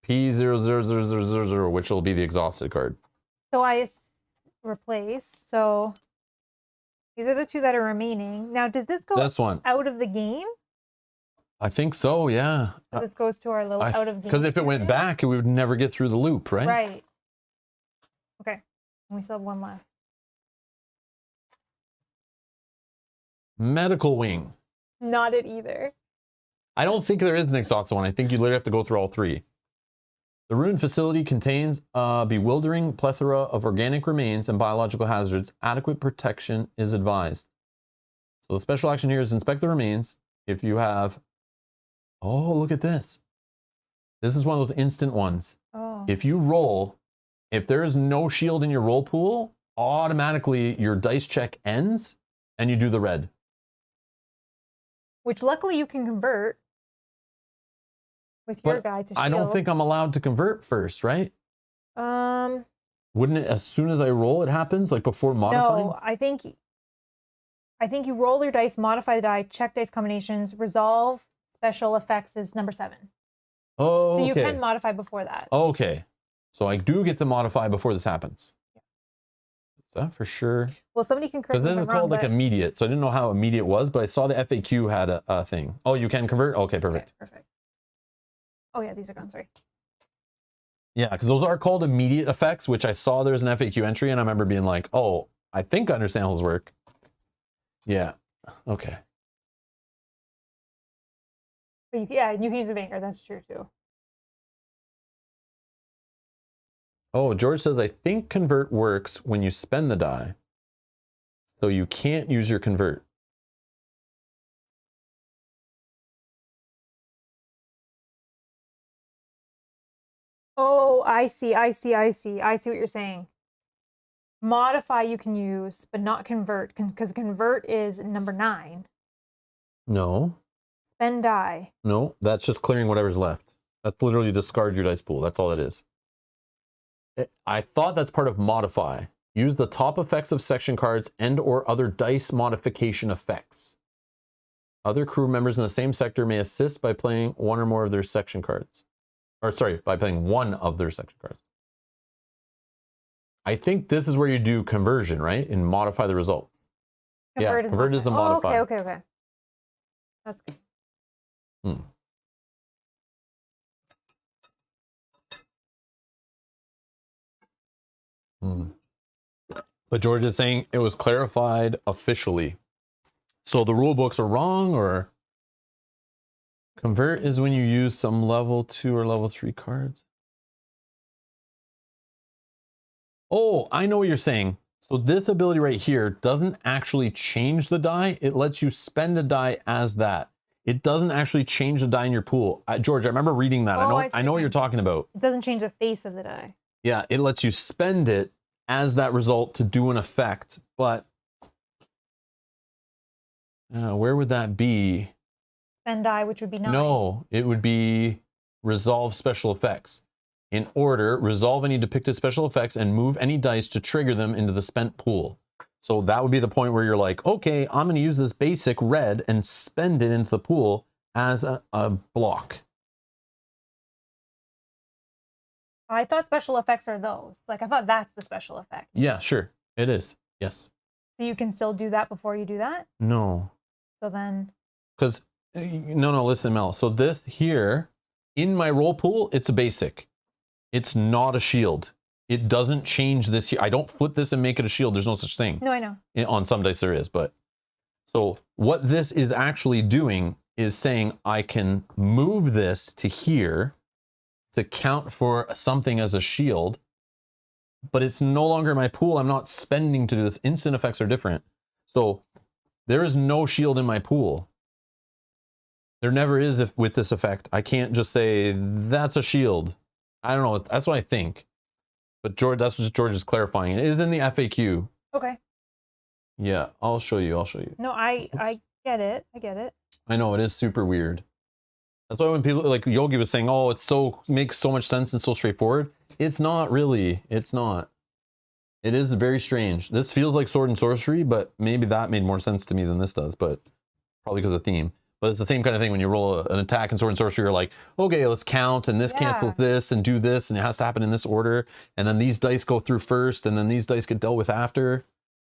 P00000, which will be the exhausted card. So I replace. So these are the 2 that are remaining. Now, does this go out of the game? I think so, yeah. So this goes to our little out of game. Because if it went back, we would never get through the loop, right? Right. Okay. We still have 1 left. Medical wing. Not it either. I don't think there is an exhausted one. I think you literally have to go through all 3. The ruined facility contains a bewildering plethora of organic remains and biological hazards. Adequate protection is advised. So the special action here is inspect the remains. If you have... Oh, look at this. This is one of those instant ones. Oh. If you roll, if there is no shield in your roll pool, automatically your dice check ends and you do the red. Which luckily you can convert with your guide to shield. I don't think I'm allowed to convert first, right? Wouldn't it, as soon as I roll, it happens, like before modifying? No, I think you roll your dice, modify the die, check dice combinations, resolve special effects is number 7. Oh, so you can modify before that. Okay. So I do get to modify before this happens. Is that for sure? Well, somebody can correct me Because if then I'm it's wrong, called like but- immediate. So I didn't know how immediate was, but I saw the FAQ had a thing. Oh, you can convert? Okay, perfect. Okay, perfect. Oh yeah, these are gone, sorry. Yeah, because those are called immediate effects, which I saw there's an FAQ entry, and I remember being like, oh, I think I understand how those work. Yeah, okay. But you can use the Vanguard, that's true too. Oh, George says, I think convert works when you spend the die. So you can't use your convert. Oh, I see what you're saying. Modify you can use, but not convert, because convert is number 9. No. Spend die. No, that's just clearing whatever's left. That's literally discard your dice pool. That's all it is. I thought that's part of modify. Use the top effects of section cards and or other dice modification effects. Other crew members in the same sector may assist by playing one or more of their section cards. Or sorry, by playing one of their section cards. I think this is where you do conversion, right? And modify the results. Yeah, convert is a modify. Oh, okay. That's good. But George is saying it was clarified officially. So the rule books are wrong, or convert is when you use some level 2 or level 3 cards. Oh, I know what you're saying. So this ability right here doesn't actually change the die. It lets you spend a die as that. It doesn't actually change the die in your pool. George, I remember reading that. I know what you're talking about. It doesn't change the face of the die. Yeah, it lets you spend it as that result to do an effect, but where would that be? Spend die, which would be 9. No, it would be resolve special effects. In order, resolve any depicted special effects and move any dice to trigger them into the spent pool. So that would be the point where you're like, okay, I'm going to use this basic red and spend it into the pool as a block. I thought special effects are those. Like, I thought that's the special effect. Yeah, sure. It is. Yes. So you can still do that before you do that? No. So then... Because, no, listen, Mel. So this here, in my roll pool, it's a basic. It's not a shield. It doesn't change this here. I don't flip this and make it a shield. There's no such thing. No, I know. On some dice there is, but... So what this is actually doing is saying I can move this to here to count for something as a shield, but it's no longer my pool. I'm not spending to do this. Instant effects are different. So there is no shield in my pool. There never is with this effect. I can't just say that's a shield. I don't know. That's what I think. But George, that's what George is clarifying. It is in the FAQ. Okay. Yeah, I'll show you. No, I get it. I get it. I know, it is super weird. That's why when people, like Yogi was saying, oh, makes so much sense and so straightforward. It's not really. It's not. It is very strange. This feels like sword and sorcery, but maybe that made more sense to me than this does, but probably because of the theme. But it's the same kind of thing when you roll an attack in sword and sorcery, you're like, okay, let's count, and this cancels this, and do this, and it has to happen in this order, and then these dice go through first, and then these dice get dealt with after.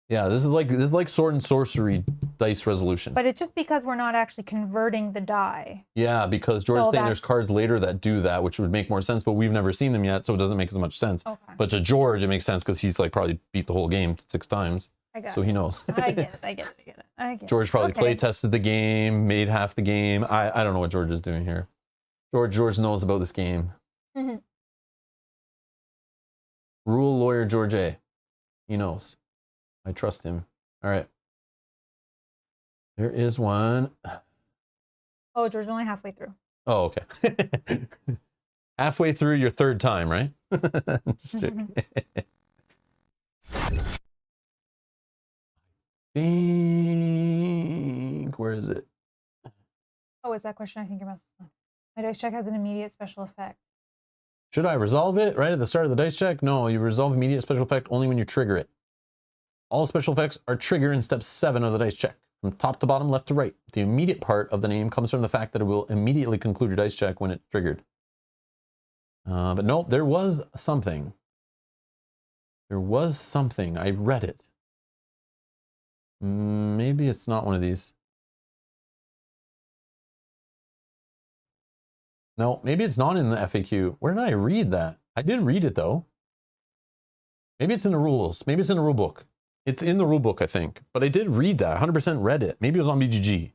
Yeah, this is like sword and sorcery dice resolution. But it's just because we're not actually converting the die. Yeah, because George is saying there's cards later that do that, which would make more sense, but we've never seen them yet, so it doesn't make as much sense. Okay. But to George, it makes sense because he's like probably beat the whole game 6 times. So he knows. I get it. George probably play tested the game, made half the game. I don't know what George is doing here. George knows about this game. Rule lawyer George A. He knows. I trust him. All right. There is one. Oh, George, only halfway through. Oh, okay. Halfway through your 3rd time, right? Just kidding. Where is it? Oh, it's that question I think you're most on. My dice check has an immediate special effect. Should I resolve it right at the start of the dice check? No, you resolve immediate special effect only when you trigger it. All special effects are triggered in step 7 of the dice check. From top to bottom, left to right. The immediate part of the name comes from the fact that it will immediately conclude your dice check when it's triggered. But no, there was something. There was something. I read it. Maybe it's not one of these. No, maybe it's not in the FAQ. Where did I read that? I did read it though. Maybe it's in the rules. Maybe it's in the rule book. It's in the rule book, I think. But I did read that. 100% read it. Maybe it was on BGG.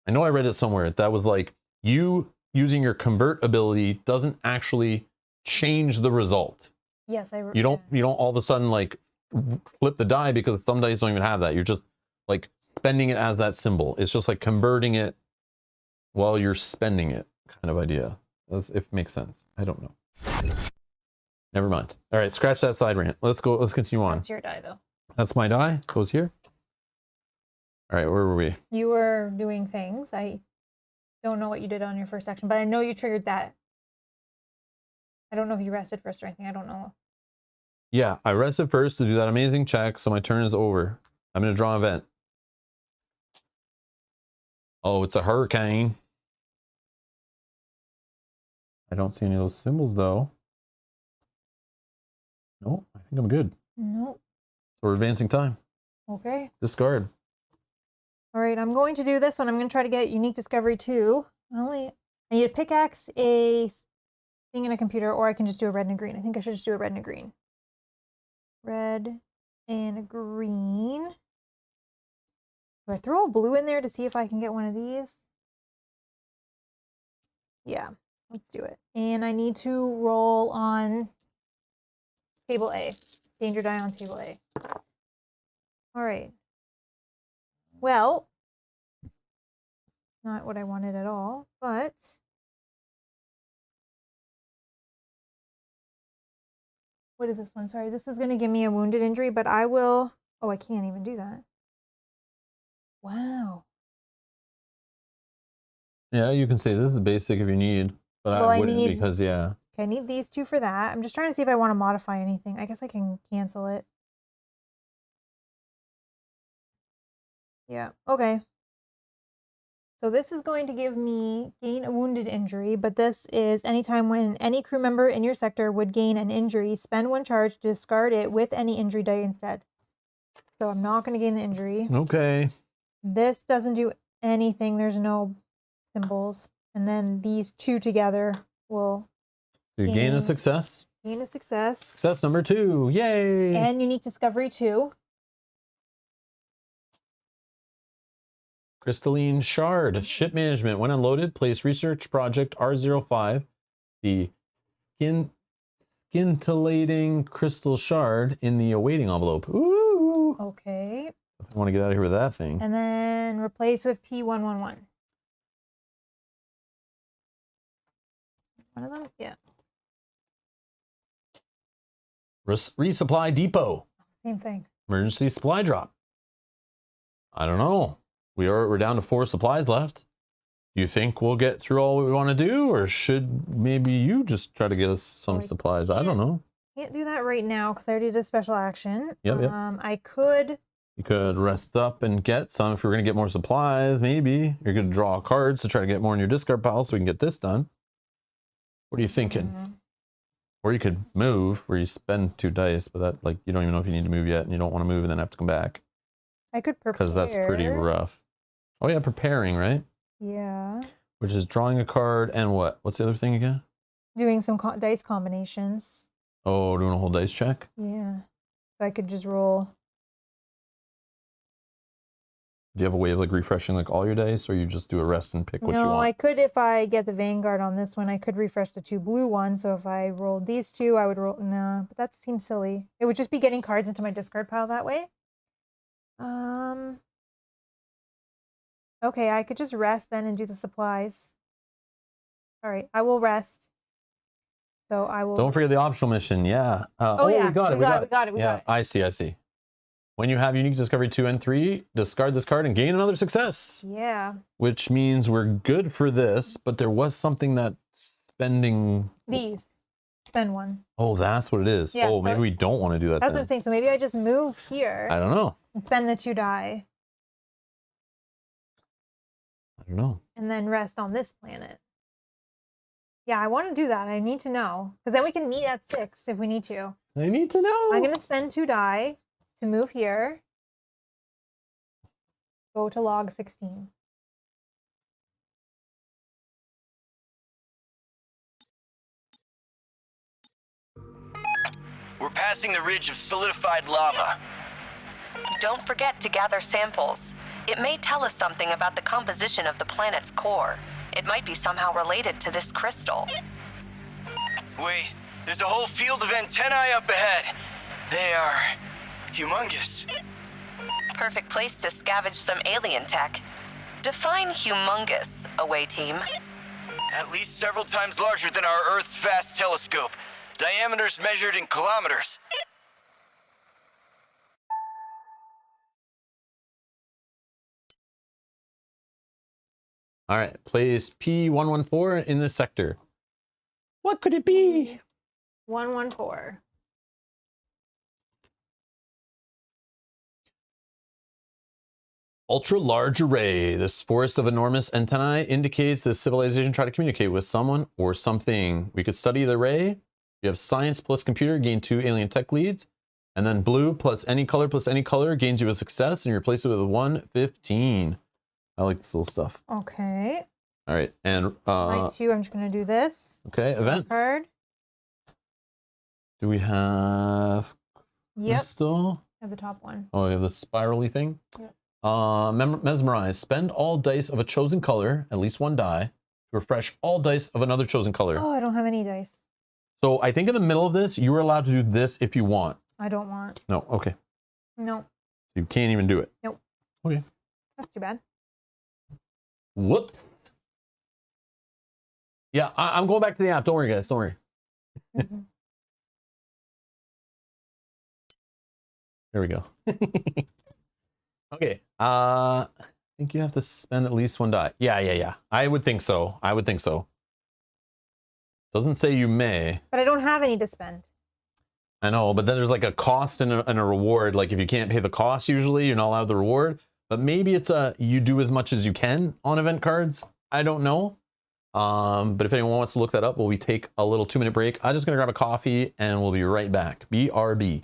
I know I read it somewhere. That was like, you using your convert ability doesn't actually change the result. Yes, You don't all of a sudden like flip the die, because some dice don't even have that. You're just like spending it as that symbol. It's just like converting it while you're spending it kind of idea. If it makes sense. I don't know. Never mind. All right, scratch that side rant. Let's go. Let's continue on. That's your die, though. That's my die. Goes here. All right, where were we? You were doing things. don't know what you did on your first action, but I know you triggered that. I don't know if you rested first or anything. I don't know. Yeah, I rested first to do that amazing check, so my turn is over. I'm going to draw an event. Oh, it's a hurricane. I don't see any of those symbols, though. No, I think I'm good. Nope. So we're advancing time. Okay. Discard. All right, I'm going to do this one. I'm going to try to get unique discovery 2. I need a pickaxe, a thing in a computer, or I can just do a red and a green. I think I should just do a red and a green. Red and a green. Do I throw a blue in there to see if I can get one of these? Yeah, let's do it. And I need to roll on table A. Danger die on table A. All right. Well, not what I wanted at all, but what is this one? Sorry, this is going to give me a wounded injury, but I will. Oh, I can't even do that. Wow. Yeah, you can say this is basic if you need, but Well, I wouldn't because, yeah. Okay, I need these 2 for that. I'm just trying to see if I want to modify anything. I guess I can cancel it. Yeah, okay. So this is going to give me gain a wounded injury, but this is anytime when any crew member in your sector would gain an injury, spend 1 charge to discard it with any injury die instead. So I'm not going to gain the injury. Okay. This doesn't do anything. There's no symbols. And then these 2 together will You gain a success. Gain a success. Success number 2. Yay. And unique discovery 2. Crystalline shard. Ship management. When unloaded, place research project R05. The scintillating crystal shard in the awaiting envelope. Ooh. Okay. I want to get out of here with that thing. And then replace with P111. One of them? Yeah. Resupply depot. Same thing. Emergency supply drop. I don't know. We're down to 4 supplies left. Do you think we'll get through all we want to do, or should maybe you just try to get us some supplies? I don't know. Can't do that right now because I already did a special action. Yep. I could. You could rest up and get some if you're going to get more supplies. Maybe you're going to draw cards to try to get more in your discard pile so we can get this done. What are you thinking? Or you could move where you spend 2 dice, but that, like, you don't even know if you need to move yet, and you don't want to move and then have to come back. I could prepare. Because that's pretty rough. Oh yeah, preparing, right? Yeah. Which is drawing a card and what? What's the other thing again? Doing some dice combinations. Oh, doing a whole dice check? Yeah. So I could just roll. Do you have a way of like refreshing like all your dice, or you just do a rest and pick what you No, want? I could if I get the Vanguard on this one. I could refresh the 2 blue ones. So if I rolled these 2, I would roll. Nah, but that seems silly. It would just be getting cards into my discard pile that way. Okay, I could just rest then and do the supplies. All right, I will rest. So I will. Don't forget the optional mission. Yeah. Yeah, we got it. We got it. Yeah, I see. When you have unique discovery 2 and 3, discard this card and gain another success. Yeah. Which means we're good for this, but there was something that spending. These. Spend 1. Oh, that's what it is. Yeah, oh, maybe we don't want to do that. That's then. what I'm saying. So maybe I just move here. I don't know. And spend the 2 die. I don't know. And then rest on this planet. Yeah, I want to do that. I need to know. Because then we can meet at 6 if we need to. I need to know. I'm going to spend 2 die to move here. Go to log 16. We're passing the ridge of solidified lava. Don't forget to gather samples. It may tell us something about the composition of the planet's core. It might be somehow related to this crystal. Wait, there's a whole field of antennae up ahead. They are humongous. Perfect place to scavenge some alien tech. Define humongous, away team. At least several times larger than our Earth's vast telescope. Diameters measured in kilometers. All right, place P114 in this sector. What could it be? 114. Ultra large array. This forest of enormous antennae indicates this civilization tried to communicate with someone or something. We could study the array. You have science plus computer, gain 2 alien tech leads. And then blue plus any color gains you a success, and you replace it with a 115. I like this little stuff. Okay. All right, and My 2, I'm just gonna do this. okay, event. Card. Do we have Yep. crystal? Have the top one. Oh, you have the spirally thing. Yep. Mesmerize. Spend all dice of a chosen color, at least 1 die, to refresh all dice of another chosen color. Oh, I don't have any dice. So I think in the middle of this, you are allowed to do this if you want. I don't want. No, okay. No. You can't even do it. Nope. Okay. That's too bad. Whoops. Yeah, I'm going back to the app. Don't worry, guys. Don't worry. Mm-hmm. There we go. Okay. I think you have to spend at least 1 die. Yeah. I would think so. Doesn't say you may. But I don't have any to spend. I know, but then there's like a cost and a reward. Like if you can't pay the cost, usually you're not allowed the reward. But maybe it's you do as much as you can on event cards. I don't know. But if anyone wants to look that up, we take a little 2-minute break. I'm just gonna grab a coffee and we'll be right back. BRB.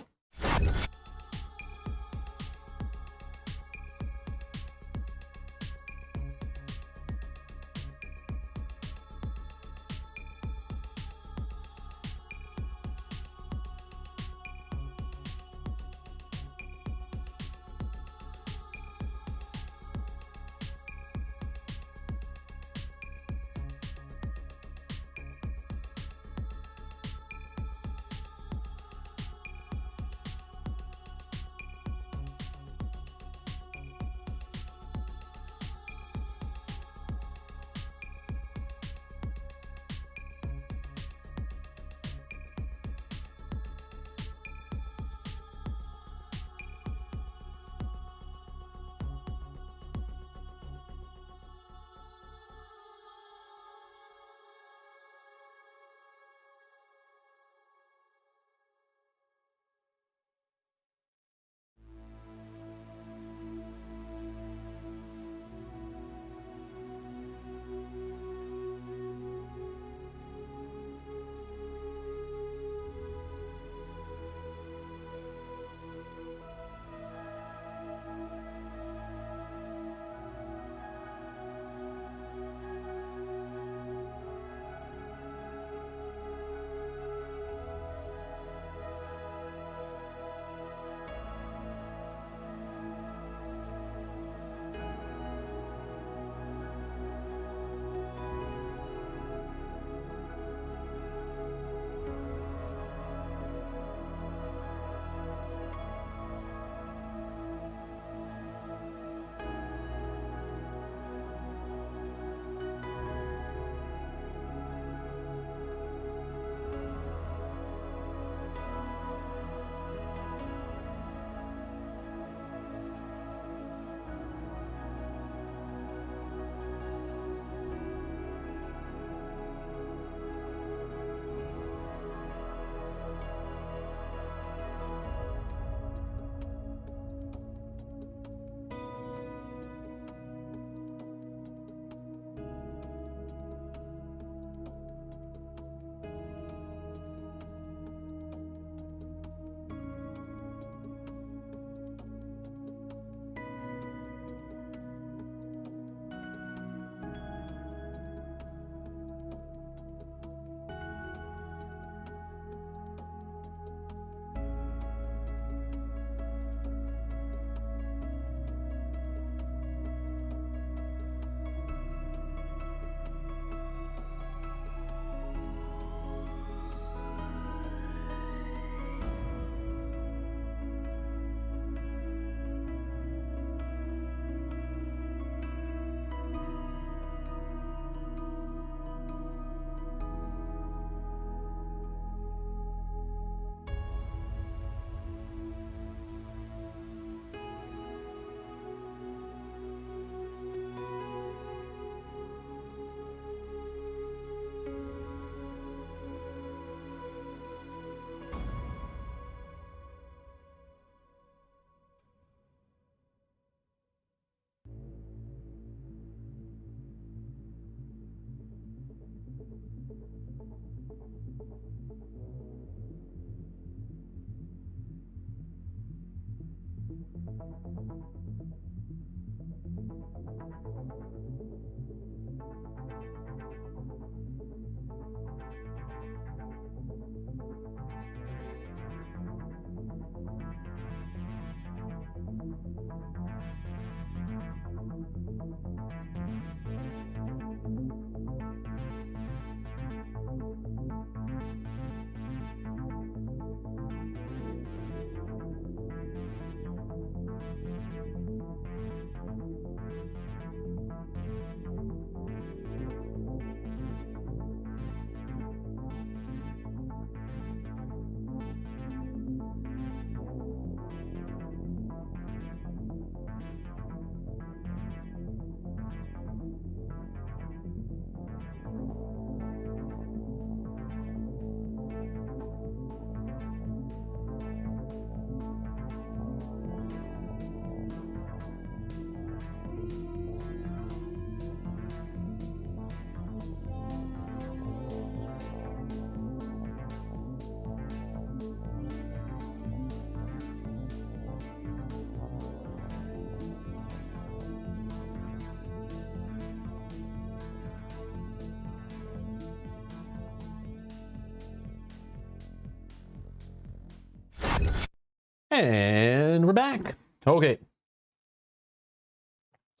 And we're back. Okay.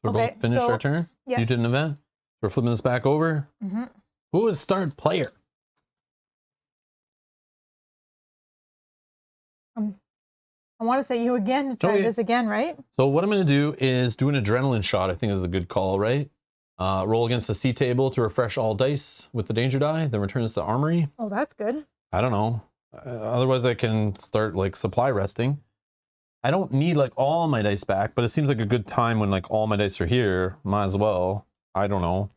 We're both finished our turn. Yes. You did an event. We're flipping this back over. Mm-hmm. Who would start player? I want to say you again to try this again, right? So what I'm going to do is do an adrenaline shot. I think is a good call, right? Roll against the C table to refresh all dice with the danger die, then return this to the armory. Oh, that's good. I don't know. Otherwise, I can start like supply resting. I don't need like all my dice back, but it seems like a good time when like all my dice are here. Might as well. I don't know.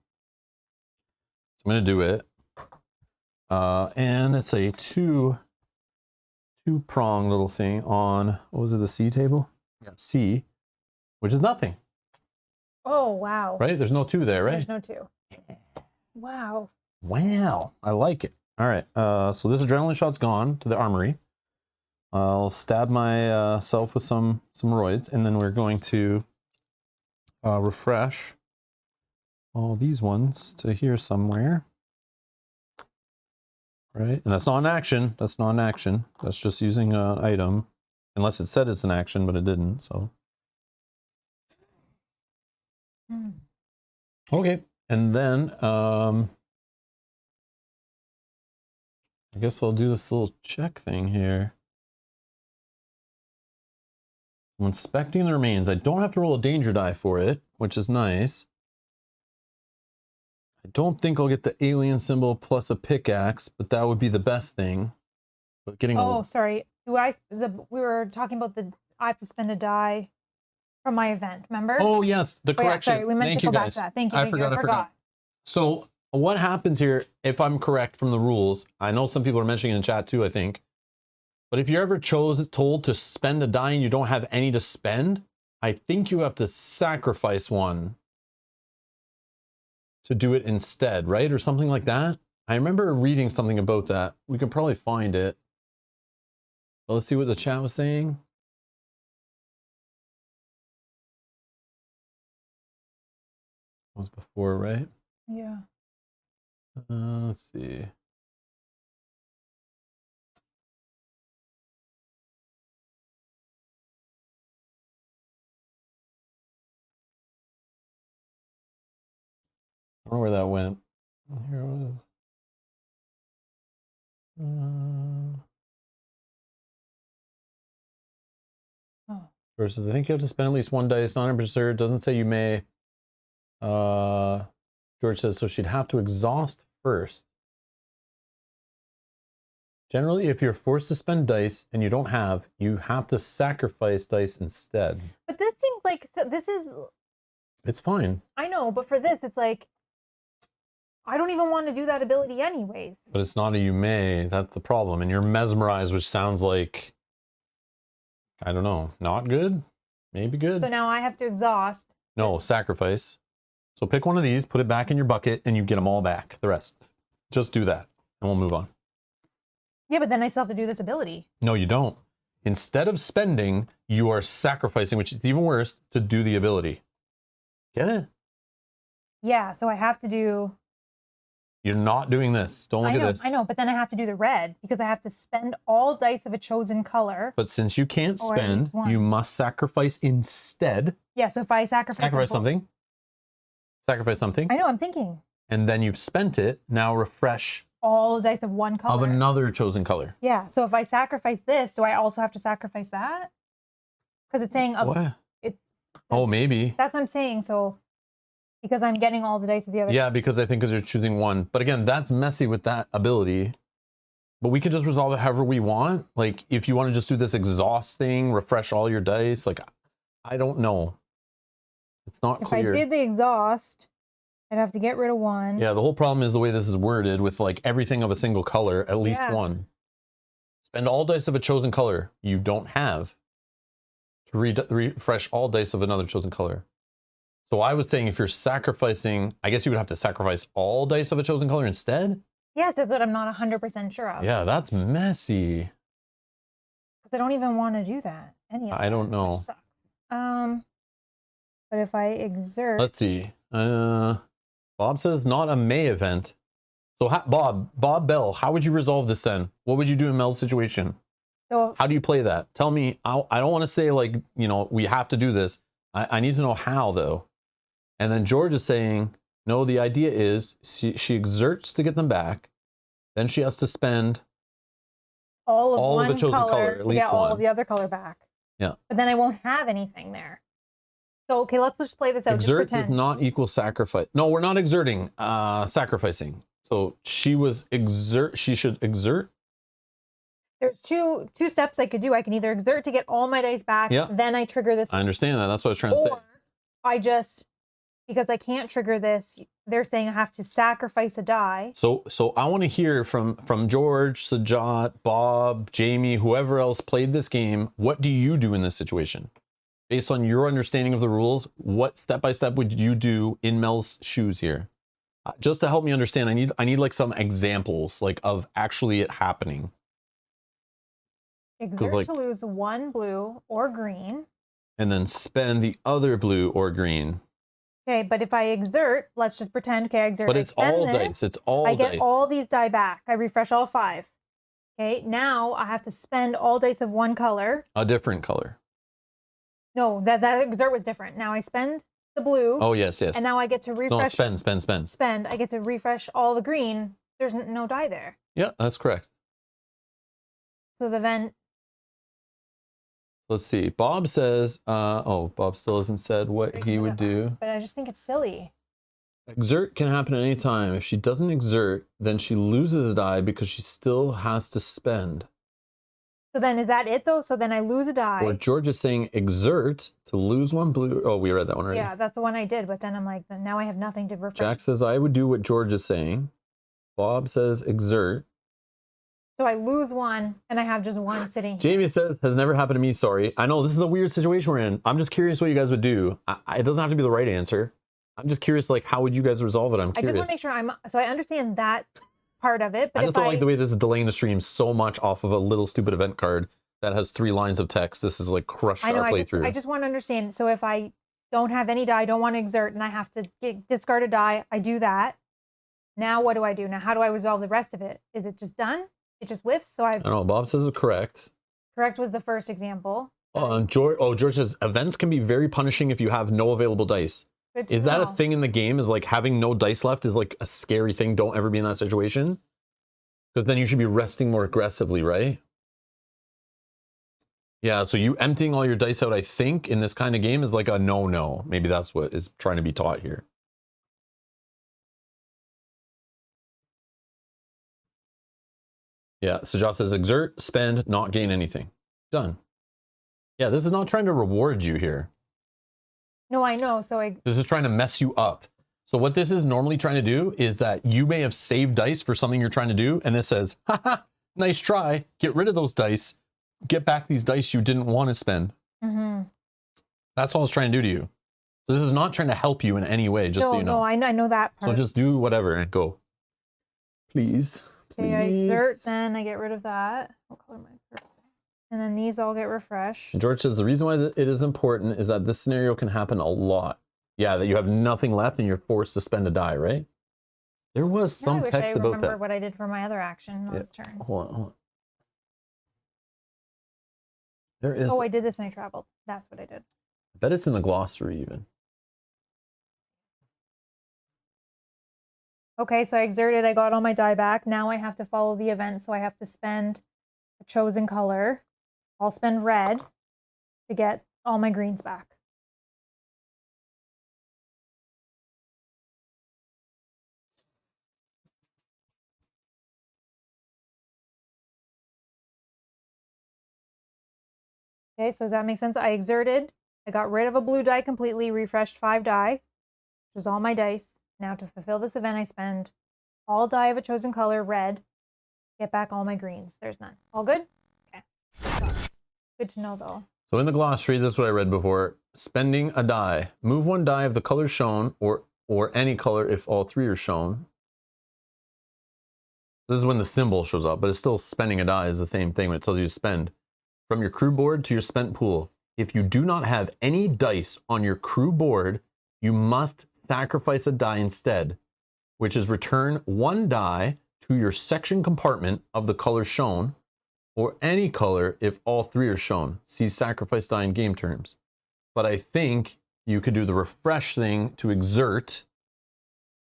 So I'm going to do it. And it's a two-prong little thing on, what was it, the C table? Yeah, C, which is nothing. Oh, wow. Right? There's no 2 there, right? There's no 2. Wow. Wow. I like it. All right. So this adrenaline shot's gone to the armory. I'll stab myself with some roids, and then we're going to refresh all these ones to here somewhere. Right? And that's not an action. That's not an action. That's just using an item. Unless it said it's an action, but it didn't, so. Okay. And then I guess I'll do this little check thing here. I'm inspecting the remains. I don't have to roll a danger die for it, which is nice. I don't think I'll get the alien symbol plus a pickaxe, but that would be the best thing. But getting sorry. We were talking about I have to spend a die from my event, remember? Oh, yes, the correction. Yeah, sorry, we meant to go back to that. Thank you. I forgot. So what happens here, if I'm correct from the rules, I know some people are mentioning in chat too, I think, but if you're ever told to spend a die and you don't have any to spend, I think you have to sacrifice one to do it instead, right? Or something like that. I remember reading something about that. We can probably find it. Well, let's see what the chat was saying. It was before, right? Yeah. Let's see. I don't know where that went. Here it was. Versus, I think you have to spend at least one dice. Not absurd. Doesn't say you may. George says, so she'd have to exhaust first. Generally, if you're forced to spend dice and you don't have, you have to sacrifice dice instead. But this seems like, this is... It's fine. I know, but for this, it's like, I don't even want to do that ability anyways. But it's not a you may. That's the problem. And you're mesmerized, which sounds like, I don't know, not good? Maybe good? So now I have to exhaust. No, sacrifice. So pick one of these, put it back in your bucket, and you get them all back. The rest. Just do that, and we'll move on. Yeah, but then I still have to do this ability. No, you don't. Instead of spending, you are sacrificing, which is even worse, to do the ability. Get it? Yeah, so I have to do... You're not doing this. Don't look at this. I know, but then I have to do the red because I have to spend all dice of a chosen color. But since you can't Or at spend, least one. you must sacrifice instead. Yeah, so if I sacrifice something. Sacrifice something. I know, I'm thinking. And then you've spent it. Now refresh All the dice of one color. of another chosen color. Yeah, so if I sacrifice this, do I also have to sacrifice that? Because it's saying of What? it. Oh, maybe. That's what I'm saying. So because I'm getting all the dice of the other. Yeah, because I think because you're choosing one. But again, that's messy with that ability. But we could just resolve it however we want. Like if you want to just do this exhaust thing, refresh all your dice. Like I don't know. It's not clear. If I did the exhaust, I'd have to get rid of one. Yeah, the whole problem is the way this is worded with like everything of a single color, at least one. Spend all dice of a chosen color you don't have to refresh all dice of another chosen color. So I was saying if you're sacrificing, I guess you would have to sacrifice all dice of a chosen color instead? Yes, that's what I'm not 100% sure of. Yeah, that's messy. Because I don't even want to do that. I don't know. Which sucks. But if I exert... Let's see. Bob says not a May event. So Bob Bell, how would you resolve this then? What would you do in Mel's situation? So how do you play that? Tell me. I don't want to say like, you know, we have to do this. I need to know how though. And then George is saying, no, the idea is she exerts to get them back. Then she has to spend all of a chosen color, at to least get all one. of the other color back. Yeah. But then I won't have anything there. So, okay, let's just play this out. Exert just pretend. does not equal sacrifice. No, we're not exerting, sacrificing. So she should exert. There's two steps I could do. I can either exert to get all my dice back, Yeah. then I trigger this. I understand that. That's what I was trying to say. Or I just, because I can't trigger this, they're saying I have to sacrifice a die. So I want to hear from George, Sajat, Bob, Jamie, whoever else played this game. What do you do in this situation? Based on your understanding of the rules, what step by step would you do in Mel's shoes here? Just to help me understand, I need like some examples like of actually it happening. Exert to lose one blue or green. And then spend the other blue or green. Okay, but if I exert, let's just pretend, okay, I exert. But I it's spend all this, dice. It's all I get dice. all these die back. I refresh all 5. Okay, now I have to spend all dice of one color. A different color. No, that exert was different. Now I spend the blue. Oh, yes. And now I get to refresh. No, spend. Spend. I get to refresh all the green. There's no die there. Yeah, that's correct. So then... Let's see. Bob says, Bob still hasn't said what he would do. But I just think it's silly. Exert can happen at any time. If she doesn't exert, then she loses a die because she still has to spend. So then is that it though? So then I lose a die. Or George is saying exert to lose one blue. Oh, we read that one already. Yeah, that's the one I did. But then I'm like, then now I have nothing to refresh. Jack says I would do what George is saying. Bob says exert. So I lose one and I have just one sitting here. Jamie says, has never happened to me, sorry. I know, this is a weird situation we're in. I'm just curious what you guys would do. It doesn't have to be the right answer. I'm just curious, like, how would you guys resolve it? I'm curious. I just want to make sure so I understand that part of it. But I just don't like the way this is delaying the stream so much off of a little stupid event card that has 3 lines of text. This is like crushed our playthrough. I just want to understand. So if I don't have any die, don't want to exert, and I have to discard a die, I do that. Now what do I do? Now how do I resolve the rest of it? Is it just done? It just whiffs? So I don't know. Bob says it's correct. Correct was the first example. George says events can be very punishing if you have no available dice. Is that a thing in the game? Is like having no dice left is like a scary thing. Don't ever be in that situation. Because then you should be resting more aggressively, right? Yeah, so you emptying all your dice out, I think, in this kind of game is like a no-no. Maybe that's what is trying to be taught here. Yeah, so Josh says exert, spend, not gain anything. Done. Yeah, this is not trying to reward you here. No, I know. This is trying to mess you up. So what this is normally trying to do is that you may have saved dice for something you're trying to do, and this says, haha, nice try. Get rid of those dice. Get back these dice you didn't want to spend. Mm-hmm. That's all it's trying to do to you. So this is not trying to help you in any way, just so you know. No, I know that part. So just do whatever and go. Please. Okay, I exert, then I get rid of that. What color am I? And then these all get refreshed. And George says the reason why it is important is that this scenario can happen a lot. Yeah, that you have nothing left and you're forced to spend a die, right? There was some I wish text I about remember that. what I did for my other action on Yeah. the turn. Hold on. There is. Oh, I did this and I traveled. That's what I did. I bet it's in the glossary even. Okay, so I exerted, I got all my die back. Now I have to follow the event, so I have to spend a chosen color. I'll spend red to get all my greens back. Okay, so does that make sense? I exerted, I got rid of a blue die completely, refreshed 5 die, which was all my dice. Now to fulfill this event, I spend all die of a chosen color, red, get back all my greens. There's none. All good? Okay. Sucks. Good to know though. So in the glossary, this is what I read before. Spending a die. Move 1 die of the color shown or any color if all 3 are shown. This is when the symbol shows up, but it's still spending a die is the same thing when it tells you to spend. From your crew board to your spent pool. If you do not have any dice on your crew board, you must sacrifice a die instead, which is return 1 die to your section compartment of the color shown, or any color if all 3 are shown. See sacrifice die in game terms. But I think you could do the refresh thing to exert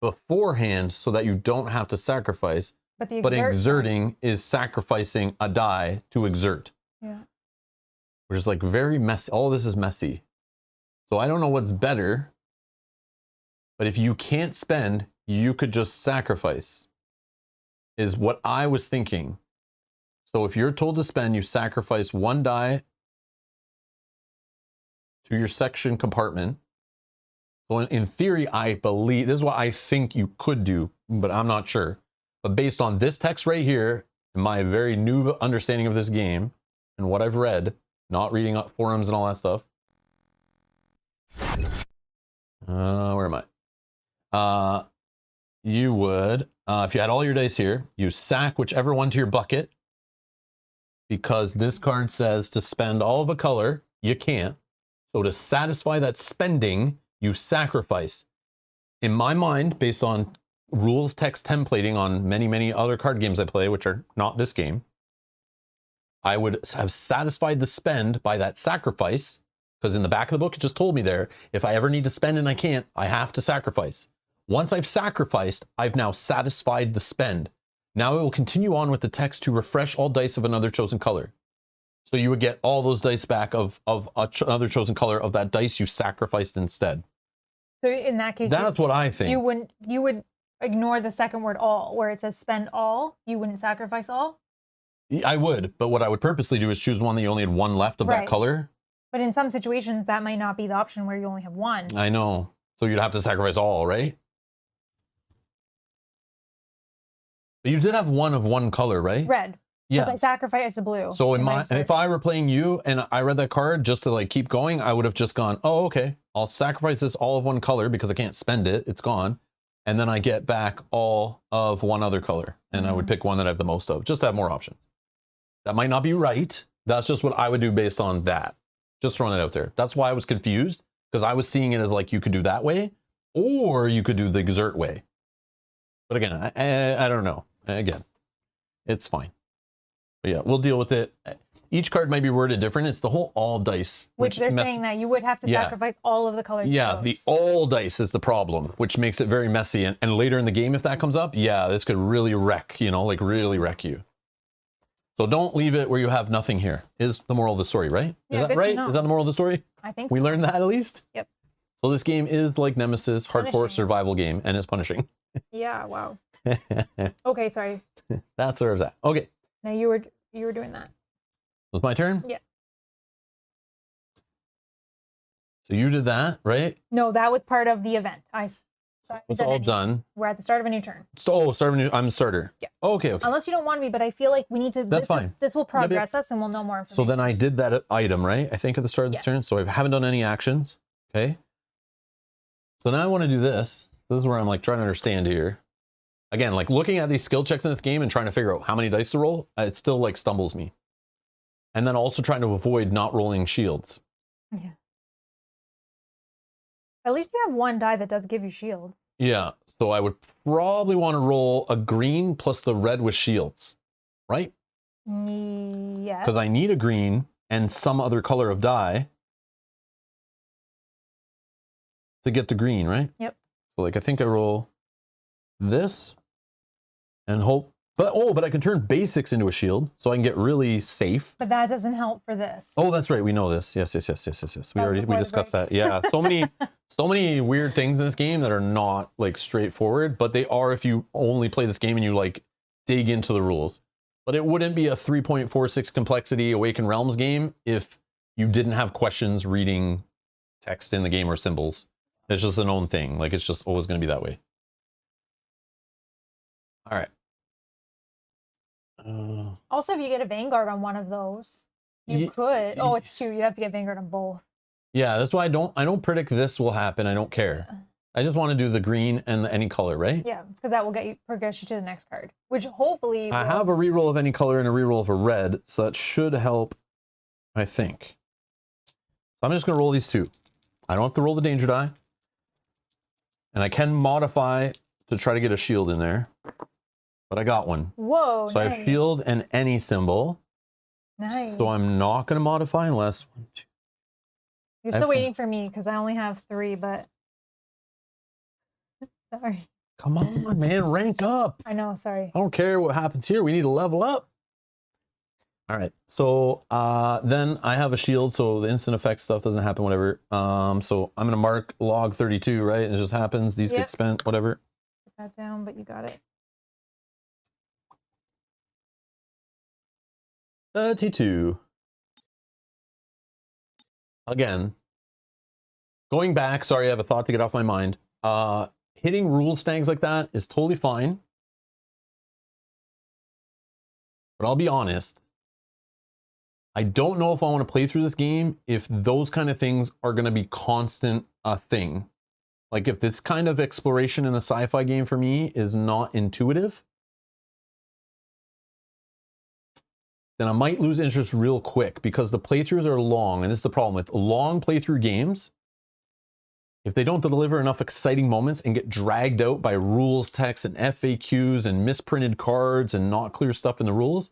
beforehand so that you don't have to sacrifice. But exerting is sacrificing a die to exert. Yeah. Which is like very messy. All this is messy. So I don't know what's better. But if you can't spend, you could just sacrifice. Is what I was thinking. So if you're told to spend, you sacrifice 1 die to your section compartment. So in theory, I believe, this is what I think you could do, but I'm not sure. But based on this text right here, and my very new understanding of this game, and what I've read, not reading up forums and all that stuff. Where am I? You would, if you had all your dice here, you sack whichever one to your bucket. Because this card says to spend all of a color, you can't. So to satisfy that spending, you sacrifice. In my mind, based on rules text templating on many, many other card games I play, which are not this game, I would have satisfied the spend by that sacrifice, because in the back of the book, it just told me there, if I ever need to spend and I can't, I have to sacrifice. Once I've sacrificed, I've now satisfied the spend. Now it will continue on with the text to refresh all dice of another chosen color. So you would get all those dice back of another chosen color of that dice you sacrificed instead. So in that case, that's what I think. You would ignore the second word all, where it says spend all. You wouldn't sacrifice all. I would, but what I would purposely do is choose one that you only had 1 left of that color. But in some situations, that might not be the option where you only have 1. I know. So you'd have to sacrifice all, right? But you did have 1 of 1 color, right? Red. Yeah. I sacrificed a blue. So if I were playing you and I read that card just to like keep going, I would have just gone, oh, okay, I'll sacrifice this all of 1 color because I can't spend it. It's gone. And then I get back all of 1 other color. And I would pick one that I have the most of, just to have more options. That might not be right. That's just what I would do based on that. Just throwing it out there. That's why I was confused, because I was seeing it as like you could do that way, or you could do the exert way. But again, I don't know. Again, it's fine. But yeah, we'll deal with it. Each card might be worded different. It's the whole all dice. Which they're saying that you would have to sacrifice all of the colors. Yeah, the all dice is the problem, which makes it very messy. And later in the game, if that comes up, yeah, this could really wreck, like really wreck you. So don't leave it where you have nothing here, is the moral of the story, right? Yeah, is that right? Is that the moral of the story? I think so. We learned that at least? Yep. So this game is like Nemesis, hardcore survival game, and it's punishing. Yeah, wow. Okay, sorry. That's where I was at. Okay. Now you were doing that. Was my turn? Yeah. So you did that, right? No, that was part of the event. It's all done. We're at the start of a new turn. So, start of a new, I'm a starter. Yeah. Okay, okay. Unless you don't want me, but I feel like we need to. That's fine. This will progress us, and we'll know more information. So then I did that item, right? I think at the start of this turn. So I haven't done any actions. Okay. So now I want to do this. This is where I'm like trying to understand here. Again, like looking at these skill checks in this game and trying to figure out how many dice to roll, it still like stumbles me. And then also trying to avoid not rolling shields. Yeah. At least you have one die that does give you shield. Yeah, so I would probably want to roll a green plus the red with shields, right? Yes. Because I need a green and some other color of die to get the green, right? Yep. So like I think I roll this and hope, but I can turn basics into a shield, so I can get really safe. But that doesn't help for this. Oh, that's right. We know this. Yes. We discussed that. Yeah. So many weird things in this game that are not like straightforward, but they are if you only play this game and you like dig into the rules. But it wouldn't be a 3.46 complexity Awakened Realms game if you didn't have questions reading text in the game or symbols. It's just a known thing. Like it's just always going to be that way. All right. Also, if you get a Vanguard on one of those, you could. Oh, it's 2. You have to get Vanguard on both. Yeah, that's why I don't predict this will happen. I don't care. I just want to do the green and any color, right? Yeah, because that will progress you to the next card, which hopefully I have a reroll of any color and a reroll of a red, so that should help, I think. So I'm just going to roll these 2. I don't have to roll the danger die. And I can modify to try to get a shield in there. But I got one. Whoa, so nice. I have shield and any symbol. Nice. So I'm not going to modify unless... You're still waiting for me because I only have 3, but... Sorry. Come on, man, rank up. I know, sorry. I don't care what happens here. We need to level up. All right, so then I have a shield, so the instant effect stuff doesn't happen, whatever. So I'm going to mark log 32, right? It just happens. These get spent, whatever. Put that down, but you got it. 32. Again, going back, sorry, I have a thought to get off my mind. Hitting rule snags like that is totally fine. But I'll be honest, I don't know if I want to play through this game if those kind of things are going to be constant a thing. Like if this kind of exploration in a sci-fi game for me is not intuitive, then I might lose interest real quick because the playthroughs are long, and this is the problem with long playthrough games. If they don't deliver enough exciting moments and get dragged out by rules text and FAQs and misprinted cards and not clear stuff in the rules,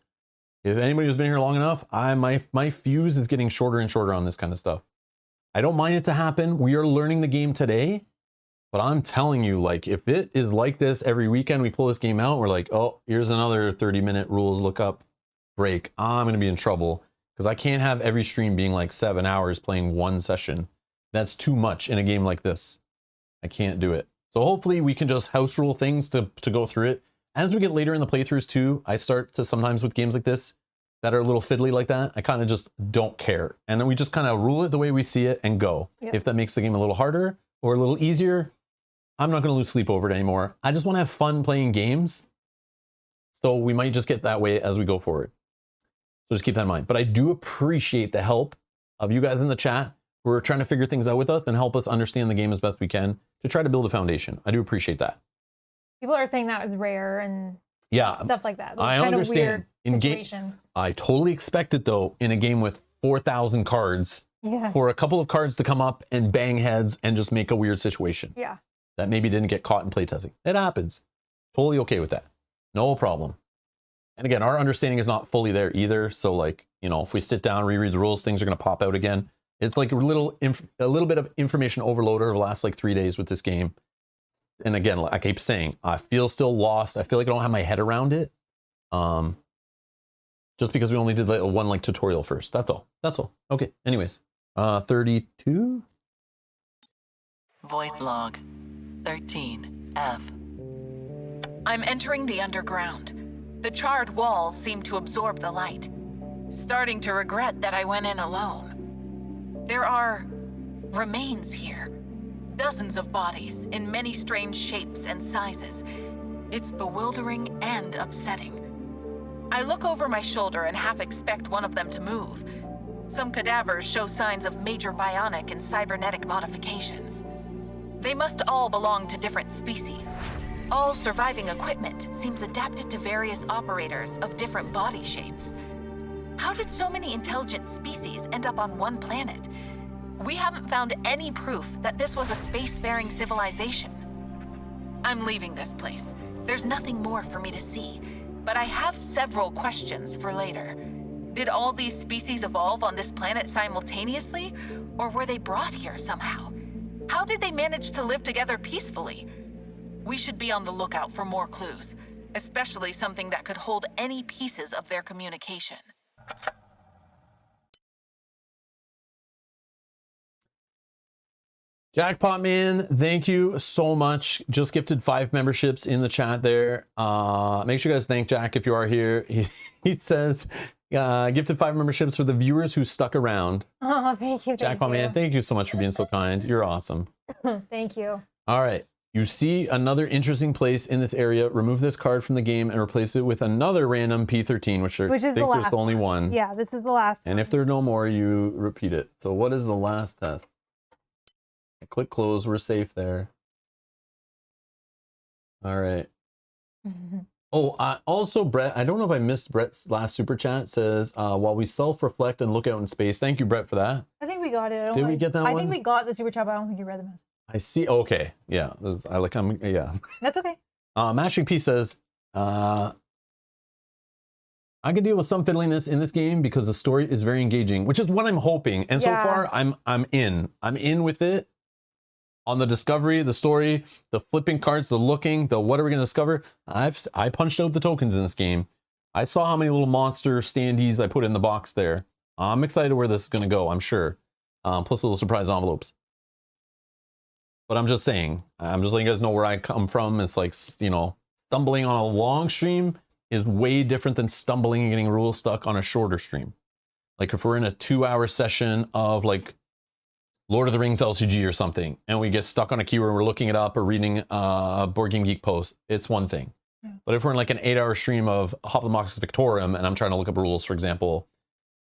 if anybody who's been here long enough, my fuse is getting shorter and shorter on this kind of stuff. I don't mind it to happen. We are learning the game today, but I'm telling you, like, if it is like this every weekend, we pull this game out, we're like, oh, here's another 30-minute rules lookup break. I'm going to be in trouble because I can't have every stream being like 7 hours playing one session. That's too much in a game like this. I can't do it. So hopefully we can just house rule things to go through it. As we get later in the playthroughs too, I start to sometimes with games like this that are a little fiddly like that, I kind of just don't care. And then we just kind of rule it the way we see it and go. Yep. If that makes the game a little harder or a little easier, I'm not going to lose sleep over it anymore. I just want to have fun playing games. So we might just get that way as we go forward. So just keep that in mind. But I do appreciate the help of you guys in the chat who are trying to figure things out with us and help us understand the game as best we can to try to build a foundation. I do appreciate that. People are saying that was rare and stuff like that. Those I kind understand. Of weird in situations. I totally expect it though in a game with 4,000 cards for a couple of cards to come up and bang heads and just make a weird situation. Yeah. That maybe didn't get caught in playtesting. It happens. Totally okay with that. No problem. And again, our understanding is not fully there either. So like, you know, if we sit down, reread the rules, things are going to pop out again. It's like a little bit of information overload over the last like 3 days with this game. And again, like I keep saying, I feel still lost. I feel like I don't have my head around it. Just because we only did like one like tutorial first. That's all. That's all. Okay. Anyways, 32. Voice log 13F. I'm entering the underground. The charred walls seem to absorb the light. Starting to regret that I went in alone. There are remains here. Dozens of bodies in many strange shapes and sizes. It's bewildering and upsetting. I look over my shoulder and half expect one of them to move. Some cadavers show signs of major bionic and cybernetic modifications. They must all belong to different species. All surviving equipment seems adapted to various operators of different body shapes. How did so many intelligent species end up on one planet? We haven't found any proof that this was a spacefaring civilization. I'm leaving this place. There's nothing more for me to see, but I have several questions for later. Did all these species evolve on this planet simultaneously, or were they brought here somehow? How did they manage to live together peacefully? We should be on the lookout for more clues, especially something that could hold any pieces of their communication. Jackpot Man, thank you so much. Just gifted 5 memberships in the chat there. Make sure you guys thank Jack if you are here. He says, gifted 5 memberships for the viewers who stuck around. Oh, thank you. Jackpot Man, thank you so much for being so kind. You're awesome. Thank you. All right. You see another interesting place in this area. Remove this card from the game and replace it with another random P13, which Is there's the only one. Yeah, this is the last And one. if there are no more, you repeat it. So what is the last test? Click close. We're safe there. All right. Oh, also, Brett, I don't know if I missed Brett's last super chat. Says, while we self-reflect and look out in space. Thank you, Brett, for that. I think we got it. Did we get that one? I think we got the super chat, but I don't think you read the message. I see. Okay. Yeah. Yeah. That's okay. Mashing P says, I could deal with some fiddliness in this game because the story is very engaging, which is what I'm hoping. And so far, I'm in. I'm in with it. On the discovery, the story, the flipping cards, the looking, the what are we going to discover? I punched out the tokens in this game. I saw how many little monster standees I put in the box there. I'm excited where this is going to go, I'm sure. Plus little surprise envelopes. But I'm just saying, I'm just letting you guys know where I come from. It's like, you know, stumbling on a long stream is way different than stumbling and getting rules stuck on a shorter stream. Like if we're in a 2-hour session of like Lord of the Rings LCG or something, and we get stuck on a keyword and we're looking it up or reading a Board Game Geek post, it's one thing. But if we're in like an 8-hour stream of Hop the Mox Victorium and I'm trying to look up rules, for example,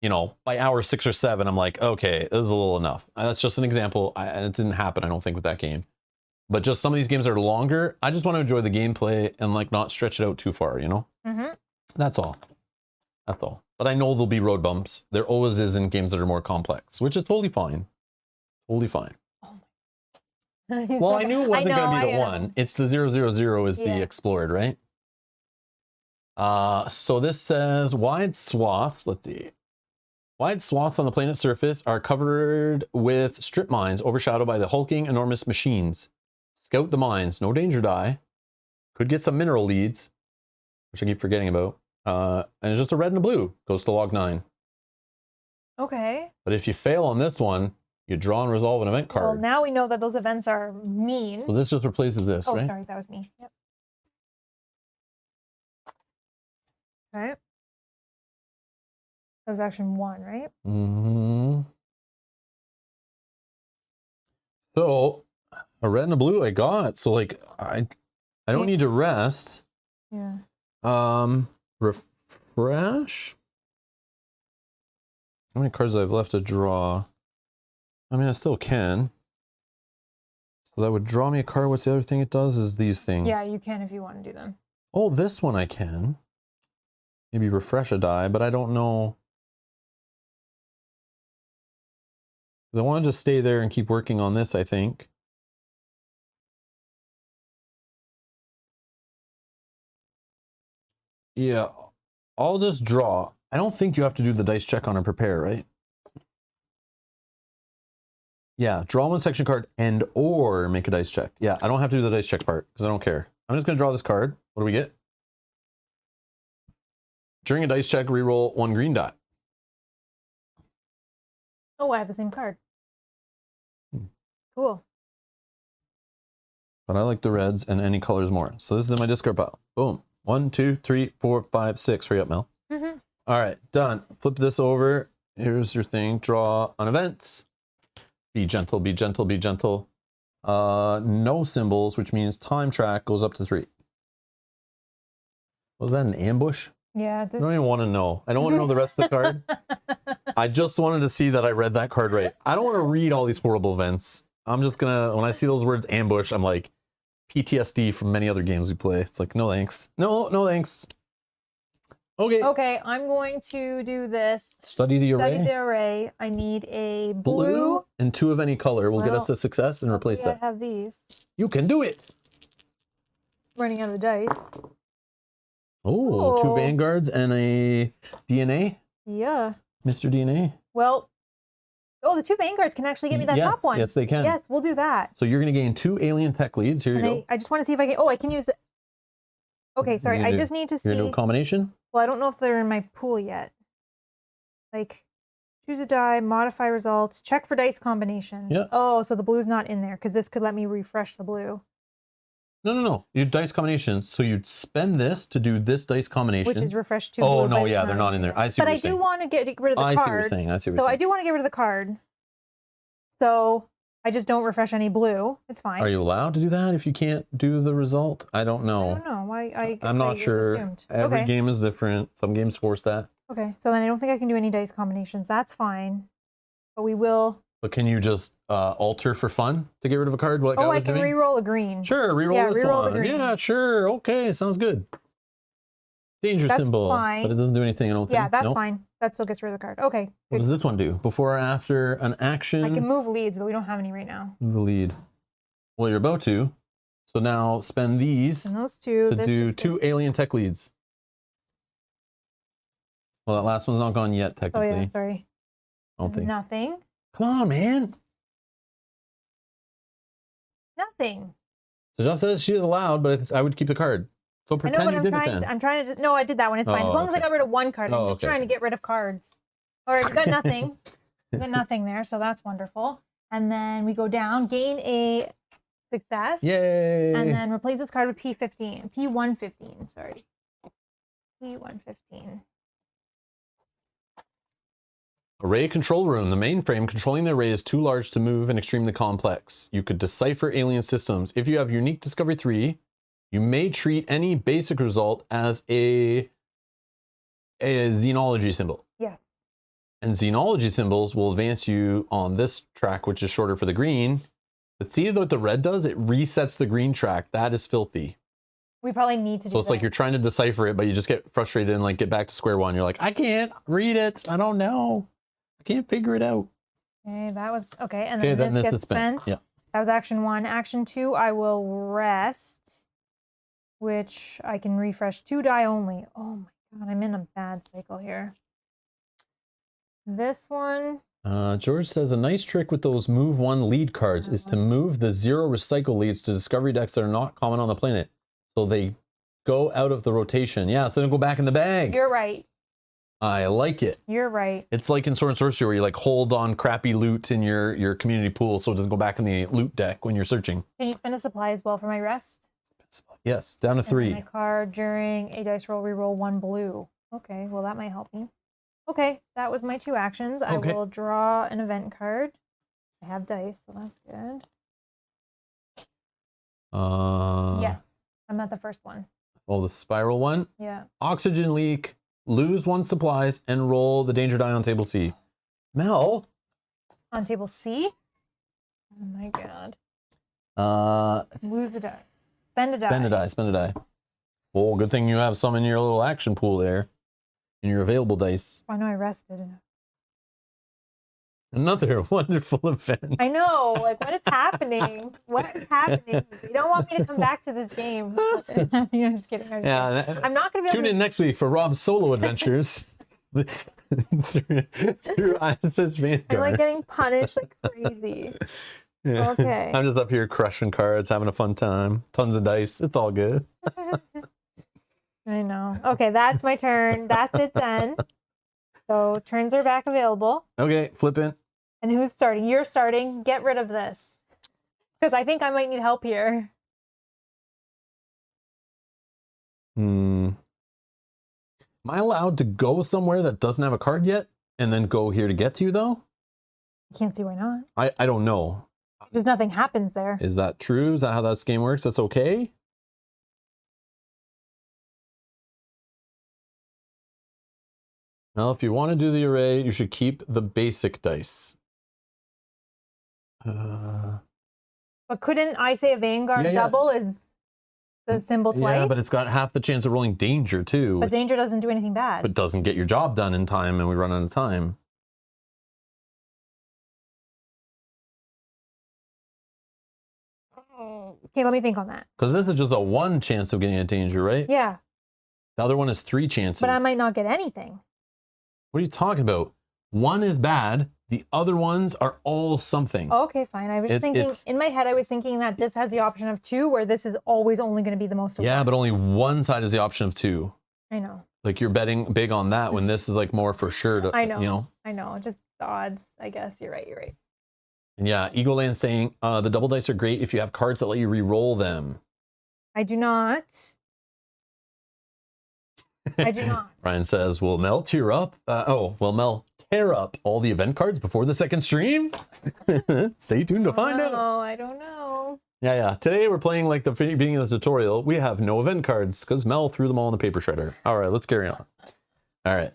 you know, by hour 6 or 7, I'm like, okay, this is a little enough. That's just an example. And it didn't happen, I don't think, with that game. But just some of these games that are longer, I just want to enjoy the gameplay and like not stretch it out too far, you know? That's all. That's all. But I know there'll be road bumps. There always is in games that are more complex, which is totally fine. Totally fine. Well, I knew it wasn't going to be the one. It's the 000 is the explored, right? So this says wide swaths. Let's see. Wide swaths on the planet's surface are covered with strip mines overshadowed by the hulking enormous machines. Scout the mines. No danger die. Could get some mineral leads, which I keep forgetting about. And it's just a red and a blue. Goes to log 9. Okay. But if you fail on this one, you draw and resolve an event card. Well, now we know that those events are mean. So this just replaces this, right? Oh, sorry, that was me. Yep. Okay. That was action 1, right? Mm-hmm. So a red and a blue I got. So like I don't need to rest. Yeah. Refresh. How many cards do I have left to draw? I mean, I still can. So that would draw me a card. What's the other thing it does is these things. Yeah, you can if you want to do them. Oh, this one I can. Maybe refresh a die, but I don't know. I want to just stay there and keep working on this, I think. Yeah, I'll just draw. I don't think you have to do the dice check on a prepare, right? Yeah, draw one section card and or make a dice check. Yeah, I don't have to do the dice check part because I don't care. I'm just going to draw this card. What do we get? During a dice check, reroll 1 green dot. Oh, I have the same card. Cool. But I like the reds and any colors more. So this is in my discard pile. Boom. 1, 2, 3, 4, 5, 6. Hurry up, Mel. All right, done. Flip this over. Here's your thing. Draw an event. Be gentle, be gentle, be gentle. No symbols, which means time track goes up to 3. Was that an ambush? Yeah. I don't even want to know. I don't want to know the rest of the card. I just wanted to see that I read that card right. I don't want to read all these horrible events. I'm just gonna, when I see those words ambush, I'm like, PTSD from many other games we play. It's like, no thanks. No, no thanks. Okay. Okay, I'm going to do this. Study the array. Study the array. I need a blue. And 2 of any color will get us a success and replace I that. have these. You can do it. Running out of the dice. Oh, 2 Vanguards and a DNA. Yeah. Mr. DNA. Well, the 2 Vanguards can actually get me that Yes, top one. yes, they can. Yes, we'll do that. So you're going to gain 2 alien tech leads. Here you go. I just want to see if I can. I can use it. Okay, sorry. I just need to see. You're going to do a combination? Well, I don't know if they're in my pool yet. Like, choose a die, modify results, check for dice combinations. Yeah. Oh, so the blue's not in there because this could let me refresh the blue. No. You dice combinations. So you'd spend this to do this dice combination. Which is refresh 2 Oh, blue, no, but yeah, it's they're not in there. I see But what I you're saying. do want to get rid of the I card. see what you're saying. I see what So you're I saying. do want to get rid of the card. So I just don't refresh any blue. It's fine. Are you allowed to do that if you can't do the result? I don't know. I don't know. I'm not sure. Assumed. Every Okay. game is different. Some games force that. Okay, so then I don't think I can do any dice combinations. That's fine. But we will. But can you just alter for fun to get rid of a card like I I was can doing? re-roll a green. Sure, reroll Yeah, this re-roll the one. green. Yeah, sure. Okay, sounds good. Danger That's symbol. fine. But it doesn't do anything, I don't think. Yeah, that's Nope. fine. That still gets rid of the card. Okay. What does this one do? Before or after an action? I can move leads, but we don't have any right now. Move a lead. Well, you're about to. So now spend these And those two. to this do just 2 alien tech leads. Well, that last one's not gone yet, Oh technically. yeah, sorry. I don't think. Nothing. Come on, man. Nothing. So John says she is allowed, but I would keep the card. So I know, pretend but you I'm did trying. it then. I'm trying to. No, I did that one. It's fine. Oh, As long as I okay. got rid of one card. I'm Oh, just okay. trying to get rid of cards. All right, we got nothing. We got nothing there, so that's wonderful. And then we go down, gain a success. Yay! And then replace this card with P15. P115, sorry. P115. Array control room. The mainframe controlling the array is too large to move and extremely complex. You could decipher alien systems. If you have unique discovery 3, you may treat any basic result as a xenology symbol. Yes. And xenology symbols will advance you on this track, which is shorter for the green. But see what the red does? It resets the green track. That is filthy. We probably need to do So it's like you're trying to decipher it, but you just get frustrated and like get back to square one. You're like, I can't read it. I don't know. I can't figure it out. Okay, that was okay. And Okay, then then this this gets is spent. spent. Yeah. That was action 1. Action 2, I will rest, which I can refresh 2 die only. Oh my god, I'm in a bad cycle here. This one. George says a nice trick with those move 1 lead cards is to move the 0 recycle leads to discovery decks that are not common on the planet. So they go out of the rotation. Yeah, so they don't go back in the bag. You're right. I like it. You're right. It's like in Sword and Sorcery where you like hold on crappy loot in your community pool so it doesn't go back in the loot deck when you're searching. Can you spend a supply as well for my rest? Yes, down to And then 3. my card during a dice roll, reroll 1 blue. Okay, well that might help me. Okay, that was my 2 actions. Okay. I will draw an event card. I have dice, so that's good. Yes, I'm at the first one. Oh, the spiral one? Yeah. Oxygen leak, lose 1 supplies, and roll the danger die on table C. Mel? On table C? Oh my god. Lose a die. Spend a die. Spend a die, spend a die. Well, good thing you have some in your little action pool there. In your available dice. I know I rested. Another wonderful event. I know, like what is happening? What is happening? You don't want me to come back to this game. I'm just kidding. Yeah, I'm not going to be able Tune to... in next week for Rob's solo adventures. through ISS Vanguard. I'm like getting punished like crazy. Yeah. Okay. I'm just up here crushing cards, having a fun time. Tons of dice. It's all good. I know. Okay, that's my turn. That's it done. So turns are back available. Okay, flipping. And who's starting? You're starting. Get rid of this. Because I think I might need help here. Am I allowed to go somewhere that doesn't have a card yet and then go here to get to you though? I can't see why not. I don't know. Because nothing happens there. Is that true? Is that how that game works? That's okay? Now, if you want to do the array, you should keep the basic dice. But couldn't I say a Vanguard Yeah, yeah. double is the symbol twice. Yeah, but it's got half the chance of rolling danger too. But danger doesn't do anything bad. But doesn't get your job done in time, and we run out of time. Okay, let me think on that. Because this is just a 1 chance of getting a danger, right? Yeah. The other one is 3 chances. But I might not get anything. What are you talking about? 1 is bad. The other ones are all something. Okay, fine. I was just thinking, in my head, I was thinking that this has the option of 2, where this is always only going to be the most. Yeah, but only one side is the option of 2. I know. Like you're betting big on that when this is like more for sure to, I know. you know. I know. Just the odds, I guess. You're right. And yeah, Eagle Land saying the double dice are great if you have cards that let you re-roll them. I do not. I do not. Ryan says, will Mel tear up? Will Mel tear up all the event cards before the second stream? Stay tuned to find out. Oh, I don't know. Yeah. Today we're playing like the beginning of the tutorial. We have no event cards because Mel threw them all in the paper shredder. All right, let's carry on. All right.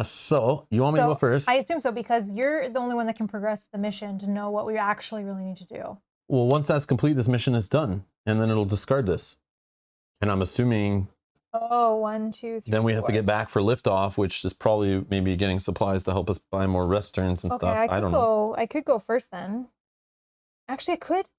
So you want me to go first? I assume so, because you're the only one that can progress the mission to know what we actually really need to do. Well, once that's complete, this mission is done, and then it'll discard this. And I'm assuming. Oh, 1, 2, 3. Then we have to get back for liftoff, which is probably maybe getting supplies to help us buy more rest turns and stuff. I don't know. I could go first then. Actually, I could.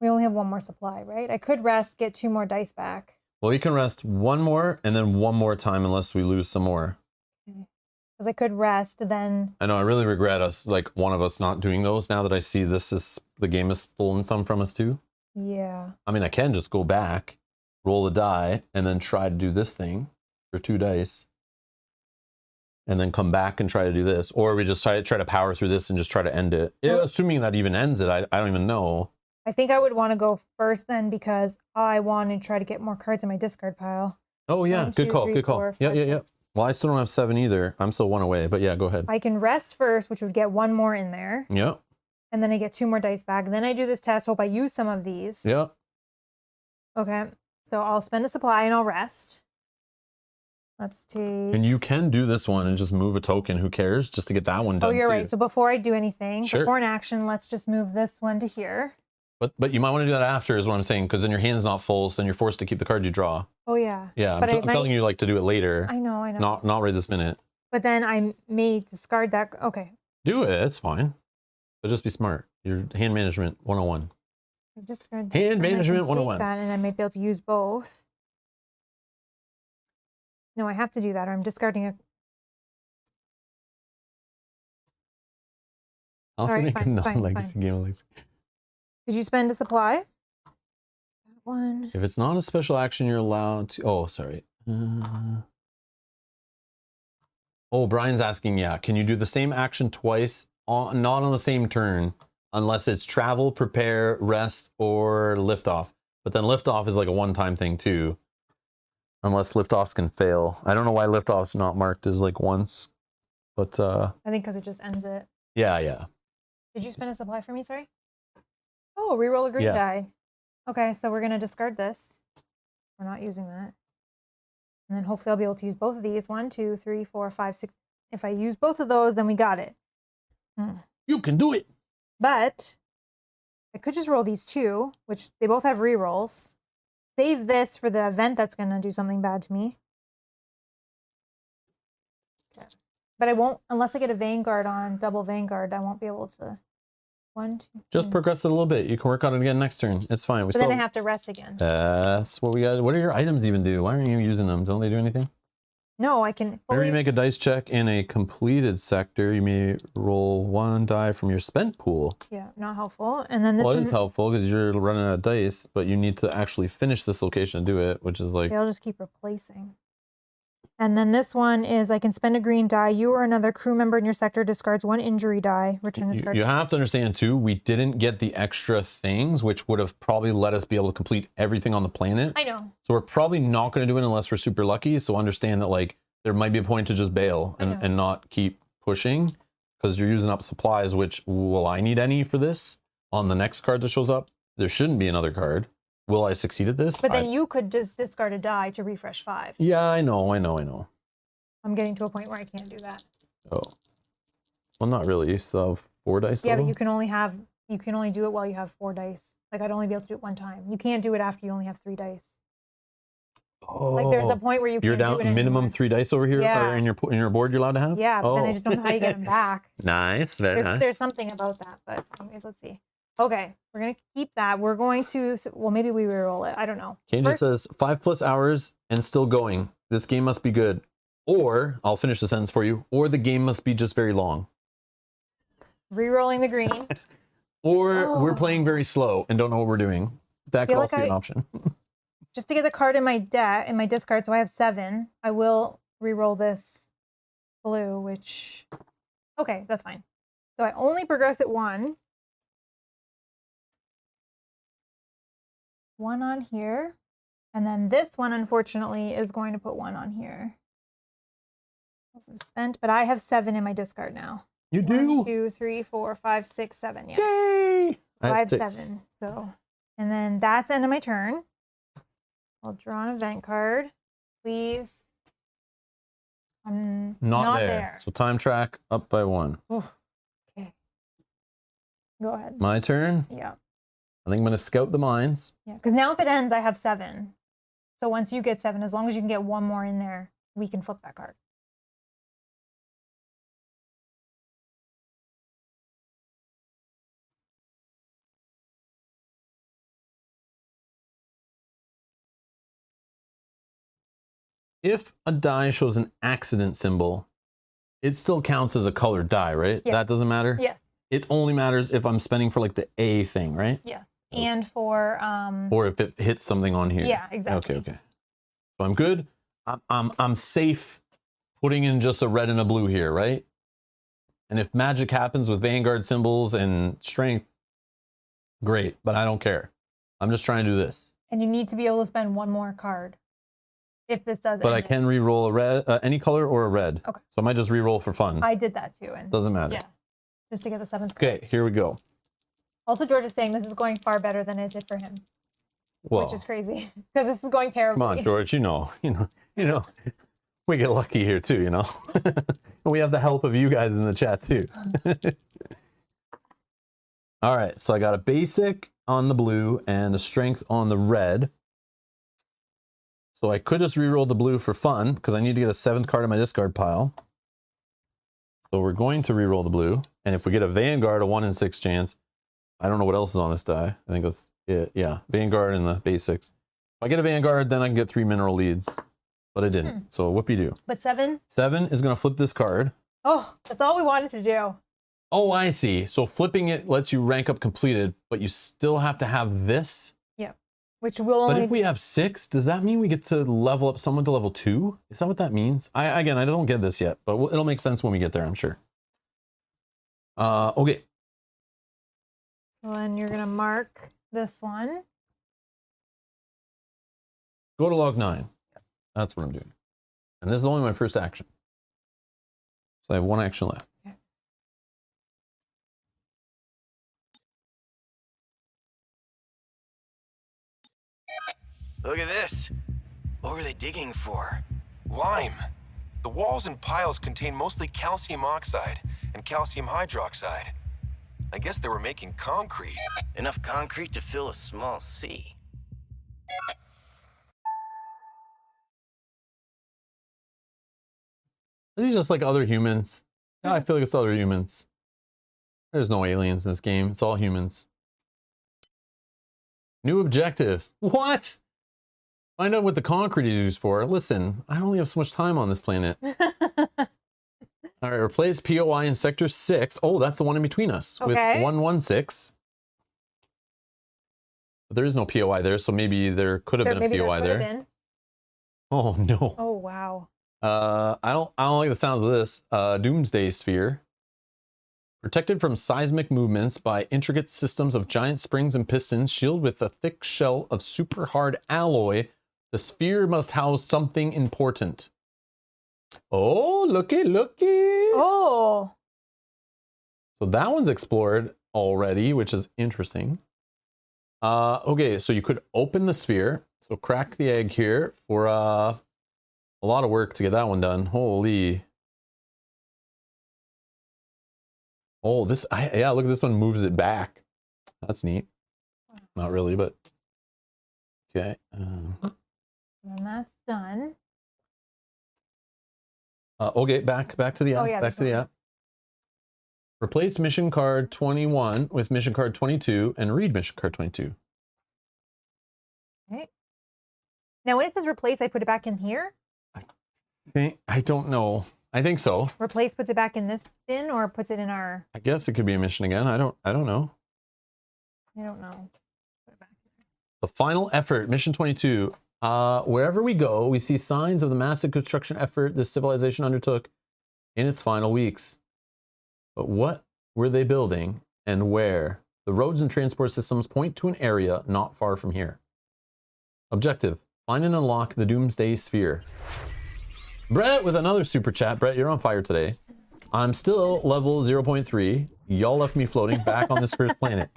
We only have 1 more supply, right? I could rest, get 2 more dice back. Well, you can rest 1 more and then 1 more time unless we lose some more. Because I could rest then. I know, I really regret us, like one of us not doing those now that I see the game has stolen some from us too. Yeah. I mean, I can just go back, roll the die, and then try to do this thing for 2 dice. And then come back and try to do this. Or we just try to power through this and just try to end it. Assuming that even ends it, I don't even know. I think I would want to go first then, because I want to try to get more cards in my discard pile. Oh yeah, 1, 2, good call, 3, good call. 4, 5, Yeah. 6. Well, I still don't have 7 either. I'm still 1 away, but yeah, go ahead. I can rest first, which would get 1 more in there. Yeah. And then I get 2 more dice back. Then I do this test, hope I use some of these. Yeah. Okay, so I'll spend a supply and I'll rest. Let's take... And you can do this one and just move a token. Who cares? Just to get that one done. Oh, you're too. right. So before I do anything, Sure. before an action, let's just move this one to here. But you might want to do that after is what I'm saying, because then your hand's not full, so then you're forced to keep the card you draw. Oh, yeah. Yeah, But I'm telling you like to do it later. I know. Not right this minute. But then I may discard that. Okay. Do it. It's fine. But just be smart. Your hand management 101. I discard Hand this, and I can management take 101. that, and I might be able to use both. No, I have to do that, or I'm discarding a... I'll All right, make a fine, it's fine, it's non-legacy fine. game of legacy. Did you spend a supply? That one. If it's not a special action, you're allowed to. Oh, sorry. Oh, Brian's asking, yeah, can you do the same action twice, not on the same turn, unless it's travel, prepare, rest, or liftoff? But then liftoff is like a one-time thing too, unless liftoffs can fail. I don't know why liftoff's not marked as like once, but I think because it just ends it. yeah. Did you spend a supply for me, sorry? Oh, reroll a green Yes. die. Okay, so we're going to discard this. We're not using that. And then hopefully I'll be able to use both of these. 1, 2, 3, 4, 5, 6. If I use both of those, then we got it. You can do it. But I could just roll these 2, which they both have rerolls. Save this for the event that's going to do something bad to me. Okay. But I won't, unless I get a Vanguard on, double Vanguard, I won't be able to. 1, 2. Just progress it a little bit. You can work on it again next turn. It's fine. But then I have to rest again. That's what we got. What do your items even do? Why aren't you using them? Don't they do anything? No, I can. Whenever you make a dice check in a completed sector, you may roll 1 die from your spent pool. Yeah, not helpful. And then this Well, it one, is helpful because you're running out of dice, but you need to actually finish this location to do it, which is like... I'll just keep replacing. And then this one is I can spend a green die. You or another crew member in your sector discards 1 injury die. Return this card. You have to understand too, we didn't get the extra things, which would have probably let us be able to complete everything on the planet. I know. So we're probably not going to do it unless we're super lucky. So understand that like there might be a point to just bail and not keep pushing because you're using up supplies, which will I need any for this on the next card that shows up? There shouldn't be another card. Will I succeed at this? But then you could just discard a die to refresh 5. Yeah, I know. I'm getting to a point where I can't do that. Oh. Well, not really. So 4 dice Yeah, total? but you can only have, you can only do it while you have 4 dice. Like, I'd only be able to do it one time. You can't do it after you only have 3 dice. Oh, Like, there's a point where you you're can't do down it minimum anymore. 3 dice over here, Yeah. or in your board you're allowed to have. Yeah, but then I Oh. just don't know how you get them back. Nice, very nice. There's something about that, but anyways, let's see. Okay, we're gonna keep that. We're going to, well, maybe we reroll it. I don't know. Kenji says 5+ hours and still going. This game must be good. Or, I'll finish the sentence for you, or the game must be just very long. Rerolling the green. Or we're playing very slow and don't know what we're doing. That could also be an option. Just to get the card in my discard, so I have 7. I will reroll this blue, which, okay, that's fine. So I only progress it 1. 1 on here. And then this one, unfortunately, is going to put 1 on here. Also spent, but I have 7 in my discard now. You do? 1, 2, 3, 4, 5, 6, 7. Yeah. Yay! So I have 6. 7. So, and then that's the end of my turn. I'll draw an event card, please. I'm Not there. So time track up by 1. Ooh, okay. Go ahead. My turn. Yeah. I think I'm going to scout the mines. Yeah. Because now if it ends, I have 7. So once you get 7, as long as you can get 1 more in there, we can flip that card. If a die shows an accident symbol, it still counts as a colored die, right? Yes. That doesn't matter? Yes. It only matters if I'm spending for like the A thing, right? Yes. And for or if it hits something on here. Yeah, exactly. Okay. So I'm good. I'm safe putting in just a red and a blue here, right? And if magic happens with Vanguard symbols and strength, great, but I don't care. I'm just trying to do this. And you need to be able to spend 1 more card if this does. But I can re-roll a red, any color or a red. Okay. So I might just re-roll for fun. I did that too, and Doesn't matter. Yeah, just to get the 7th card. Okay, here we go. Also, George is saying this is going far better than it did for him, Well, which is crazy because this is going terribly. come on, George. You know, we get lucky here too. You know, we have the help of you guys in the chat too. All right, so I got a basic on the blue and a strength on the red. So I could just re-roll the blue for fun because I need to get a 7th card in my discard pile. So we're going to re-roll the blue, and if we get a Vanguard, a 1 in 6 chance. I don't know what else is on this die. I think that's it. Yeah, Vanguard and the basics. If I get a Vanguard, then I can get 3 mineral leads, but I didn't. So whoopie-doo. But 7? 7 is going to flip this card. Oh, that's all we wanted to do. Oh, I see. So flipping it lets you rank up completed, but you still have to have this. Yeah, which will only. But if we have 6, does that mean we get to level up someone to level 2? Is that what that means? Again, I don't get this yet, but it'll make sense when we get there, I'm sure. Okay. So then you're gonna mark this one. Go to log 9. That's what I'm doing. And this is only my first action. So I have 1 action left. Okay. Look at this. What were they digging for? Lime. The walls and piles contain mostly calcium oxide and calcium hydroxide. I guess they were making concrete. Enough concrete to fill a small sea. Are these just like other humans? Yeah, I feel like it's other humans. There's no aliens in this game. It's all humans. New objective. What? Find out what the concrete is used for. Listen, I only have so much time on this planet. All right, replace POI in Sector 6. Oh, that's the one in between us with 116. But there is no POI there, so maybe there could have been a POI there. Oh, no. Oh, wow. I don't like the sounds of this. Doomsday Sphere. Protected from seismic movements by intricate systems of giant springs and pistons, shielded with a thick shell of super hard alloy, the sphere must house something important. Oh, looky. Oh. So that one's explored already, which is interesting. Okay, so you could open the sphere. So crack the egg here for a lot of work to get that one done. Holy. Oh, yeah, look at this one moves it back. That's neat. Not really, but okay. And that's done. Okay, back to the app. Oh, yeah, back to the app. Replace mission card 21 with mission card 22 and read mission card 22. Okay. Now, when it says replace, I put it back in here. I don't know. I think so. Replace puts it back in this bin, or puts it in our. I guess it could be a mission again. I don't know. I don't know. Put it back in. The final effort, mission 22. Wherever we go, we see signs of the massive construction effort this civilization undertook in its final weeks. But what were they building and where? The roads and transport systems point to an area not far from here. Objective: find and unlock the Doomsday Sphere. Brett with another super chat. Brett, you're on fire today. I'm still level 0.3. Y'all left me floating back on this first planet.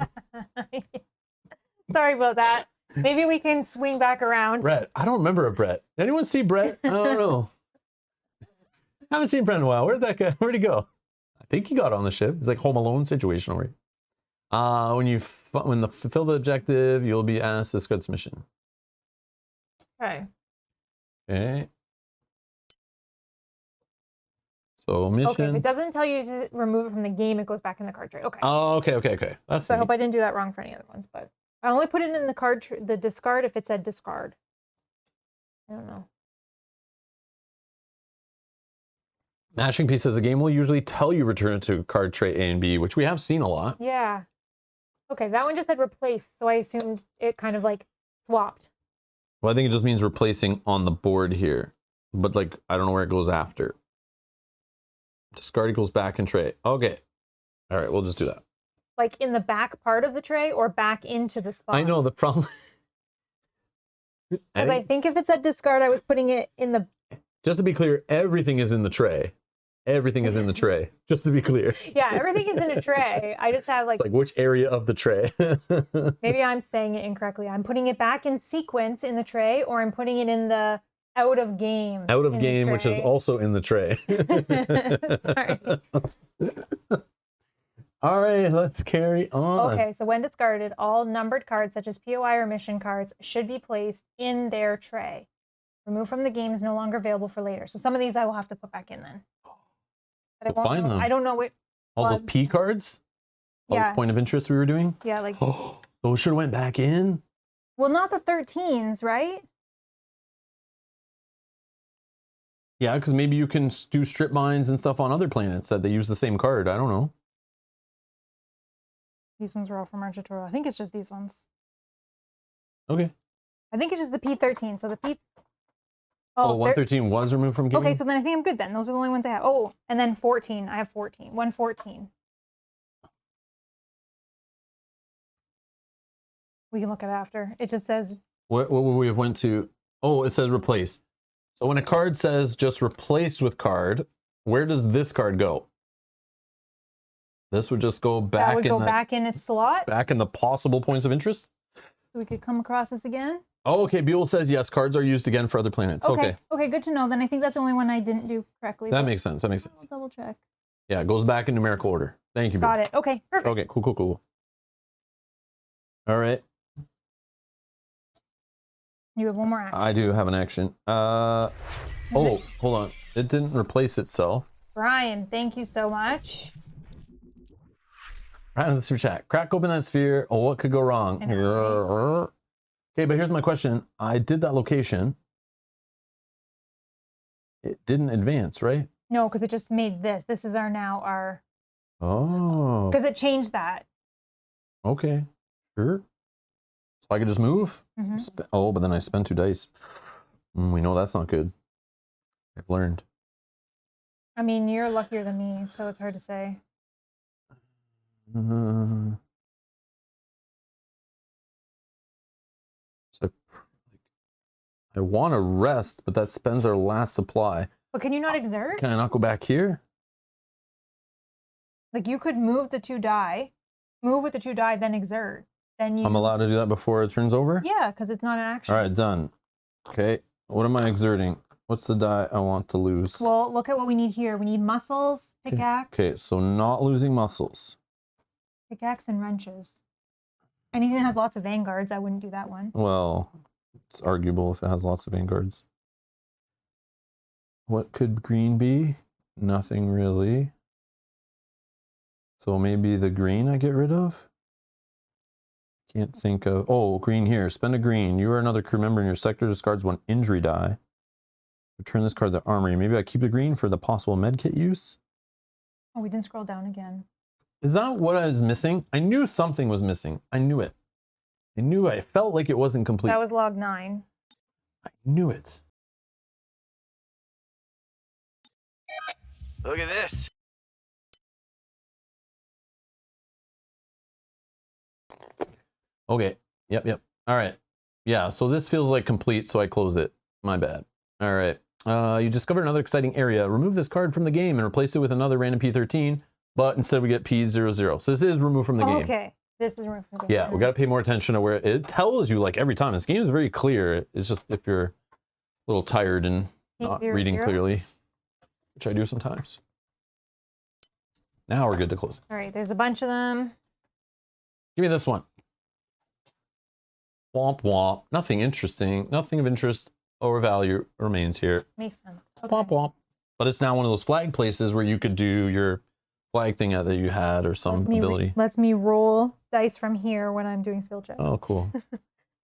Sorry about that. Maybe we can swing back around. Brett, I don't remember a Brett. Anyone see Brett? I don't know. Haven't seen Brett in a while. Where'd that guy? Where'd he go? I think he got on the ship. It's like Home Alone situation where when the fulfill the objective, you'll be asked to discuss mission. Okay. Okay. So mission. Okay, if it doesn't tell you to remove it from the game, it goes back in the card tray. Okay. Oh, okay. That's so I hope I didn't do that wrong for any other ones, but I only put it in the card, the discard if it said discard. I don't know. Mashing pieces. The game will usually tell you return it to card tray A and B, which we have seen a lot. Yeah. Okay, that one just said replace, so I assumed it kind of like swapped. Well, I think it just means replacing on the board here, but like I don't know where it goes after. Discard equals back in tray. Okay. All right, we'll just do that. Like in the back part of the tray or back into the spot? I know the problem. Because I think if it said discard, I was putting it in the. Just to be clear, everything is in the tray. Everything is in the tray. Just to be clear. Yeah, everything is in a tray. I just have like which area of the tray? Maybe I'm saying it incorrectly. I'm putting it back in sequence in the tray, or I'm putting it in the out of game. Out of game, which is also in the tray. Sorry. All right, let's carry on. Okay, so when discarded, all numbered cards such as POI or mission cards should be placed in their tray. Remove from the game is no longer available for later. So some of these I will have to put back in then. But So find them. I don't know what. All those P cards? All those point of interest we were doing? Yeah, like. Those should have went back in? Well, not the 13s, right? Yeah, because maybe you can do strip mines and stuff on other planets that they use the same card. I don't know. These ones are all from our tutorial. I think it's just these ones. Okay. I think it's just the P13. So the P. Oh, 113 was removed from gaming? Okay, so then I think I'm good then. Those are the only ones I have. Oh, and then 14. I have 14. 114. We can look at it after. It just says. What would we have went to? Oh, it says replace. So when a card says just replace with card, where does this card go? This would just go back. That would go back in its slot. Back in the possible points of interest. So we could come across this again. Oh, okay. Buell says yes. Cards are used again for other planets. Okay. Okay, good to know. Then I think that's the only one I didn't do correctly. That makes sense. That makes sense. I'll double check. Yeah, it goes back in numerical order. Thank you, Buell. Got it. Okay, perfect. Okay, cool. All right. You have one more action. I do have an action. Oh, hold on. It didn't replace itself. Brian, thank you so much. Right in the super chat. Crack open that sphere. Oh, what could go wrong? Okay, but here's my question. I did that location. It didn't advance, right? No, because it just made this. This is our. Oh. Because it changed that. Okay. Sure. So I could just move? Oh, but then I spent 2 dice. We know that's not good. I've learned. I mean, you're luckier than me, so it's hard to say. So I want to rest, but that spends our last supply. But can you not exert? Can I not go back here? Like you could move the 2 die, move with the 2 die, then exert. Then you. I'm allowed to do that before it turns over? Yeah, because it's not an action. All right, done. Okay, what am I exerting? What's the die I want to lose? Well, look at what we need here. We need muscles, pickaxe. Okay, so not losing muscles. Pickaxe and wrenches. Anything that has lots of vanguards, I wouldn't do that one. Well, it's arguable if it has lots of vanguards. What could green be? Nothing really. So maybe the green I get rid of? Can't think of... Oh, green here. Spend a green. You or another crew member in your sector discards 1 injury die. Return this card to the armory. Maybe I keep the green for the possible medkit use? Oh, we didn't scroll down again. Is that what I was missing? I knew something was missing. I knew it. I knew it. I felt like it wasn't complete. That was log 9. I knew it. Look at this. Okay. Yep. All right. Yeah, so this feels like complete, so I closed it. My bad. All right. You discovered another exciting area. Remove this card from the game and replace it with another random P13, but instead we get P00. So this is removed from the game. Okay. This is removed from the game. Yeah, we got to pay more attention to where it tells you like every time. This game is very clear. It's just if you're a little tired and not reading clearly, which I do sometimes. Now we're good to close it. All right, there's a bunch of them. Give me this one. Womp womp. Nothing interesting. Nothing of interest or value remains here. Makes sense. Okay. Womp womp. But it's now one of those flag places where you could do your flag thing that you had or some ability. Lets me roll dice from here when I'm doing skill checks. Oh, cool.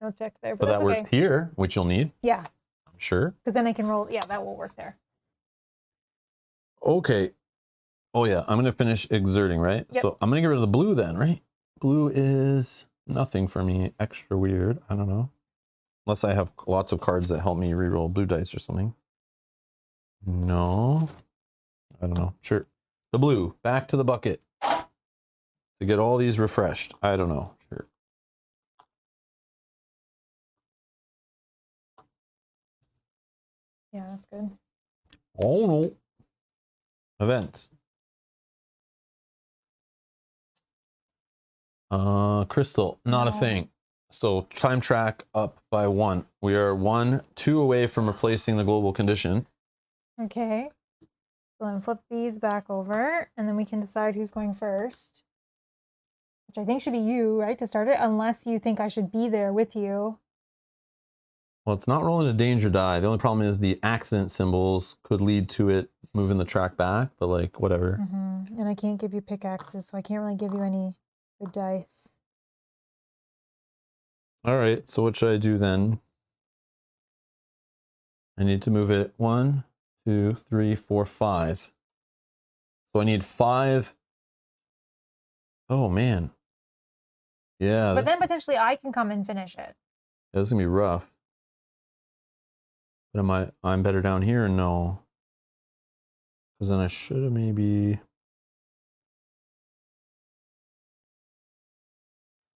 No checks there, But that works here, which you'll need. Yeah. I'm sure. Because then I can roll. Yeah, that will work there. Okay. Oh yeah, I'm gonna finish exerting, right? Yep. So I'm gonna get rid of the blue then, right? Blue is nothing for me. Extra weird. I don't know. Unless I have lots of cards that help me reroll blue dice or something. No. I don't know. Sure. The blue. Back to the bucket. To get all these refreshed. I don't know. Sure. Yeah, that's good. Oh no. Event. Crystal, not a thing. So time track up by 1. We are 2 away from replacing the global condition. Okay. So then flip these back over, and then we can decide who's going first. Which I think should be you, right, to start it, unless you think I should be there with you. Well, it's not rolling a danger die. The only problem is the accident symbols could lead to it moving the track back, but like, whatever. And I can't give you pickaxes, so I can't really give you any good dice. All right, so what should I do then? I need to move it 1, 2, 3, 4, 5. So I need 5. Oh man. Yeah. But then potentially I can come and finish it. This is gonna be rough. But I'm better down here? No. Because then I should have maybe...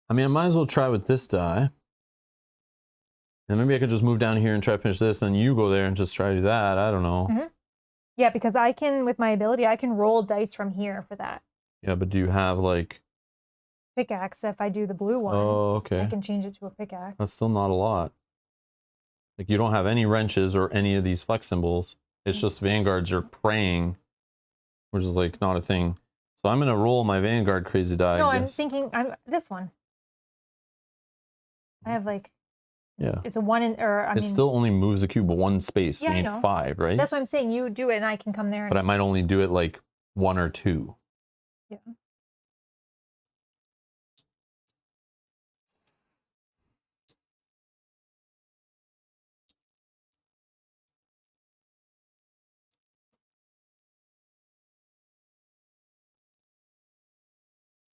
I mean, I might as well try with this die. And maybe I could just move down here and try to finish this, and then you go there and just try to do that. I don't know. Yeah, because I can, with my ability, I can roll dice from here for that. Yeah, but do you have like... Pickaxe, if I do the blue one. Oh, okay. I can change it to a pickaxe. That's still not a lot. Like, you don't have any wrenches or any of these flex symbols. It's just vanguards you're praying, which is like not a thing. So I'm gonna roll my vanguard crazy die. No, I'm thinking this one. I have like, it's a 1 in, or I mean, still only moves the cube 1 space. Yeah, you need I know. 5, right? That's what I'm saying. You do it, and I can come there. But I might only do it like 1 or 2. Yeah.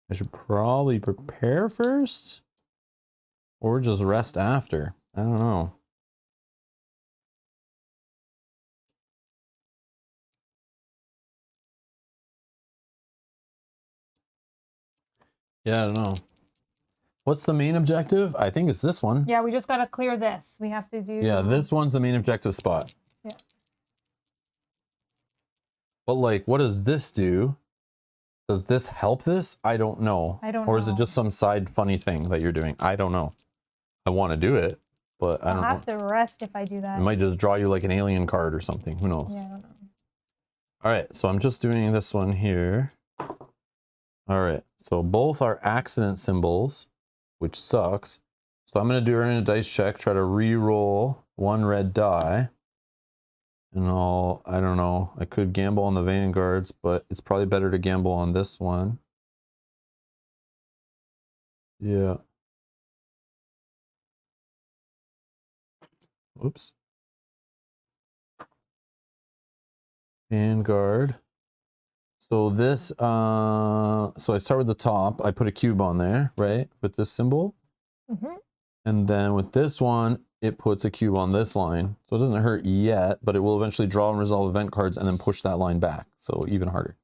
I should probably prepare first, or just rest after. I don't know. Yeah, I don't know. What's the main objective? I think it's this one. Yeah, we just got to clear this. We have to do... Yeah, this one's the main objective spot. Yeah. But like, what does this do? Does this help this? I don't know. I don't Or is it know. just some side funny thing that you're doing? I don't know. I want to do it, but I I'll don't know. have to rest if I do that. It might just draw you like an alien card or something. Who knows? Yeah, I don't know. All right, so I'm just doing this one here. All right, so both are accident symbols. which sucks. So I'm going to do a dice check, try to re-roll 1 red die. And I don't know, I could gamble on the Vanguards, but it's probably better to gamble on this one. Yeah. Oops. Vanguard. So this, so I start with the top. I put a cube on there, right? With this symbol. Mm-hmm. And then with this one, it puts a cube on this line. So it doesn't hurt yet, but it will eventually draw and resolve event cards and then push that line back. So even harder.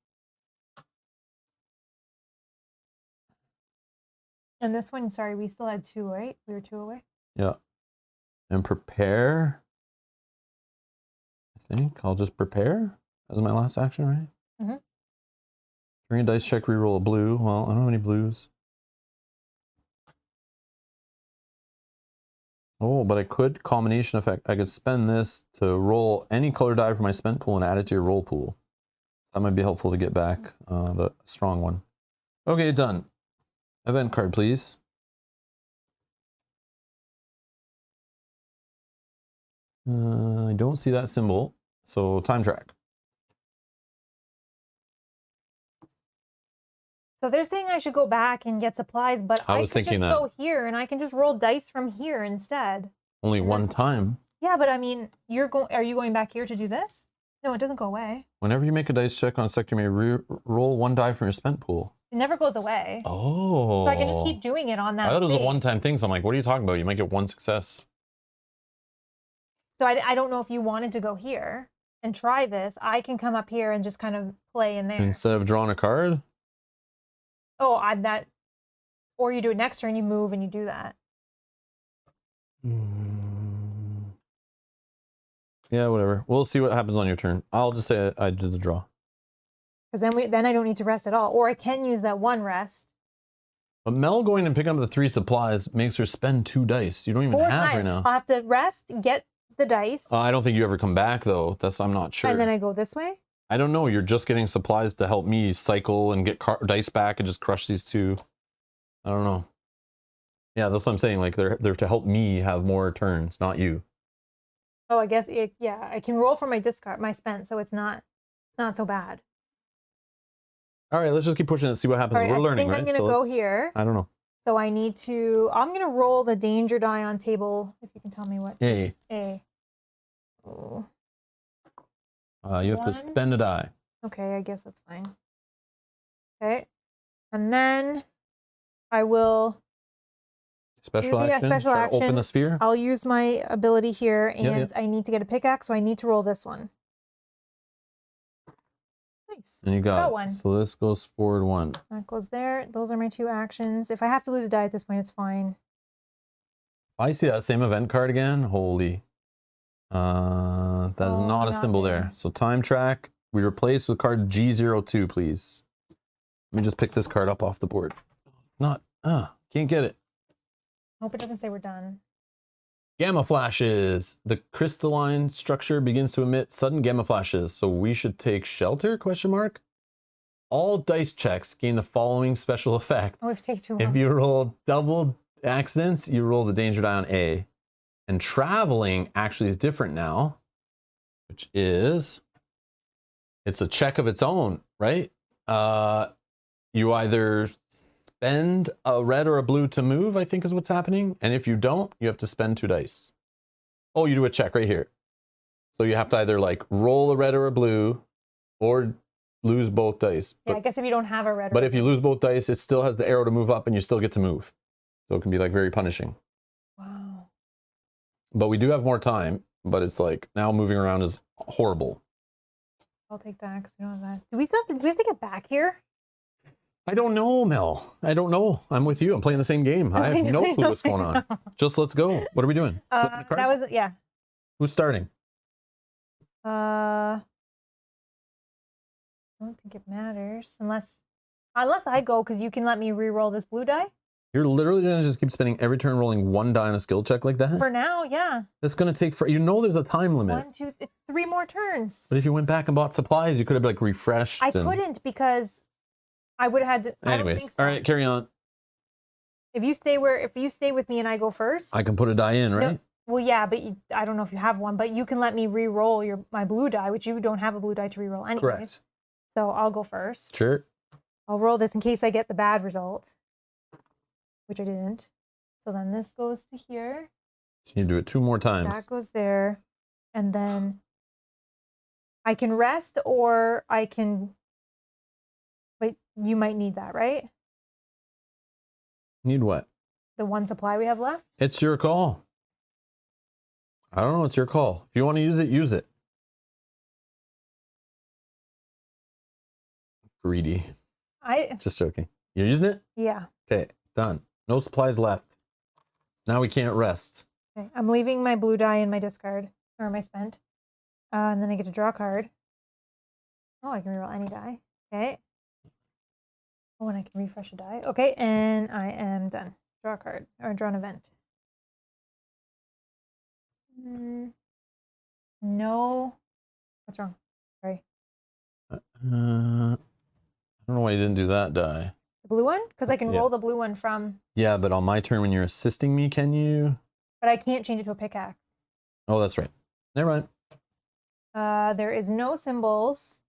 And this one, sorry, we still had 2, right? We were 2 away. Yeah. And prepare. I think I'll just prepare as my last action, right? Mm-hmm. During a dice check, reroll a blue. Well, I don't have any blues. Oh, but I could combination effect. I could spend this to roll any color die from my spent pool and add it to your roll pool. That might be helpful to get back the strong one. Okay, done. Event card, please. I don't see that symbol, so time track. So they're saying I should go back and get supplies, but I was could thinking just that. go here and I can just roll dice from here instead. Only one time. Yeah, but I mean, are you going back here to do this? No, it doesn't go away. Whenever you make a dice check on a sector, you may roll 1 die from your spent pool. It never goes away. Oh. So I can just keep doing it on that. I thought it was a space. one-time thing, so I'm like, what are you talking about? You might get 1 success. So I don't know if you wanted to go here and try this. I can come up here and just kind of play in there. Instead of drawing a card? Oh, or you do it next turn, you move and you do that. Yeah, whatever. We'll see what happens on your turn. I'll just say I did the draw. Because then I don't need to rest at all. Or I can use that 1 rest. But Mel going and picking up the 3 supplies makes her spend 2 dice. You don't even 4 have times. right now. I'll have to rest, get the dice. I don't think you ever come back though. I'm not sure. And then I go this way? I don't know. You're just getting supplies to help me cycle and get dice back and just crush these 2. I don't know. Yeah, that's what I'm saying. Like they're to help me have more turns, not you. Oh, I guess yeah. I can roll for my discard, my spent, so it's not so bad. All right, let's just keep pushing it and see what happens. Right, We're learning, I right? think I'm gonna go here. I don't know. So I'm gonna roll the danger die on table. If you can tell me what. A. Oh. You have to spend a die. Okay, I guess that's fine. Okay, and then I will. Special action. Special Try to action. open the sphere. I'll use my ability here, and Yep. I need to get a pickaxe, so I need to roll this one. Nice. And you got one. So this goes forward 1. That goes there. Those are my 2 actions. If I have to lose a die at this point, it's fine. I see that same event card again. Holy. That is not a symbol there. So time track. We replace with card G02, please. Let me just pick this card up off the board. Can't get it. Hope it doesn't say we're done. Gamma flashes. The crystalline structure begins to emit sudden gamma flashes. So we should take shelter? ? All dice checks gain the following special effect. Oh, we have to take 2 If you roll double accidents, you roll the danger die on A. And traveling actually is different now, which is, it's a check of its own, right? You either spend a red or a blue to move, I think is what's happening. And if you don't, you have to spend 2 dice. Oh, you do a check right here. So you have to either like roll a red or a blue or lose both dice. Yeah, I guess if you don't have a red. But if you lose both dice, it still has the arrow to move up and you still get to move. So it can be like very punishing. Wow. But we do have more time, but it's like now moving around is horrible. I'll take that because we don't have that. Do we have to get back here? I don't know, Mel. I don't know. I'm with you. I'm playing the same game. I have no clue what's going on. Just let's go. What are we doing? Flipping a card? That was, yeah. Who's starting? I don't think it matters unless I go, because you can let me re-roll this blue die. You're literally gonna just keep spending every turn rolling 1 die on a skill check like that? For now, yeah. That's gonna take there's a time limit. 1, 2, 3 more turns. But if you went back and bought supplies, you could have like refreshed. I couldn't because I would have had to. Anyways, all right, carry on. if you stay with me and I go first. I can put a die in, right? No, well, yeah, but I don't know if you have one, but you can let me re-roll my blue die, which you don't have a blue die to re-roll anyways. Correct. So I'll go first. Sure. I'll roll this in case I get the bad result, which I didn't. So then this goes to here. So you do it 2 more times. That goes there. And then I can rest or I can... Wait, you might need that, right? Need what? The 1 supply we have left? It's your call. I don't know. It's your call. If you want to use it, use it. Greedy. Just joking. You're using it? Yeah. Okay, done. No supplies left. Now we can't rest. Okay, I'm leaving my blue die in my discard, or my spent. And then I get to draw a card. Oh, I can reroll any die. Okay. Oh, and I can refresh a die. Okay, and I am done. Draw a card, or draw an event. No. What's wrong? Sorry. I don't know why you didn't do that die. The blue one? Because I can Yeah. roll the blue one from... Yeah, but on my turn when you're assisting me, can you? But I can't change it to a pickaxe. Oh, that's right. Never mind. There is no symbols,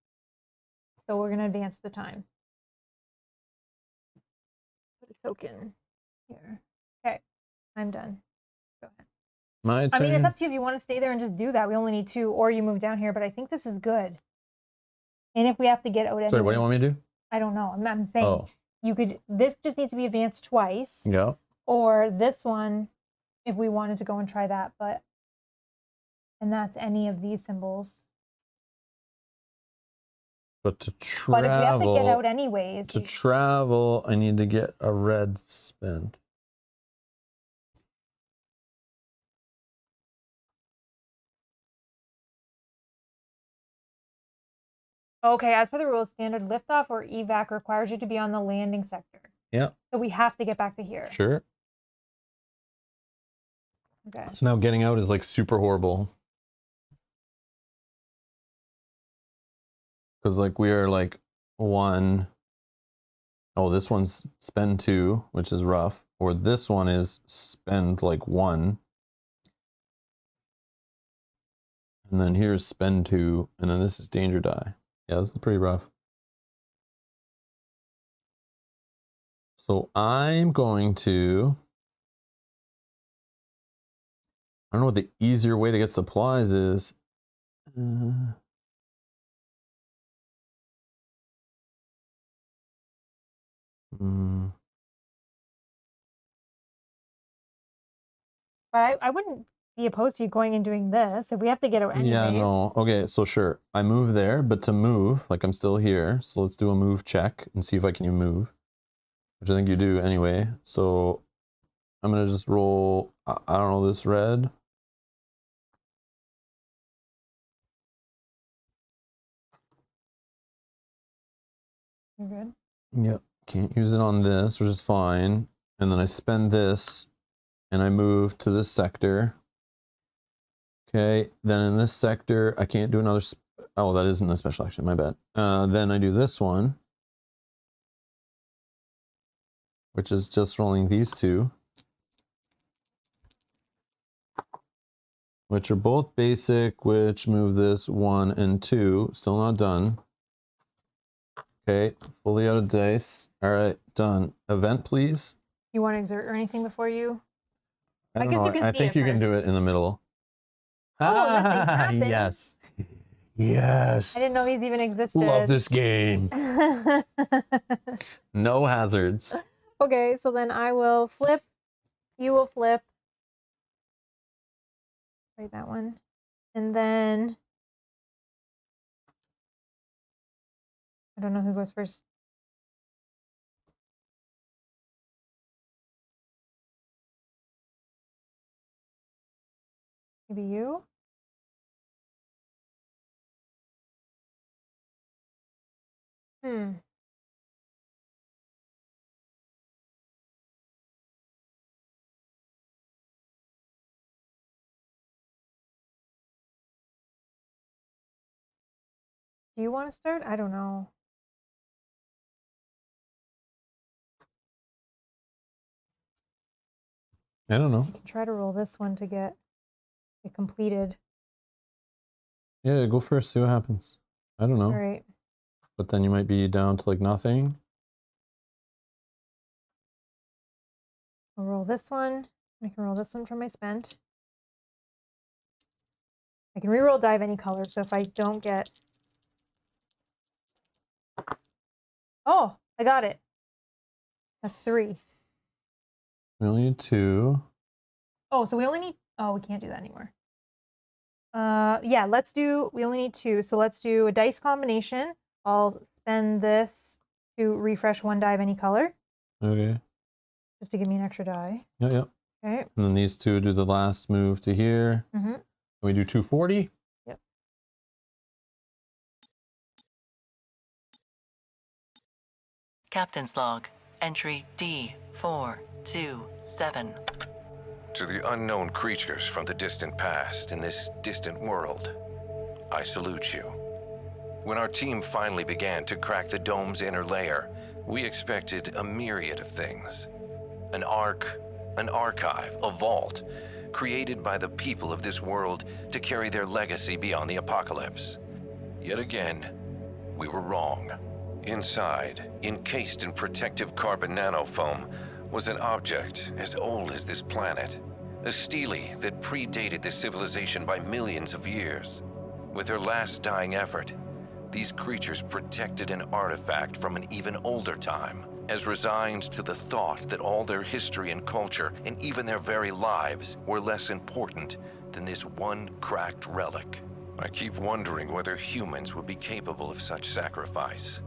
so we're going to advance the time. Put a token here. Okay, I'm done. Go ahead. My turn. I mean, it's up to you if you want to stay there and just do that. We only need 2, or you move down here, but I think this is good. And if we have to get out... Sorry, what do you want me to do? I don't know. I'm saying you could... This just needs to be advanced twice. Yeah. Or this one, if we wanted to go and try that, but... And that's any of these symbols. But to travel... But if we have to get out anyways... To travel, I need to get a red spent. Okay, as per the rules, standard liftoff or evac requires you to be on the landing sector. Yeah. So we have to get back to here. Sure. Okay. So now getting out is like super horrible. Because like we are like 1. Oh, this one's spend 2, which is rough. Or this one is spend like 1. And then here's spend 2. And then this is danger die. Yeah, this is pretty rough. So I'm going to... I don't know what the easier way to get supplies is. But I wouldn't be opposed to you going and doing this if we have to get out anyway. Yeah, no. Okay, so sure. I move there, but to move, like I'm still here. So let's do a move check and see if I can even move. Which I think you do anyway. So I'm going to just roll, I don't know, this red. You're good? Yep. Can't use it on this, which is fine. And then I spend this and I move to this sector. Okay, then in this sector, I can't do another... Oh, that isn't a special action, my bad. Then I do this one, which is just rolling these 2, which are both basic, which move this 1 and 2. Still not done. Okay, fully out of dice. All right, done. Event, please. You want to exert or anything before you? I don't know. I think you can do it in the middle. Oh, nothing happens. Yes. Yes. I didn't know these even existed. Love this game. No hazards. Okay, so then I will flip. You will flip. Write that one. And then... I don't know who goes first. Maybe you? Hmm. Do you want to start? I don't know. I don't know. I can try to roll this one to get it completed. Yeah, go first. See what happens. I don't know. All right. But then you might be down to like nothing. I'll roll this one. I can roll this one for my spent. I can reroll die of any color, so if I don't get... Oh, I got it. That's 3. We only need 2. Oh, so we only need... Oh, we can't do that anymore. Yeah, let's do... We only need 2, so let's do a dice combination. I'll spend this to refresh 1 die of any color. Okay. Just to give me an extra die. Yeah, yeah. Okay. And then these 2 do the last move to here. Mm-hmm. Can we do 240? Yep. Captain's log. Entry D427. To the unknown creatures from the distant past in this distant world, I salute you. When our team finally began to crack the dome's inner layer, we expected a myriad of things. An ark, an archive, a vault, created by the people of this world to carry their legacy beyond the apocalypse. Yet again, we were wrong. Inside, encased in protective carbon nanofoam, was an object as old as this planet. A stele that predated this civilization by millions of years. With their last dying effort, these creatures protected an artifact from an even older time, as resigned to the thought that all their history and culture, and even their very lives, were less important than this one cracked relic. I keep wondering whether humans would be capable of such sacrifice.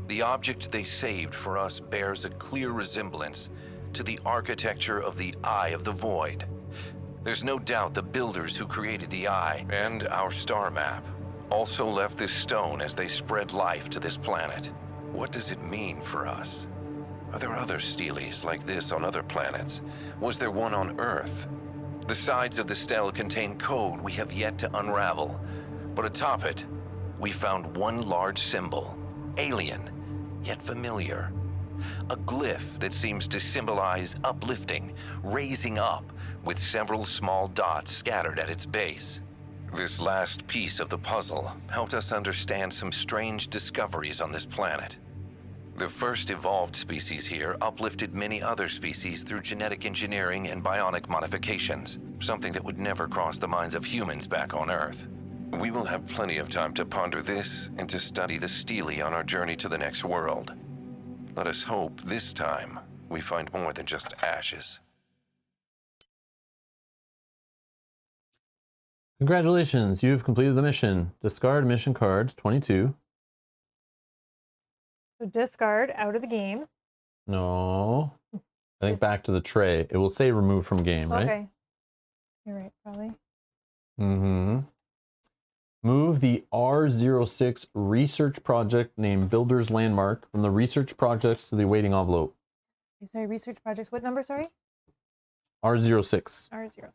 The object they saved for us bears a clear resemblance to the architecture of the Eye of the Void. There's no doubt the builders who created the Eye and our star map also left this stone as they spread life to this planet. What does it mean for us? Are there other steles like this on other planets? Was there one on Earth? The sides of the stele contain code we have yet to unravel, but atop it, we found one large symbol, alien, yet familiar. A glyph that seems to symbolize uplifting, raising up, with several small dots scattered at its base. This last piece of the puzzle helped us understand some strange discoveries on this planet. The first evolved species here uplifted many other species through genetic engineering and bionic modifications, something that would never cross the minds of humans back on Earth. We will have plenty of time to ponder this and to study the stele on our journey to the next world. Let us hope this time we find more than just ashes. Congratulations, you've completed the mission. Discard mission card 22. So discard out of the game. No. I think back to the tray. It will say remove from game, right? Okay. You're right, probably. Mm-hmm. Move the R06 research project named Builder's Landmark from the research projects to the awaiting envelope. Sorry, research projects. What number, sorry? R06. R06.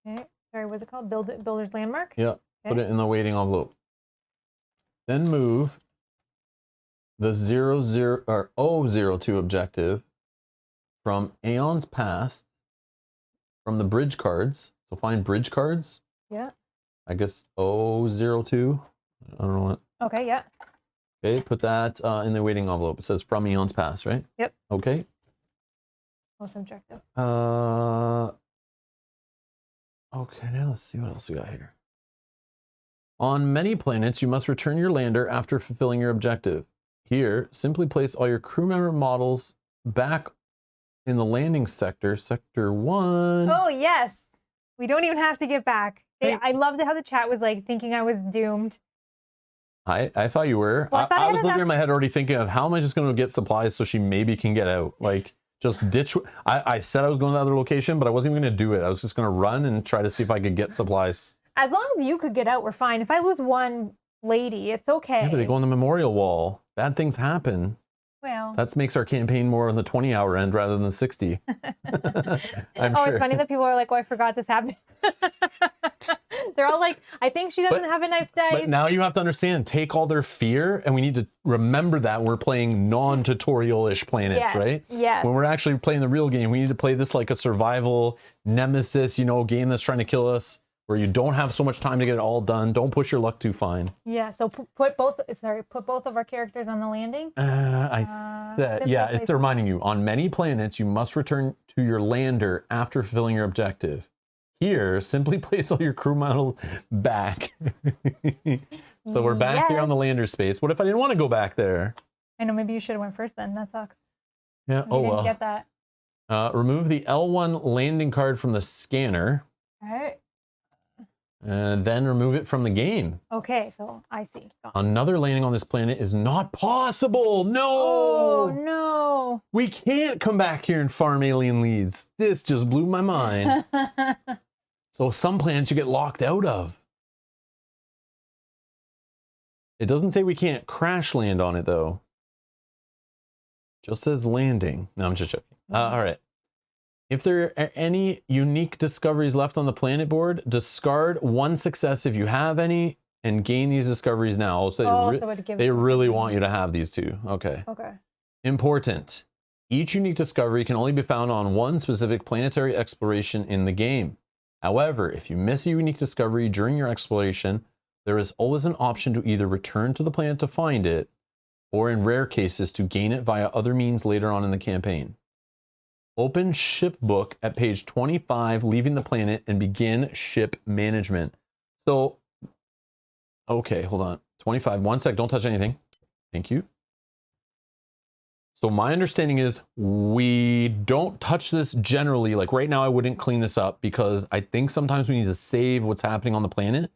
Okay. Sorry, what's it called? Builder's Landmark? Yeah. Okay. Put it in the waiting envelope. Then move the 002 objective from Aeons Past from the bridge cards. So find bridge cards. Yeah. I guess 002. I don't know what. Okay, yeah. Okay, put that in the waiting envelope. It says from Aeons Past, right? Yep. Okay. What's objective? Okay, now let's see what else we got here. On many planets, you must return your lander after fulfilling your objective. Here, simply place all your crew member models back in the landing sector, Sector 1. Oh, yes. We don't even have to get back. Hey. I loved how the chat was like thinking I was doomed. I thought you were. Well, I was living in my head already thinking of how am I just going to get supplies so she maybe can get out. Like, just ditch. I said I was going to the other location, but I wasn't even going to do it. I was just going to run and try to see if I could get supplies. As long as you could get out, we're fine. If I lose one lady, it's okay. Yeah, but they go on the memorial wall. Bad things happen. Well, That makes our campaign more on the 20-hour end rather than the 60. I'm oh, sure. it's funny that people are like, "Oh, I forgot this happened." They're all like, "I think she doesn't have a knife dice." But now you have to understand, take all their fear, and we need to remember that we're playing non-tutorial-ish planets, Yes, right? yes. When we're actually playing the real game, we need to play this like a survival nemesis, game that's trying to kill us, where you don't have so much time to get it all done. Don't push your luck too fine. Yeah. So put both of our characters on the landing. I said, yeah, place it's reminding you, on many planets, you must return to your lander after fulfilling your objective. Here, simply place all your crew models back. So we're back here on the lander space. What if I didn't want to go back there? I know, maybe you should have went first then. That sucks. Yeah, We didn't well. get that. Remove the L1 landing card from the scanner, All right. and then remove it from the game. Okay, so I see. Gone. Another landing on this planet is not possible. No! Oh no! We can't come back here and farm alien leads. This just blew my mind. So some planets you get locked out of. It doesn't say we can't crash land on it though. Just says landing. No, I'm just joking. All right. If there are any unique discoveries left on the planet board, discard one success if you have any, and gain these discoveries now. So they really want you to have these two. Okay. Okay. Important. Each unique discovery can only be found on one specific planetary exploration in the game. However, if you miss a unique discovery during your exploration, there is always an option to either return to the planet to find it, or in rare cases to gain it via other means later on in the campaign. Open ship book at page 25, leaving the planet, and begin ship management. So, okay, hold on. 25, one sec, don't touch anything. Thank you. So my understanding is we don't touch this generally. Like right now, I wouldn't clean this up because I think sometimes we need to save what's happening on the planet.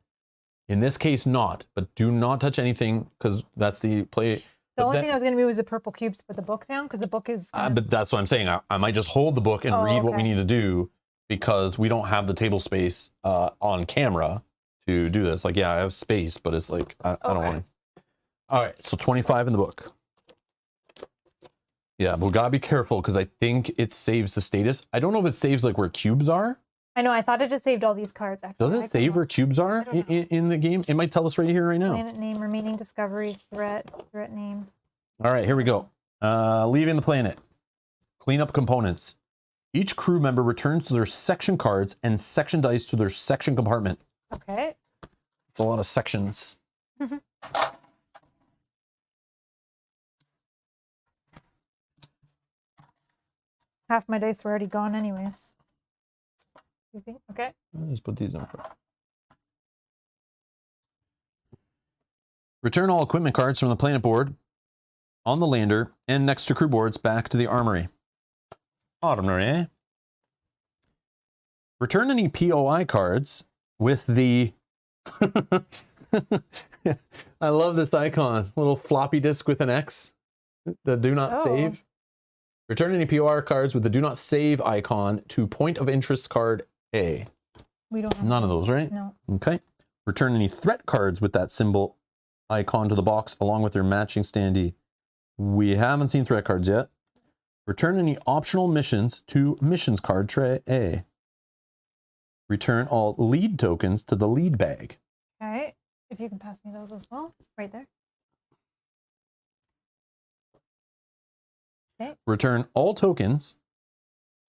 In this case, not, but do not touch anything because that's the play. The only thing I was going to do was the purple cubes, put the book down because the book is. But that's what I'm saying. I might just hold the book and read what we need to do because we don't have the table space on camera to do this. Like, yeah, I have space, but it's like, I don't want to. All right, so 25 in the book. Yeah, but we gotta be careful because I think it saves the status. I don't know if it saves like where cubes are. I know, I thought it just saved all these cards actually. Does it save where cubes are in the game? It might tell us right here, right now. Planet name, remaining discovery, threat name. All right, here we go. Leaving the planet. Clean up components. Each crew member returns to their section cards and section dice to their section compartment. Okay. It's a lot of sections. Half my dice were already gone anyways. You think? Okay. I'll just put these in front. Return all equipment cards from the planet board on the lander and next to crew boards back to the armory. Armory. Return any POI cards with the... I love this icon. Little floppy disk with an X. The do not save. Return any POR cards with the do not save icon to point of interest card A. We don't have none of those, right? No. Okay. Return any threat cards with that symbol icon to the box along with their matching standee. We haven't seen threat cards yet. Return any optional missions to missions card tray A. Return all lead tokens to the lead bag. Okay. If you can pass me those as well. Right there. Okay. Return all tokens,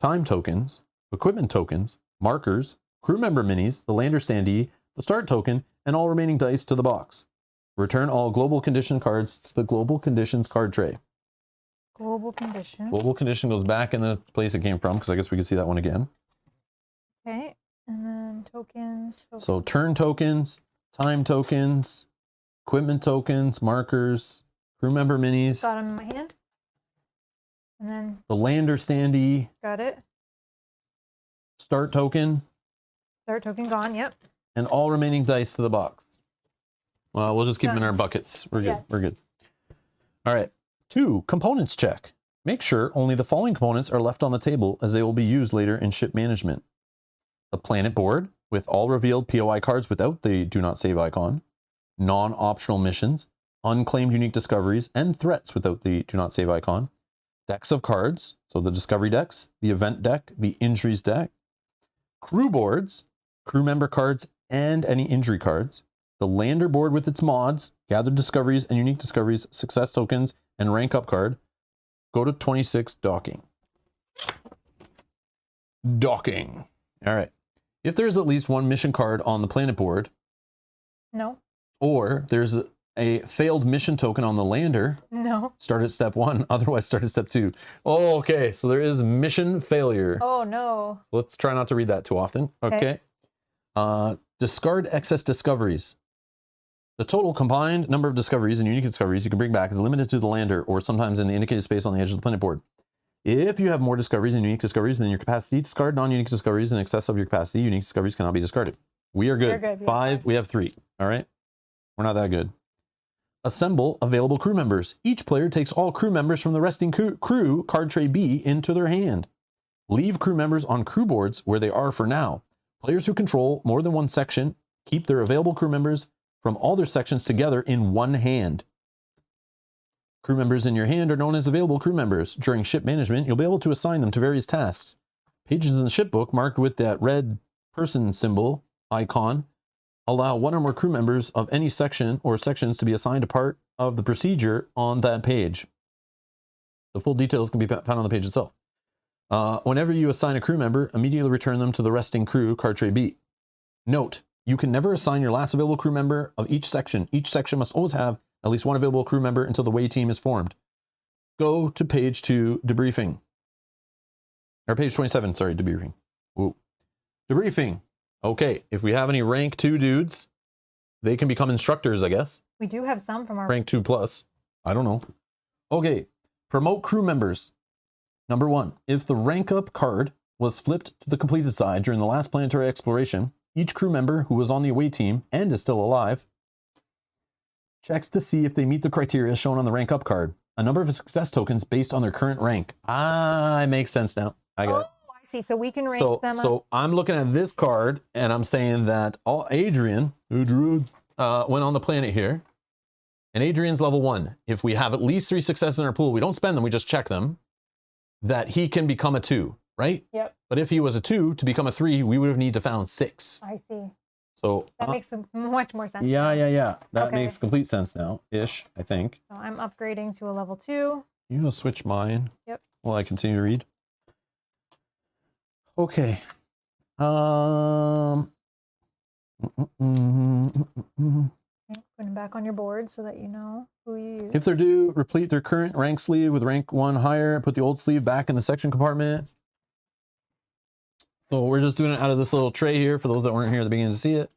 time tokens, equipment tokens, markers, crew member minis, the lander standee, the start token, and all remaining dice to the box. Return all global condition cards to the global conditions card tray. Global condition. Global condition goes back in the place it came from, because I guess we can see that one again. Okay. And then tokens. So turn tokens, time tokens, equipment tokens, markers, crew member minis. Got them in my hand. And then The lander standee. got it. Start token. Start token gone. Yep. And all remaining dice to the box. Well, we'll just keep them in our buckets. We're good. Yeah. We're good. All right. 2, components check. Make sure only the following components are left on the table as they will be used later in ship management. The planet board with all revealed POI cards without the do not save icon. Non-optional missions. unclaimed unique discoveries, and threats without the do not save icon. Decks of cards, so the discovery decks, the event deck, the injuries deck. Crew boards, crew member cards, and any injury cards. The lander board with its mods, gathered discoveries and unique discoveries, success tokens, and rank up card. Go to 26 docking. Docking. All right. If there's at least one mission card on the planet board, No. or there's a failed mission token on the lander, No. start at step 1, otherwise start at step 2. Oh, okay. So there is mission failure. Oh, no. Let's try not to read that too often. Okay. Discard excess discoveries. The total combined number of discoveries and unique discoveries you can bring back is limited to the lander or sometimes in the indicated space on the edge of the planet board. If you have more discoveries and unique discoveries than your capacity, discard non-unique discoveries in excess of your capacity. Unique discoveries cannot be discarded. We are good. We're good. 5, we have 3. All right. We're not that good. Assemble available crew members. Each player takes all crew members from the resting crew card tray B into their hand. Leave crew members on crew boards where they are for now. Players who control more than one section keep their available crew members from all their sections together in one hand. Crew members in your hand are known as available crew members. During ship management, you'll be able to assign them to various tasks. Pages in the ship book marked with that red person symbol icon allow one or more crew members of any section or sections to be assigned a part of the procedure on that page. The full details can be found on the page itself. Whenever you assign a crew member, immediately return them to the resting crew card tray B. Note, you can never assign your last available crew member of each section. Each section must always have at least one available crew member until the way team is formed. Go to page 2, debriefing. Or page 27, sorry, debriefing. Ooh. Debriefing. Okay, if we have any rank 2 dudes, they can become instructors, I guess. We do have some from our Rank 2 plus. I don't know. Okay, promote crew members. Number 1, if the rank up card was flipped to the completed side during the last planetary exploration, each crew member who was on the away team and is still alive checks to see if they meet the criteria shown on the rank up card. A number of success tokens based on their current rank. Ah, it makes sense now. I got it. I see. So we can rank them up. So I'm looking at this card and I'm saying that Adrian went on the planet here. And Adrian's level 1. If we have at least 3 successes in our pool, we don't spend them, we just check them. That he can become a 2, right? Yep. But if he was a 2 to become a 3, we would have need to found 6. I see. So That makes much more sense. yeah. That Okay. makes complete sense now, ish, I think. So I'm upgrading to a level 2. You know, switch mine. Yep. While I continue to read. Okay. Put them back on your board so that you know who you use. If they're due, replete their current rank sleeve with rank 1 higher. Put the old sleeve back in the section compartment. So we're just doing it out of this little tray here for those that weren't here at the beginning to see it.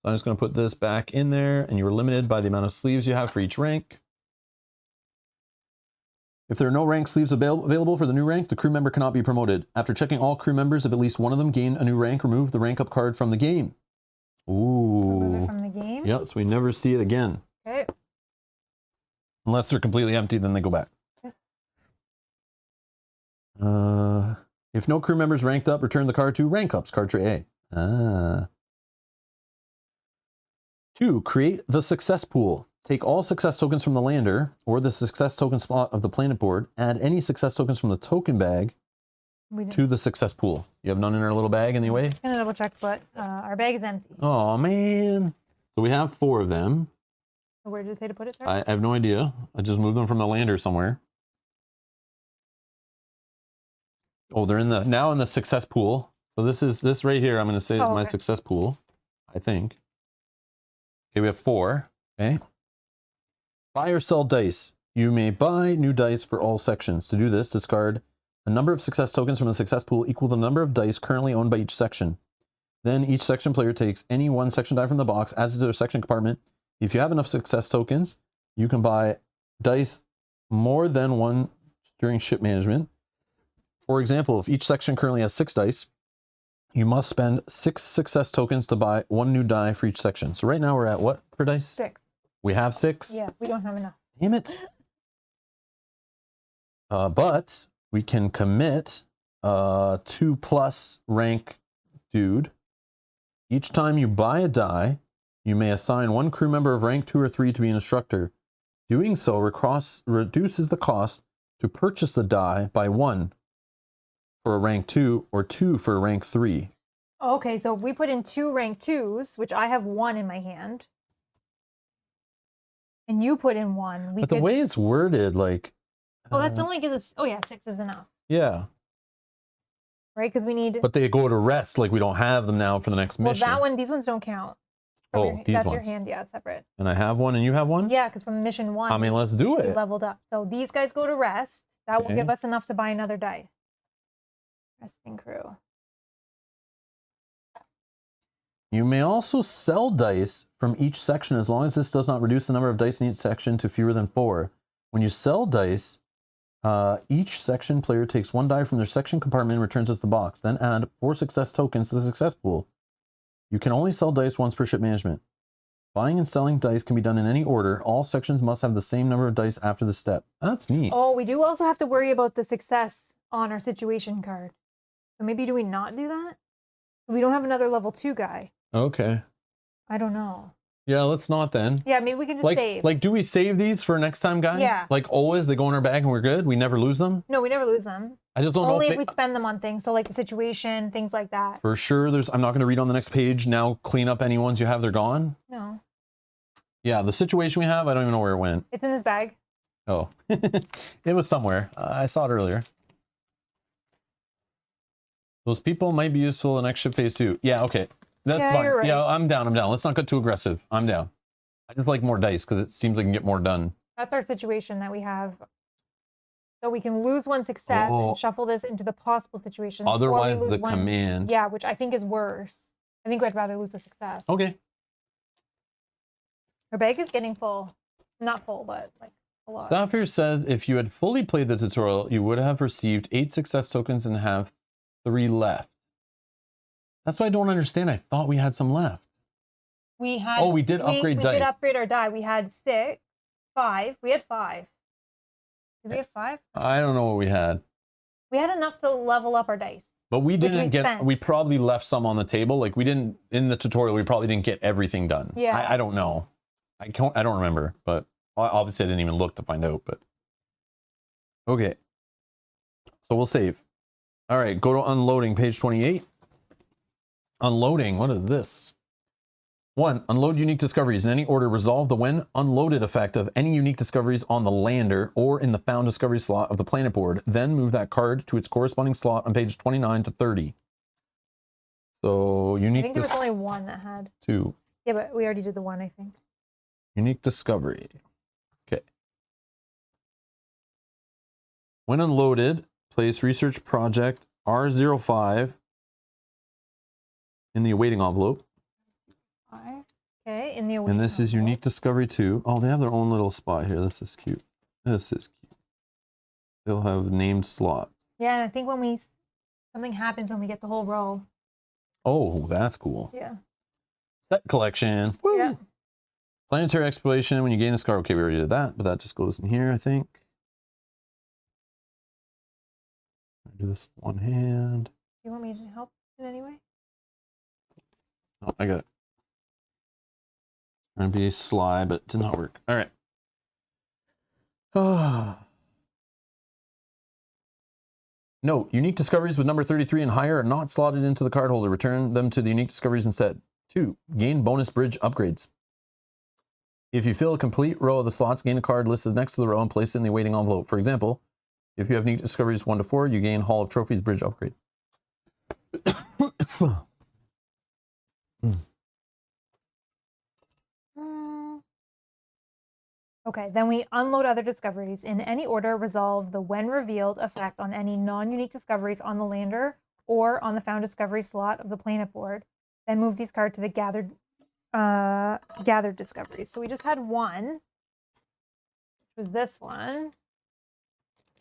So I'm just going to put this back in there, and you are limited by the amount of sleeves you have for each rank. If there are no rank sleeves available for the new rank, the crew member cannot be promoted. After checking all crew members, if at least one of them gained a new rank, remove the rank up card from the game. Ooh. Remove it from the game? Yeah, so we never see it again. Okay. Unless they're completely empty, then they go back. If no crew members ranked up, return the card to rank ups, card tray A. 2, create the success pool. Take all success tokens from the lander or the success token slot of the planet board. Add any success tokens from the token bag to the success pool. You have none in our little bag anyway? Just gonna double check, but our bag is empty. Oh man. So we have 4 of them. Where did it say to put it, sir? I have no idea. I just moved them from the lander somewhere. Oh, they're now in the success pool. So this right here, I'm going to say is my success pool, I think. Okay, we have 4. Okay. Buy or sell dice. You may buy new dice for all sections. To do this, discard a number of success tokens from the success pool equal to the number of dice currently owned by each section. Then each section player takes any one section die from the box, adds it to their section compartment. If you have enough success tokens, you can buy dice more than one during ship management. For example, if each section currently has 6 dice, you must spend 6 success tokens to buy 1 new die for each section. So right now we're at what for dice? 6. We have 6? Yeah, we don't have enough. Damn it. But we can commit 2+ rank dude. Each time you buy a die, you may assign one crew member of rank 2 or 3 to be an instructor. Doing so reduces the cost to purchase the die by 1 for a rank 2 or 2 for a rank 3. Okay, so if we put in 2 rank 2s, which I have 1 in my hand, and you put in 1, we But the could... way it's worded, like... Oh, that's only gives us... Oh, yeah, 6 is enough. Yeah. Right, because we need... But they go to rest, like we don't have them now for the next mission. Well, that one, these ones don't count. Oh, these that's ones. your hand, yeah, separate. And I have one and you have one? Yeah, because from mission 1, I mean, let's do we it. leveled up. So these guys go to rest. That will Okay. give us enough to buy another die. Resting crew. You may also sell dice from each section as long as this does not reduce the number of dice in each section to fewer than 4. When you sell dice, each section player takes 1 die from their section compartment and returns it to the box. Then add 4 success tokens to the success pool. You can only sell dice once per ship management. Buying and selling dice can be done in any order. All sections must have the same number of dice after the step. That's neat. Oh, we do also have to worry about the success on our situation card. So maybe do we not do that? We don't have another level 2 guy. Okay. I don't know. Yeah, let's not then. Yeah, maybe we can just save. Like, do we save these for next time, guys? Yeah. Like always, they go in our bag and we're good? We never lose them? No, we never lose them. I just don't know Only if if we spend them on things. So like the situation, things like that. For sure, I'm not going to read on the next page. Now clean up any ones you have, they're gone. No. Yeah, the situation we have, I don't even know where it went. It's in this bag. Oh, it was somewhere. I saw it earlier. Those people might be useful in next ship phase 2. Yeah, okay. That's Yeah, fine. you're right. Yeah, I'm down. Let's not get too aggressive. I'm down. I just like more dice because it seems like I can get more done. That's our situation that we have. So we can lose 1 success Oh. and shuffle this into the possible situation. or we Otherwise, lose the 1 command. Yeah, which I think is worse. I think I'd rather lose a success. Okay. Our bag is getting full. Not full, but like a lot. Staff here says if you had fully played the tutorial, you would have received 8 success tokens and have 3 left. That's what I don't understand. I thought we had some left. We had. Oh, we did upgrade we dice. did upgrade our die. We had 5. We had 5. Did we have 5? I don't know what we had. We had enough to level up our dice. But we Which didn't we get, spent. we probably left some on the table. Like we didn't, in the tutorial, we probably didn't get everything done. Yeah. I don't know. I don't remember, but obviously I didn't even look to find out, but. Okay. So we'll save. All right, go to unloading, page 28. Unloading, what is this? 1. Unload unique discoveries in any order. Resolve the when unloaded effect of any unique discoveries on the lander or in the found discovery slot of the planet board. Then move that card to its corresponding slot on page 29 to 30. So I unique think there was only 1 that had. 2. Yeah, but we already did the 1, I think. Unique discovery. Okay. When unloaded, place research project R05 in the awaiting envelope. Okay, in the And this is unique discovery 2. Oh, they have their own little spot here. This is cute. This is cute. They'll have named slots. Yeah, and I think when something happens when we get the whole row. Oh, that's cool. Yeah. Set collection. Woo! Yeah. Planetary exploration. When you gain this card. Okay, we already did that, but that just goes in here, I think. Do this one hand. You want me to help in any way? Oh, I got it. Trying to be sly, but it did not work. All right. Note, unique discoveries with number 33 and higher are not slotted into the card holder. Return them to the unique discoveries instead. 2. Gain bonus bridge upgrades. If you fill a complete row of the slots, gain a card listed next to the row and place it in the awaiting envelope. For example, if you have unique discoveries 1 to 4, you gain Hall of Trophies bridge upgrade. Okay, then we unload other discoveries. In any order, resolve the when revealed effect on any non-unique discoveries on the lander or on the found discovery slot of the planet board. Then move these cards to the gathered discoveries. So we just had 1, which was this one,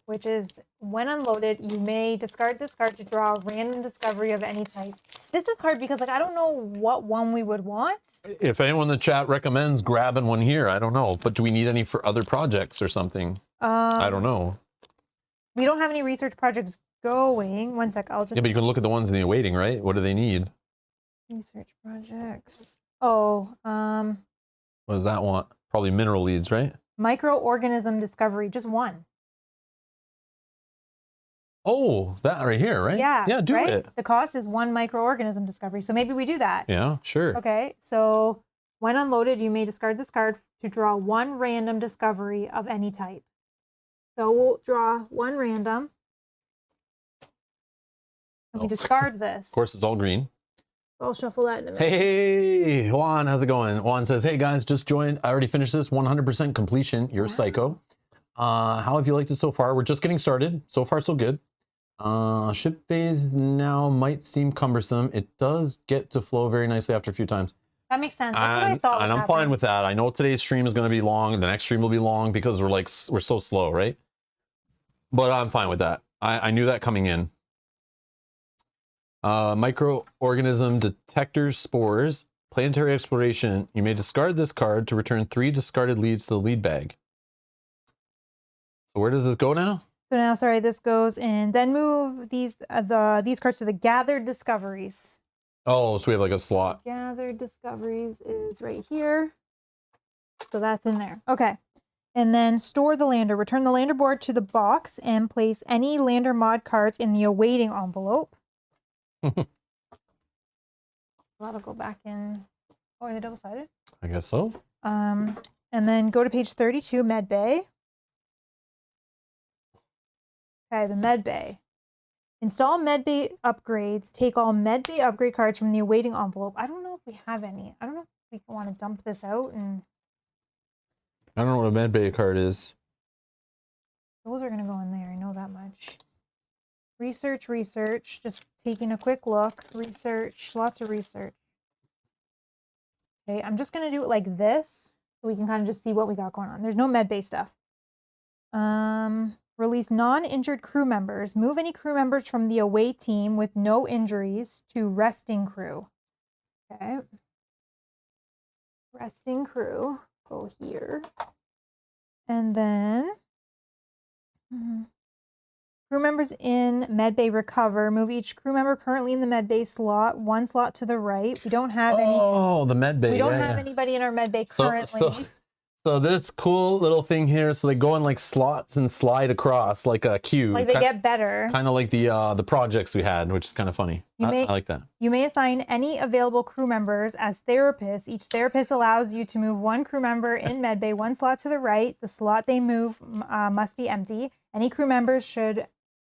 which is when unloaded, you may discard this card to draw a random discovery of any type. This is hard because like I don't know what one we would want. If anyone in the chat recommends grabbing one here, I don't know. But do we need any for other projects or something? I don't know. We don't have any research projects going. One sec, I'll just... Yeah, but you can look at the ones in the awaiting, right? What do they need? Research projects. Oh, What does that want? Probably mineral leads, right? Microorganism discovery, just one. Oh, that right here, right? Yeah. Yeah, do right? it. The cost is one microorganism discovery. So maybe we do that. Yeah, sure. Okay. So when unloaded, you may discard this card to draw one random discovery of any type. So we'll draw one random. And we discard this. Of course, it's all green. I'll shuffle that in a minute. Hey, Juan, how's it going? Juan says, hey guys, just joined. I already finished this 100% completion. You're a psycho. How have you liked it so far? We're just getting started. So far, so good. Ship phase now might seem cumbersome. It does get to flow very nicely after a few times. That makes sense. That's what I thought. And I'm fine with that. I know today's stream is going to be long. The next stream will be long because we're so slow, right? But I'm fine with that. I knew that coming in. Microorganism detector spores. Planetary exploration. You may discard this card to return 3 discarded leads to the lead bag. So where does this go now? So now, sorry, this goes in. Then move these cards to the gathered discoveries. Oh, so we have like a slot. Gathered discoveries is right here. So that's in there. Okay. And then store the lander. Return the lander board to the box and place any lander mod cards in the awaiting envelope. That'll go back in. Oh, are they double-sided? I guess so. And then go to page 32, med bay. Okay, the med bay. Install med bay upgrades. Take all med bay upgrade cards from the awaiting envelope. I don't know if we have any. I don't know if we want to dump this out. And I don't know what a med bay card is. those are going to go in there. I know that much. Research. Just taking a quick look. Research. Lots of research. Okay, I'm just going to do it like this so we can kind of just see what we got going on. There's no med bay stuff. Release non-injured crew members. Move any crew members from the away team with no injuries to resting crew. Okay. Resting crew. Go here. And then crew members in medbay recover. Move each crew member currently in the medbay slot, 1 slot to the right. We don't have any. Oh, the medbay. We don't have anybody in our medbay currently. So this cool little thing here, so they go in like slots and slide across like a cube. Like they get better. Kind of like the projects we had, which is kind of funny. I like that. You may assign any available crew members as therapists. Each therapist allows you to move 1 crew member in medbay 1 slot to the right. The slot they move must be empty. Any crew members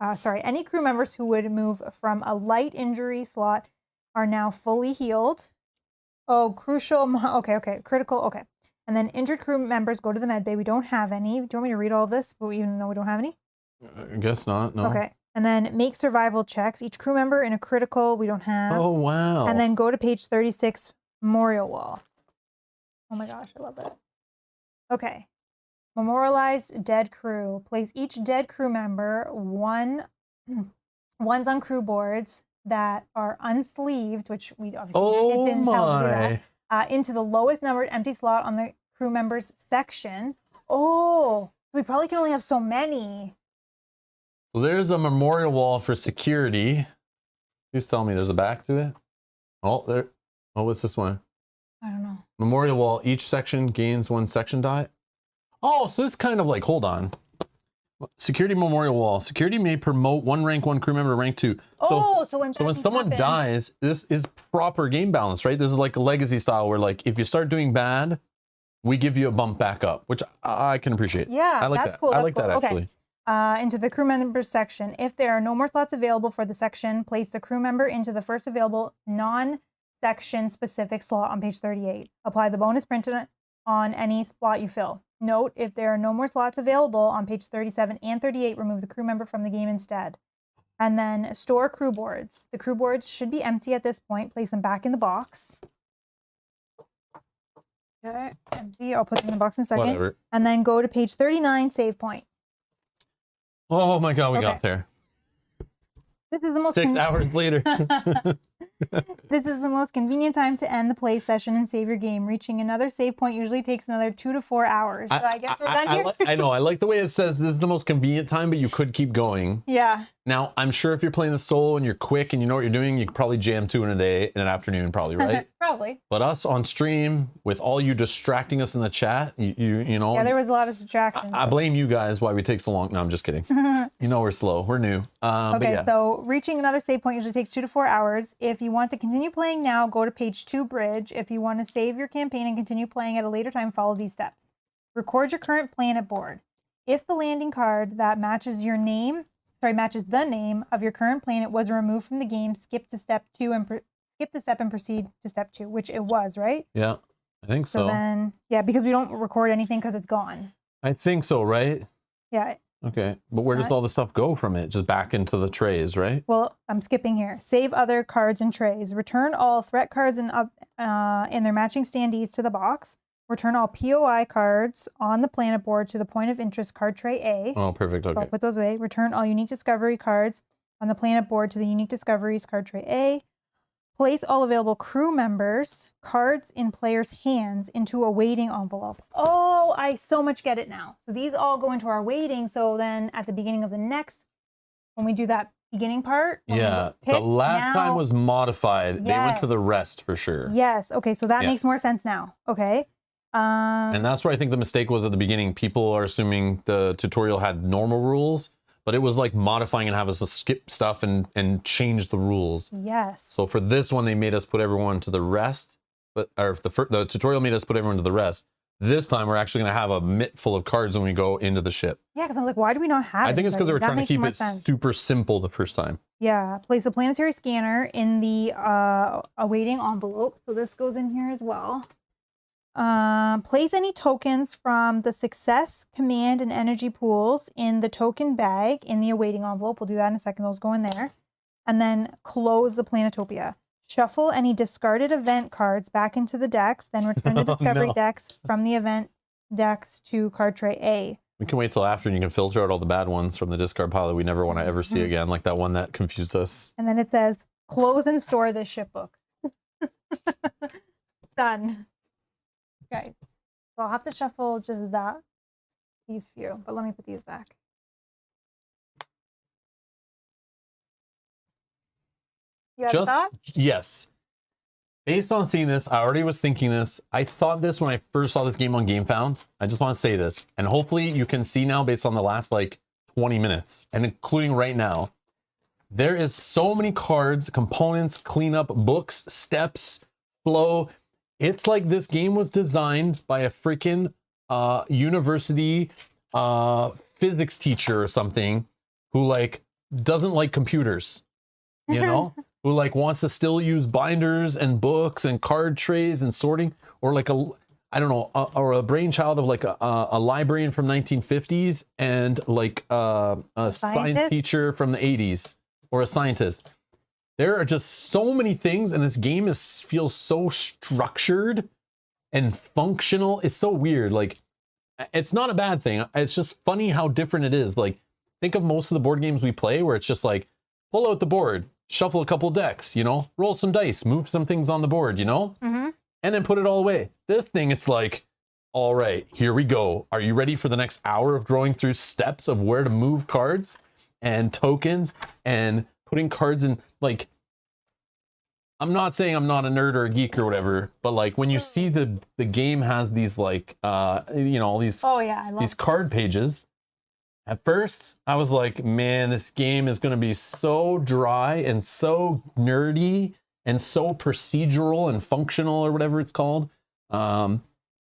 any crew members who would move from a light injury slot are now fully healed. Oh, crucial. Okay. Critical. Okay. And then injured crew members go to the med bay. We don't have any. Do you want me to read all of this, even though we don't have any? I guess not. No. Okay. And then make survival checks. Each crew member in a critical we don't have. Oh, wow. And then go to page 36, memorial wall. Oh my gosh, I love that. Okay. Memorialized dead crew. Place each dead crew member ones on crew boards that are unsleeved, which we obviously didn't tell you that. Into the lowest numbered empty slot on the crew members section. Oh, we probably can only have so many. Well, there's a memorial wall for security. Please tell me there's a back to it. Oh, there. Oh, what's this one? I don't know. Memorial wall. Each section gains 1 section die. Oh, so it's kind of like, hold on. Security memorial wall. Security may promote 1 rank 1 crew member to rank 2. So when someone dies, this is proper game balance, right? This is like a legacy style where like if you start doing bad, we give you a bump back up, which I can appreciate. Yeah, I like that's that. cool. I like that actually. Into the crew members section. If there are no more slots available for the section, place the crew member into the first available non-section specific slot on page 38. Apply the bonus printed on any slot you fill. Note, if there are no more slots available on page 37 and 38, remove the crew member from the game instead. And then store crew boards. The crew boards should be empty at this point. Place them back in the box. Okay, empty. I'll put them in the box in a second. Whatever. And then go to page 39, save point. Oh my God, we got there. This is the most 6 hours later. This is the most convenient time to end the play session and save your game. Reaching another save point usually takes another 2 to 4 hours. So I guess we're done here. I know. I like the way it says this is the most convenient time, but you could keep going. Yeah. Now, I'm sure if you're playing the solo and you're quick and you know what you're doing, you could probably jam 2 in a day, in an afternoon, probably, right? Probably. But us on stream, with all you distracting us in the chat, you know. Yeah, there was a lot of distractions. I blame you guys why we take so long. No, I'm just kidding. You know we're slow. We're new. But Okay, yeah. so reaching another save point usually takes 2 to 4 hours. If you want to continue playing now, go to page 2 bridge. If you want to save your campaign and continue playing at a later time, follow these steps. Record your current planet board. If the landing card that matches the name of your current planet was removed from the game, skip to step 2 and skip the step and proceed to step 2, which it was, right? Yeah, I think so. So then, yeah, because we don't record anything because it's gone. I think so, right? Yeah. Okay, but where does all the stuff go from it? Just back into the trays, right? Well, I'm skipping here. Save other cards and trays. Return all threat cards and their matching standees to the box. Return all POI cards on the planet board to the point of interest card tray A. Oh, perfect. So Okay. I'll put those away. Return all unique discovery cards on the planet board to the unique discoveries card tray A. Place all available crew members' cards in players' hands into a waiting envelope. Oh, I so much get it now. So these all go into our waiting. So then at the beginning of the next, when we do that beginning part. Yeah, the last time was modified. They went to the rest for sure. Yes. Okay, so that makes more sense now. Okay. And that's where I think the mistake was at the beginning. People are assuming the tutorial had normal rules, but it was like modifying and have us skip stuff and change the rules. Yes. So for this one, they made us put everyone to the rest, but or the tutorial made us put everyone to the rest. This time, we're actually going to have a mitt full of cards when we go into the ship. Yeah, because I was like, why do we not have it? I think it's because they were trying to keep it super simple the first time. Yeah, place a planetary scanner in the awaiting envelope. So this goes in here as well. Place any tokens from the success, command, and energy pools in the token bag in the awaiting envelope. We'll do that in a second. Those go in there. And then close the Planetopia. Shuffle any discarded event cards back into the decks, then return the discovery decks from the event decks to card tray A. We can wait till after and you can filter out all the bad ones from the discard pile that we never want to ever see again, like that one that confused us. And then it says, close and store this ship book. Done. Okay. So I'll have to shuffle just these few, but let me put these back. You have a thought? Yes. Based on seeing this, I already was thinking this. I thought this when I first saw this game on GameFound. I just want to say this. And hopefully you can see now based on the last like 20 minutes and including right now. There is so many cards, components, cleanup, books, steps, flow. It's like this game was designed by a freaking university physics teacher or something who like doesn't like computers, you know? Who like wants to still use binders and books and card trays and sorting, or like I don't know, or a brainchild of like a librarian from 1950s and like a science teacher from the 80s or a scientist. There are just so many things, and this game feels so structured and functional. It's so weird. Like, it's not a bad thing. It's just funny how different it is. Like, think of most of the board games we play where it's just like, pull out the board, shuffle a couple decks, you know, roll some dice, move some things on the board, you know, and then put it all away. This thing, it's like, all right, here we go. Are you ready for the next hour of going through steps of where to move cards and tokens and putting cards in? Like, I'm not saying I'm not a nerd or a geek or whatever, but like when you see the game has these like, you know, all these, these card pages. At first, I was like, man, this game is going to be so dry and so nerdy and so procedural and functional or whatever it's called, that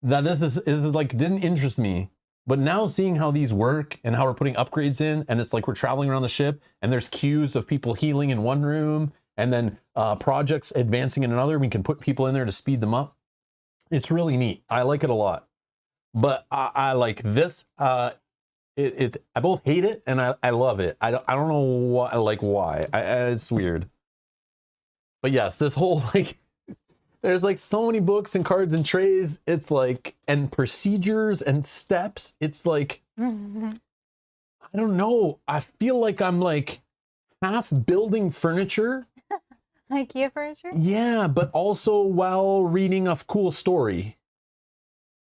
this is like, didn't interest me. But now seeing how these work and how we're putting upgrades in, and it's like we're traveling around the ship and there's queues of people healing in one room and then projects advancing in another. We can put people in there to speed them up. It's really neat. I like it a lot. But I like this. I both hate it and I love it. I don't know what, like why. It's weird. But yes, this whole like, there's like so many books and cards and trays. It's like, and procedures and steps. It's like, I don't know. I feel like I'm like half building furniture. IKEA furniture? Yeah, but also while reading a cool story.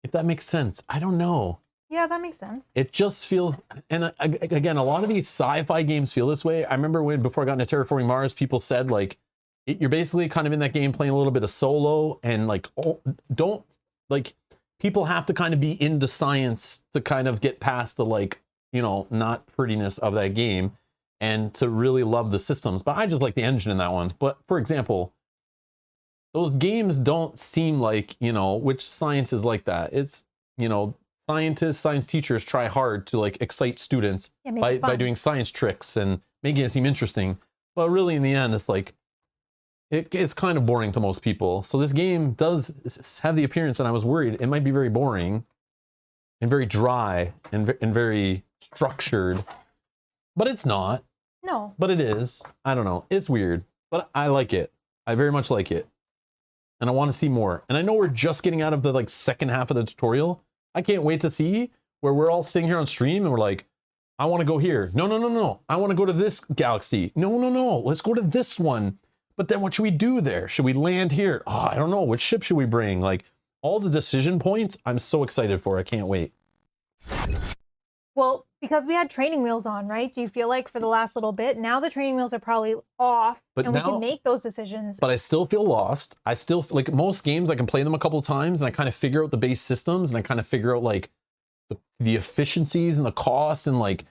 If that makes sense. I don't know. Yeah, that makes sense. It just feels, and again, a lot of these sci-fi games feel this way. I remember before I got into Terraforming Mars, people said like, you're basically kind of in that game playing a little bit of solo, and like, don't, like, people have to kind of be into science to kind of get past the, like, you know, not prettiness of that game and to really love the systems. But I just like the engine in that one. But for example, those games don't seem like, you know, which science is like that. It's, you know, scientists, science teachers try hard to like excite students by doing science tricks and making it seem interesting. But really in the end, it's like, it's kind of boring to most people. So this game does have the appearance, and I was worried it might be very boring and very dry and very structured, but it's not. No. But it is. I don't know. It's weird, but I like it. I very much like it. And I want to see more. And I know we're just getting out of the like second half of the tutorial. I can't wait to see where we're all sitting here on stream and we're like, I want to go here. No, no, no, no. I want to go to this galaxy. No, no, no. Let's go to this one. But then what should we do there? Should we land here? Oh, I don't know. Which ship should we bring? Like all the decision points, I'm so excited for. I can't wait. Well, because we had training wheels on, right? Do you feel like for the last little bit, now the training wheels are probably off, and we can make those decisions? But I still feel lost. I still, like most games, I can play them a couple of times and I kind of figure out the base systems and I kind of figure out like the efficiencies and the cost and like,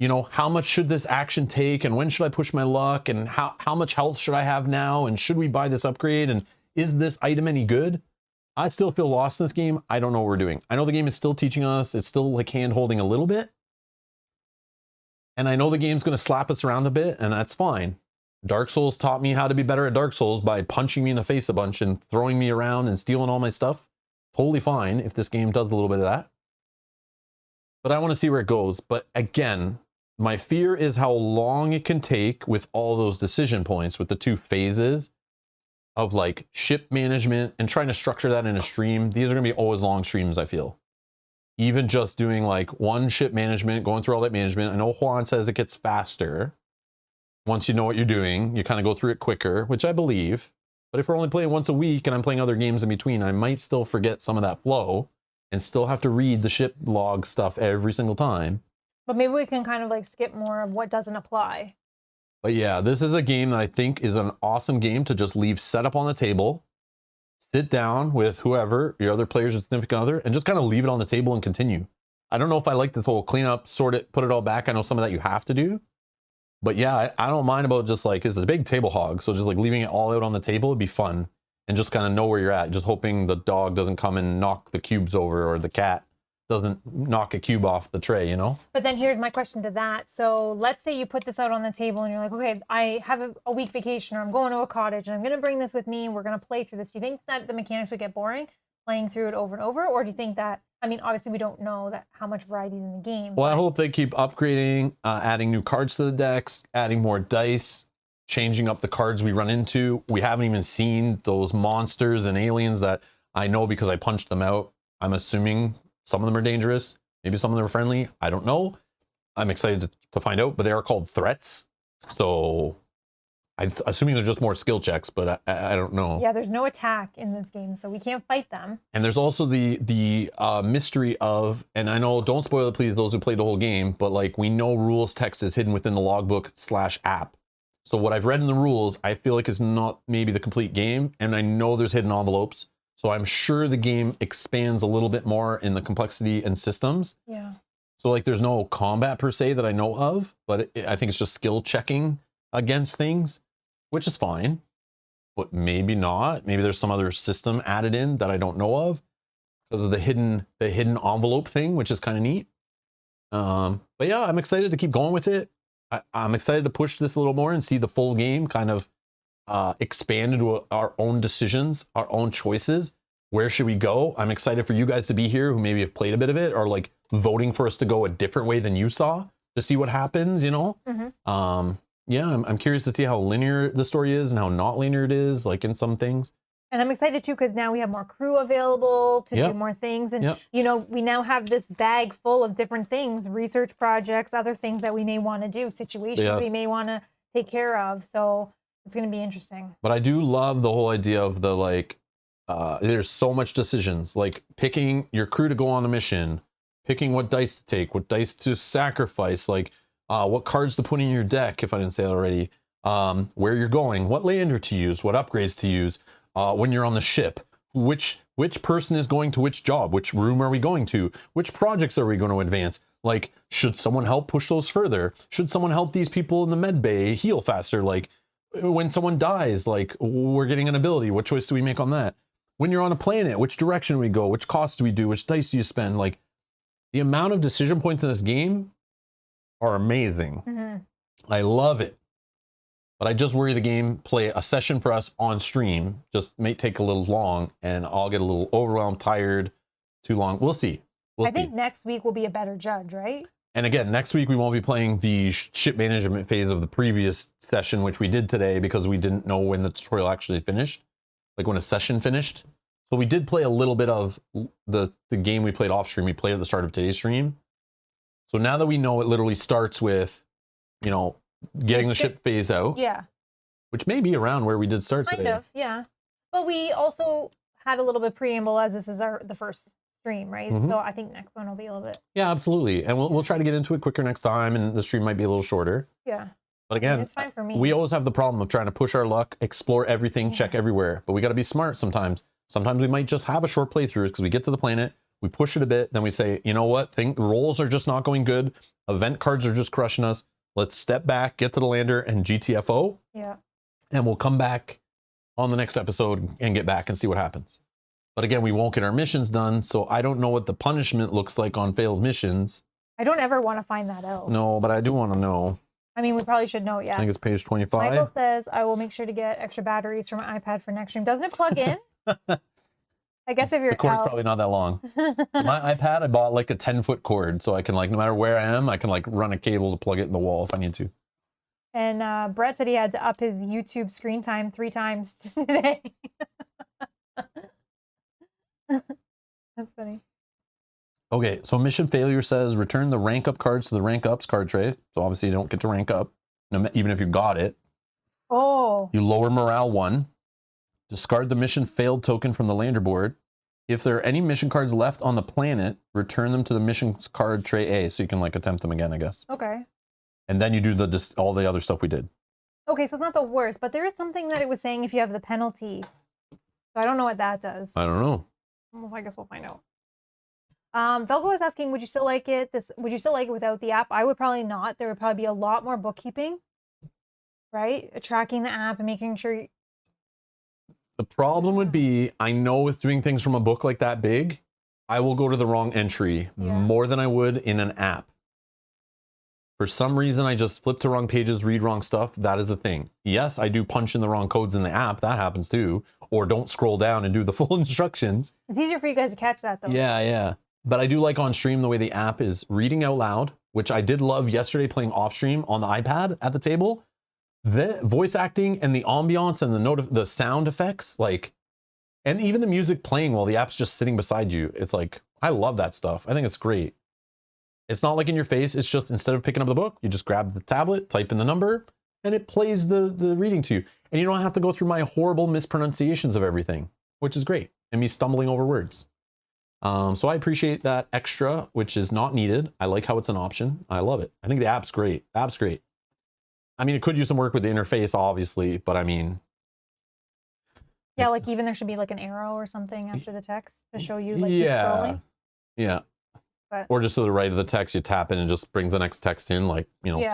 you know, how much should this action take and when should I push my luck and how much health should I have now and should we buy this upgrade and is this item any good? I still feel lost in this game. I don't know what we're doing. I know the game is still teaching us. It's still like hand holding a little bit. And I know the game's going to slap us around a bit, and that's fine. Dark Souls taught me how to be better at Dark Souls by punching me in the face a bunch and throwing me around and stealing all my stuff. Totally fine if this game does a little bit of that. But I want to see where it goes. But again, my fear is how long it can take with all those decision points, with the two phases of like ship management and trying to structure that in a stream. These are going to be always long streams, I feel. Even just doing like one ship management, going through all that management. I know Juan says it gets faster. Once you know what you're doing, you kind of go through it quicker, which I believe. But if we're only playing once a week and I'm playing other games in between, I might still forget some of that flow and still have to read the ship log stuff every single time. But maybe we can kind of like skip more of what doesn't apply. But yeah, this is a game that I think is an awesome game to just leave set up on the table. Sit down with whoever, your other players or significant other, and just kind of leave it on the table and continue. I don't know if I like this whole clean up, sort it, put it all back. I know some of that you have to do. But yeah, I don't mind about just like, it's a big table hog. So just like leaving it all out on the table would be fun. And just kind of know where you're at. Just hoping the dog doesn't come and knock the cubes over or the cat doesn't knock a cube off the tray, you know? But then here's my question to that. So let's say you put this out on the table and you're like, okay, I have a week vacation or I'm going to a cottage and I'm going to bring this with me and we're going to play through this. Do you think that the mechanics would get boring playing through it over and over? Or do you think that, I mean, obviously we don't know that how much variety is in the game. Well, I hope they keep upgrading, adding new cards to the decks, adding more dice, changing up the cards we run into. We haven't even seen those monsters and aliens that I know because I punched them out. I'm assuming some of them are dangerous. Maybe some of them are friendly. I don't know. I'm excited to find out, but they are called threats. So I'm assuming they're just more skill checks, but I don't know. Yeah, there's no attack in this game, so we can't fight them. And there's also the mystery of, and I know, don't spoil it, please, those who played the whole game, but like we know rules text is hidden within the logbook /app. So what I've read in the rules, I feel like is not maybe the complete game. And I know there's hidden envelopes. So I'm sure the game expands a little bit more in the complexity and systems. Yeah. So like there's no combat per se that I know of, but I think it's just skill checking against things, which is fine, but maybe not. Maybe there's some other system added in that I don't know of because of the hidden envelope thing, which is kind of neat. But yeah, I'm excited to keep going with it. I'm excited to push this a little more and see the full game kind of expand into our own decisions, our own choices. Where should we go? I'm excited for you guys to be here who maybe have played a bit of it or like voting for us to go a different way than you saw to see what happens, you know? Mm-hmm. Yeah, I'm curious to see how linear the story is and how not linear it is, like in some things. And I'm excited too because now we have more crew available to do more things. And, you know, we now have this bag full of different things, research projects, other things that we may want to do, situations we may want to take care of. So it's going to be interesting. But I do love the whole idea of the like, there's so much decisions, like picking your crew to go on a mission, picking what dice to take, what dice to sacrifice, like what cards to put in your deck, if I didn't say that already, where you're going, what lander to use, what upgrades to use, when you're on the ship, which person is going to which job, which room are we going to, which projects are we going to advance, like should someone help push those further, should someone help these people in the med bay heal faster, like when someone dies, like we're getting an ability, what choice do we make on that? When you're on a planet, which direction we go, which cost do we do, which dice do you spend? Like the amount of decision points in this game are amazing. I love it. But I just worry the gameplay, a session for us on stream, just may take a little long and I'll get a little overwhelmed, tired, too long. We'll see. I think next week will be a better judge, right? And again, next week we won't be playing the ship management phase of the previous session, which we did today because we didn't know when the tutorial actually finished, like when a session finished. So we did play a little bit of the game we played off stream. We played at the start of today's stream. So now that we know it literally starts with, you know, getting the ship phase out. Yeah. Which may be around where we did start today. Kind of, yeah. But we also had a little bit preamble as this is the first stream, right? So I think next one will be a little bit. Yeah, absolutely. And we'll try to get into it quicker next time, and the stream might be a little shorter. Yeah. But again, it's fine for me. We always have the problem of trying to push our luck, explore everything, check everywhere. But we got to be smart sometimes. Sometimes we might just have a short playthrough because we get to the planet, we push it a bit, then we say, you know what, rolls are just not going good. Event cards are just crushing us. Let's step back, get to the lander, and GTFO. Yeah. And we'll come back on the next episode and get back and see what happens. But again, we won't get our missions done, so I don't know what the punishment looks like on failed missions. I don't ever want to find that out. No, but I do want to know. I mean, we probably should know, yeah. I think it's page 25. Michael says, I will make sure to get extra batteries for my iPad for next stream. Doesn't it plug in? I guess if you're the cord's probably not that long. My iPad, I bought like a 10-foot cord, so I can, like, no matter where I am, I can like run a cable to plug it in the wall if I need to. And Brett said he had to up his YouTube screen time 3 times today. That's funny. Okay, so mission failure says return the rank up cards to the rank ups card tray. So obviously you don't get to rank up, even if you got it. Oh. You lower morale 1. Discard the mission failed token from the lander board. If there are any mission cards left on the planet, return them to the mission card tray A, so you can like attempt them again, I guess. Okay. And then you do all the other stuff we did. Okay, so it's not the worst, but there is something that it was saying if you have the penalty. So I don't know what that does. I don't know. Well, I guess we'll find out. Velgo is asking, would you still like it? Would you still like it without the app? I would probably not. There would probably be a lot more bookkeeping, right? Tracking the app and making sure. The problem would be, I know with doing things from a book like that big, I will go to the wrong entry more than I would in an app. For some reason, I just flip to wrong pages, read wrong stuff. That is a thing. Yes, I do punch in the wrong codes in the app. That happens too. Or don't scroll down and do the full instructions. It's easier for you guys to catch that though. Yeah. But I do like on stream the way the app is reading out loud, which I did love yesterday playing off stream on the iPad at the table. The voice acting and the ambiance and the sound effects, like, and even the music playing while the app's just sitting beside you. It's like, I love that stuff. I think it's great. It's not like in your face. It's just, instead of picking up the book, you just grab the tablet, type in the number, and it plays the reading to you. And you don't have to go through my horrible mispronunciations of everything, which is great. And me stumbling over words. So I appreciate that extra, which is not needed. I like how it's an option. I love it. I think the app's great. The app's great. I mean, it could use some work with the interface, obviously, but I mean. Yeah, like even there should be like an arrow or something after the text to show you like keep scrolling. Yeah. But, or just to the right of the text, you tap in and just brings the next text in, like,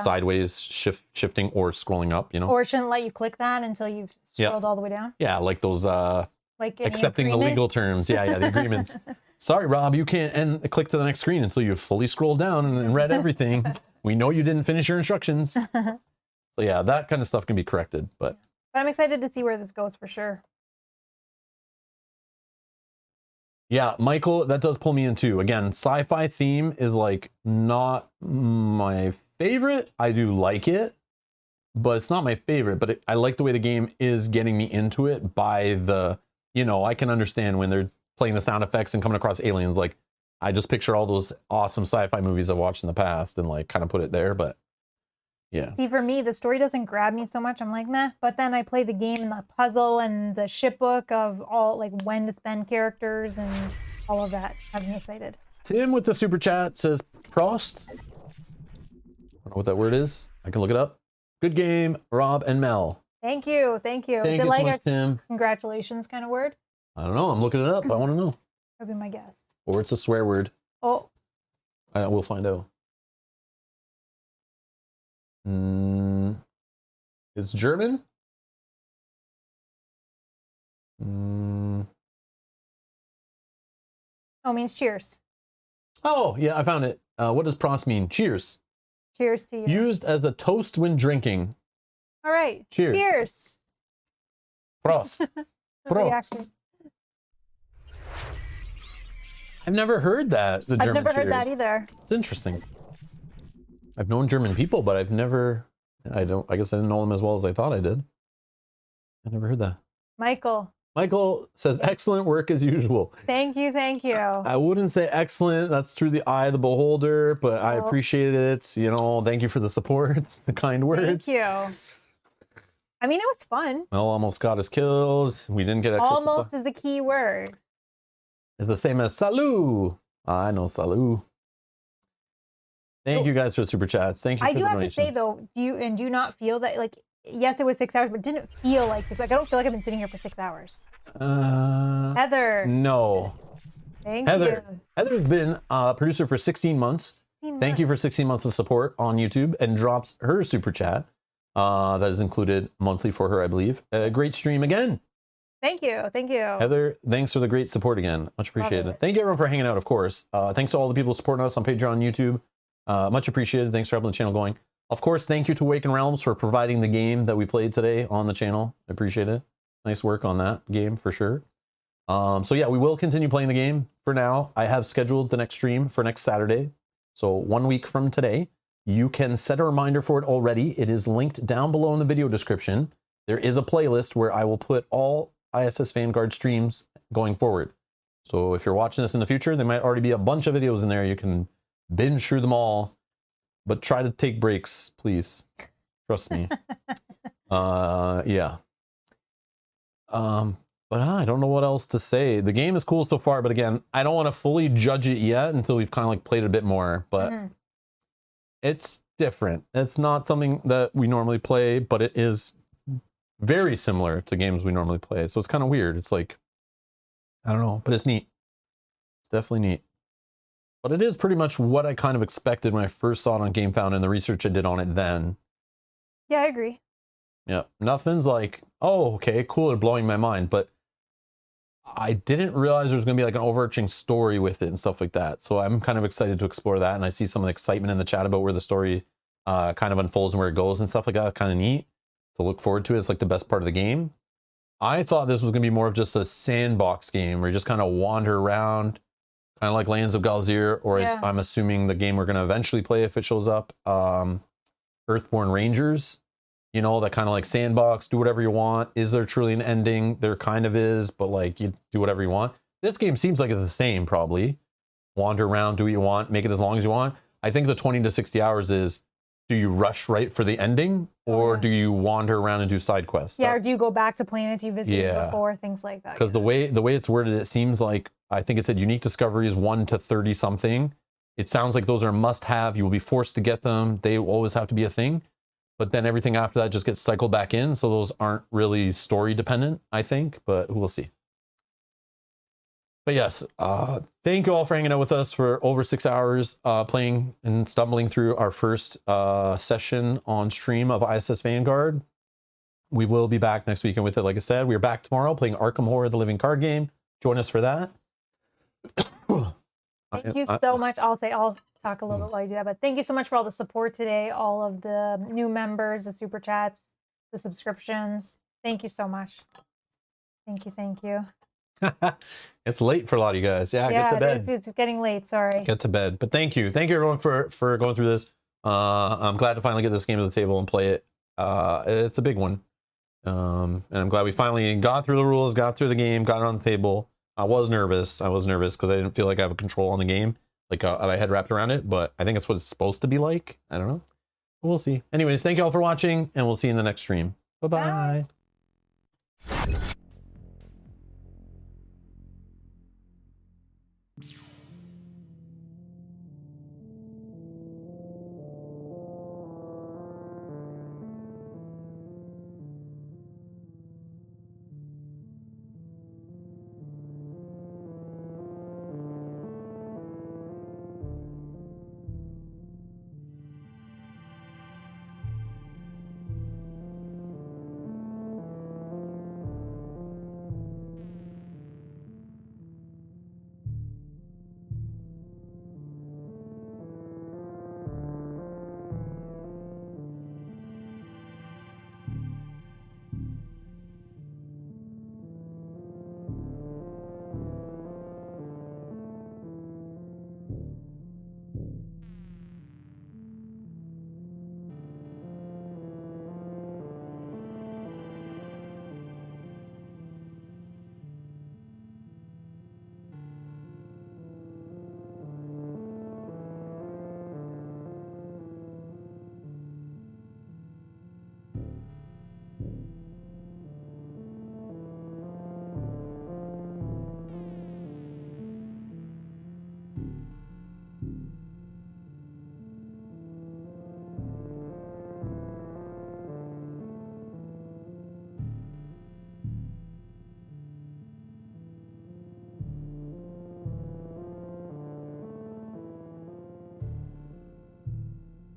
sideways shifting or scrolling up, Or it shouldn't let you click that until you've scrolled all the way down. Yeah, like those like accepting the legal terms. Yeah, the agreements. Sorry, Rob, you can't click to the next screen until you've fully scrolled down and read everything. We know you didn't finish your instructions. So yeah, that kind of stuff can be corrected. But I'm excited to see where this goes for sure. Yeah, Michael, that does pull me in too. Again, sci-fi theme is like not my favorite. I do like it, but it's not my favorite. But I like the way the game is getting me into it by the, I can understand when they're playing the sound effects and coming across aliens. Like, I just picture all those awesome sci-fi movies I've watched in the past and like kind of put it there. But yeah. See, for me, the story doesn't grab me so much. I'm like, meh. But then I play the game and the puzzle and the ship book of all like when to spend characters and all of that has me excited. Tim with the super chat says Prost. I don't know what that word is. I can look it up. Good game, Rob and Mel. Thank you. Thank you. Thank Is it you like so much, Tim. congratulations kind of word? I don't know. I'm looking it up. I want to know. That'd be my guess. Or it's a swear word. Oh. We'll find out. It's German? Oh, it means cheers. Oh, yeah, I found it. What does Prost mean? Cheers. Cheers to you. Used as a toast when drinking. All right. Cheers. Cheers. Prost. Prost. I've never heard that. The German I've never heard cheers. that either. It's interesting. I've known German people, but I've never, I guess I didn't know them as well as I thought I did. I never heard that. Michael says, excellent work as usual. Thank you. Thank you. I wouldn't say excellent. That's through the eye of the beholder, but I appreciate it. You know, thank you for the support, the kind words. Thank you. I mean, it was fun. Well, almost got us killed. We didn't get extra Almost supply. is the key word. It's the same as salut. I know salut. Thank you guys for the super chats. Thank you for I the do have donations. to say though, do you not feel that, like, yes, it was 6 hours, but it didn't feel like 6. Like, I don't feel like I've been sitting here for 6 hours. Heather. No. Thank Heather. you. Heather's been a producer for 16 months. Thank you for 16 months of support on YouTube, and drops her super chat. That is included monthly for her, I believe. A great stream again. Thank you. Thank you. Heather, thanks for the great support again. Much appreciated. Thank you everyone for hanging out, of course. Thanks to all the people supporting us on Patreon and YouTube. Much appreciated. Thanks for having the channel going. Of course, thank you to Awaken Realms for providing the game that we played today on the channel. I appreciate it. Nice work on that game for sure. So yeah, we will continue playing the game for now. I have scheduled the next stream for next Saturday. So 1 week from today. You can set a reminder for it already. It is linked down below in the video description. There is a playlist where I will put all ISS Vanguard streams going forward. So if you're watching this in the future, there might already be a bunch of videos in there. You can binge through them all, but try to take breaks, please. Trust me. Yeah. But I don't know what else to say. The game is cool so far, but again, I don't want to fully judge it yet until we've kind of like played a bit more, but it's different. It's not something that we normally play, but it is very similar to games we normally play. So it's kind of weird. It's like, I don't know, but it's neat. It's definitely neat. But it is pretty much what I kind of expected when I first saw it on GameFound and the research I did on it then. Yeah, I agree. Yeah, nothing's like, oh, okay, cool, they're blowing my mind. But I didn't realize there was going to be like an overarching story with it and stuff like that. So I'm kind of excited to explore that. And I see some of the excitement in the chat about where the story kind of unfolds and where it goes and stuff like that. Kind of neat to look forward to. It's like the best part of the game. I thought this was going to be more of just a sandbox game where you just kind of wander around, kind of like Lands of Galzir, or as I'm assuming the game we're going to eventually play if it shows up, Earthborn Rangers. You know, that kind of like sandbox, do whatever you want. Is there truly an ending? There kind of is, but like you do whatever you want. This game seems like it's the same, probably. Wander around, do what you want, make it as long as you want. I think the 20 to 60 hours is, do you rush right for the ending, or do you wander around and do side quests? Yeah, or do you go back to planets you visited before, things like that. Because the way it's worded, it seems like, I think it said unique discoveries 1 to 30 something. It sounds like those are must have. You will be forced to get them. They will always have to be a thing. But then everything after that just gets cycled back in. So those aren't really story dependent, I think, but we'll see. But yes, thank you all for hanging out with us for over 6 hours, playing and stumbling through our first session on stream of ISS Vanguard. We will be back next weekend with it. Like I said, we are back tomorrow playing Arkham Horror, the living card game. Join us for that. Thank you so much. I'll talk a little bit while you do that, but thank you so much for all the support today, all of the new members, the super chats, the subscriptions. Thank you so much. Thank you. Thank you. It's late for a lot of you guys. Yeah, get to bed. It's getting late. Sorry. Get to bed. But thank you everyone for going through this. I'm glad to finally get this game to the table and play it. It's a big one, and I'm glad we finally got through the rules, got through the game, got it on the table. I was nervous because I didn't feel like I have a control on the game, like my head wrapped around it. But I think it's what it's supposed to be like. I don't know. We'll see. Anyways, thank you all for watching, and we'll see you in the next stream. Bye-bye. Bye.